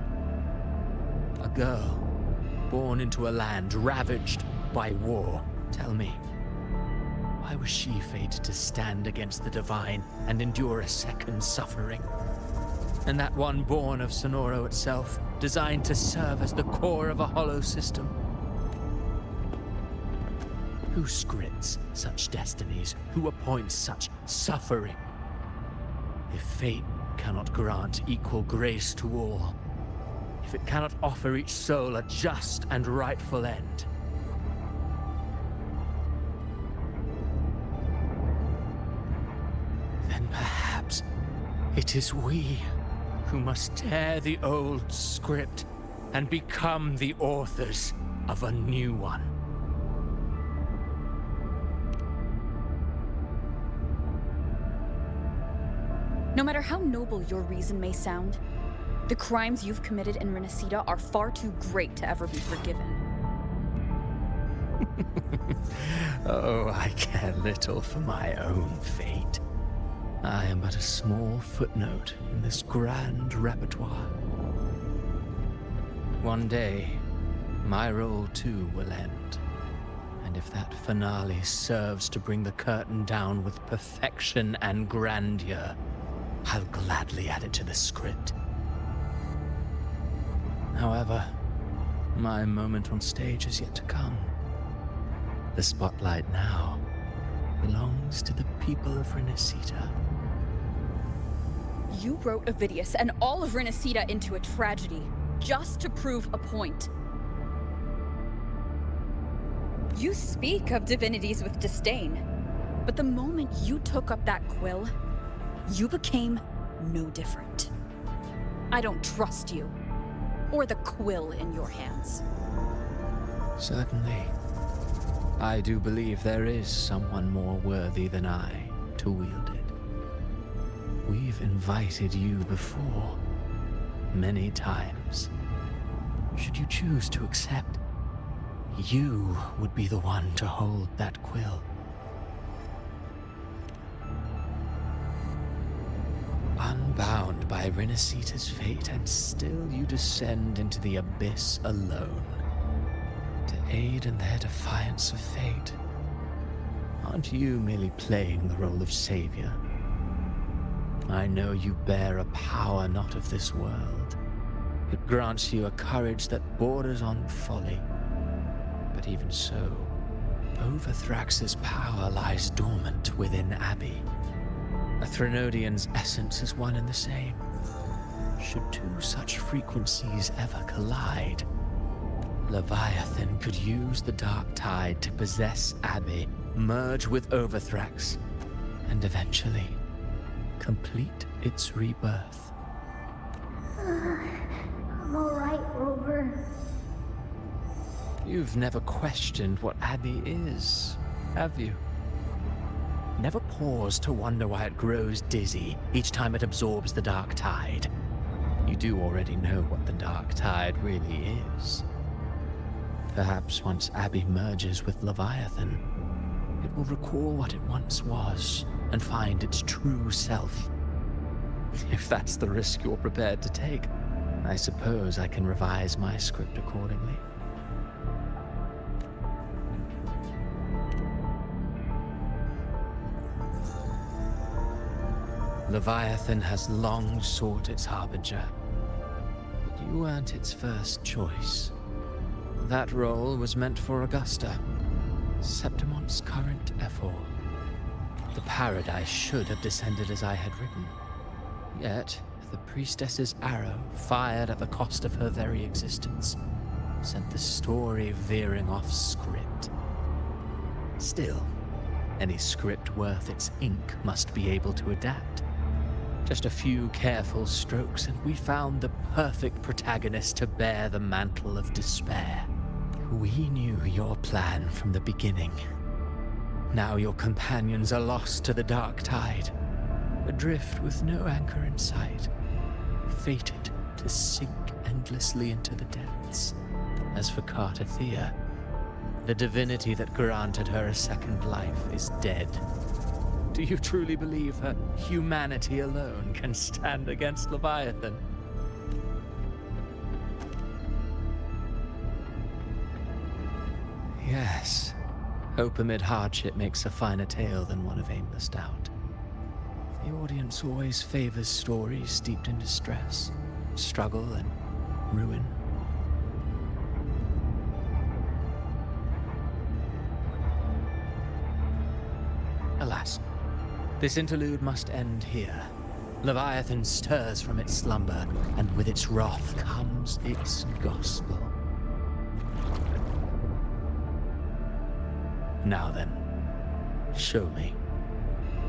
[SPEAKER 10] A girl, born into a land ravaged by war. Tell me, why was she fated to stand against the divine and endure a second suffering? And that one born of Sonoro itself, designed to serve as the core of a hollow system? Who scripts such destinies? Who appoints such suffering? If fate cannot grant equal grace to all, if it cannot offer each soul a just and rightful end, then perhaps it is we who must tear the old script and become the authors of a new one.
[SPEAKER 2] No matter how noble your reason may sound, the crimes you've committed in Renacita are far too great to ever be forgiven.
[SPEAKER 10] Oh, I care little for my own fate. I am but a small footnote in this grand repertoire. One day, my role too will end. And if that finale serves to bring the curtain down with perfection and grandeur, I'll gladly add it to the script. However, my moment on stage is yet to come. The spotlight now belongs to the people of Renacita.
[SPEAKER 2] You wrote Avidius and all of Renacita into a tragedy, just to prove a point. You speak of divinities with disdain, but the moment you took up that quill, you became no different. I don't trust you, or the quill in your hands.
[SPEAKER 10] Certainly. I do believe there is someone more worthy than I to wield it. We've invited you before, many times. Should you choose to accept, you would be the one to hold that quill. Unbound by Renacita's fate, and still you descend into the abyss alone, to aid in their defiance of fate. Aren't you merely playing the role of savior? I know you bear a power not of this world. It grants you a courage that borders on folly. But even so, Overthrax's power lies dormant within Abbey. A Threnodian's essence is one and the same. Should two such frequencies ever collide, Leviathan could use the dark tide to possess Abbey, merge with Overthrax, and eventually complete its rebirth.
[SPEAKER 1] I'm alright, Rover.
[SPEAKER 10] You've never questioned what Abbey is, have you? Never paused to wonder why it grows dizzy each time it absorbs the dark tide. You do already know what the dark tide really is. Perhaps once Abbey merges with Leviathan, it will recall what it once was and find its true self. If that's the risk you're prepared to take, I suppose I can revise my script accordingly. Leviathan has long sought its harbinger, but you weren't its first choice. That role was meant for Augusta, Septimon's current Ephor. The paradise should have descended as I had written. Yet, the priestess's arrow, fired at the cost of her very existence, sent the story veering off script. Still, any script worth its ink must be able to adapt.
[SPEAKER 11] Just a few careful strokes, and we found the perfect protagonist to bear the mantle of despair. We knew your plan from the beginning. Now your companions are lost to the dark tide, adrift with no anchor in sight, fated to sink endlessly into the depths. As for Cartathea, the divinity that granted her a second life is dead. Do you truly believe her humanity alone can stand against Leviathan? Yes. Hope amid hardship makes a finer tale than one of aimless doubt. The audience always favors stories steeped in distress, struggle, and ruin. Alas, this interlude must end here. Leviathan stirs from its slumber, and with its wrath comes its gospel. Now then, show me.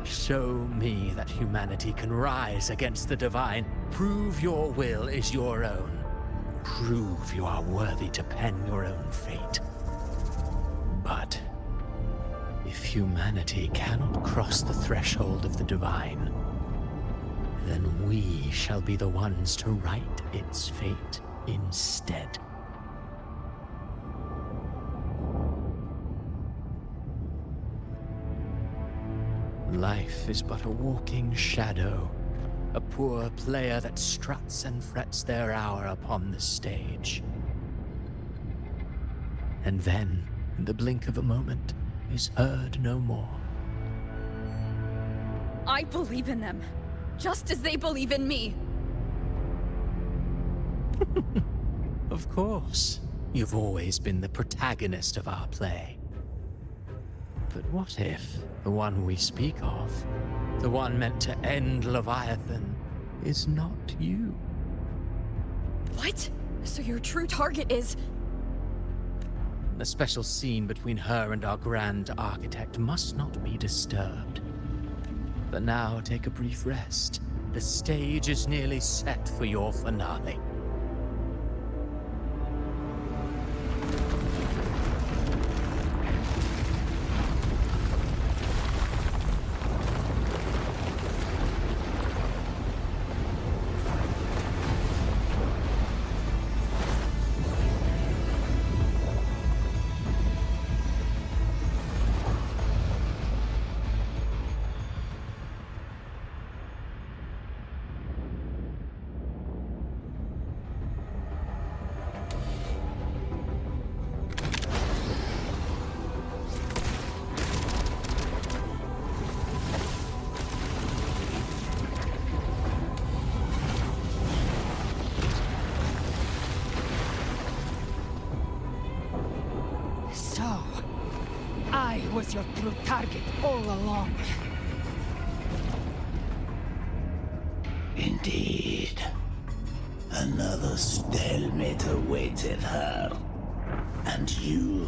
[SPEAKER 11] Show me that humanity can rise against the divine. Prove your will is your own. Prove you are worthy to pen your own fate. But if humanity cannot cross the threshold of the divine, then we shall be the ones to write its fate instead. Life is but a walking shadow, a poor player that struts and frets their hour upon the stage. And then, in the blink of a moment, is heard no more.
[SPEAKER 2] I believe in them, just as they believe in me.
[SPEAKER 11] Of course, you've always been the protagonist of our play. But what if the one we speak of, the one meant to end Leviathan, is not you?
[SPEAKER 2] What? So your true target is...
[SPEAKER 11] The special scene between her and our grand architect must not be disturbed. But now take a brief rest. The stage is nearly set for your finale.
[SPEAKER 7] I was your true target all along.
[SPEAKER 8] Indeed. Another stalemate awaited her. And you,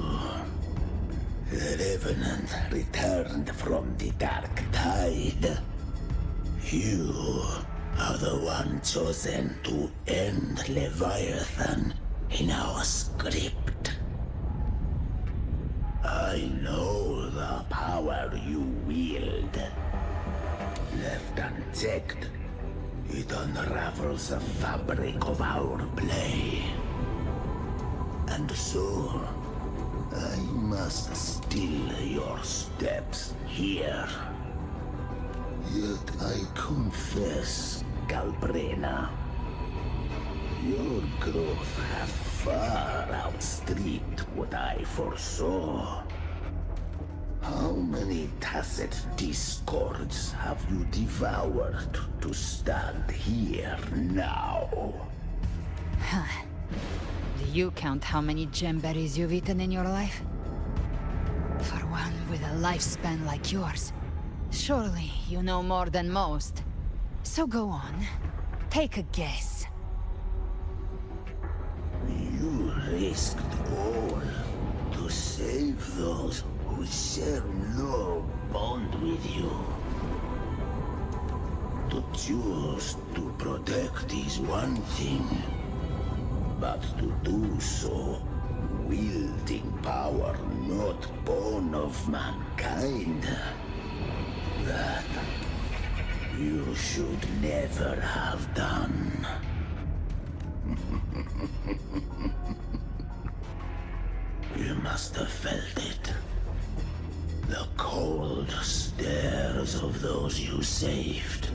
[SPEAKER 8] the Revenant returned from the Dark Tide. You are the one chosen to end Leviathan in our script. I know the power you wield. Left unchecked, it unravels the fabric of our play. And so, I must still your steps here. Yet I confess, Galbrena, your growth hath far outstripped what I foresaw. How many tacit discords have you devoured to stand here now?
[SPEAKER 7] Do you count how many gemberries you've eaten in your life? For one with a lifespan like yours, surely you know more than most. So go on, take a guess.
[SPEAKER 8] You risked all to save those who share no bond with you. To choose to protect is one thing, but to do so wielding power not born of mankind, that you should never have done. You must have felt it. The cold stares of those you saved.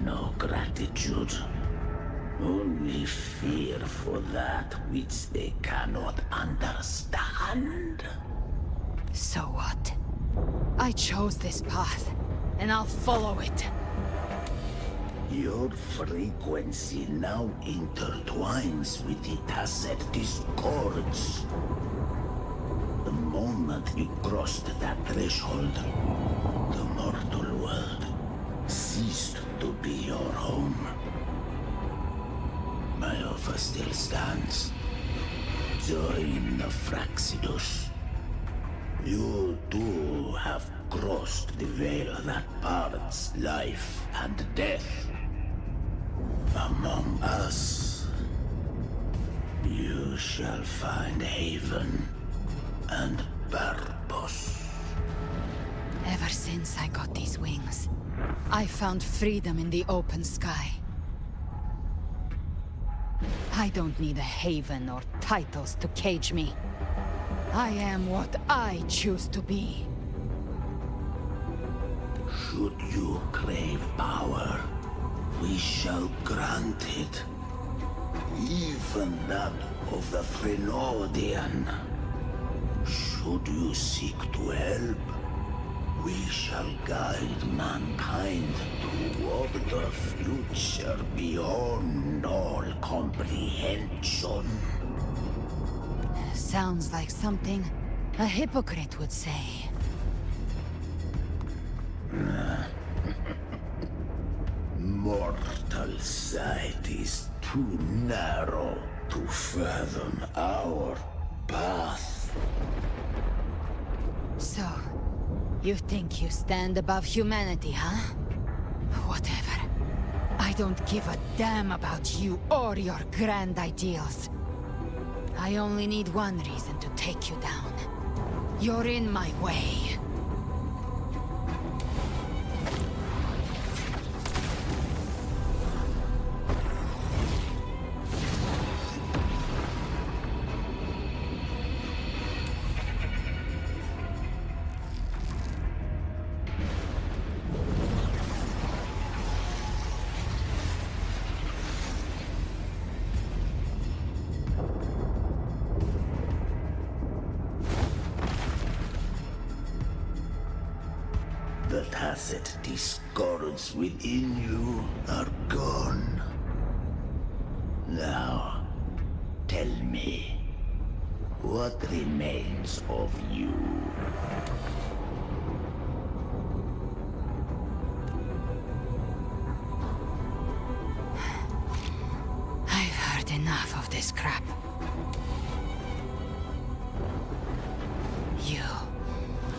[SPEAKER 8] No gratitude. Only fear for that which they cannot understand.
[SPEAKER 7] So what? I chose this path, and I'll follow it.
[SPEAKER 8] Your frequency now intertwines with the tacet discords. The moment you crossed that threshold, the mortal world ceased to be your home. My offer still stands. Join the Fraxidus. You too have crossed the veil that parts life and death. Among us, you shall find haven and purpose.
[SPEAKER 7] Ever since I got these wings, I found freedom in the open sky. I don't need a haven or titles to cage me. I am what I choose to be.
[SPEAKER 8] Should you crave power, we shall grant it. Even that of the Frenodian. Should you seek to help, we shall guide mankind toward the future beyond all comprehension.
[SPEAKER 7] Sounds like something a hypocrite would say.
[SPEAKER 8] Mortal sight is too narrow to fathom our path.
[SPEAKER 7] So, you think you stand above humanity, huh? Whatever. I don't give a damn about you or your grand ideals. I only need one reason to take you down. You're in my way.
[SPEAKER 8] The tacit discords within you are gone. Now, tell me, what remains of you?
[SPEAKER 7] I've heard enough of this crap. You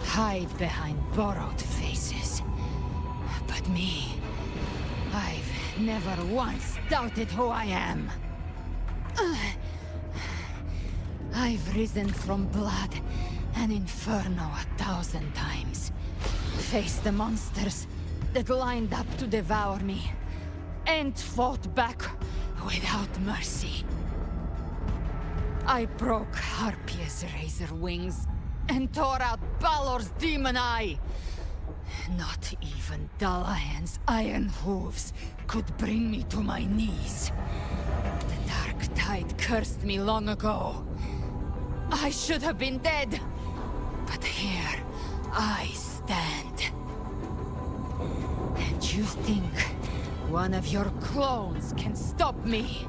[SPEAKER 7] hide behind borrowed faces. But me, I've never once doubted who I am. I've risen from blood and inferno 1,000 times. Faced the monsters that lined up to devour me, and fought back without mercy. I broke Harpia's razor wings and tore out Balor's demon eye. Not even Dalahan's iron hooves could bring me to my knees. The dark tide cursed me long ago. I should have been dead, but here I stand. And you think one of your clones can stop me?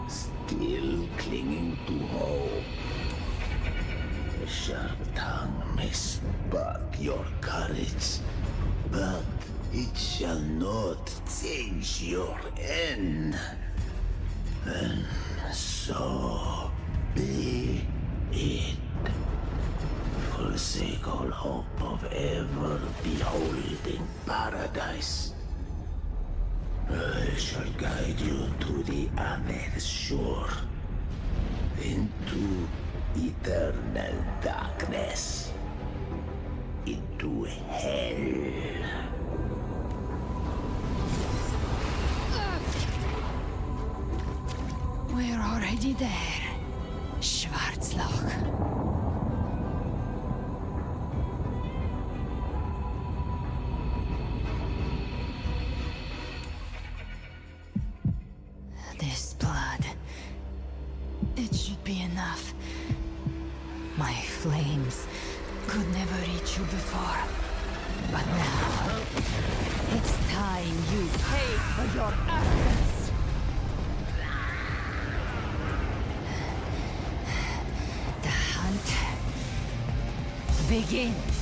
[SPEAKER 8] Still clinging to hope. The sharp tongue may spark your courage, but it shall not change your end. And so be it. For forsake all hope of ever beholding paradise. I shall guide you to the other shore, into eternal darkness, into hell.
[SPEAKER 7] We're already there, Schwarzloch. This blood. It should be enough. My flames could never reach you before. But now, it's time you paid for your actions. The hunt begins.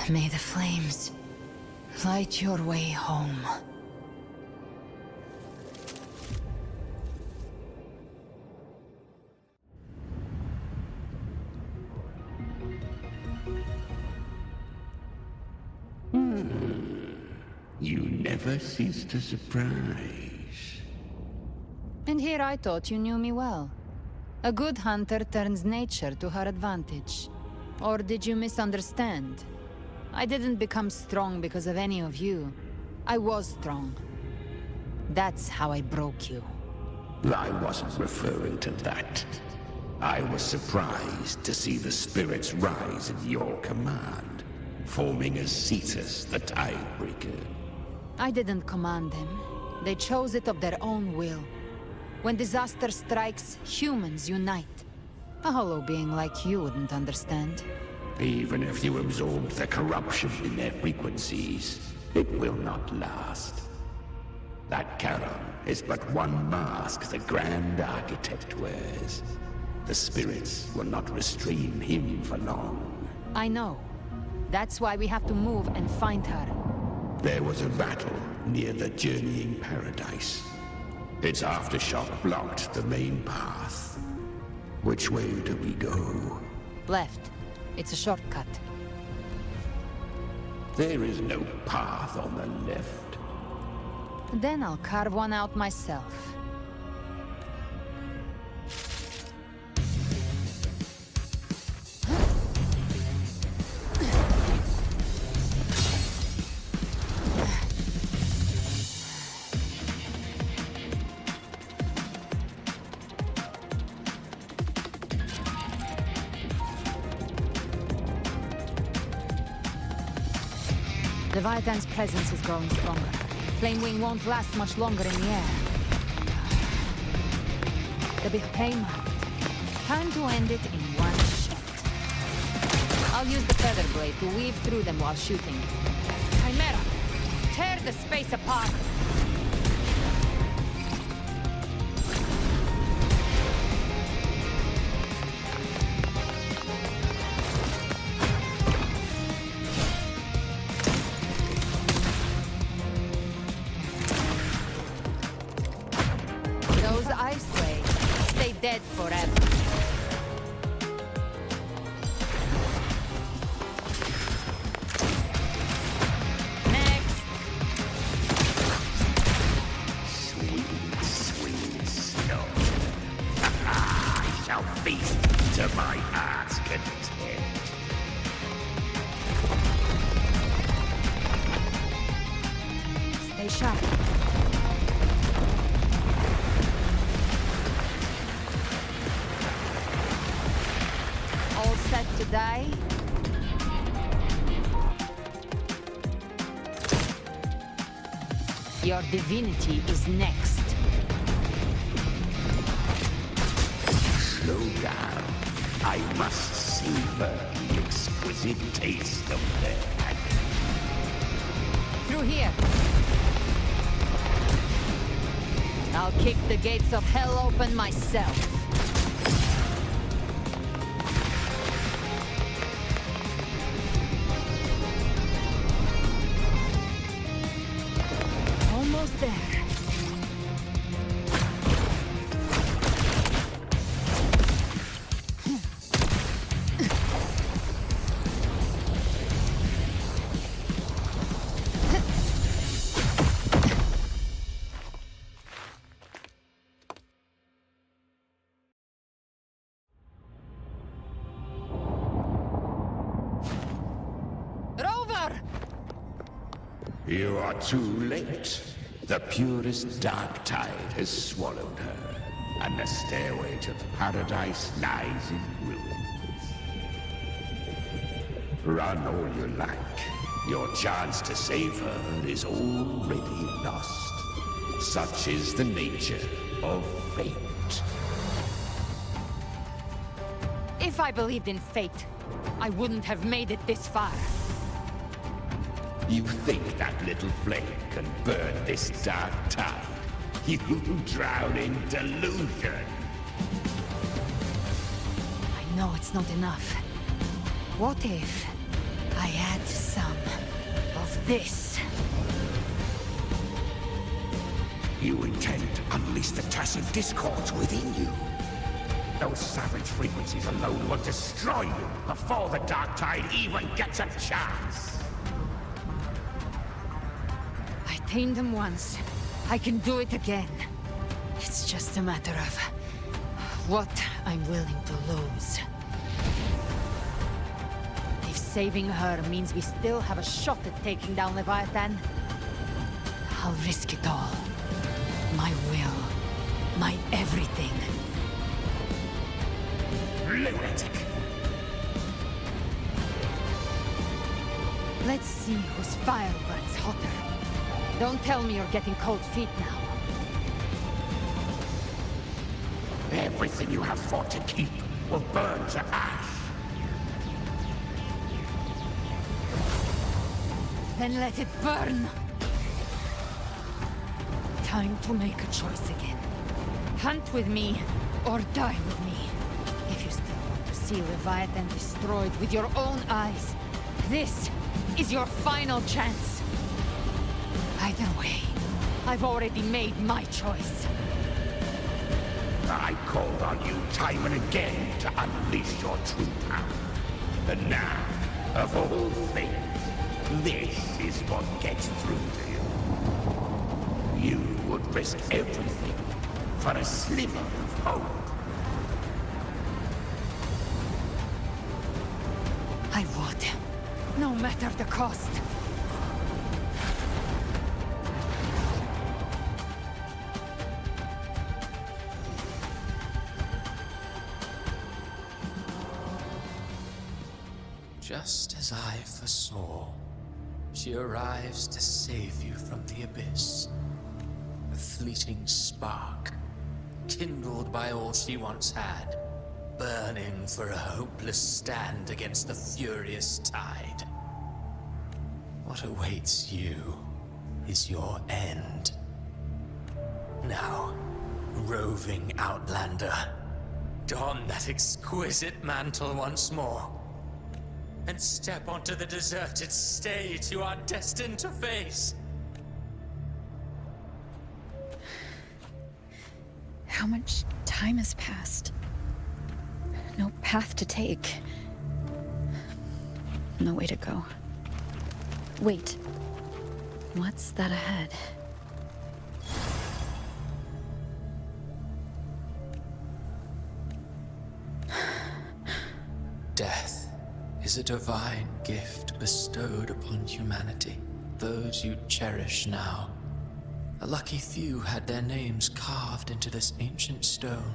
[SPEAKER 7] May the flames light your way home.
[SPEAKER 8] You never cease to surprise.
[SPEAKER 7] And here I thought you knew me well. A good hunter turns nature to her advantage. Or did you misunderstand? I didn't become strong because of any of you. I was strong. That's how I broke you.
[SPEAKER 8] I wasn't referring to that. I was surprised to see the spirits rise at your command, forming as Cetus the Tidebreaker.
[SPEAKER 7] I didn't command them. They chose it of their own will. When disaster strikes, humans unite. A hollow being like you wouldn't understand.
[SPEAKER 8] Even if you absorb the corruption in their frequencies, it will not last. That Charon is but one mask the Grand Architect wears. The spirits will not restrain him for long.
[SPEAKER 7] I know. That's why we have to move and find her.
[SPEAKER 8] There was a battle near the Journeying Paradise. Its aftershock blocked the main path. Which way do we go?
[SPEAKER 7] Left. It's a shortcut.
[SPEAKER 8] There is no path on the left.
[SPEAKER 7] Then I'll carve one out myself. Leviathan's presence is growing stronger. Flamewing won't last much longer in the air. The behemoth. Time to end it in one shot. I'll use the feather blade to weave through them while shooting. Chimera! Tear the space apart! Dead forever. Next.
[SPEAKER 8] Sweet, sweet snow. I shall feast to my heart's content.
[SPEAKER 7] Stay sharp. Set to die? Your divinity is next.
[SPEAKER 8] Slow down. I must savor the exquisite taste of death.
[SPEAKER 7] Through here. I'll kick the gates of hell open myself. Almost there. Rover!
[SPEAKER 8] You are too late. The purest dark tide has swallowed her, and the stairway to paradise lies in ruins. Run all you like. Your chance to save her is already lost. Such is the nature of fate.
[SPEAKER 7] If I believed in fate, I wouldn't have made it this far.
[SPEAKER 8] You think that little flame can burn this dark tide? You drown in delusion.
[SPEAKER 7] I know it's not enough. What if I add some of this?
[SPEAKER 8] You intend to unleash the tacit discords within you. Those savage frequencies alone will destroy you before the dark tide even gets a chance.
[SPEAKER 7] I tamed them once. I can do it again. It's just a matter of what I'm willing to lose. If saving her means we still have a shot at taking down Leviathan, I'll risk it all. My will. My everything.
[SPEAKER 8] Lunatic!
[SPEAKER 7] Let's see whose fire burns hotter. Don't tell me you're getting cold feet now.
[SPEAKER 8] Everything you have fought to keep will burn to ash.
[SPEAKER 7] Then let it burn! Time to make a choice again. Hunt with me, or die with me. If you still want to see Leviathan destroyed with your own eyes, this is your final chance. Either way, I've already made my choice.
[SPEAKER 8] I called on you time and again to unleash your true power. And now, of all things, this is what gets through to you. You would risk everything for a sliver of hope.
[SPEAKER 7] I would, no matter the cost.
[SPEAKER 11] Just as I foresaw, she arrives to save you from the abyss. A fleeting spark, kindled by all she once had, burning for a hopeless stand against the furious tide. What awaits you is your end. Now, roving outlander, don that exquisite mantle once more, and step onto the deserted stage you are destined to face.
[SPEAKER 2] How much time has passed? No path to take. No way to go. Wait. What's that ahead?
[SPEAKER 11] Death is a divine gift bestowed upon humanity. Those you cherish now. A lucky few had their names carved into this ancient stone,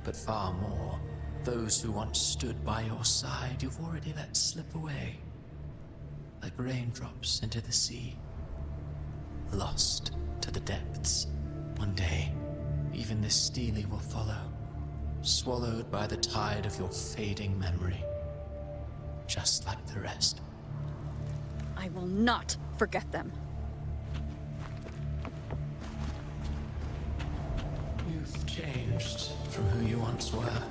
[SPEAKER 11] but far more Those who once stood by your side, you've already let slip away. Like raindrops into the sea. Lost to the depths. One day, even this Steely will follow. Swallowed by the tide of your fading memory. Just like the rest.
[SPEAKER 2] I will not forget them.
[SPEAKER 11] You've changed from who you once were.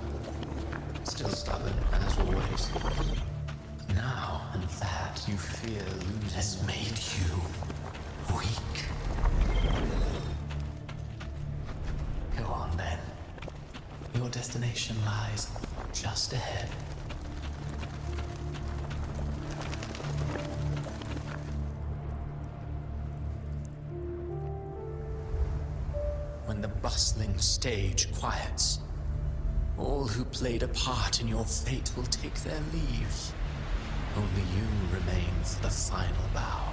[SPEAKER 11] Still stubborn, as always. But now, and that you fear losing has made you weak. Go on then. Your destination lies just ahead. When the bustling stage quiets, all who played a part in your fate will take their leave. Only you remain for the final bow.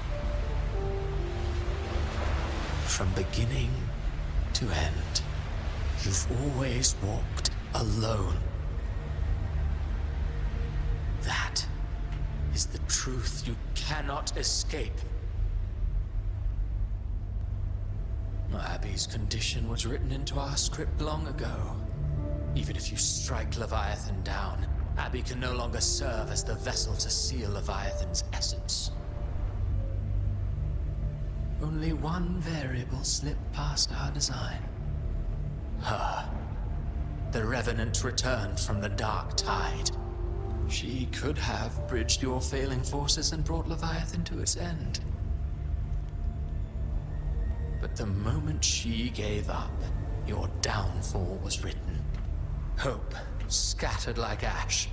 [SPEAKER 11] From beginning to end, you've always walked alone. That is the truth you cannot escape. Abby's condition was written into our script long ago. Even if you strike Leviathan down, Abby can no longer serve as the vessel to seal Leviathan's essence. Only one variable slipped past our design. Her. The Revenant returned from the dark tide. She could have bridged your failing forces and brought Leviathan to its end. But the moment she gave up, your downfall was written. Hope scattered like ash.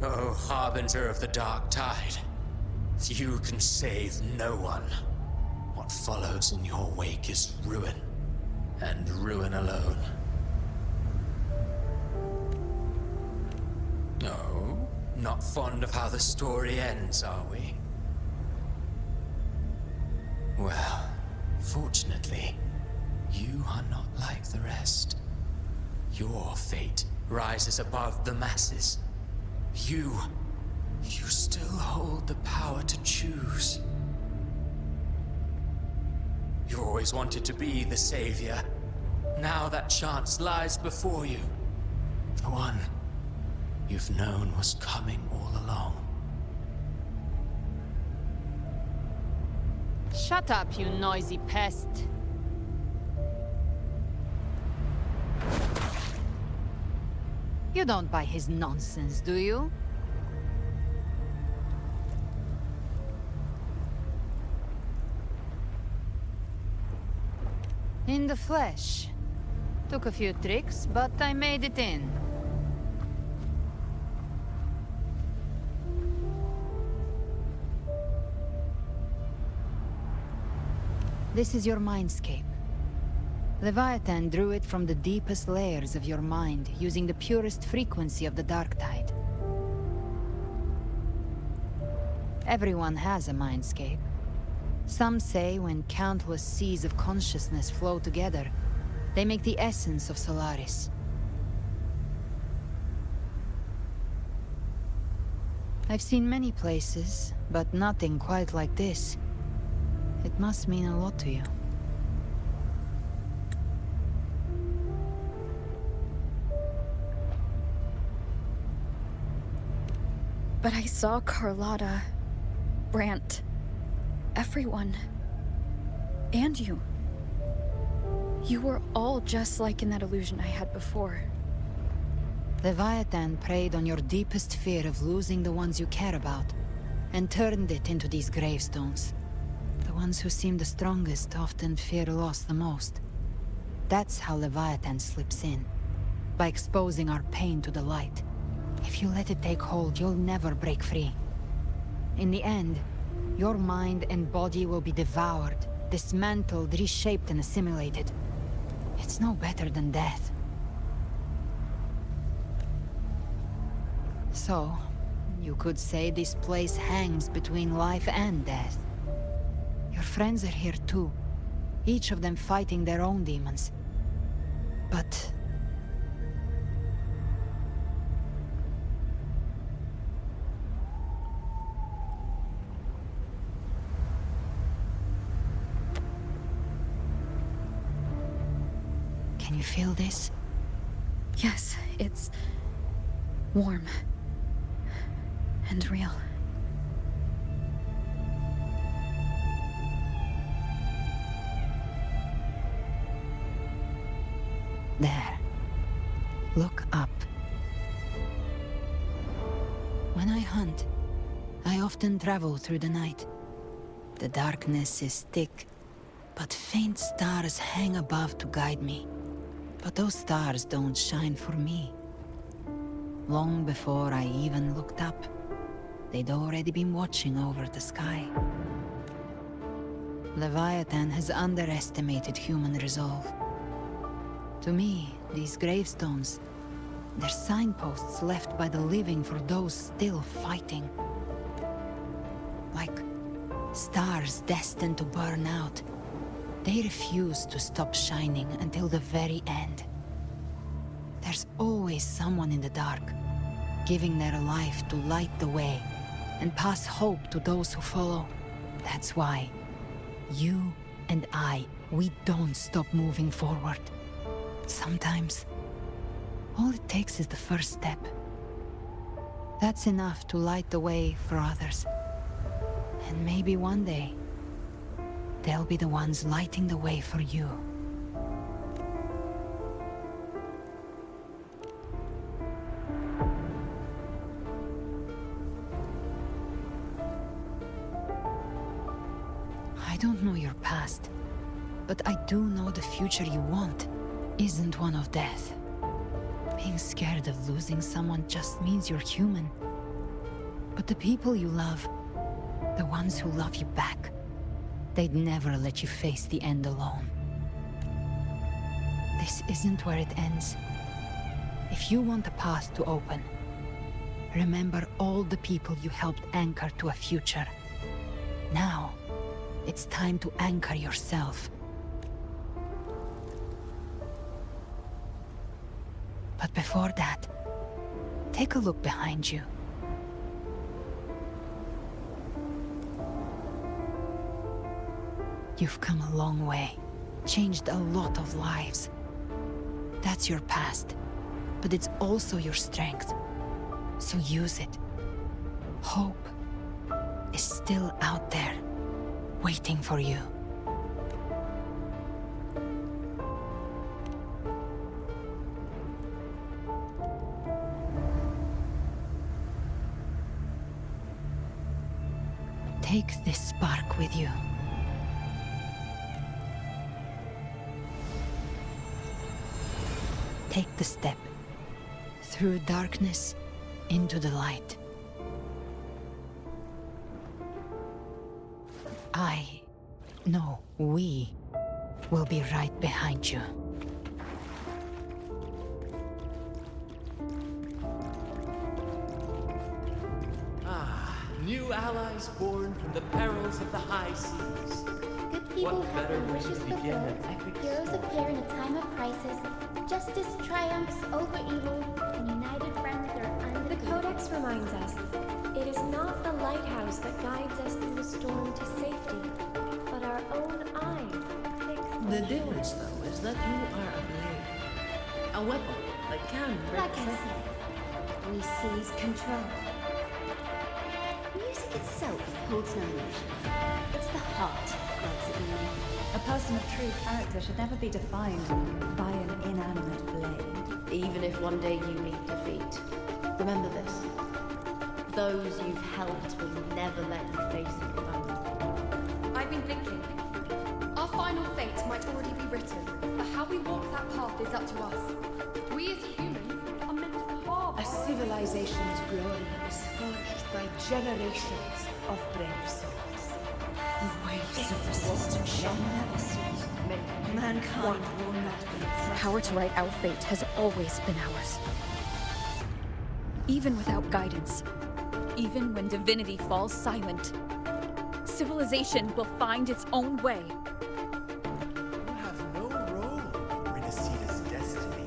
[SPEAKER 11] Oh, harbinger of the dark tide. You can save no one. What follows in your wake is ruin, and ruin alone. No, not fond of how the story ends, are we? Well, fortunately, you are not like the rest. Your fate rises above the masses. You still hold the power to choose. You always wanted to be the savior. Now that chance lies before you. The one you've known was coming all along.
[SPEAKER 7] Shut up, you noisy pest. You don't buy his nonsense, do you? In the flesh. Took a few tricks, but I made it in. This is your mindscape. Leviathan drew it from the deepest layers of your mind, using the purest frequency of the dark tide. Everyone has a mindscape. Some say when countless seas of consciousness flow together, they make the essence of Solaris. I've seen many places, but nothing quite like this. It must mean a lot to you.
[SPEAKER 2] But I saw Carlotta, Brant, everyone. And you. You were all just like in that illusion I had before.
[SPEAKER 7] Leviathan preyed on your deepest fear of losing the ones you care about, and turned it into these gravestones. The ones who seem the strongest often fear loss the most. That's how Leviathan slips in, by exposing our pain to the light. If you let it take hold, you'll never break free. In the end, your mind and body will be devoured, dismantled, reshaped, and assimilated. It's no better than death. You could say this place hangs between life and death. Your friends are here too, each of them fighting their own demons. But... Can you feel this?
[SPEAKER 2] Yes, it's warm and real.
[SPEAKER 7] There. Look up. When I hunt, I often travel through the night. The darkness is thick, but faint stars hang above to guide me. But those stars don't shine for me. Long before I even looked up, they'd already been watching over the sky. Leviathan has underestimated human resolve. To me, these gravestones, they're signposts left by the living for those still fighting. Like stars destined to burn out. They refuse to stop shining until the very end. There's always someone in the dark, giving their life to light the way and pass hope to those who follow. That's why you and I, we don't stop moving forward. Sometimes, all it takes is the first step. That's enough to light the way for others. And maybe one day, they'll be the ones lighting the way for you. I don't know your past, but I do know the future you want isn't one of death. Being scared of losing someone just means you're human. But the people you love, the ones who love you back, they'd never let you face the end alone. This isn't where it ends. If you want the path to open, remember all the people you helped anchor to a future. Now, it's time to anchor yourself. But before that, take a look behind you. You've come a long way, changed a lot of lives. That's your past, but it's also your strength. So use it. Hope is still out there, waiting for you. Take this spark with you. Take the step through darkness into the light. We will be right behind you.
[SPEAKER 11] New allies born from the perils of the high seas.
[SPEAKER 3] Good people
[SPEAKER 11] What
[SPEAKER 3] have
[SPEAKER 11] better
[SPEAKER 3] their
[SPEAKER 11] way
[SPEAKER 3] wishes
[SPEAKER 11] to begin
[SPEAKER 3] fulfilled.
[SPEAKER 11] an epic
[SPEAKER 3] Heroes
[SPEAKER 11] story?
[SPEAKER 3] appear in a time of crisis. Justice triumphs over evil, and united friends are undefeated.
[SPEAKER 15] The Codex reminds us, it is not the lighthouse that guides us through the storm to safety, but our own eyes fixed on
[SPEAKER 16] The
[SPEAKER 15] shore.
[SPEAKER 16] difference, though, is that you are a blade. A weapon that can break
[SPEAKER 3] Like I said, we seize control. Music itself holds no emotion. It's the heart that's in me.
[SPEAKER 9] A person of true character should never be defined by an inanimate blade.
[SPEAKER 12] Even if one day you meet defeat, remember this. Those you've helped will never let you face it alone.
[SPEAKER 19] I've been thinking. Our final fate might already be written, but how we walk that path is up to us. We as humans are meant to carve
[SPEAKER 20] A civilization's glory is forged by generations of brave souls. The waves of resistance shall never cease. Mankind will not be
[SPEAKER 2] The power to write our fate has always been ours. Even without guidance, even when divinity falls silent. Civilization will find its own way.
[SPEAKER 10] You have no role in Resonators' destiny.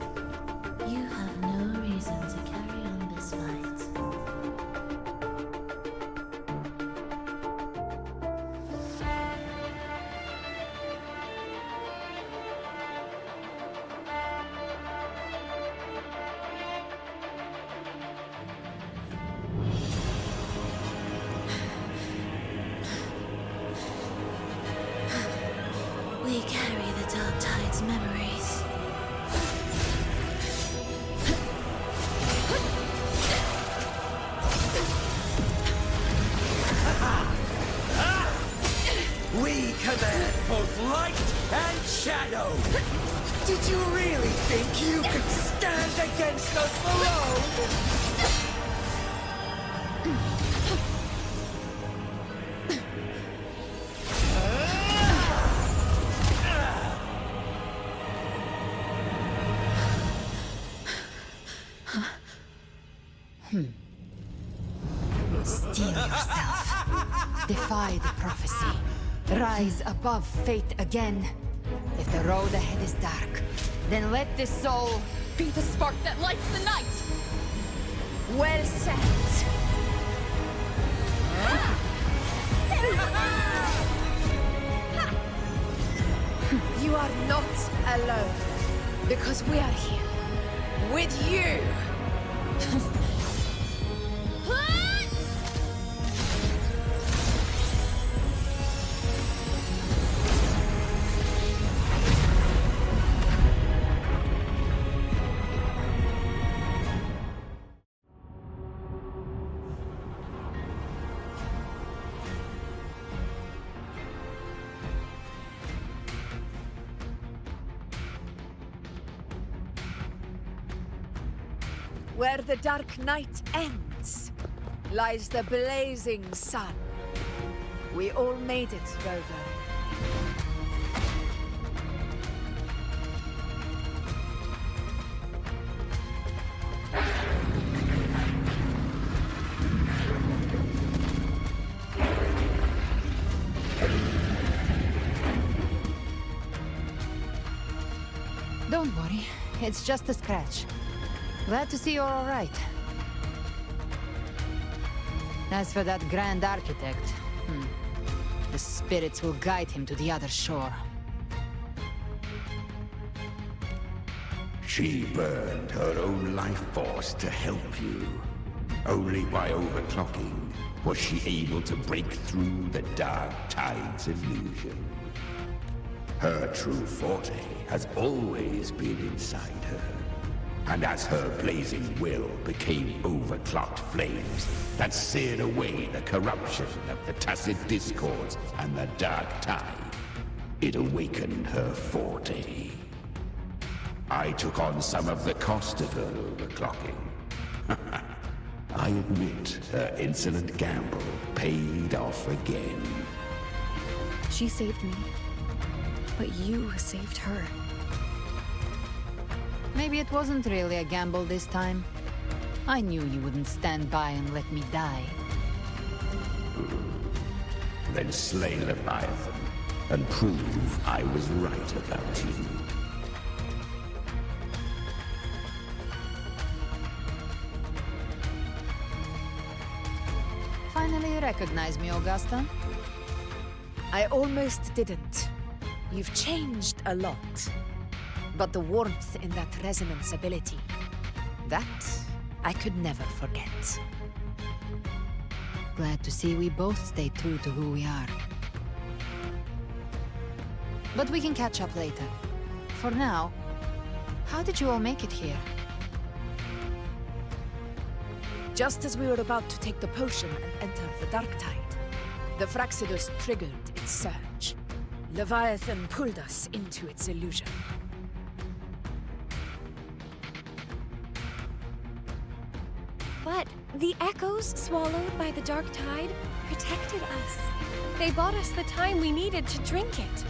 [SPEAKER 16] You have no reason to carry on this fight. We carry the Dark Tide's memories.
[SPEAKER 10] We command both light and shadow! Did you really think you could stand against us alone?
[SPEAKER 7] Steel yourself. Defy the prophecy. Rise above fate again. If the road ahead is dark, then let this soul
[SPEAKER 2] Be the spark that lights the night!
[SPEAKER 7] well set.
[SPEAKER 20] You are not alone, because we are here with you. Where the dark night ends, lies the blazing sun. We all made it, Rover.
[SPEAKER 7] Don't worry, it's just a scratch. Glad to see you're all right. As for that Grand Architect, the spirits will guide him to the other shore.
[SPEAKER 8] She burned her own life force to help you. Only by overclocking was she able to break through the Dark Tide's illusion. Her true forte has always been inside her. And as her blazing will became overclocked flames that seared away the corruption of the tacit discords and the Dark Tide, it awakened her forte. I took on some of the cost of her overclocking. I admit her insolent gamble paid off again.
[SPEAKER 2] She saved me, but you saved her.
[SPEAKER 7] Maybe it wasn't really a gamble this time. I knew you wouldn't stand by and let me die.
[SPEAKER 8] Then slay Leviathan and prove I was right about you.
[SPEAKER 7] Finally you recognize me, Augusta?
[SPEAKER 20] I almost didn't. You've changed a lot. But the warmth in that resonance ability, that I could never forget.
[SPEAKER 7] Glad to see we both stay true to who we are. But we can catch up later. For now, how did you all make it here?
[SPEAKER 20] Just as we were about to take the potion and enter the Dark Tide, the Fraccidus triggered its surge. Leviathan pulled us into its illusion.
[SPEAKER 15] But the echoes swallowed by the Dark Tide protected us. They bought us the time we needed to drink it.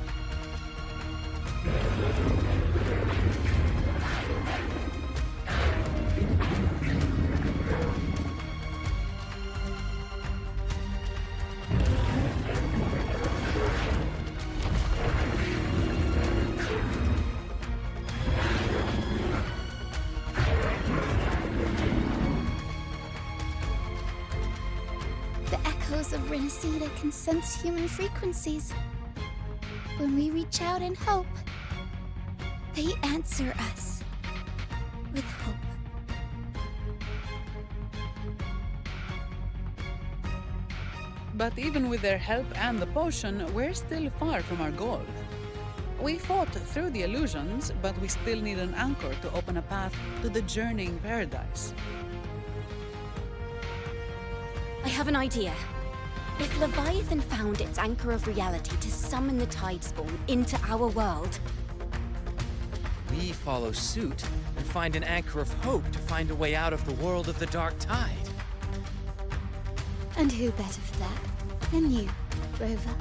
[SPEAKER 3] echoes of Renacida can sense human frequencies. When we reach out in hope, they answer us with hope.
[SPEAKER 4] But even with their help and the potion, we're still far from our goal. We fought through the illusions, but we still need an anchor to open a path to the journeying paradise.
[SPEAKER 15] I have an idea. If Leviathan found its anchor of reality to summon the Tidespawn into our world,
[SPEAKER 11] We follow suit and find an anchor of hope to find a way out of the world of the dark tide.
[SPEAKER 3] And who better for that than you, Rover?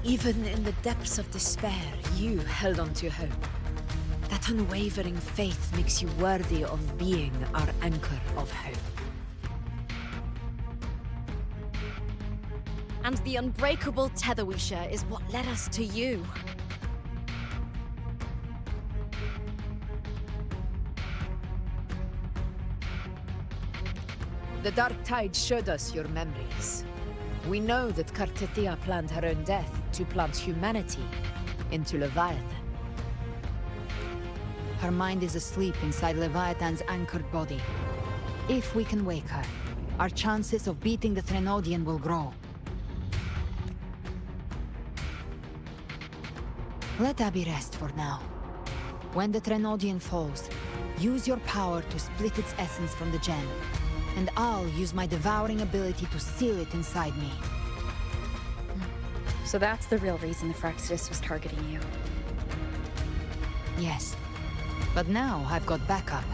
[SPEAKER 20] Even in the depths of despair, you held on to hope. That unwavering faith makes you worthy of being our anchor of hope.
[SPEAKER 12] And the unbreakable tether we share is what led us to you.
[SPEAKER 20] The dark tide showed us your memories. We know that Kartithia planned her own death to plant humanity into Leviathan.
[SPEAKER 7] Her mind is asleep inside Leviathan's anchored body. If we can wake her, our chances of beating the Threnodian will grow. Let Abby rest for now. When the Threnodian falls, use your power to split its essence from the gem, and I'll use my devouring ability to seal it inside me.
[SPEAKER 2] So that's the real reason the Phyrexidus was targeting you.
[SPEAKER 7] Yes, but now I've got backup.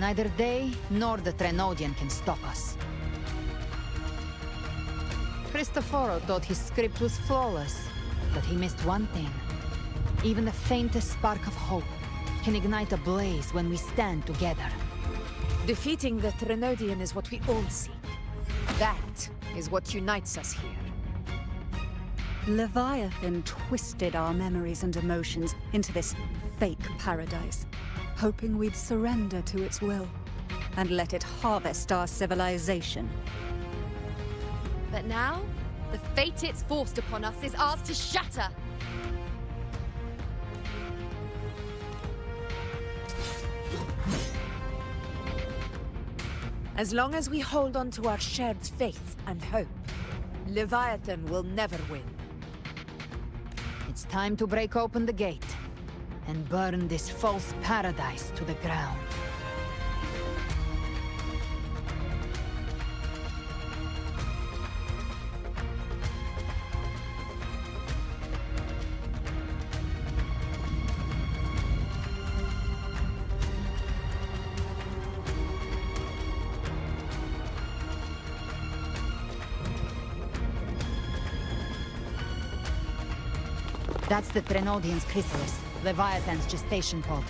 [SPEAKER 7] Neither they nor the Threnodian can stop us. Cristoforo thought his script was flawless, but he missed one thing. Even the faintest spark of hope can ignite a blaze when we stand together.
[SPEAKER 20] Defeating the Threnodian is what we all seek. That is what unites us here.
[SPEAKER 9] Leviathan twisted our memories and emotions into this fake paradise, hoping we'd surrender to its will and let it harvest our civilization.
[SPEAKER 18] But now, the fate it's forced upon us is ours to shatter.
[SPEAKER 20] As long as we hold on to our shared faith and hope, Leviathan will never win.
[SPEAKER 7] It's time to break open the gate and burn this false paradise to the ground. That's the Threnodian's chrysalis, Leviathan's gestation pod.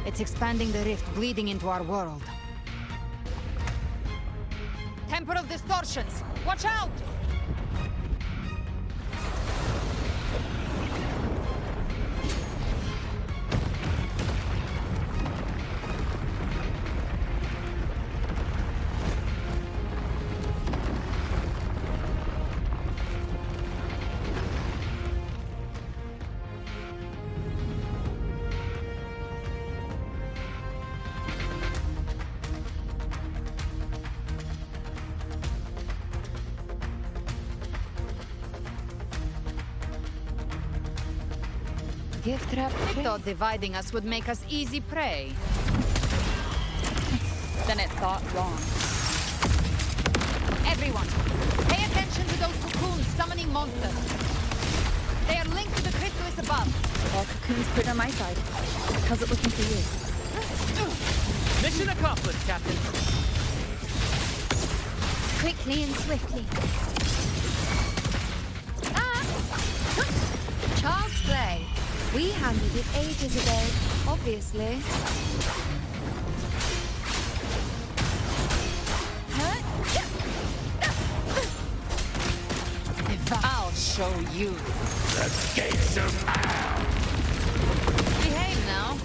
[SPEAKER 7] It's expanding the rift, bleeding into our world. Temper of distortions! Watch out! Gift wrap. I thought dividing us would make us easy prey.
[SPEAKER 2] Then it thought wrong.
[SPEAKER 7] Everyone, pay attention to those cocoons summoning monsters. They are linked to the chrysalis above.
[SPEAKER 2] All cocoons cleared on my side. How's it looking for you?
[SPEAKER 11] Mission accomplished, Captain.
[SPEAKER 18] Quickly and swiftly. Child's play. We handled it ages ago, obviously.
[SPEAKER 7] I'll show you.
[SPEAKER 8] The gates of hell!
[SPEAKER 7] Behave now.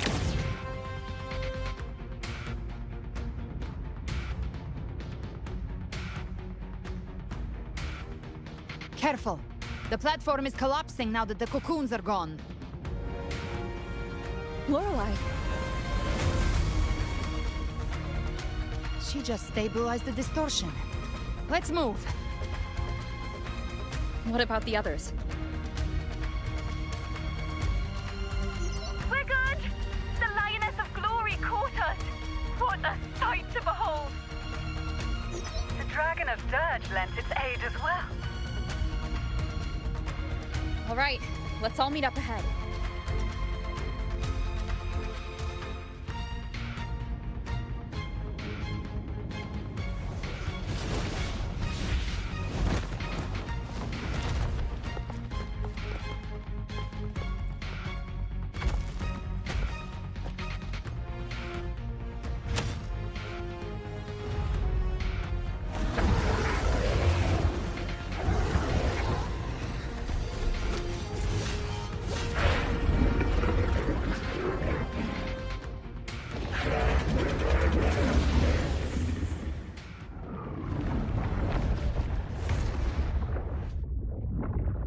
[SPEAKER 7] Careful. The platform is collapsing now that the cocoons are gone.
[SPEAKER 15] Lorelei.
[SPEAKER 7] She just stabilized the distortion. Let's move.
[SPEAKER 2] What about the others?
[SPEAKER 15] We're good! The Lioness of Glory caught us! What a sight to behold! The Dragon of Dirge lent its aid as well.
[SPEAKER 2] All right, let's all meet up ahead.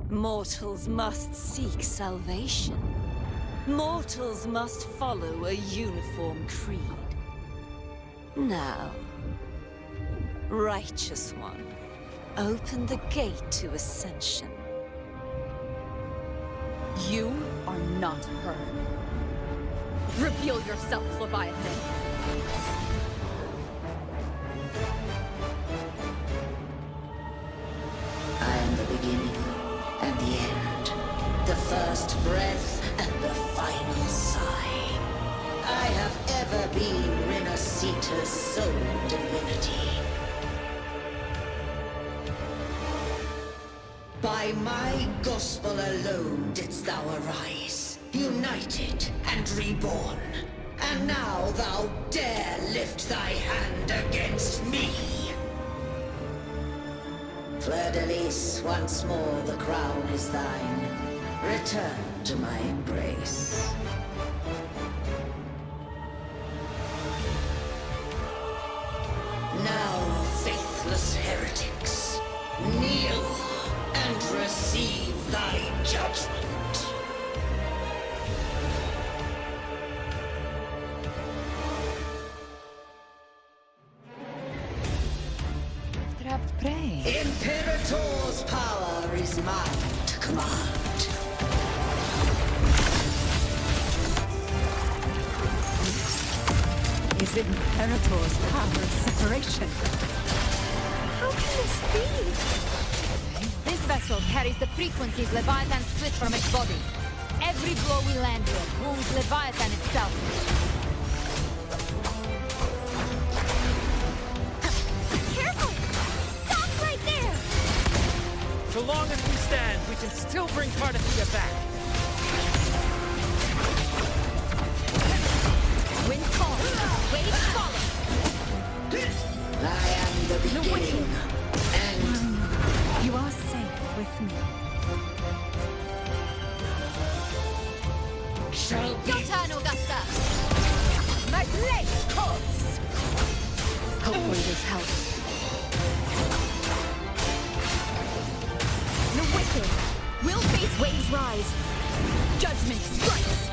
[SPEAKER 5] Mortals must seek salvation. Mortals must follow a uniform creed. Now, Righteous One, open the gate to ascension.
[SPEAKER 2] You are not her. Reveal yourself, Leviathan.
[SPEAKER 8] I am the beginning and the end, the first breath and the final sigh. I have ever been Resonators' sole divinity. By my gospel alone didst thou arise, united and reborn. And now thou dare lift thy hand against me. Fleur-de-Lis, once more the crown is thine. Return to my embrace. Now, faithless heretics, kneel and receive thy judgment.
[SPEAKER 7] Trapped prey.
[SPEAKER 8] Imperator's power is mine to command.
[SPEAKER 9] Is Imperator's power of separation?
[SPEAKER 15] How can this be?
[SPEAKER 7] This vessel carries the frequencies Leviathan split from its body. Every blow we land here wounds Leviathan itself.
[SPEAKER 15] Careful! Stop right there!
[SPEAKER 11] So long as we stand, we can still bring Cardathia back.
[SPEAKER 7] Wind calls, waves follow.
[SPEAKER 8] I am the beginning, and
[SPEAKER 9] You are safe with me.
[SPEAKER 8] shall be.
[SPEAKER 7] Your turn, Augusta! My blade calls!
[SPEAKER 2] Hopefully this helps.
[SPEAKER 15] The wicked will face waves rise. Judgment strikes.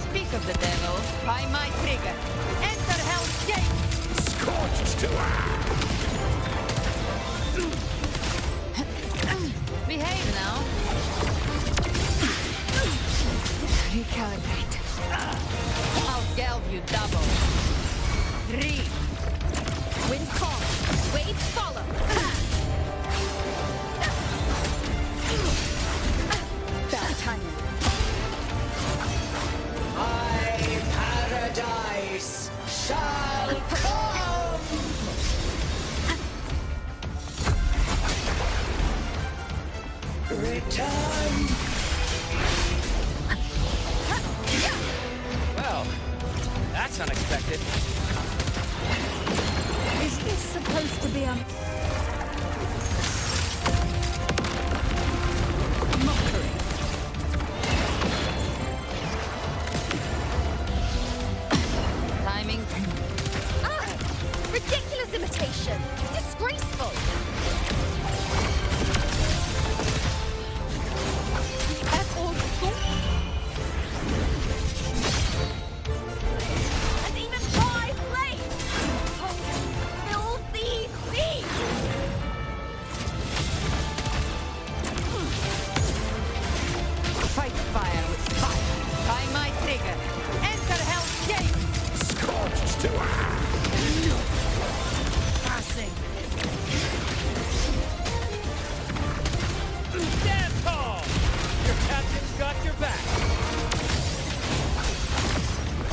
[SPEAKER 7] Speak of the devil, by my trigger. Enter Hell's Gate!
[SPEAKER 8] Scorched to
[SPEAKER 7] Behave now. Recalibrate. I'll delve you double. 3. Wind calm. Waves follow.
[SPEAKER 9] Bad timing.
[SPEAKER 8] my paradise shall come. Return.
[SPEAKER 11] Well, that's unexpected.
[SPEAKER 9] Is this supposed to be a mockery?
[SPEAKER 7] Timing.
[SPEAKER 15] Ridiculous imitation! Disgraceful!
[SPEAKER 10] Passing. Stand tall! Your captain's got your back.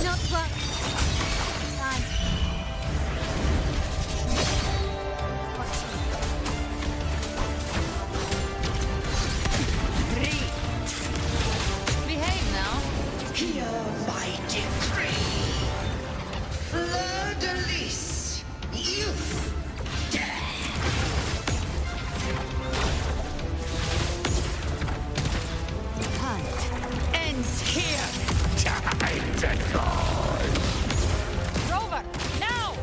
[SPEAKER 15] Not close. Fine.
[SPEAKER 7] Behave now.
[SPEAKER 8] Hear my decree. Fleur-de-lis, youth,
[SPEAKER 20] Hunt ends here.
[SPEAKER 8] time to die.
[SPEAKER 7] Rover, now!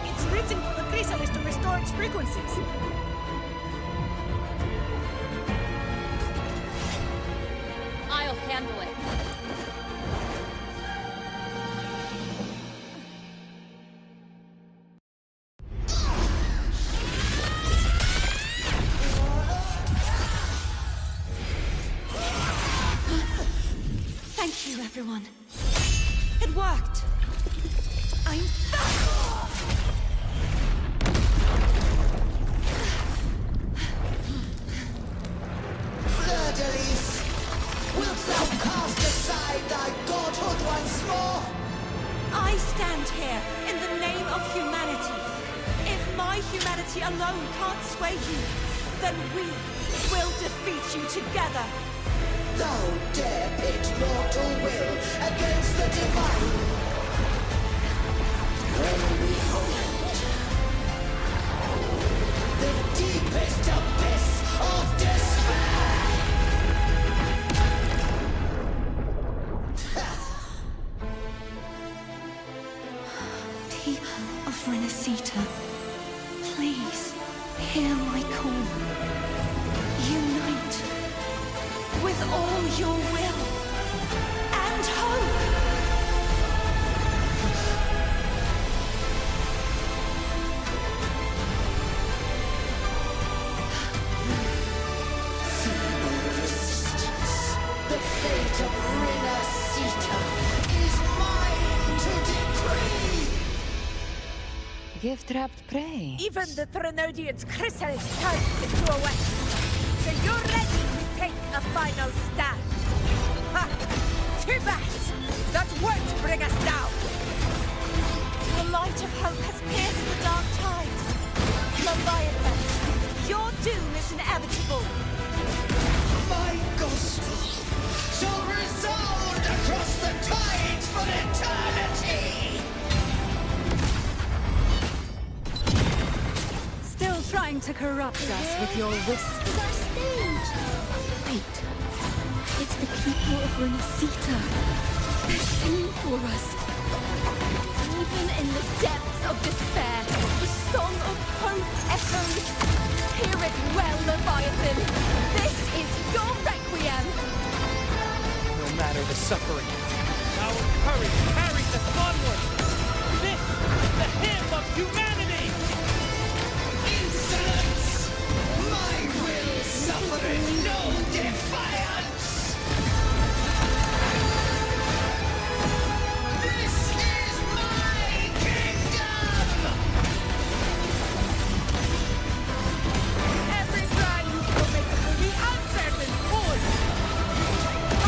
[SPEAKER 10] It's written for the chrysalis to restore its frequencies.
[SPEAKER 7] I'll handle it.
[SPEAKER 15] Thank you, everyone. It worked. I'm back!
[SPEAKER 8] Fleur-de-lis, wilt thou cast aside thy godhood once more?
[SPEAKER 15] I stand here in the name of humanity. If my humanity alone can't sway you, then we will defeat you together.
[SPEAKER 8] Thou dare pit mortal will against the divine. When we hold the deepest abyss of despair.
[SPEAKER 15] People of Renacita, please hear my call. Unite with all your will and hope.
[SPEAKER 8] Resistance. The fate of Renacita is mine to decree.
[SPEAKER 7] Gift-wrapped prey.
[SPEAKER 20] Even the Trinodian's chrysalis turns into a weapon. So you're ready to take a final stand. Ha! Too bad! That won't bring us down!
[SPEAKER 15] The light of hope has pierced the dark tide. Leviathan, your doom is inevitable.
[SPEAKER 8] My gospel shall resound across the tides for eternity!
[SPEAKER 9] Still trying to corrupt us with your whispers.
[SPEAKER 15] Is our stage. Wait. It's the people of Renacita. They're singing for us. Even in the depths of despair, the song of hope echoes. Hear it well, Leviathan. This is your requiem.
[SPEAKER 10] No matter the suffering, our courage carries us onward. This is the hymn of humanity.
[SPEAKER 8] Insolence! My will suffereth no defiance! This is my kingdom!
[SPEAKER 20] Every try you will make will be uncertain, fool!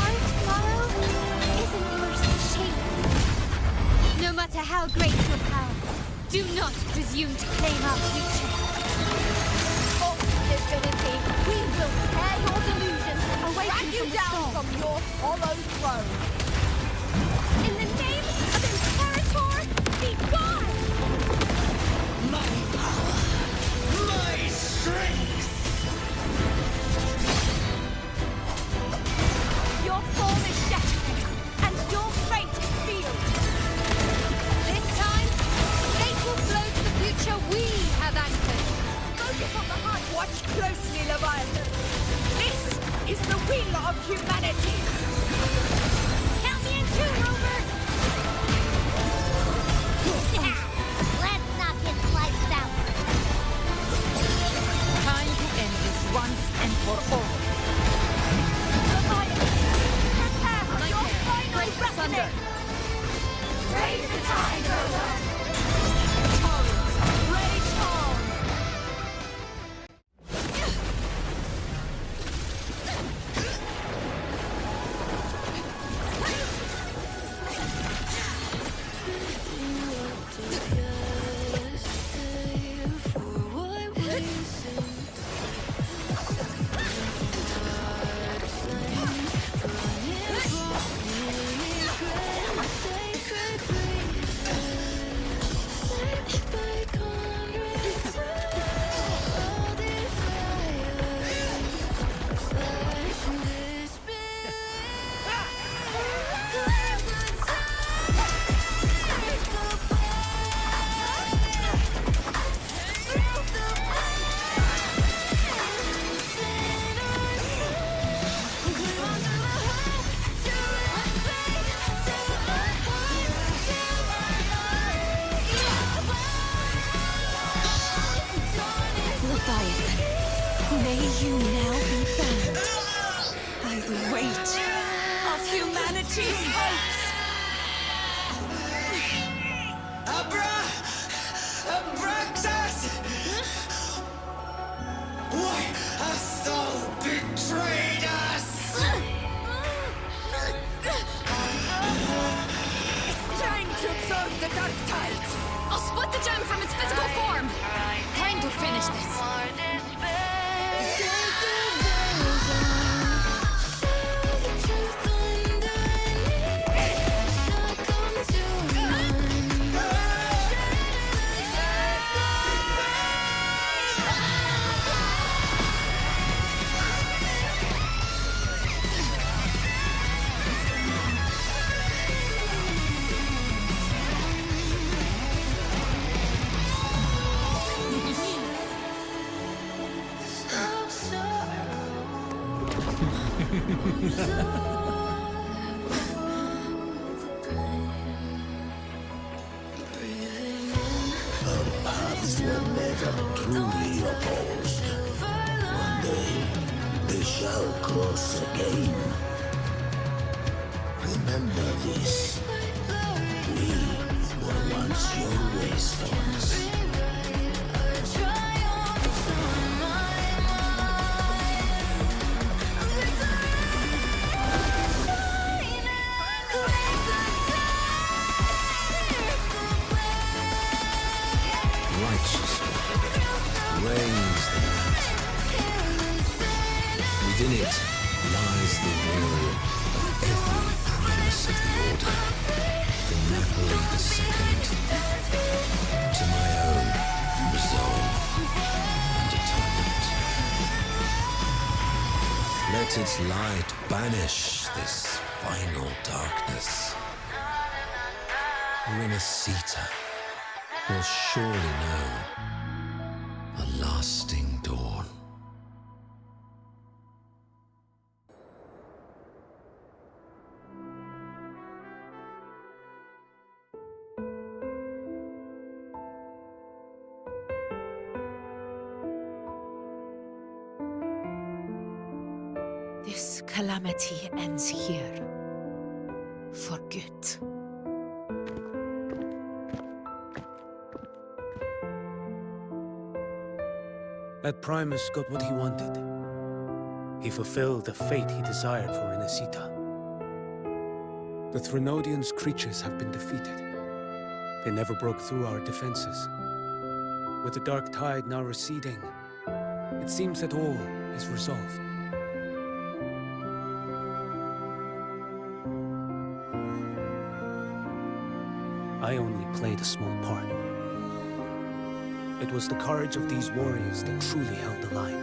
[SPEAKER 15] Our tomorrow isn't worth the shape. No matter how great your power, do not presume to claim our future. False divinity, we will tear your delusions away
[SPEAKER 20] Drag
[SPEAKER 15] from
[SPEAKER 20] you
[SPEAKER 15] the
[SPEAKER 20] down
[SPEAKER 15] storm.
[SPEAKER 20] from your hollow throne!
[SPEAKER 15] In the name of Imperator, be gone!
[SPEAKER 8] My power! My strength!
[SPEAKER 15] Your form is shattering, and your fate is sealed. This time,
[SPEAKER 5] will of humanity!
[SPEAKER 1] Count me in too, Rover! Let's not get sliced out.
[SPEAKER 5] Time to end this once and for all.
[SPEAKER 1] Break asunder!
[SPEAKER 5] Raise the tide, Rover! Torrents, rage on! May you now be bound by the weight of humanity's hopes.
[SPEAKER 10] Abraxas! Why hast thou betrayed us?
[SPEAKER 19] It's time to absorb the dark tide. I'll split the gem from its physical form. Time to finish this.
[SPEAKER 8] Our paths were never truly opposed. One day, they shall cross again. Remember this. We were once your wastelands. Reigns the night. Within it lies the will of every primus of the Order, from Napoli II to my own resolve and atonement. Let its light banish this final darkness. Renasita will surely know a lasting dawn.
[SPEAKER 5] This calamity ends here. For good.
[SPEAKER 14] That Primus got what he wanted. He fulfilled the fate he desired for Renasita. The Threnodians' creatures have been defeated. They never broke through our defenses. With the dark tide now receding, it seems that all is resolved. I only played a small part. It was the courage of these warriors that truly held the line.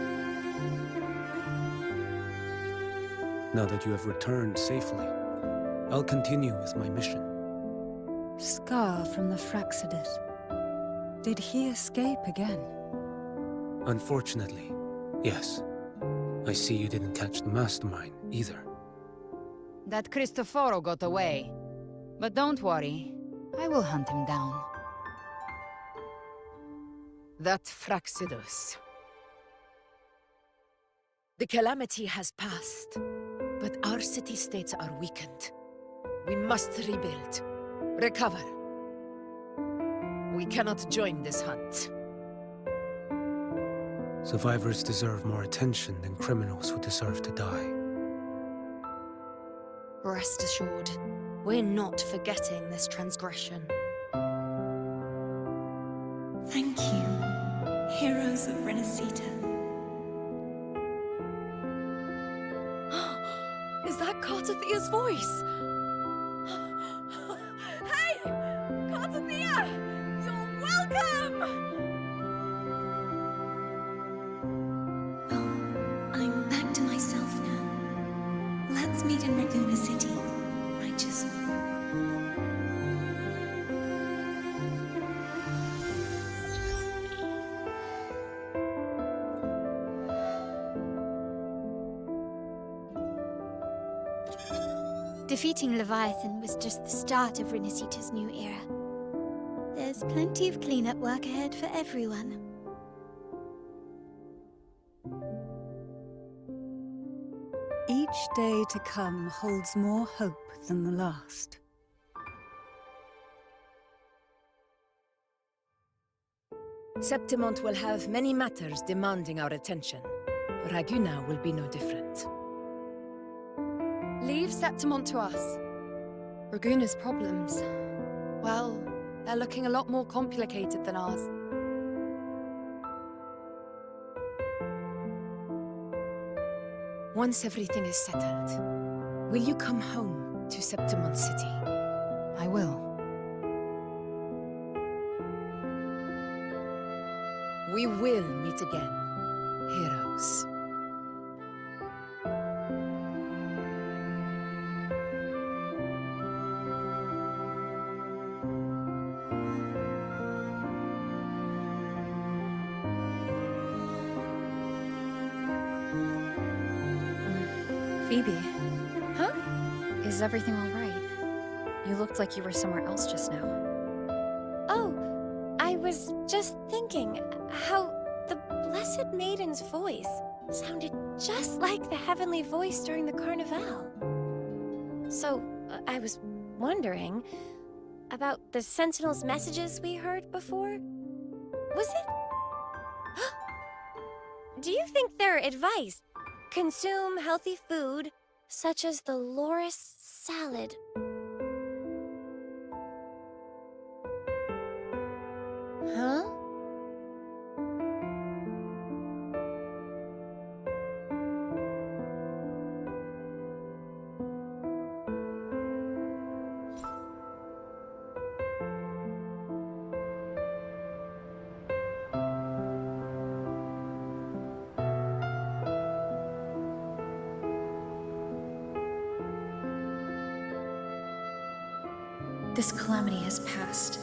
[SPEAKER 14] Now that you have returned safely, I'll continue with my mission.
[SPEAKER 9] Scar from the Fraxidus. Did he escape again?
[SPEAKER 14] Unfortunately, yes. I see you didn't catch the mastermind. either.
[SPEAKER 7] That Cristoforo got away. But don't worry, I will hunt him down.
[SPEAKER 20] That Fraxidus. The calamity has passed, but our city-states are weakened. We must rebuild, recover. We cannot join this hunt.
[SPEAKER 14] Survivors deserve more attention than criminals who deserve to die.
[SPEAKER 2] Rest assured, we're not forgetting this transgression.
[SPEAKER 5] Thank you, heroes of Resonators.
[SPEAKER 12] Is that Cartathia's voice? Hey! Cartathia! You're welcome!
[SPEAKER 5] I'm back to myself now. Let's meet in Raccoon City, righteous one.
[SPEAKER 3] Defeating Leviathan was just the start of Renacita's new era. There's plenty of cleanup work ahead for everyone.
[SPEAKER 9] Each day to come holds more hope than the last.
[SPEAKER 20] Septimont will have many matters demanding our attention. Raguna will be no different.
[SPEAKER 2] Leave Septimont to us. Raguna's problems, well, they're looking a lot more complicated than ours.
[SPEAKER 20] Once everything is settled, will you come home to Septimont City?
[SPEAKER 7] I will.
[SPEAKER 20] We will meet again, heroes.
[SPEAKER 2] Phoebe. Huh? Is everything all right? You looked like you were somewhere else just now.
[SPEAKER 6] Oh, I was just thinking how the Blessed Maiden's voice sounded just like the heavenly voice during the Carnival. So, I was wondering about the Sentinel's messages we heard before. Was it? Do you think their advice? Consume healthy food, such as the loris salad. Huh?
[SPEAKER 2] This calamity has passed,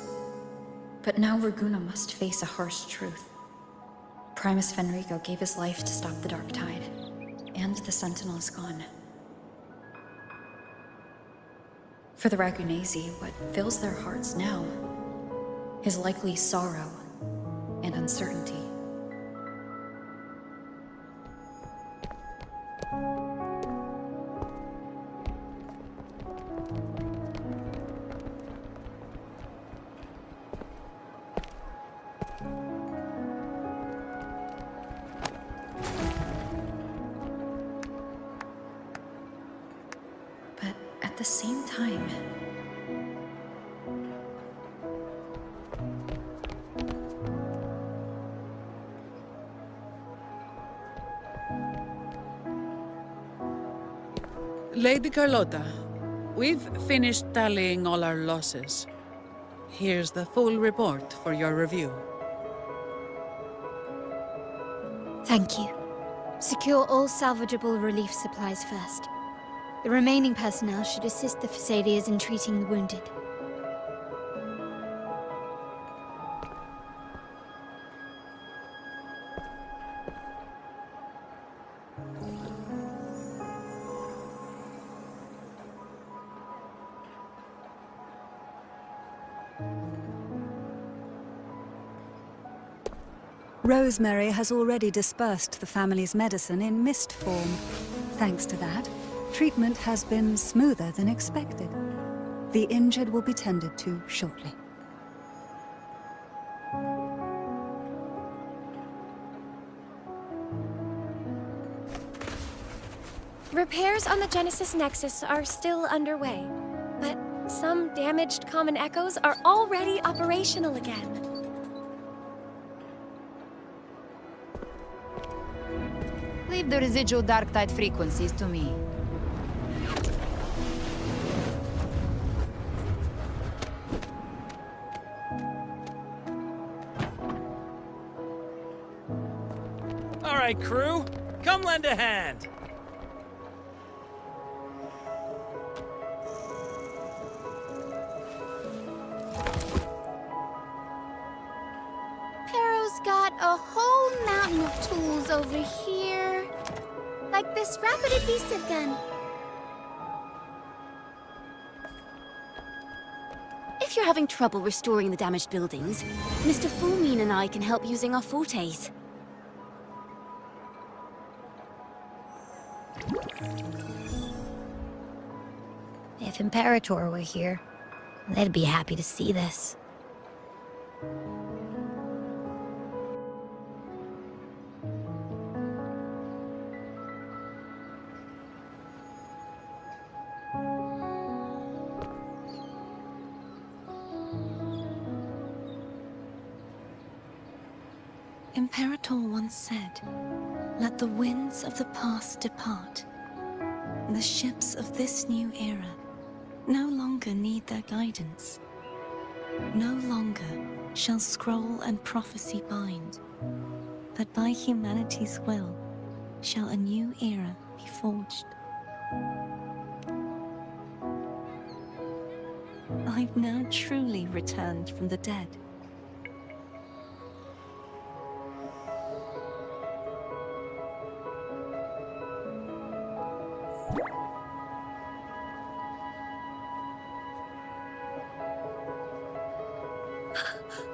[SPEAKER 2] but now Raguna must face a harsh truth. Primus Fenrico gave his life to stop the Dark Tide, and the Sentinel is gone. For the Ragunesi, what fills their hearts now is likely sorrow and uncertainty. But at the same time,
[SPEAKER 4] Lady Carlotta, we've finished tallying all our losses. Here's the full report for your review.
[SPEAKER 3] Thank you. Secure all salvageable relief supplies first. The remaining personnel should assist the Phasaelias in treating the wounded.
[SPEAKER 9] Rosemary has already dispersed the family's medicine in mist form. Thanks to that, treatment has been smoother than expected. The injured will be tended to shortly.
[SPEAKER 6] Repairs on the Genesis Nexus are still underway, but some damaged common echoes are already operational again.
[SPEAKER 7] Leave the residual dark tide frequencies to me.
[SPEAKER 11] All right, crew, come lend a hand.
[SPEAKER 3] Pero's got a whole mountain of tools over here. Like this rapid adhesive gun.
[SPEAKER 17] If you're having trouble restoring the damaged buildings, Mr. Fullmean and I can help using our fortes.
[SPEAKER 1] If Imperator were here, they'd be happy to see this.
[SPEAKER 21] Imperator once said, "Let the winds of the past depart. The ships of this new era no longer need their guidance. No longer shall scroll and prophecy bind, but by humanity's will shall a new era be forged." I've now truly returned from the dead.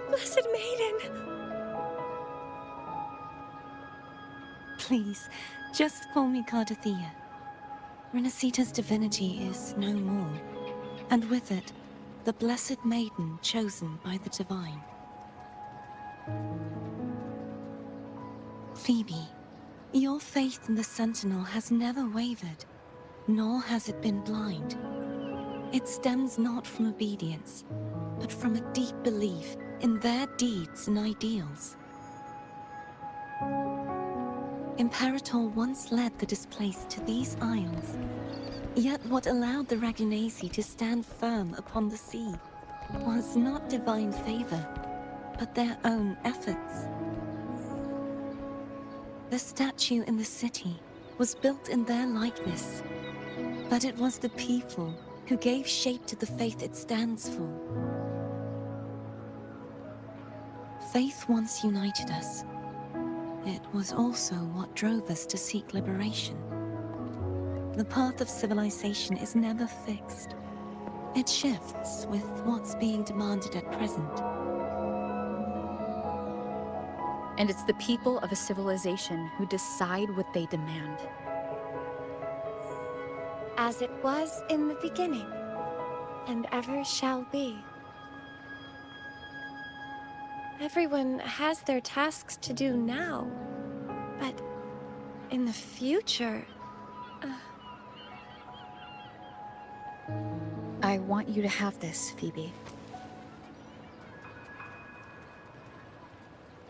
[SPEAKER 6] Blessed Maiden!
[SPEAKER 21] Please, just call me Cardathea. Renacita's divinity is no more, and with it, the Blessed Maiden chosen by the Divine. Phoebe, your faith in the Sentinel has never wavered, nor has it been blind. It stems not from obedience, but from a deep belief in their deeds and ideals. Imperator once led the displaced to these isles, yet what allowed the Ragunasi to stand firm upon the sea was not divine favor, but their own efforts. The statue in the city was built in their likeness, but it was the people who gave shape to the faith it stands for. Faith once united us. It was also what drove us to seek liberation. The path of civilization is never fixed. It shifts with what's being demanded at present.
[SPEAKER 2] And it's the people of a civilization who decide what they demand.
[SPEAKER 6] As it was in the beginning, and ever shall be. Everyone has their tasks to do now, but in the future...
[SPEAKER 2] I want you to have this, Phoebe.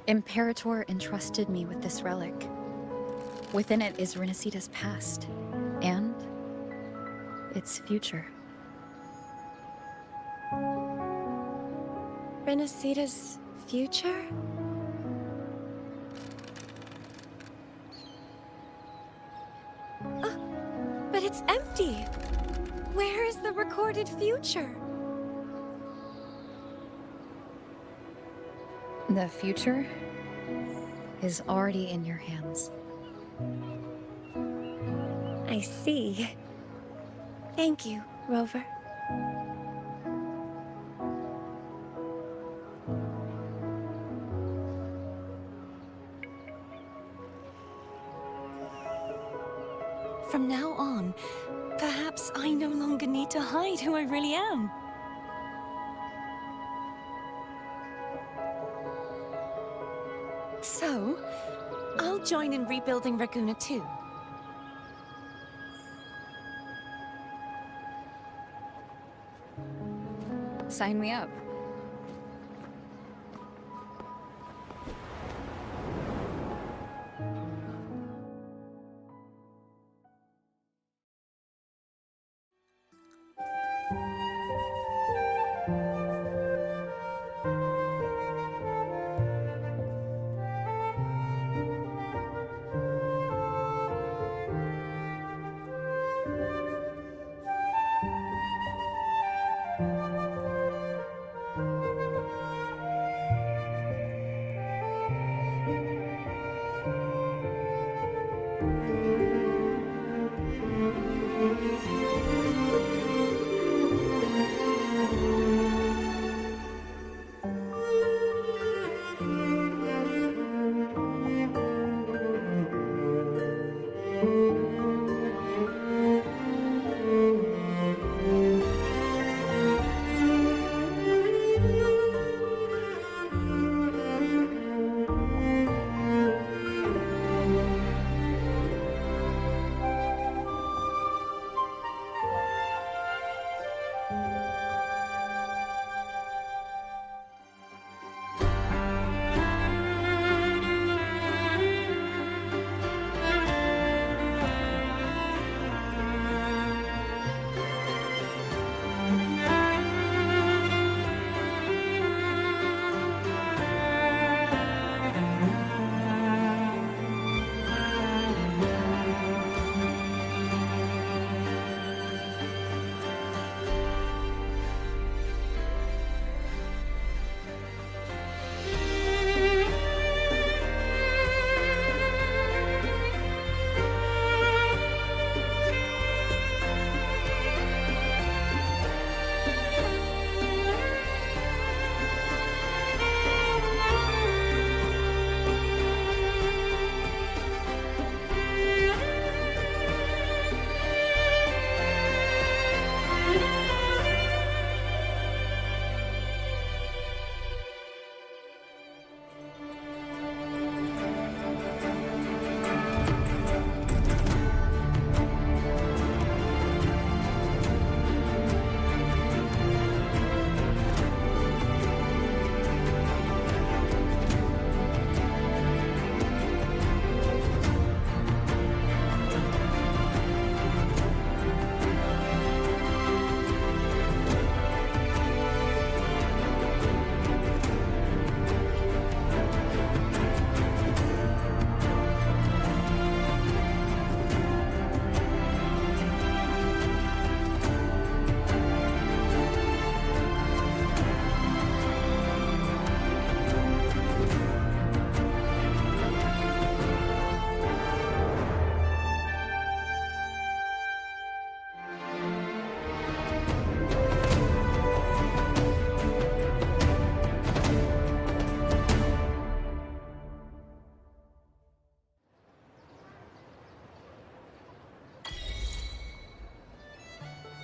[SPEAKER 2] Imperator entrusted me with this relic. Within it is Renacita's past, and its future.
[SPEAKER 6] Renacita's future? But it's empty! Where is the recorded future?
[SPEAKER 2] The future is already in your hands.
[SPEAKER 6] I see. Thank you, Rover.
[SPEAKER 5] From now on, perhaps I no longer need to hide who I really am. So, I'll join in rebuilding Raguna too.
[SPEAKER 2] Sign me up.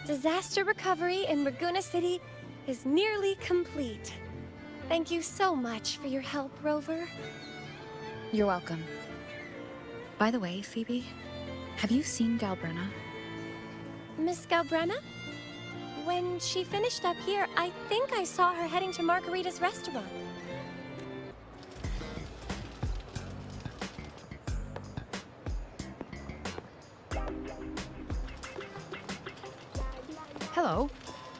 [SPEAKER 6] Disaster recovery in Raguna City is nearly complete. Thank you so much for your help, Rover.
[SPEAKER 2] You're welcome. By the way, Phoebe, have you seen Galbrena?
[SPEAKER 6] Miss Galbrena? When she finished up here, I think I saw her heading to Margarita's restaurant.
[SPEAKER 7] Hello.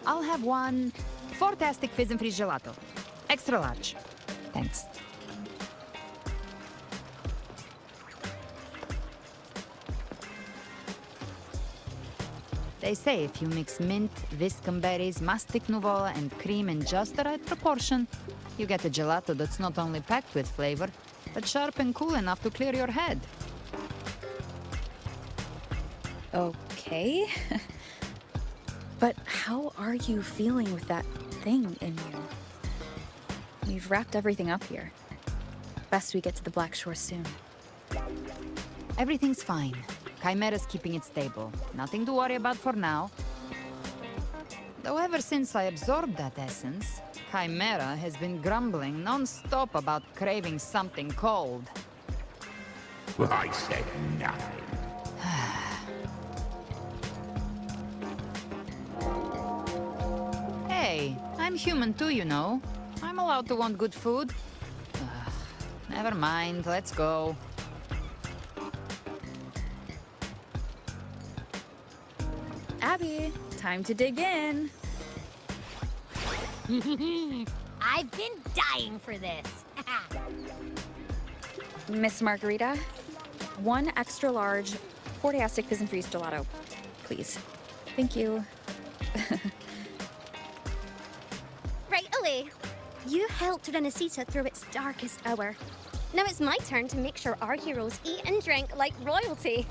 [SPEAKER 7] I'll have one fantastic fizz and freeze gelato. Extra large. Thanks. They say if you mix mint, viscum berries, mastic nuvola, and cream in just the right proportion, you get a gelato that's not only packed with flavor, but sharp and cool enough to clear your head.
[SPEAKER 2] Okay. But how are you feeling with that thing in you? We've wrapped everything up here. Best we get to the Black Shore soon.
[SPEAKER 7] Everything's fine. Chimera's keeping it stable. Nothing to worry about for now. Though ever since I absorbed that essence, Chimera has been grumbling non-stop about craving something cold.
[SPEAKER 8] I said nothing.
[SPEAKER 7] Hey, I'm human too, you know. I'm allowed to want good food. Never mind, let's go.
[SPEAKER 2] Abby, time to dig in.
[SPEAKER 1] I've been dying for this.
[SPEAKER 2] Miss Margarita, one extra large post-apocalyptic fizz and freeze gelato, please. Thank you.
[SPEAKER 13] Right away. You helped Renacita through its darkest hour. Now it's my turn to make sure our heroes eat and drink like royalty.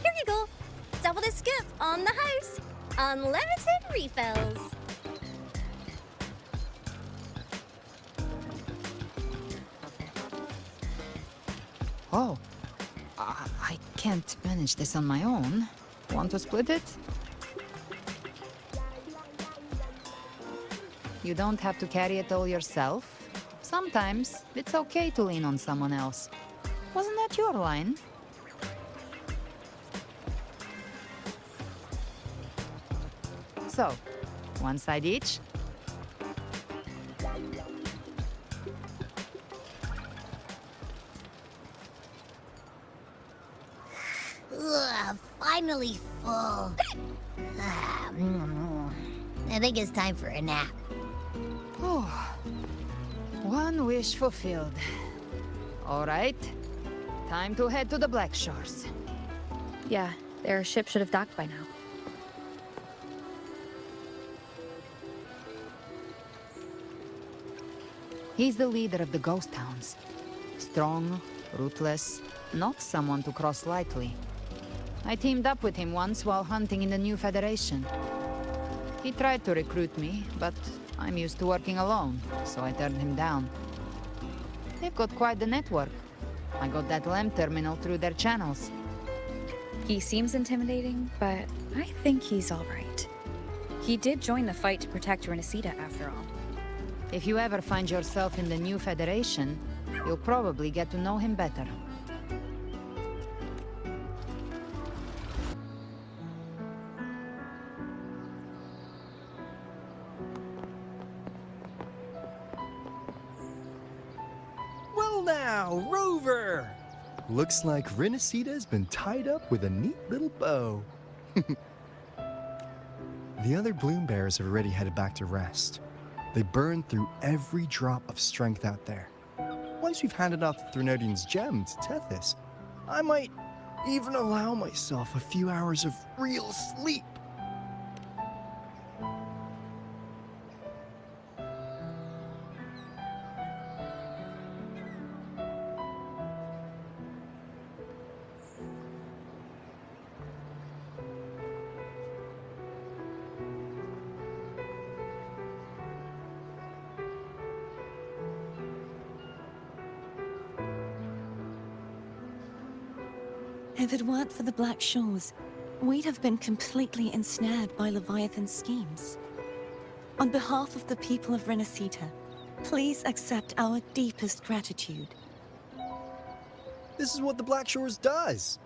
[SPEAKER 13] Here you go. Double the scoop on the house. Unlimited refills.
[SPEAKER 7] Oh, I can't manage this on my own. Want to split it? You don't have to carry it all yourself. Sometimes it's okay to lean on someone else. Wasn't that your line? So, one side each.
[SPEAKER 1] Ugh, finally full. I think it's time for a nap.
[SPEAKER 7] Oh, one wish fulfilled. All right, time to head to the Black Shores.
[SPEAKER 2] Yeah, their ship should have docked by now.
[SPEAKER 7] He's the leader of the ghost towns. Strong, ruthless, not someone to cross lightly. I teamed up with him once while hunting in the new Federation. He tried to recruit me, but I'm used to working alone, so I turned him down. They've got quite the network. I got that LEM terminal through their channels.
[SPEAKER 2] He seems intimidating, but I think he's all right. He did join the fight to protect Renacita after all.
[SPEAKER 7] If you ever find yourself in the new Federation, you'll probably get to know him better.
[SPEAKER 22] Well now, Rover! Looks like Renacita's been tied up with a neat little bow. The other Bloom Bears have already headed back to rest. They burned through every drop of strength out there. Once we've handed off the Threnodian's gem to Tethys, I might even allow myself a few hours of real sleep.
[SPEAKER 5] If it weren't for the Black Shores, we'd have been completely ensnared by Leviathan's schemes. On behalf of the people of Renacita, please accept our deepest gratitude.
[SPEAKER 22] This is what the Black Shores does.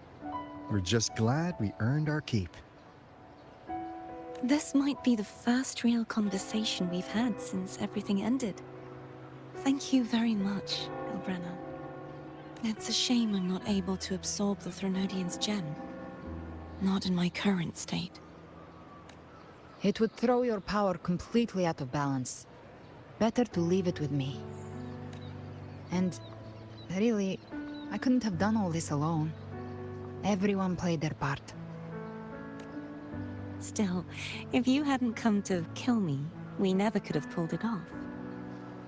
[SPEAKER 22] We're just glad we earned our keep.
[SPEAKER 5] This might be the first real conversation we've had since everything ended. Thank you very much, Galbrena. It's a shame I'm not able to absorb the Threnodian's gem. Not in my current state.
[SPEAKER 7] It would throw your power completely out of balance. Better to leave it with me. And really, I couldn't have done all this alone. Everyone played their part.
[SPEAKER 5] Still, if you hadn't come to kill me, we never could have pulled it off.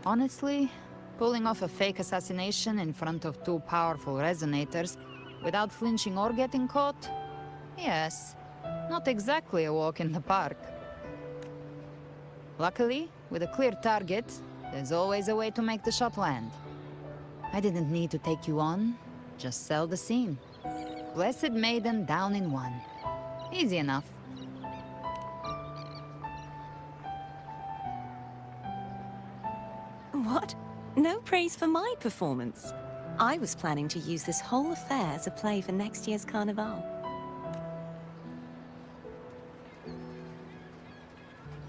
[SPEAKER 7] Honestly, pulling off a fake assassination in front of two powerful Resonators without flinching or getting caught? Yes, not exactly a walk in the park. Luckily, with a clear target, There's always a way to make the shot land. I didn't need to take you on, just sell the scene. Blessed Maiden down in one. Easy enough.
[SPEAKER 5] What? No praise for my performance. I was planning to use this whole affair as a play for next year's Carnival.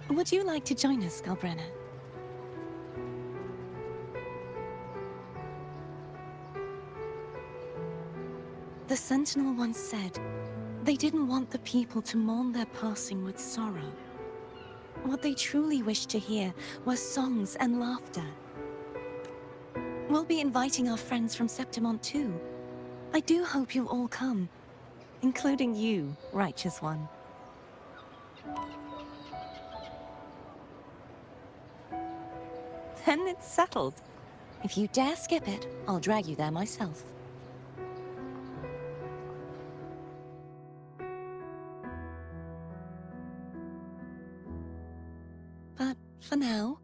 [SPEAKER 5] Would you like to join us, Galbrena? The Sentinel once said they didn't want the people to mourn their passing with sorrow. What they truly wished to hear were songs and laughter. We'll be inviting our friends from Septimont too. I do hope you'll all come, including you, Righteous One. Then it's settled. If you dare skip it, I'll drag you there myself. But for now,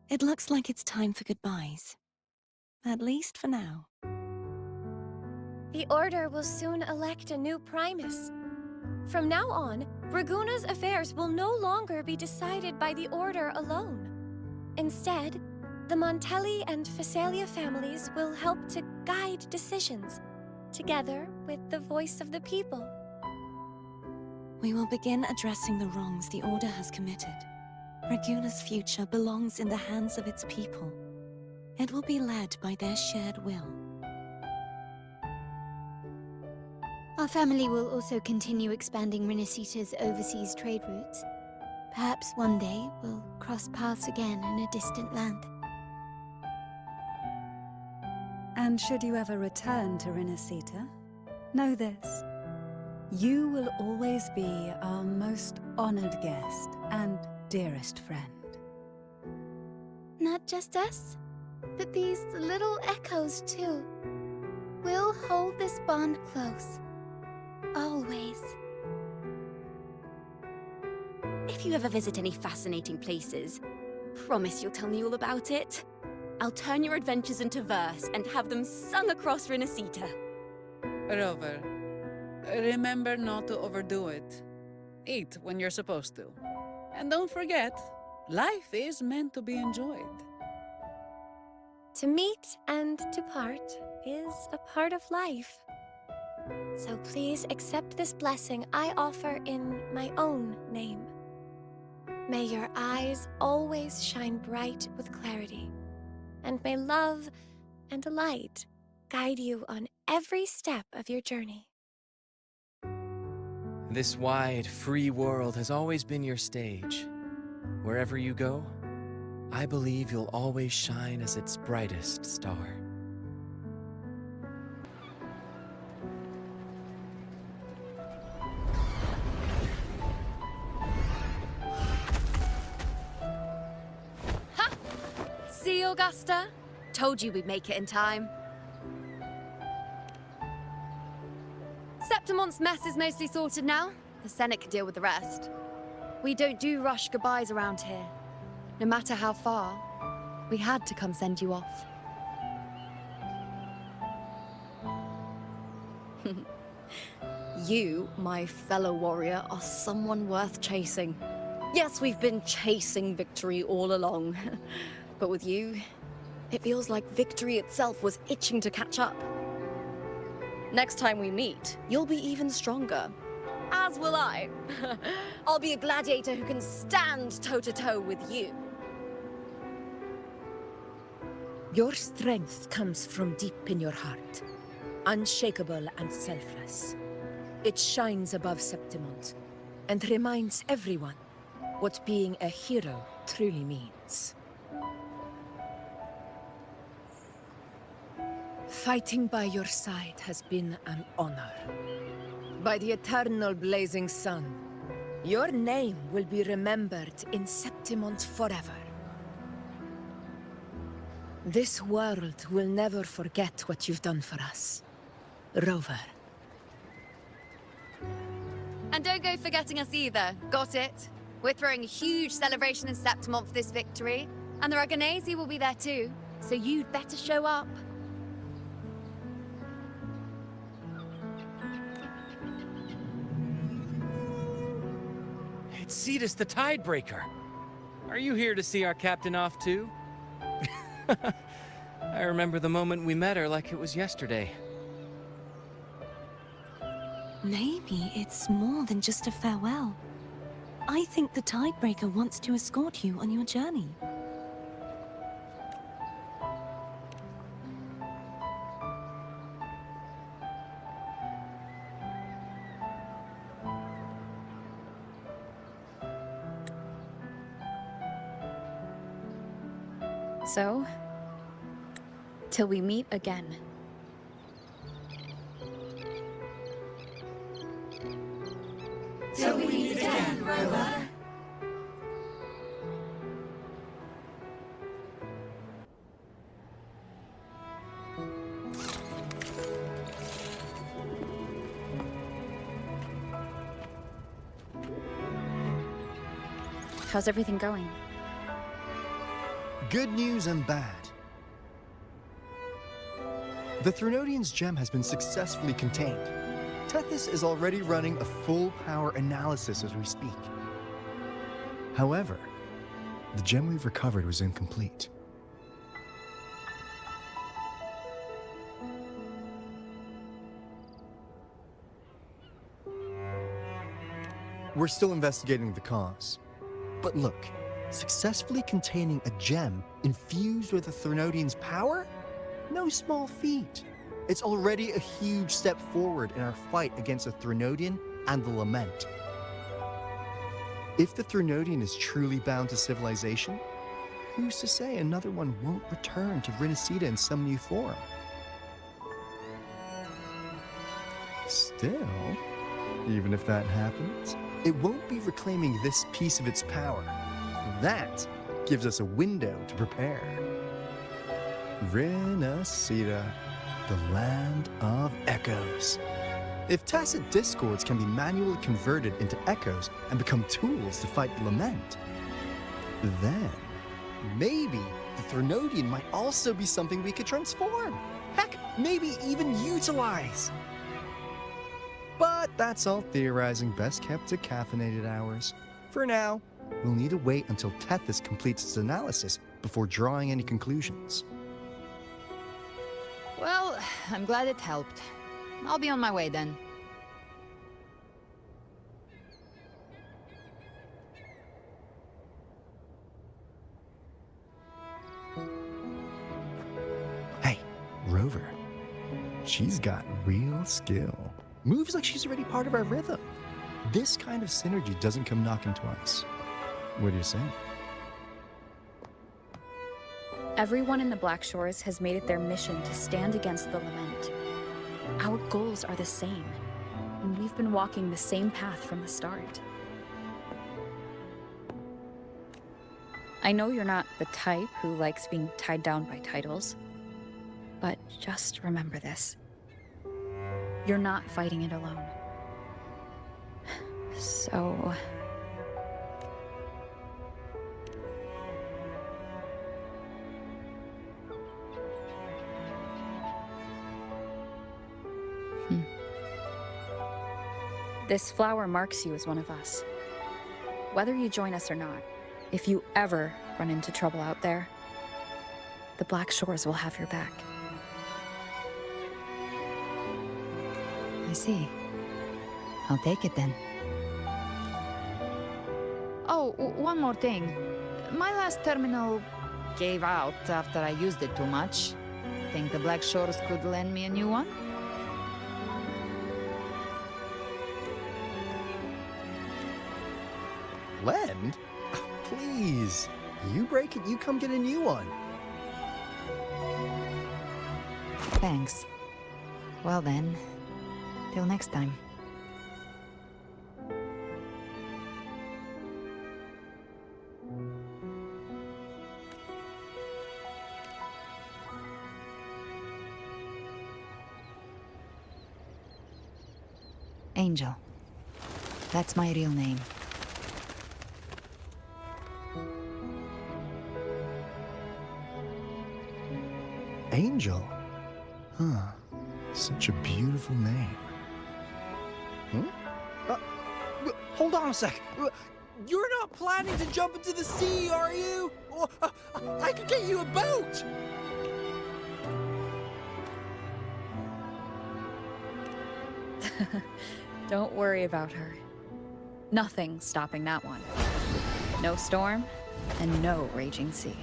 [SPEAKER 5] it looks like it's time for goodbyes. At least for now.
[SPEAKER 6] The Order will soon elect a new Primus. From now on, Raguna's affairs will no longer be decided by the Order alone. Instead, the Montelli and Phasalia families will help to guide decisions, together with the voice of the people.
[SPEAKER 5] We will begin addressing the wrongs the Order has committed. Raguna's future belongs in the hands of its people. It will be led by their shared will.
[SPEAKER 3] Our family will also continue expanding Renacita's overseas trade routes. Perhaps one day we'll cross paths again in a distant land.
[SPEAKER 9] And should you ever return to Renacita, know this. You will always be our most honored guest and dearest friend.
[SPEAKER 3] Not just us, but these little echoes too. We'll hold this bond close. Always.
[SPEAKER 17] If you ever visit any fascinating places, promise you'll tell me all about it. I'll turn your adventures into verse and have them sung across Renacita.
[SPEAKER 4] Rover, remember not to overdo it. Eat when you're supposed to. And don't forget, life is meant to be enjoyed.
[SPEAKER 6] To meet and to part is a part of life. So please accept this blessing I offer in my own name. May your eyes always shine bright with clarity, and may love and light guide you on every step of your journey.
[SPEAKER 11] This wide, free world has always been your stage. Wherever you go, I believe you'll always shine as its brightest star.
[SPEAKER 12] See, Augusta? Told you we'd make it in time. Septimont's mess is mostly sorted now. The Senate can deal with the rest. We don't do rush goodbyes around here. No matter how far, we had to come send you off. You, my fellow warrior, are someone worth chasing. Yes, we've been chasing victory all along. But with you, it feels like victory itself was itching to catch up. Next time we meet, you'll be even stronger. As will I. I'll be a gladiator who can stand toe-to-toe with you.
[SPEAKER 20] Your strength comes from deep in your heart, unshakable and selfless. It shines above Septimont and reminds everyone what being a hero truly means. Fighting by your side has been an honor. By the eternal blazing sun, your name will be remembered in Septimont forever. This world will never forget what you've done for us, Rover.
[SPEAKER 12] And don't go forgetting us either. Got it? We're throwing a huge celebration in Septimont for this victory,
[SPEAKER 16] And the Raganesi will be there too, so you'd better show up.
[SPEAKER 11] It's Cetus the Tidebreaker. Are you here to see our captain off too? I remember the moment we met her like it was yesterday.
[SPEAKER 5] Maybe it's more than just a farewell. I think the Tidebreaker wants to escort you on your journey.
[SPEAKER 2] So, till we meet again.
[SPEAKER 18] Till we meet again, Rover.
[SPEAKER 2] How's everything going?
[SPEAKER 22] Good news and bad. The Threnodian's gem has been successfully contained. Tethys is already running a full power analysis as we speak. However, the gem we've recovered was incomplete. We're still investigating the cause. But look, successfully containing a gem infused with the Threnodian's power? No small feat. It's already a huge step forward in our fight against the Threnodian and the Lament. If the Threnodian is truly bound to civilization, who's to say another one won't return to Renacita in some new form? Still, even if that happens, it won't be reclaiming this piece of its power. That gives us a window to prepare. Renacita, the land of echoes. If tacit discords can be manually converted into echoes and become tools to fight the Lament, then maybe the Threnodian might also be something we could transform. Heck, maybe even utilize. But that's all theorizing best kept to caffeinated hours. For now, we'll need to wait until Tethys completes its analysis before drawing any conclusions.
[SPEAKER 7] Well, I'm glad it helped. I'll be on my way then.
[SPEAKER 22] Hey, Rover. She's got real skill. Moves like she's already part of our rhythm. This kind of synergy doesn't come knocking twice. What do you say?
[SPEAKER 2] Everyone in the Black Shores has made it their mission to stand against the Lament. Our goals are the same, and we've been walking the same path from the start. I know you're not the type who likes being tied down by titles, but just remember this. You're not fighting it alone. So... This flower marks you as one of us. Whether you join us or not, if you ever run into trouble out there, the Black Shores will have your back.
[SPEAKER 7] I see. I'll take it then. Oh, one more thing. My last terminal gave out after I used it too much. Think the Black Shores could lend me a new one?
[SPEAKER 22] Lend? Please. You break it, you come get a new one.
[SPEAKER 7] Thanks. Well then, till next time. Angel. That's my real name.
[SPEAKER 22] Angel? Huh. Such a beautiful name.
[SPEAKER 10] Hold on a sec. You're not planning to jump into the sea, are you? I could get you a boat!
[SPEAKER 2] Don't worry about her. Nothing's stopping that one. No storm, and no raging sea.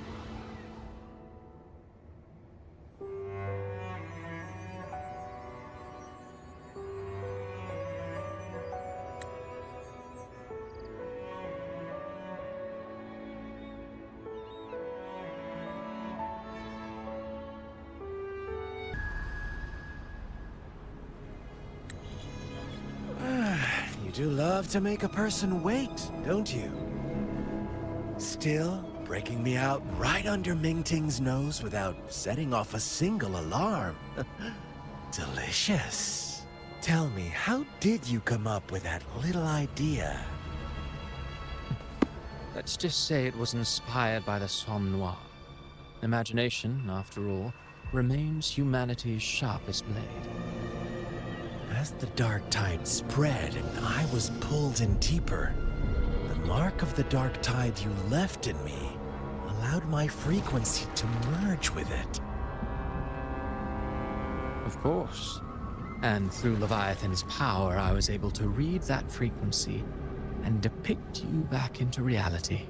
[SPEAKER 15] You do love to make a person wait, don't you? Still breaking me out right under Mingting's nose without setting off a single alarm. Delicious. Tell me, how did you come up with that little idea?
[SPEAKER 11] Let's just say it was inspired by the Somme Noir. Imagination, after all, remains humanity's sharpest blade.
[SPEAKER 15] As the dark tide spread and I was pulled in deeper, the mark of the dark tide you left in me allowed my frequency to merge with it.
[SPEAKER 11] Of course. And through Leviathan's power, I was able to read that frequency and depict you back into reality.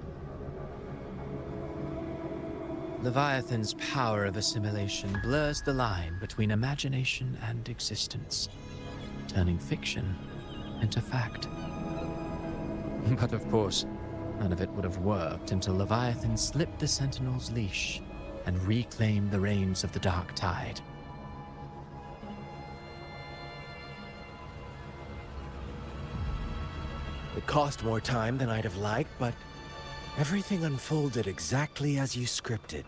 [SPEAKER 11] Leviathan's power of assimilation blurs the line between imagination and existence, turning fiction into fact. But of course, none of it would have worked until Leviathan slipped the Sentinel's leash and reclaimed the reins of the Dark Tide.
[SPEAKER 15] It cost more time than I'd have liked, but everything unfolded exactly as you scripted.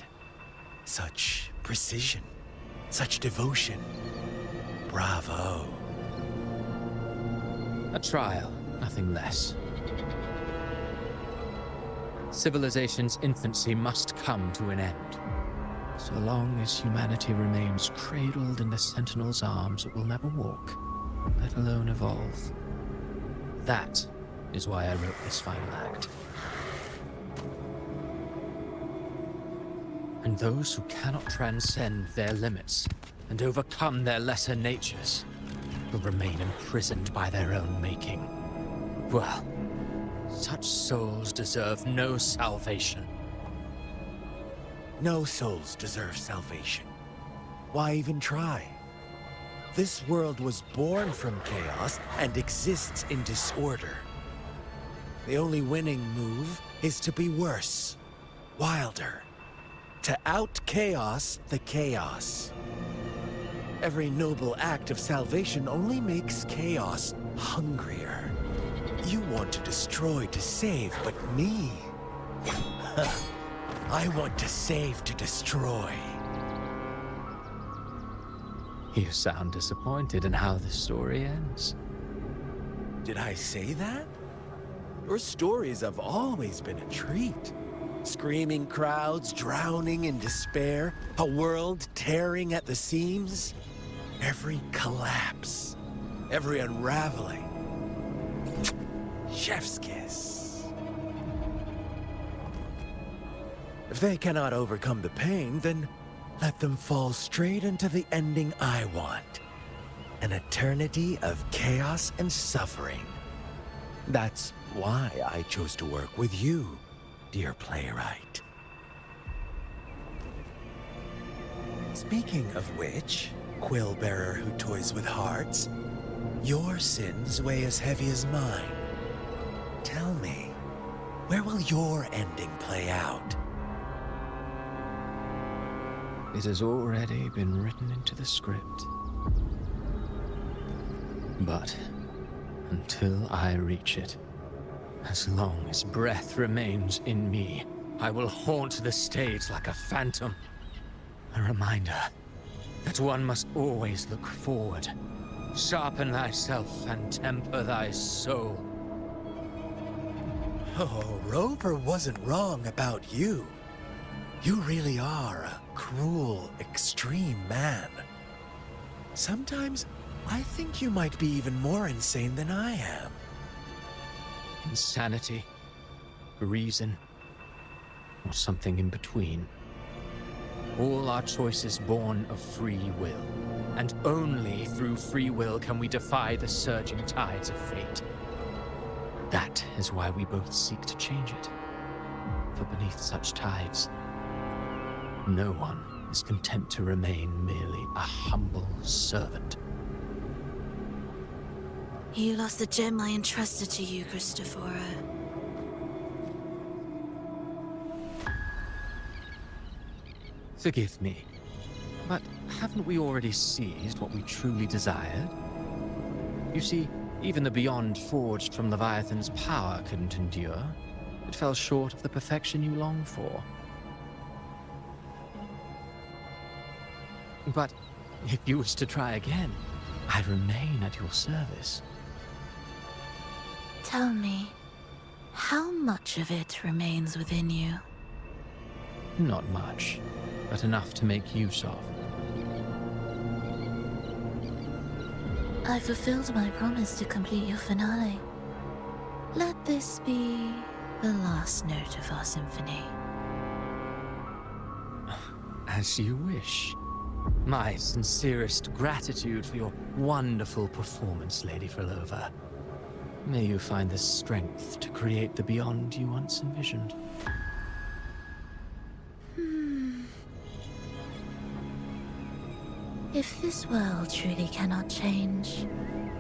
[SPEAKER 15] Such precision, such devotion. Bravo.
[SPEAKER 11] A trial, nothing less. Civilization's infancy must come to an end. So long as humanity remains cradled in the Sentinel's arms, it will never walk, let alone evolve. That is why I wrote this final act. And those who cannot transcend their limits and overcome their lesser natures will remain imprisoned by their own making. Well, such souls deserve no salvation.
[SPEAKER 15] No souls deserve salvation. Why even try? This world was born from chaos and exists in disorder. The only winning move is to be worse, wilder, to out-chaos the chaos. Every noble act of salvation only makes chaos hungrier. You want to destroy to save, but me? I want to save to destroy.
[SPEAKER 11] You sound disappointed in how the story ends.
[SPEAKER 15] Did I say that? Your stories have always been a treat. Screaming crowds drowning in despair, a world tearing at the seams. Every collapse, every unraveling. Chef's kiss. If they cannot overcome the pain, then let them fall straight into the ending I want. An eternity of chaos and suffering. That's why I chose to work with you, dear playwright. Speaking of which, quill-bearer who toys with hearts, your sins weigh as heavy as mine. Tell me, where will your ending play out?
[SPEAKER 11] It has already been written into the script. But until I reach it, as long as breath remains in me, I will haunt the stage like a phantom. A reminder that one must always look forward. Sharpen thyself and temper thy soul.
[SPEAKER 15] Oh, Rover wasn't wrong about you. You really are a cruel, extreme man. Sometimes I think you might be even more insane than I am.
[SPEAKER 11] Insanity, reason, or something in between. All our choices born of free will, and only through free will can we defy the surging tides of fate. That is why we both seek to change it. For beneath such tides, no one is content to remain merely a humble servant.
[SPEAKER 21] You lost the gem I entrusted to you, Cristoforo.
[SPEAKER 11] Forgive me, but haven't we already seized what we truly desired? You see, even the beyond forged from Leviathan's power couldn't endure. It fell short of the perfection you long for. But if you wish to try again, I remain at your service.
[SPEAKER 21] Tell me, how much of it remains within you?
[SPEAKER 11] Not much, but enough to make use of.
[SPEAKER 21] I fulfilled my promise to complete your finale. Let this be the last note of our symphony.
[SPEAKER 11] As you wish. My sincerest gratitude for your wonderful performance, Lady Frolova. May you find the strength to create the beyond you once envisioned.
[SPEAKER 21] If this world truly cannot change,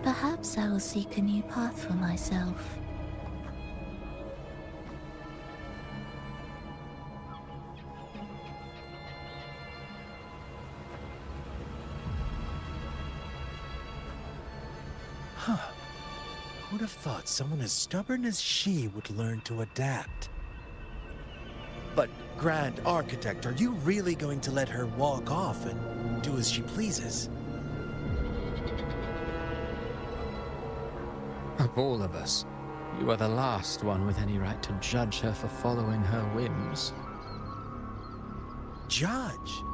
[SPEAKER 21] perhaps I will seek a new path for myself.
[SPEAKER 15] Huh. Who'd have thought someone as stubborn as she would learn to adapt? But, Grand Architect, are you really going to let her walk off and do as she pleases?
[SPEAKER 11] Of all of us, you are the last one with any right to judge her for following her whims.
[SPEAKER 15] Judge?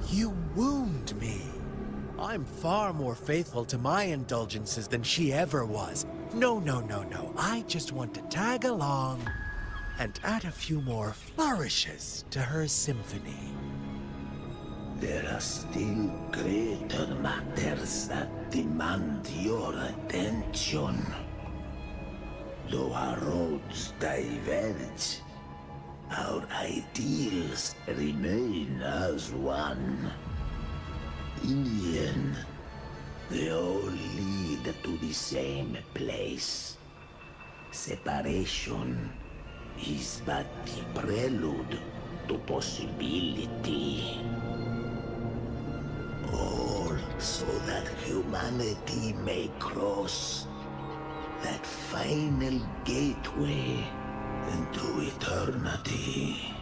[SPEAKER 15] You wound me. I'm far more faithful to my indulgences than she ever was. No, no, no, no. I just want to tag along and add a few more flourishes to her symphony.
[SPEAKER 8] There are still greater matters that demand your attention. Though our roads diverge, our ideals remain as one. In the end, they all lead to the same place. Separation is but the prelude to possibility. All so that humanity may cross that final gateway into eternity.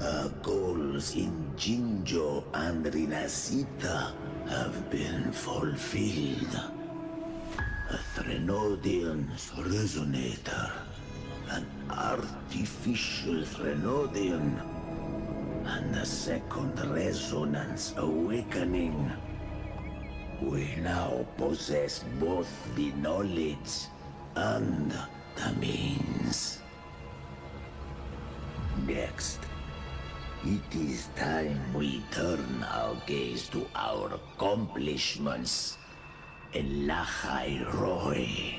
[SPEAKER 8] Our goals in Jinjo and Rinasita have been fulfilled. A Threnodian's Resonator, an artificial Threnodian, and a second Resonance Awakening. We now possess both the knowledge and the means. Next, it is time we turn our gaze to our accomplishments in Lahai Roy.